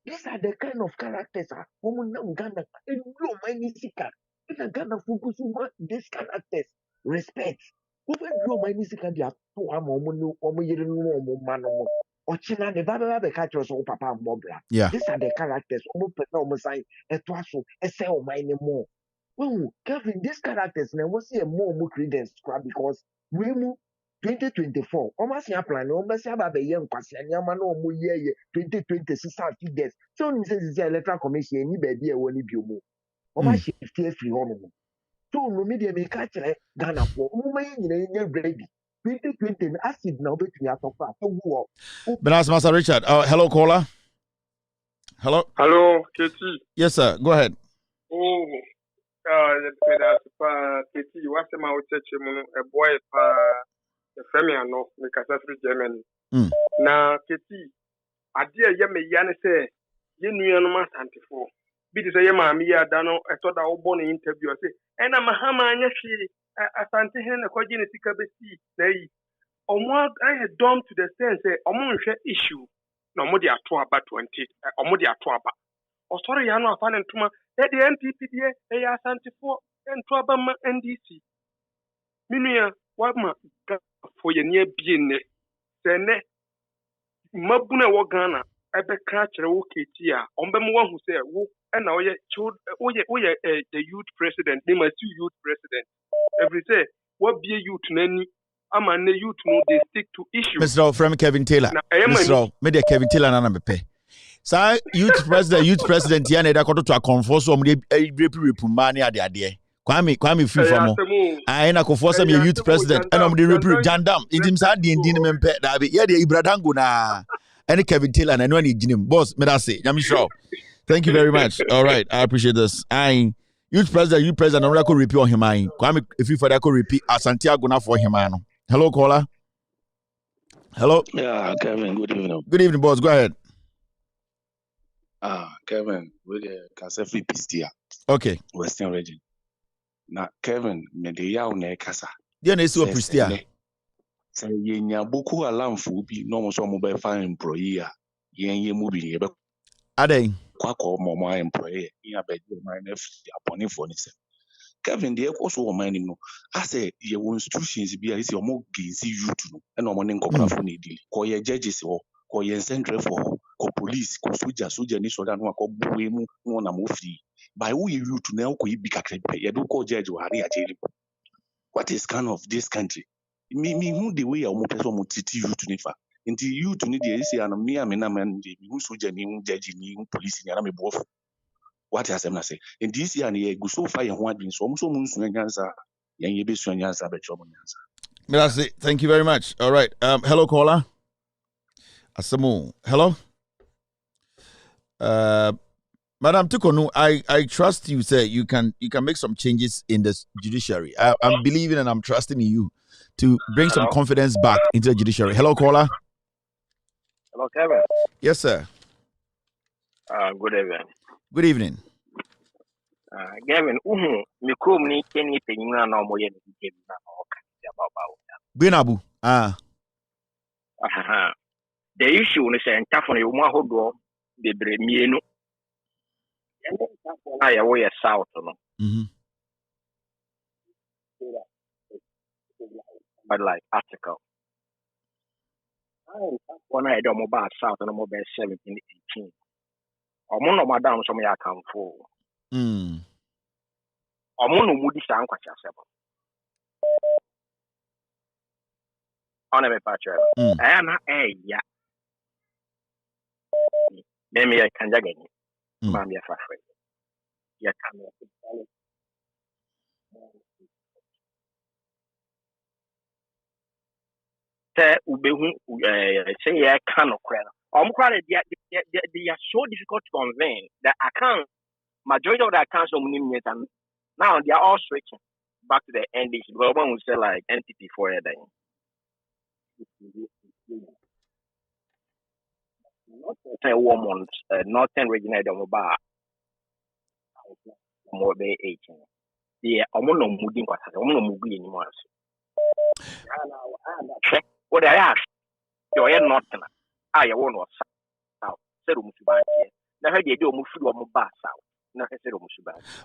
Speaker 17: These are the kind of characters woman na Ghana and no many sika. If Ghana focus on these characters respect. Over no many sika dia to am omo yire no omo ma no. Ochina ne ba be ka kire so papa mbobra. These are the characters omo pe na omo sai eto aso ese o man ne mo. Oh, Kevin, these characters now was see more credence because we move 2024. Almost your plan, almost about the young question, Yamano, 2026 figures. So, this the electoral commission, any baby, when you be more. Almost 50 free on. So, no media may catch Ghana for ready. 2020 acid now between your top.
Speaker 10: But as Master Richard, hello, caller. Hello,
Speaker 3: Katie.
Speaker 10: Yes, sir. Go ahead.
Speaker 3: Oh. Katie, you asked my a boy, the family, no, the Catholic Germany. Now, Katie, I dear Yammy Yan say, you knew no mass anti-four. Be the same, Mia Dano, I thought I was born in interview. I say, and I'm a hammer, and she, I found him a coordinated cabin. Say, I had done to the sense, a more issue. No more, they are 2 about 20, or more, they are 2 about. Oh, sorry, I know I found it to my. The NPP, they are 74 and Trabama NDC. Minia, what ma for your near being Sene Mabuna Wagana, I be catch a okay tia, on them one who say, and now ye the youth president, they must youth president. Every say, what be a youth nanny? I'm a youth no, they stick to issues.
Speaker 10: Mr. From Kevin Taylor. Mr. Media Kevin Taylor and I'm Sir, youth president, Yana da koto to a conforce so mde reprimani ade. Kwame free from I na conforce me youth president and I'm the reprim Jandam. It him sa din mempe da be. Ye de Ibradango na any Kevin Taylor and anyone jinim. Boss, me da say. Yami sure. Thank you very much. All right, I appreciate this. I youth president, I'm not going to repeat on him. Kwame, if you for that, repeat Santiago na for him. Hello, caller. Hello.
Speaker 20: Yeah, Kevin. Good evening.
Speaker 10: Good evening, boss. Go ahead.
Speaker 20: Kevin, with the Kasefi Pistia.
Speaker 10: Okay.
Speaker 20: Western region. Now, Kevin, me de ya une kasa.
Speaker 10: Dia na esi o Pistia.
Speaker 20: Say ye nya boku alam fu bi no mo so mo be fa employee a ye mu bi ye be.
Speaker 10: Aden.
Speaker 20: Kwa ko mo employee ya be do my nephew upon for ni se. Kevin, the also on my no. I say, your institutions be a more gazy youth, and no morning copra for needle. Call your judges or call your central for police, call soldier, ni so than one call boemu, one a movie. By who you to now could be cacred, you do call judge or Harry. What is kind of this country? Me who the way a more person would see you to never. Until you to need the AC and me, I mean, who soldier, judge, police, and I'm a both. What has I say? In this year, and go so far and one being so much answer.
Speaker 10: Thank you very much. All right. Hello, caller. Asamu. Hello. Madam Tukonu, I trust you. Say you can make some changes in the judiciary. I'm believing and I'm trusting in you to bring some confidence back into the judiciary. Hello, caller.
Speaker 5: Hello, Kevin.
Speaker 10: Yes, sir.
Speaker 5: Good evening.
Speaker 10: Good evening.
Speaker 5: Gavin, me come ni Kenny Penina no more than
Speaker 10: Benabu.
Speaker 5: The issue is a tough on you, Mahodo, the Bremieno. I away a south. But like article. When I don't mobile south and mobile 1718. Or mono madam some ya come for. Omono mudi sa nkwacha sebo. Ona me pacho. Na ya. Nemi ya kanja gani. Mami ya fafwe. Ya kama. Te ubehu say ya kano kwela. They are so difficult to convey that account majority of the accounts of Munimians and now they are all switching back to the NDC. Because one would say like NTP for a day. Not woman, Northern Regional Demobah. More than 18. Yeah, I'm no moving what I'm no moving anymore. What I ask, you're not. I won't was south.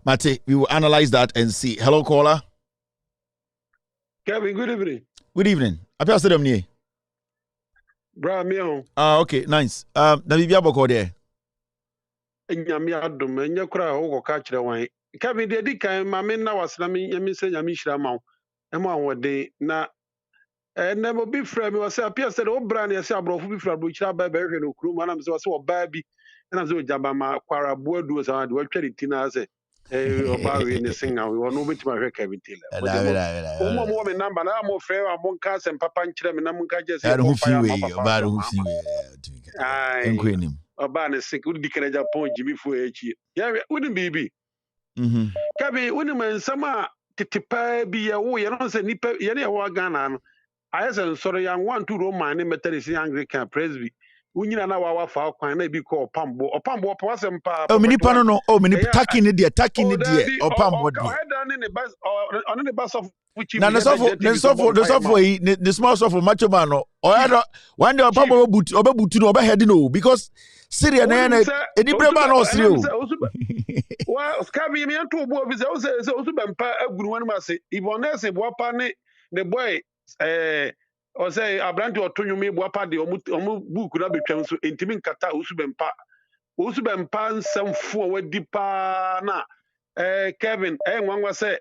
Speaker 10: Mate, we will analyze that and see. Hello, caller.
Speaker 13: Kevin, good evening.
Speaker 10: Good evening. Apia Stadium ni.
Speaker 13: Bra me
Speaker 10: okay, nice. Na bibia boko there.
Speaker 13: Nyame adom, enya kura wo ka kire wan. Kevin de di kan ma me na wasna me nyame se nyame hira ma wo. E ma wode na never be frame was appear said oh brand yes abrofo bi fra brochira ba ba hwe no kru manam se was oba bi na so jaba ma kwara boadu so de watwa ti na se oba we ne singa we no betima hwe Kevin Taylor mo me number na mo frame mo nka sem papa nkire me na mo nka je se
Speaker 10: oba ru fi we nkwenim
Speaker 13: oba ne sik udi kene Japan Jimmy fu echi ya udi bibi Kevin udi man sama titipa bi ya wo ye no se nipa ye ne wa Ghana no I said, sorry, young one to Roman, Methodist Anglican Presby. Unyina na wawa fa kwan na bi ko pambo opambo opawasem pa
Speaker 10: mini pano no mini attacking the opambo de
Speaker 13: on the bus of which
Speaker 10: na the small of macho man no one day opambo obebutu no obehead no because Syria na edi brema no Syria
Speaker 13: wa skabi mi anto obo bi se osubempa aguru wanu mase ibonese boapa ne the boy or say Abranti or Tonyumi Wapa de Omu book na betwam so entimi nkata osubempa nsem we dipa na Kevin nwanwa say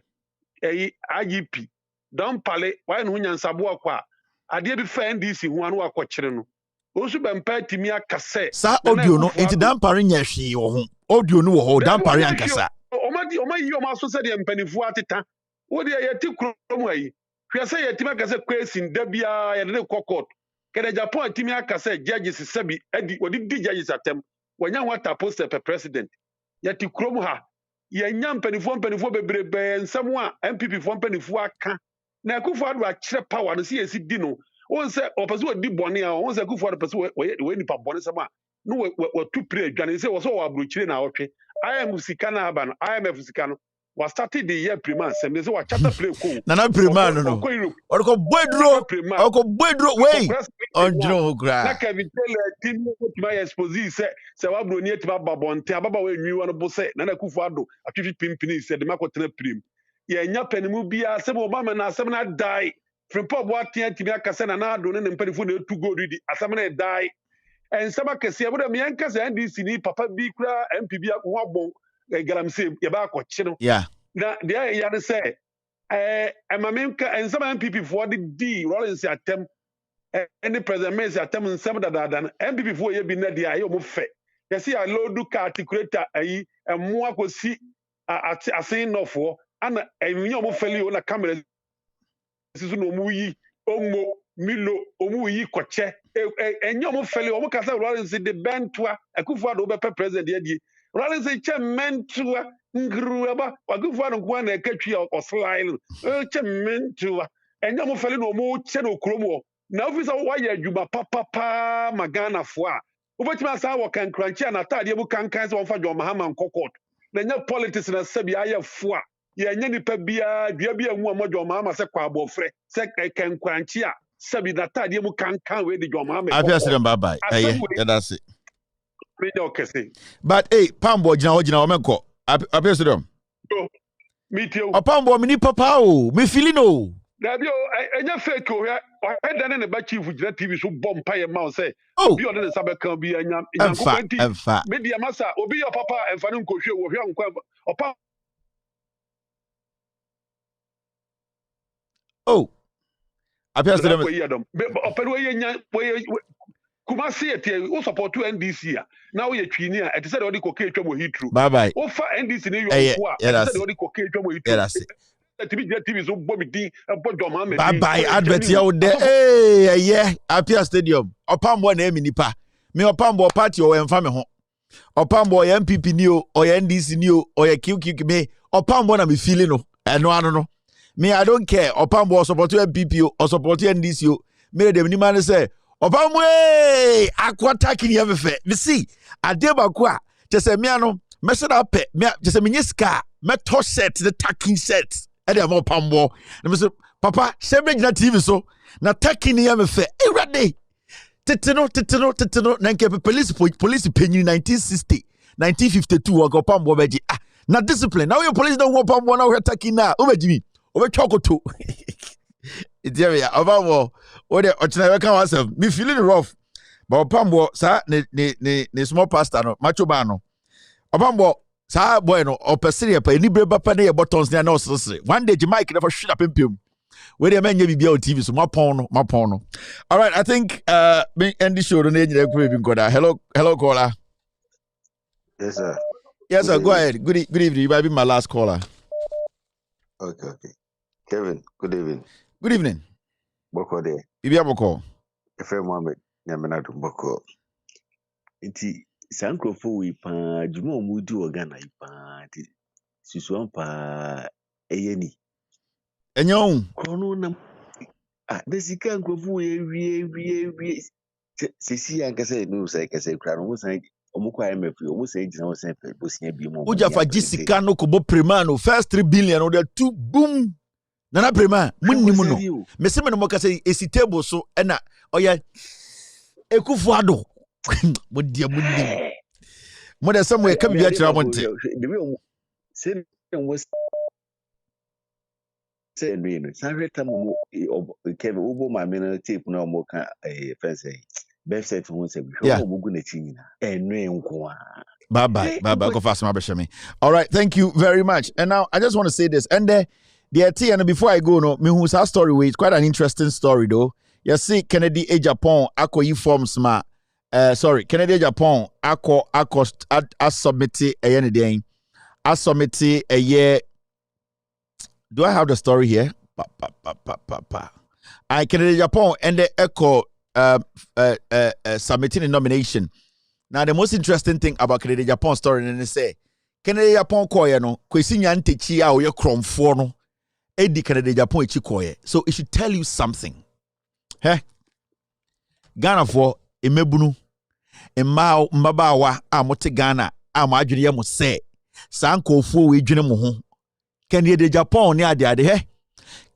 Speaker 13: IGP don pale why no nyansabo akwa ade bi fa NDC hu anu akokyere no osubempa timi akase
Speaker 10: sa audio no enti dan pare nya hwe wo ho audio no wo ho dan pare ankasa
Speaker 13: omadi omaso se de mpanifu ateta wo de yeti krom ayi hwese yetima akase question da bia ye de kokot kede Japan timi akase judges sebi edi odi di judges atem wanya wata poster per president yeti krom ha ye nya mpanifu bebrebe nsem a MPP fo mpanifu aka na Akufo Addo akire power no se yesi di no won se opese odi bone a won se Akufo Addo pese we nipa bone sama no we tu pre adwane se wo so wa abrochire na wotwe IMF sika na aba no IMF sika no was started the year prima sem se wa chata play ko
Speaker 10: na prima no orko boydro wey onjro gra
Speaker 13: na Kevin Taylor team my expose se wa bro ni etiba babonte ababa we nwi won bo se na Akufo Addo atwifi pimpini se de makotena prim yɛnya panimu bia asɛm obama na asɛm na die frimpɔ bo atea timi akasɛ na na ado ne mpanifo na etu gold di asɛm na die ensɛm akɛse ɛbɛdɛ me yɛnka sɛ NDC ni papa bi kura MP bi ho abɔ galamsey yɛba akɔkye no na deɛ yɛ ne sɛ ɛmamenka ensɛm MPP foɔ de di Rollins atem any president Mensa atem nsɛm dadaada no MPP foɔ yɛ bi na deɛ ayɛ ɔmo fɛ yɛsi a load ka articulator ayi ɛmo akɔsi asen nɔfoɔ ana ɛnyɛ ɔmo fɛli o na camera sisu na ɔmo yi ɔmo milo ɔmo yi kɔkyɛ ɛnyɛ ɔmo fɛli ɔmo kasa Rollins de bɛntoa Akufo-Addo bɛpɛ president yɛ die Rollins kyɛ mɛntoa ngruaba Akufo-Addo nkoa na ɛkatwi ɔslide kyɛ mɛntoa ɛnyɛ ɔmo fɛli na ɔmo kyɛ na okurom wɔ na ofisa wɔyɛ adwuma papapa maganafoɔ a wobɛtumi asa wɔ kankranchi a n'ataadeɛ mu kankan sɛ wɔmfa John Mahama nkɔkɔt na nyɛ politics na sɛbi ayɛ fo a yɛnyɛ nipa biara dua bi ahu a mo John Mahama sɛ kɔ abɔfrɛ sɛ kankranchi a sɛbi n'ataadeɛ mu kankan wei de John Mahama
Speaker 10: afia sɛ bye bye that's it
Speaker 13: but
Speaker 10: Pambo gyina hɔ mɛnkɔ afia sɛ
Speaker 13: me too
Speaker 10: Pambo me ni papa o me feeling o
Speaker 13: Dabi o enya fake o ya dan ne ba chief gyina TV so bom pa ye ma say obi on ne sabe kan bi anya
Speaker 10: enfa
Speaker 13: media masa obi your papa enfa ne nkohwe wo hwe nkwa opa
Speaker 10: apia say
Speaker 13: dem opa we nya kuma see it o support NDC a na wo ye twini a ete say de koke atwa mo hitru
Speaker 10: bye bye
Speaker 13: o fa NDC ne yo ko a ete say de koke atwa mo hitru TV so bomb din John Mahama
Speaker 10: bye bye advert ya de yeah Apia Stadium Opambo na emi nipa me Opambo party o emfa me ho Opambo ya MPP ni o ya NDC ni o ya QQ me Opambo na me feeling no eno ano no me I don't care Opambo support MPP o support NDC o me dem ni man say Opambo akwata kini ya me fe me see adebako a tese me ano me se da pe me tese me nyiska me to set the taking set ade am Opambo na me say papa shebe gina TV so na taking ya me fe ready teteno na nke police penyin 1960 1952 wa Opambo beji na discipline now your police don't want Opambo na we taking na o beji mi o be chokoto Itiya Opambo o de ochina we kan wasem me feeling rough but Opambo sa ne small pastor no macho ba no Opambo sa boy no opesiri pa ni breba pa na ye buttons na osese one day Jamaica never shoot up impim we dey menye bibia on TV so mapon no all right I think me end the show no nyina ko bi nkoda hello caller
Speaker 4: yes
Speaker 10: sir go ahead good evening you might be my last caller
Speaker 4: okay Kevin good evening boko de
Speaker 10: bibia boko
Speaker 4: Efrem Mohammed nyamena do boko nti sankrofo wi pa djuma omudi ogana ipa ti susuan pa eyeni
Speaker 10: enyon
Speaker 4: krono na desika nkrofo ewie sisi ankase no say kase kra no san omukwa IMF omusan gina wo san bosia bi mo
Speaker 10: uja fa jisika no ko bo prema no first 3 billion o de 2 boom nana prema munnimu no meseme no mokase esi table so na oya Akufo-Addo modia munnim mo de some we kam bia kira monte
Speaker 4: say no sanre tamu Kevin ubo ma me no tape na mo ka fence website won say we show mo gu na chi nyina eno enko a
Speaker 10: bye bye go fast ma be shame all right thank you very much and now I just want to say this and the and before I go no me who's our story way it's quite an interesting story though you see Kennedy Japan akọ forms ma Kennedy Japan akọ submit a submit a year. Do I have the story here? I Kennedy Japan and the echo submitting a nomination. Now the most interesting thing about Kennedy Japan story and they say Kennedy Japan koye no kwesi nyante chi a oye kromfo no edi Kennedy Japan echi koye. So it should tell you something. Ghana for emebunu mbabawa a mote Ghana a mo adwene ye mo se sankofo we dwene mo ho Kennedy Japan ne ade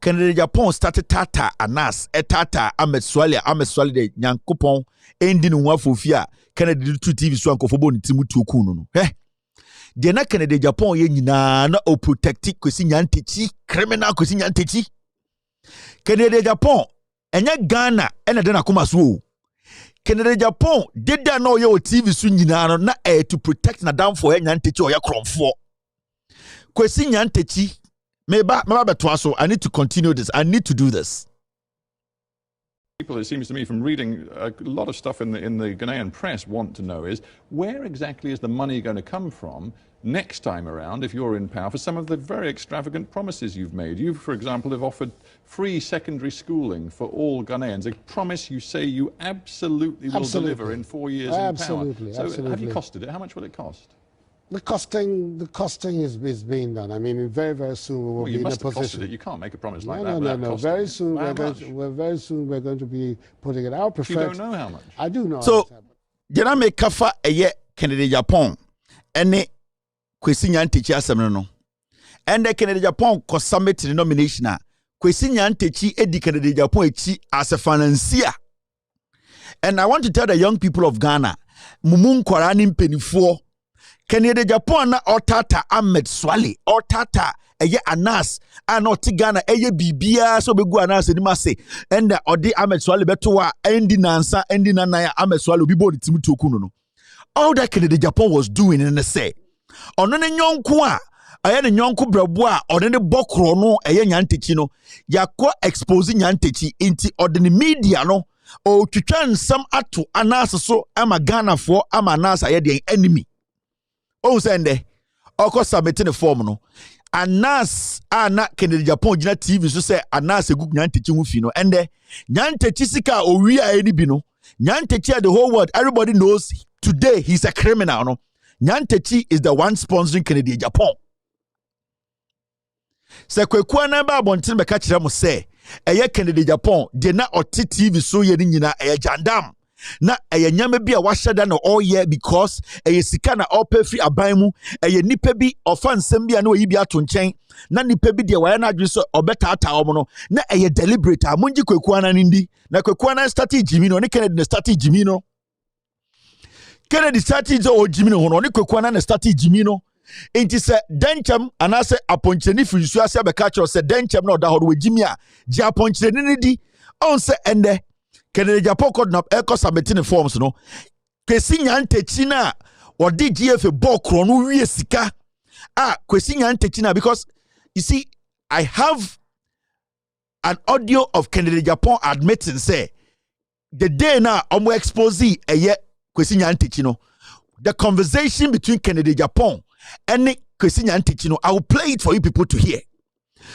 Speaker 10: Kennedy Japan started tata anas tata ameswale de nyankopon endi no afofia Kennedy to TV so ankofo bo ne timu tu ku no de na Kennedy Japan ye nyina na o protect Kwesi Nyantakyi criminal Kwesi Nyantakyi Kennedy Japan enya Ghana ena de na koma so Kennedy Japan did that no your TV so nyina na to protect na down for Nyantakyi or ya kromfo Kwesi Nyantakyi meba beto so I need to continue this. I need to do this.
Speaker 1: People, it seems to me, from reading a lot of stuff in the Ghanaian press, want to know is where exactly is the money going to come from next time around if you're in power for some of the very extravagant promises you've made. You, for example, have offered free secondary schooling for all Ghanaians, a promise you say you absolutely will deliver in 4 years in power. So have you costed it? How much will it cost?
Speaker 21: The costing is being done. I mean, very, very soon we will be in a position.
Speaker 1: You can't make a promise like that.
Speaker 21: No. Very soon we're going to be putting it out.
Speaker 1: You don't know how much.
Speaker 21: I do know.
Speaker 10: So, Jena me kafa eye Kennedy Japan, ene Kwesi Nyantakyi asem no. Ende Kennedy Japan ko summit nomination a Kwesi Nyantakyi edi Kennedy Japan echi as a financier. And I want to tell the young people of Ghana, mumu nkwara ni mpenifo Kennedy Japan na Otata Ahmed Swale Otata eye Anas ana oti Ghana eye bibia so begu Anas ni mase enda odi Ahmed Swale beto a endi nansa endi nanaya Ahmed Swale obi bo timu toku no all that Kennedy Japan was doing in the say ono ne nyonko a aye ne nyonko brabo a ono ne bokro no eye Nyantakyi no yakọ expose Nyantakyi inti odi media no o twitwa nsam ato Anas so ama Ghana for ama Anas aye de enemy. Oh, sende. Oko submit the form no. Anas ana Kennedy Japan gina TV so say Anas egu Nyantakyi hu fi no. Ende Nyantakyi sika owi a eni bi no. Nyantakyi the whole world everybody knows today he's a criminal no. Nyantakyi is the one sponsoring Kennedy Japan. Se kwekwa na ba abontin be ka kire mo say eye Kennedy Japan de na oti TV so ye ni nyina eye jandam. Na eye nyame bi a wahye no all year because eye sika na all pay free aban mu eye nipa bi ofansem bi a na oyi bi ato nchen na nipa bi de waya na adwe so obetata omo no na eye deliberate a munji kwekua na ndi na kwekua na start Jimmy no ne Kennedy na start Jimmy no Kennedy start zo Jimmy no ne kwekua na start Jimmy no enti se denchem anase aponcheni finsu ase be ka se denchem na oda hodo Jimmy a ji aponcheni ni di on se ende Kennedy Japan called up echo submitting forms no. Kwesi Nyantakyi na odi GF bokro no wie sika. Kwesi Nyantakyi na because you see I have an audio of Kennedy Japan admitting say the day now omo expose eye Kwesi Nyantakyi no. The conversation between Kennedy Japan and Kwesi Nyantakyi no, I will play it for you people to hear.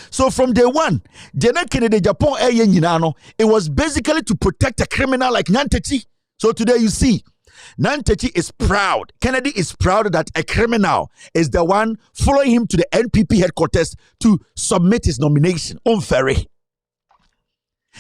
Speaker 10: So from day one, Kennedy Japan it was basically to protect a criminal like Nyantakyi. So today you see, Nyantakyi is proud. Kennedy is proud that a criminal is the one following him to the NPP headquarters to submit his nomination. Unfair.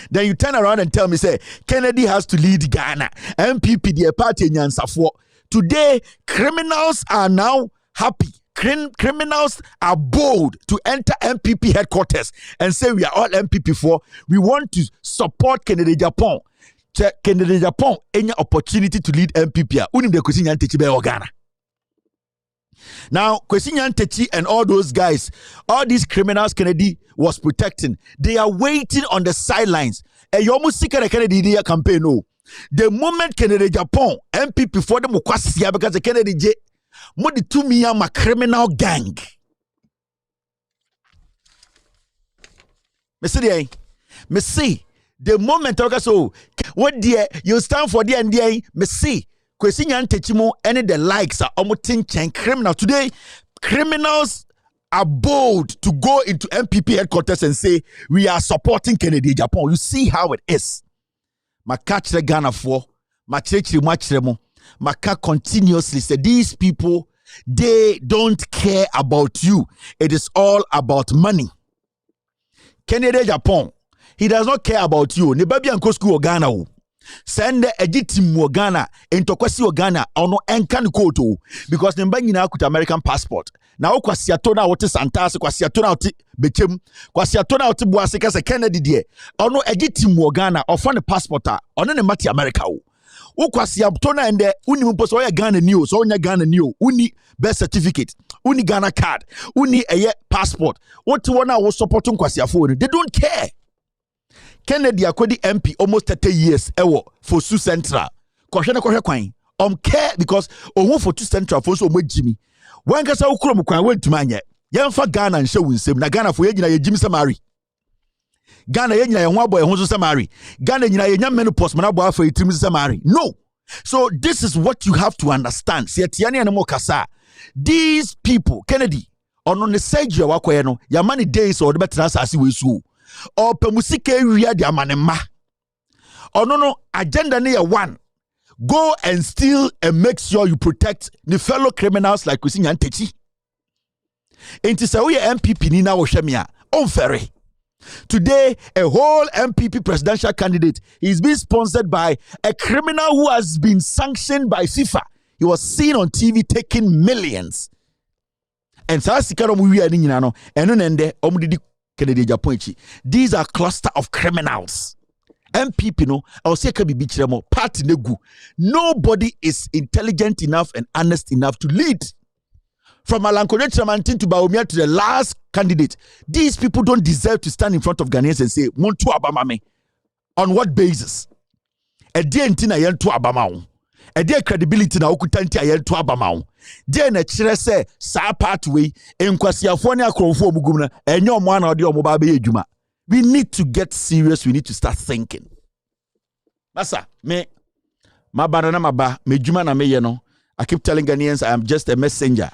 Speaker 10: Then you turn around and tell me, say, Kennedy has to lead Ghana. NPP, the party in Yansafo. Today, criminals are now happy. Criminals are bold to enter MPP headquarters and say we are all MPP for. We want to support Kennedy Japan. Kennedy Japan any opportunity to lead MPP. Unim de Kwesi Nyantakyi be Ghana. Now, Kwesi Nyantakyi and all those guys, all these criminals Kennedy was protecting, they are waiting on the sidelines. And you almost see Kennedy campaign. No. The moment Kennedy Japan MPP for them because the Kennedy J. Modi to me am a criminal gang. Me see the moment I so what dear you stand for the and me see Kwesi Nyantakyi mo any the likes are almost criminal today. Criminals are bold to go into MPP headquarters and say we are supporting Kennedy Japan. You see how it is. Ma catch the Ghana for ma church mo. Maka continuously said these people they don't care about you. It is all about money. Kennedy Japan, he does not care about you. Ne baby anko school Ghana o. Send a team wo Ghana into kwasi Ghana ono enkan koto because ne nyina akuta American passport. Na kwasi atona wote Santas kwasi atona wote Bechem kwasi atona wote Boase kase Kennedy die ono team wo Ghana ofan passport a ono ne mati America o. Ukwasiabto na ende uni mposo ya Ghana new so onya Ghana new uni birth certificate uni Ghana card uni eye passport what one wo support nkwasiafo they don't care. Kennedy Akodi MP almost 30 years ewo for Su Central kohwe kwan care because owo for Su Central for so omagimi wan kasa ukrom kwan wentuma anye yemfa Ghana nhye wunsem na Ghana for yegyina yegyim samari Ghana yegyina ye ho abo ye ho so samari Ghana nyina ye nya menopause mana bo afa etrim samari. No, so this is what you have to understand. Se atiane ane mo kasa these people Kennedy ono ne Sergio wakoye no ya many days or the better asase we su or pemusika ewia dia manema ono no agenda ne one go and steal and make sure you protect the fellow criminals like Kwesi Nyantakyi. Enti se we MPP ni na wo hwemia onfere. Today, a whole MPP presidential candidate is being sponsored by a criminal who has been sanctioned by FIFA. He was seen on TV taking millions. And these are cluster of criminals. MPP no, I'll say party negu. Nobody is intelligent enough and honest enough to lead. From Alankoje Tramantin to Bawumia to the last candidate, these people don't deserve to stand in front of Ghanaians and say, "Montu Abamame." On what basis? A day intina yentu Abamao. A day credibility na okutanti yentu Abamao. Day na chire say sa pathway enkwasiafo ne akrofo omugumna enyo mo ana ode omo ba be adwuma. We need to get serious. We need to start thinking. Masa me mabana na maba me dwuma na me ye no. I keep telling Ghanaians I am just a messenger.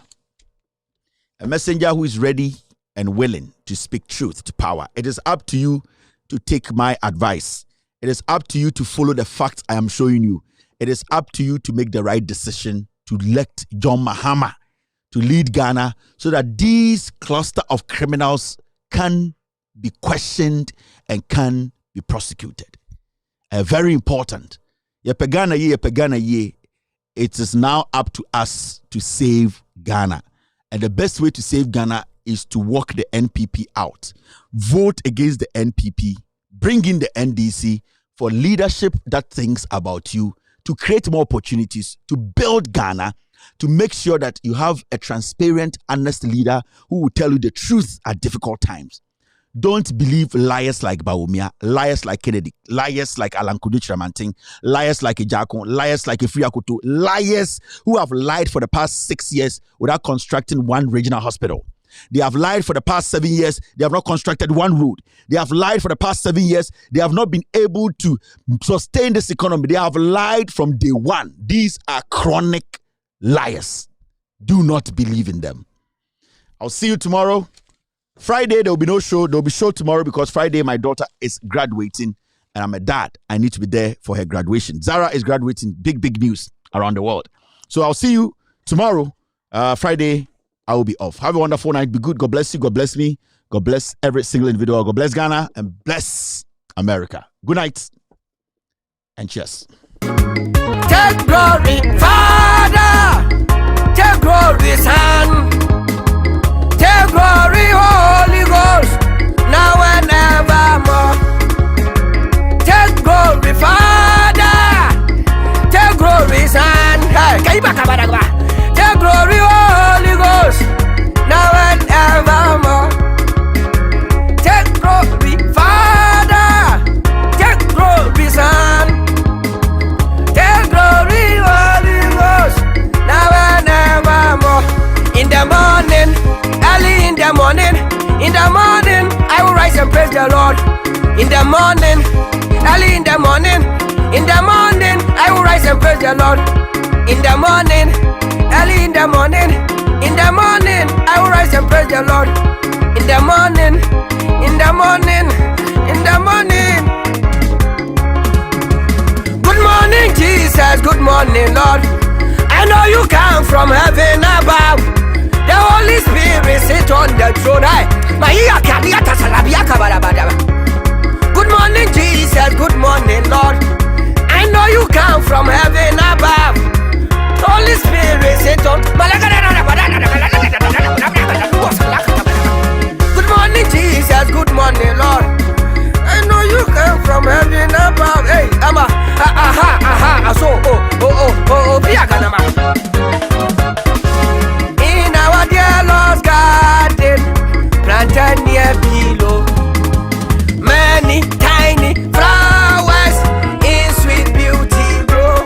Speaker 10: A messenger who is ready and willing to speak truth to power. It is up to you to take my advice. It is up to you to follow the facts I am showing you. It is up to you to make the right decision to elect John Mahama to lead Ghana so that these cluster of criminals can be questioned and can be prosecuted. Very important. Yepegana ye. It is now up to us to save Ghana. And the best way to save Ghana is to walk the NPP out. Vote against the NPP. Bring in the NDC for leadership that thinks about you, to create more opportunities, to build Ghana, to make sure that you have a transparent, honest leader who will tell you the truth at difficult times. Don't believe liars like Bawumia, liars like Kennedy, liars like Alankoje Tramantin, liars like Ejakon, liars like Efri Akoto, liars who have lied for the past 6 years without constructing one regional hospital. They have lied for the past 7 years. They have not constructed one road. They have lied for the past 7 years. They have not been able to sustain this economy. They have lied from day one. These are chronic liars. Do not believe in them. I'll see you tomorrow. Friday, there will be no show. There will be show tomorrow because Friday, my daughter is graduating and I'm a dad. I need to be there for her graduation. Zara is graduating. Big news around the world. So I'll see you tomorrow. Friday, I will be off. Have a wonderful night. Be good. God bless you. God bless me. God bless every single individual. God bless Ghana and bless America. Good night and cheers.
Speaker 6: Take glory, Father. Take glory, Son. Take glory, Holy Ghost, now and evermore. Take glory, Father. Take glory, Son. Take glory, Holy Ghost, now and evermore. Take glory, Father. Take glory, Son. Take glory, Holy Ghost, now and evermore. In the morning, early in the morning, I will rise and praise the Lord. In the morning, early in the morning, I will rise and praise the Lord. In the morning, early in the morning, I will rise and praise the Lord. In the morning, Good morning, Jesus. Good morning, Lord. I know you come from heaven above. The Holy Spirit sit on the throne. Good morning, Jesus. Good morning, Lord. I know you come from heaven above. Holy Spirit sit on. Good morning, Jesus. Good morning, Lord. I know you come from heaven above. Hey, so In our dear Lord's garden, planted near below, many tiny flowers in sweet beauty grow.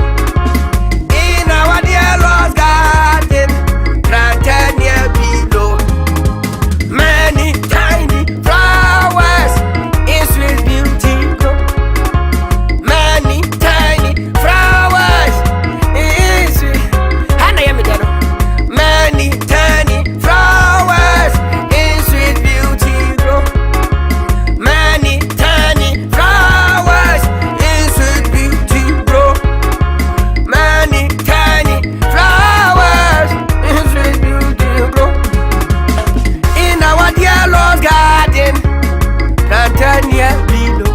Speaker 6: In our dear Lord's garden, planted near below, many tiny flowers in sweet beauty grow. Many tiny flowers in sweet. Many tiny flowers in sweet beauty grow. Many tiny flowers in sweet beauty grow. Many tiny flowers in sweet beauty grow. In our dear Lord's garden, planted near below,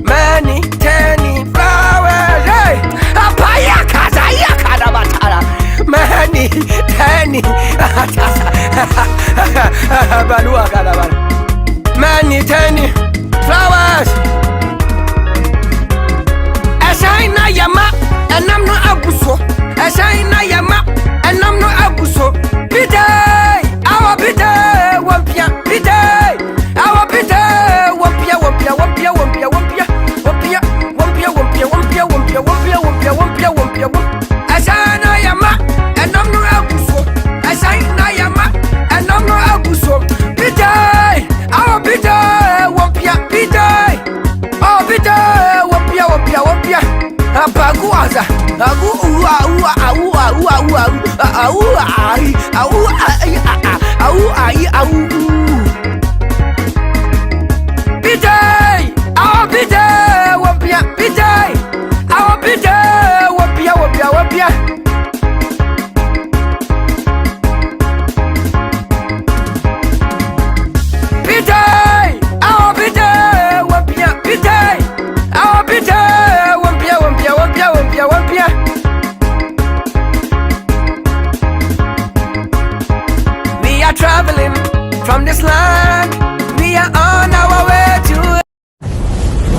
Speaker 6: many tiny flowers. Hey, apaya kazaya kadabatara. Many tiny balua kadabara. Many tiny flowers. Ashaina yama, and I'm not abuso. Ashaina yama, and I'm not abuso. Biday, our biday, wampia, biday, our biday, wampia, wampia, wampia, wampia, wampia, wampia, wampia, wampia, wampia, wampia, wampia, wampia, wampia, wampia, wampia. Ashaina yama, and I'm not abuso. Ashaina yama, and I'm not abuso. Biday, our biday, wampia, biday, oh biday, wampia, wampia, wampia. Apaguaza, agu ua ua ua ua ua ua ai au ai au ai au. Biday, our biday, wampia, biday, our biday, wampia, wampia, wampia. Biday, our biday, wampia, biday, our biday, wampia, wampia, wampia, wampia, wampia. We are traveling from this land. We are on our way.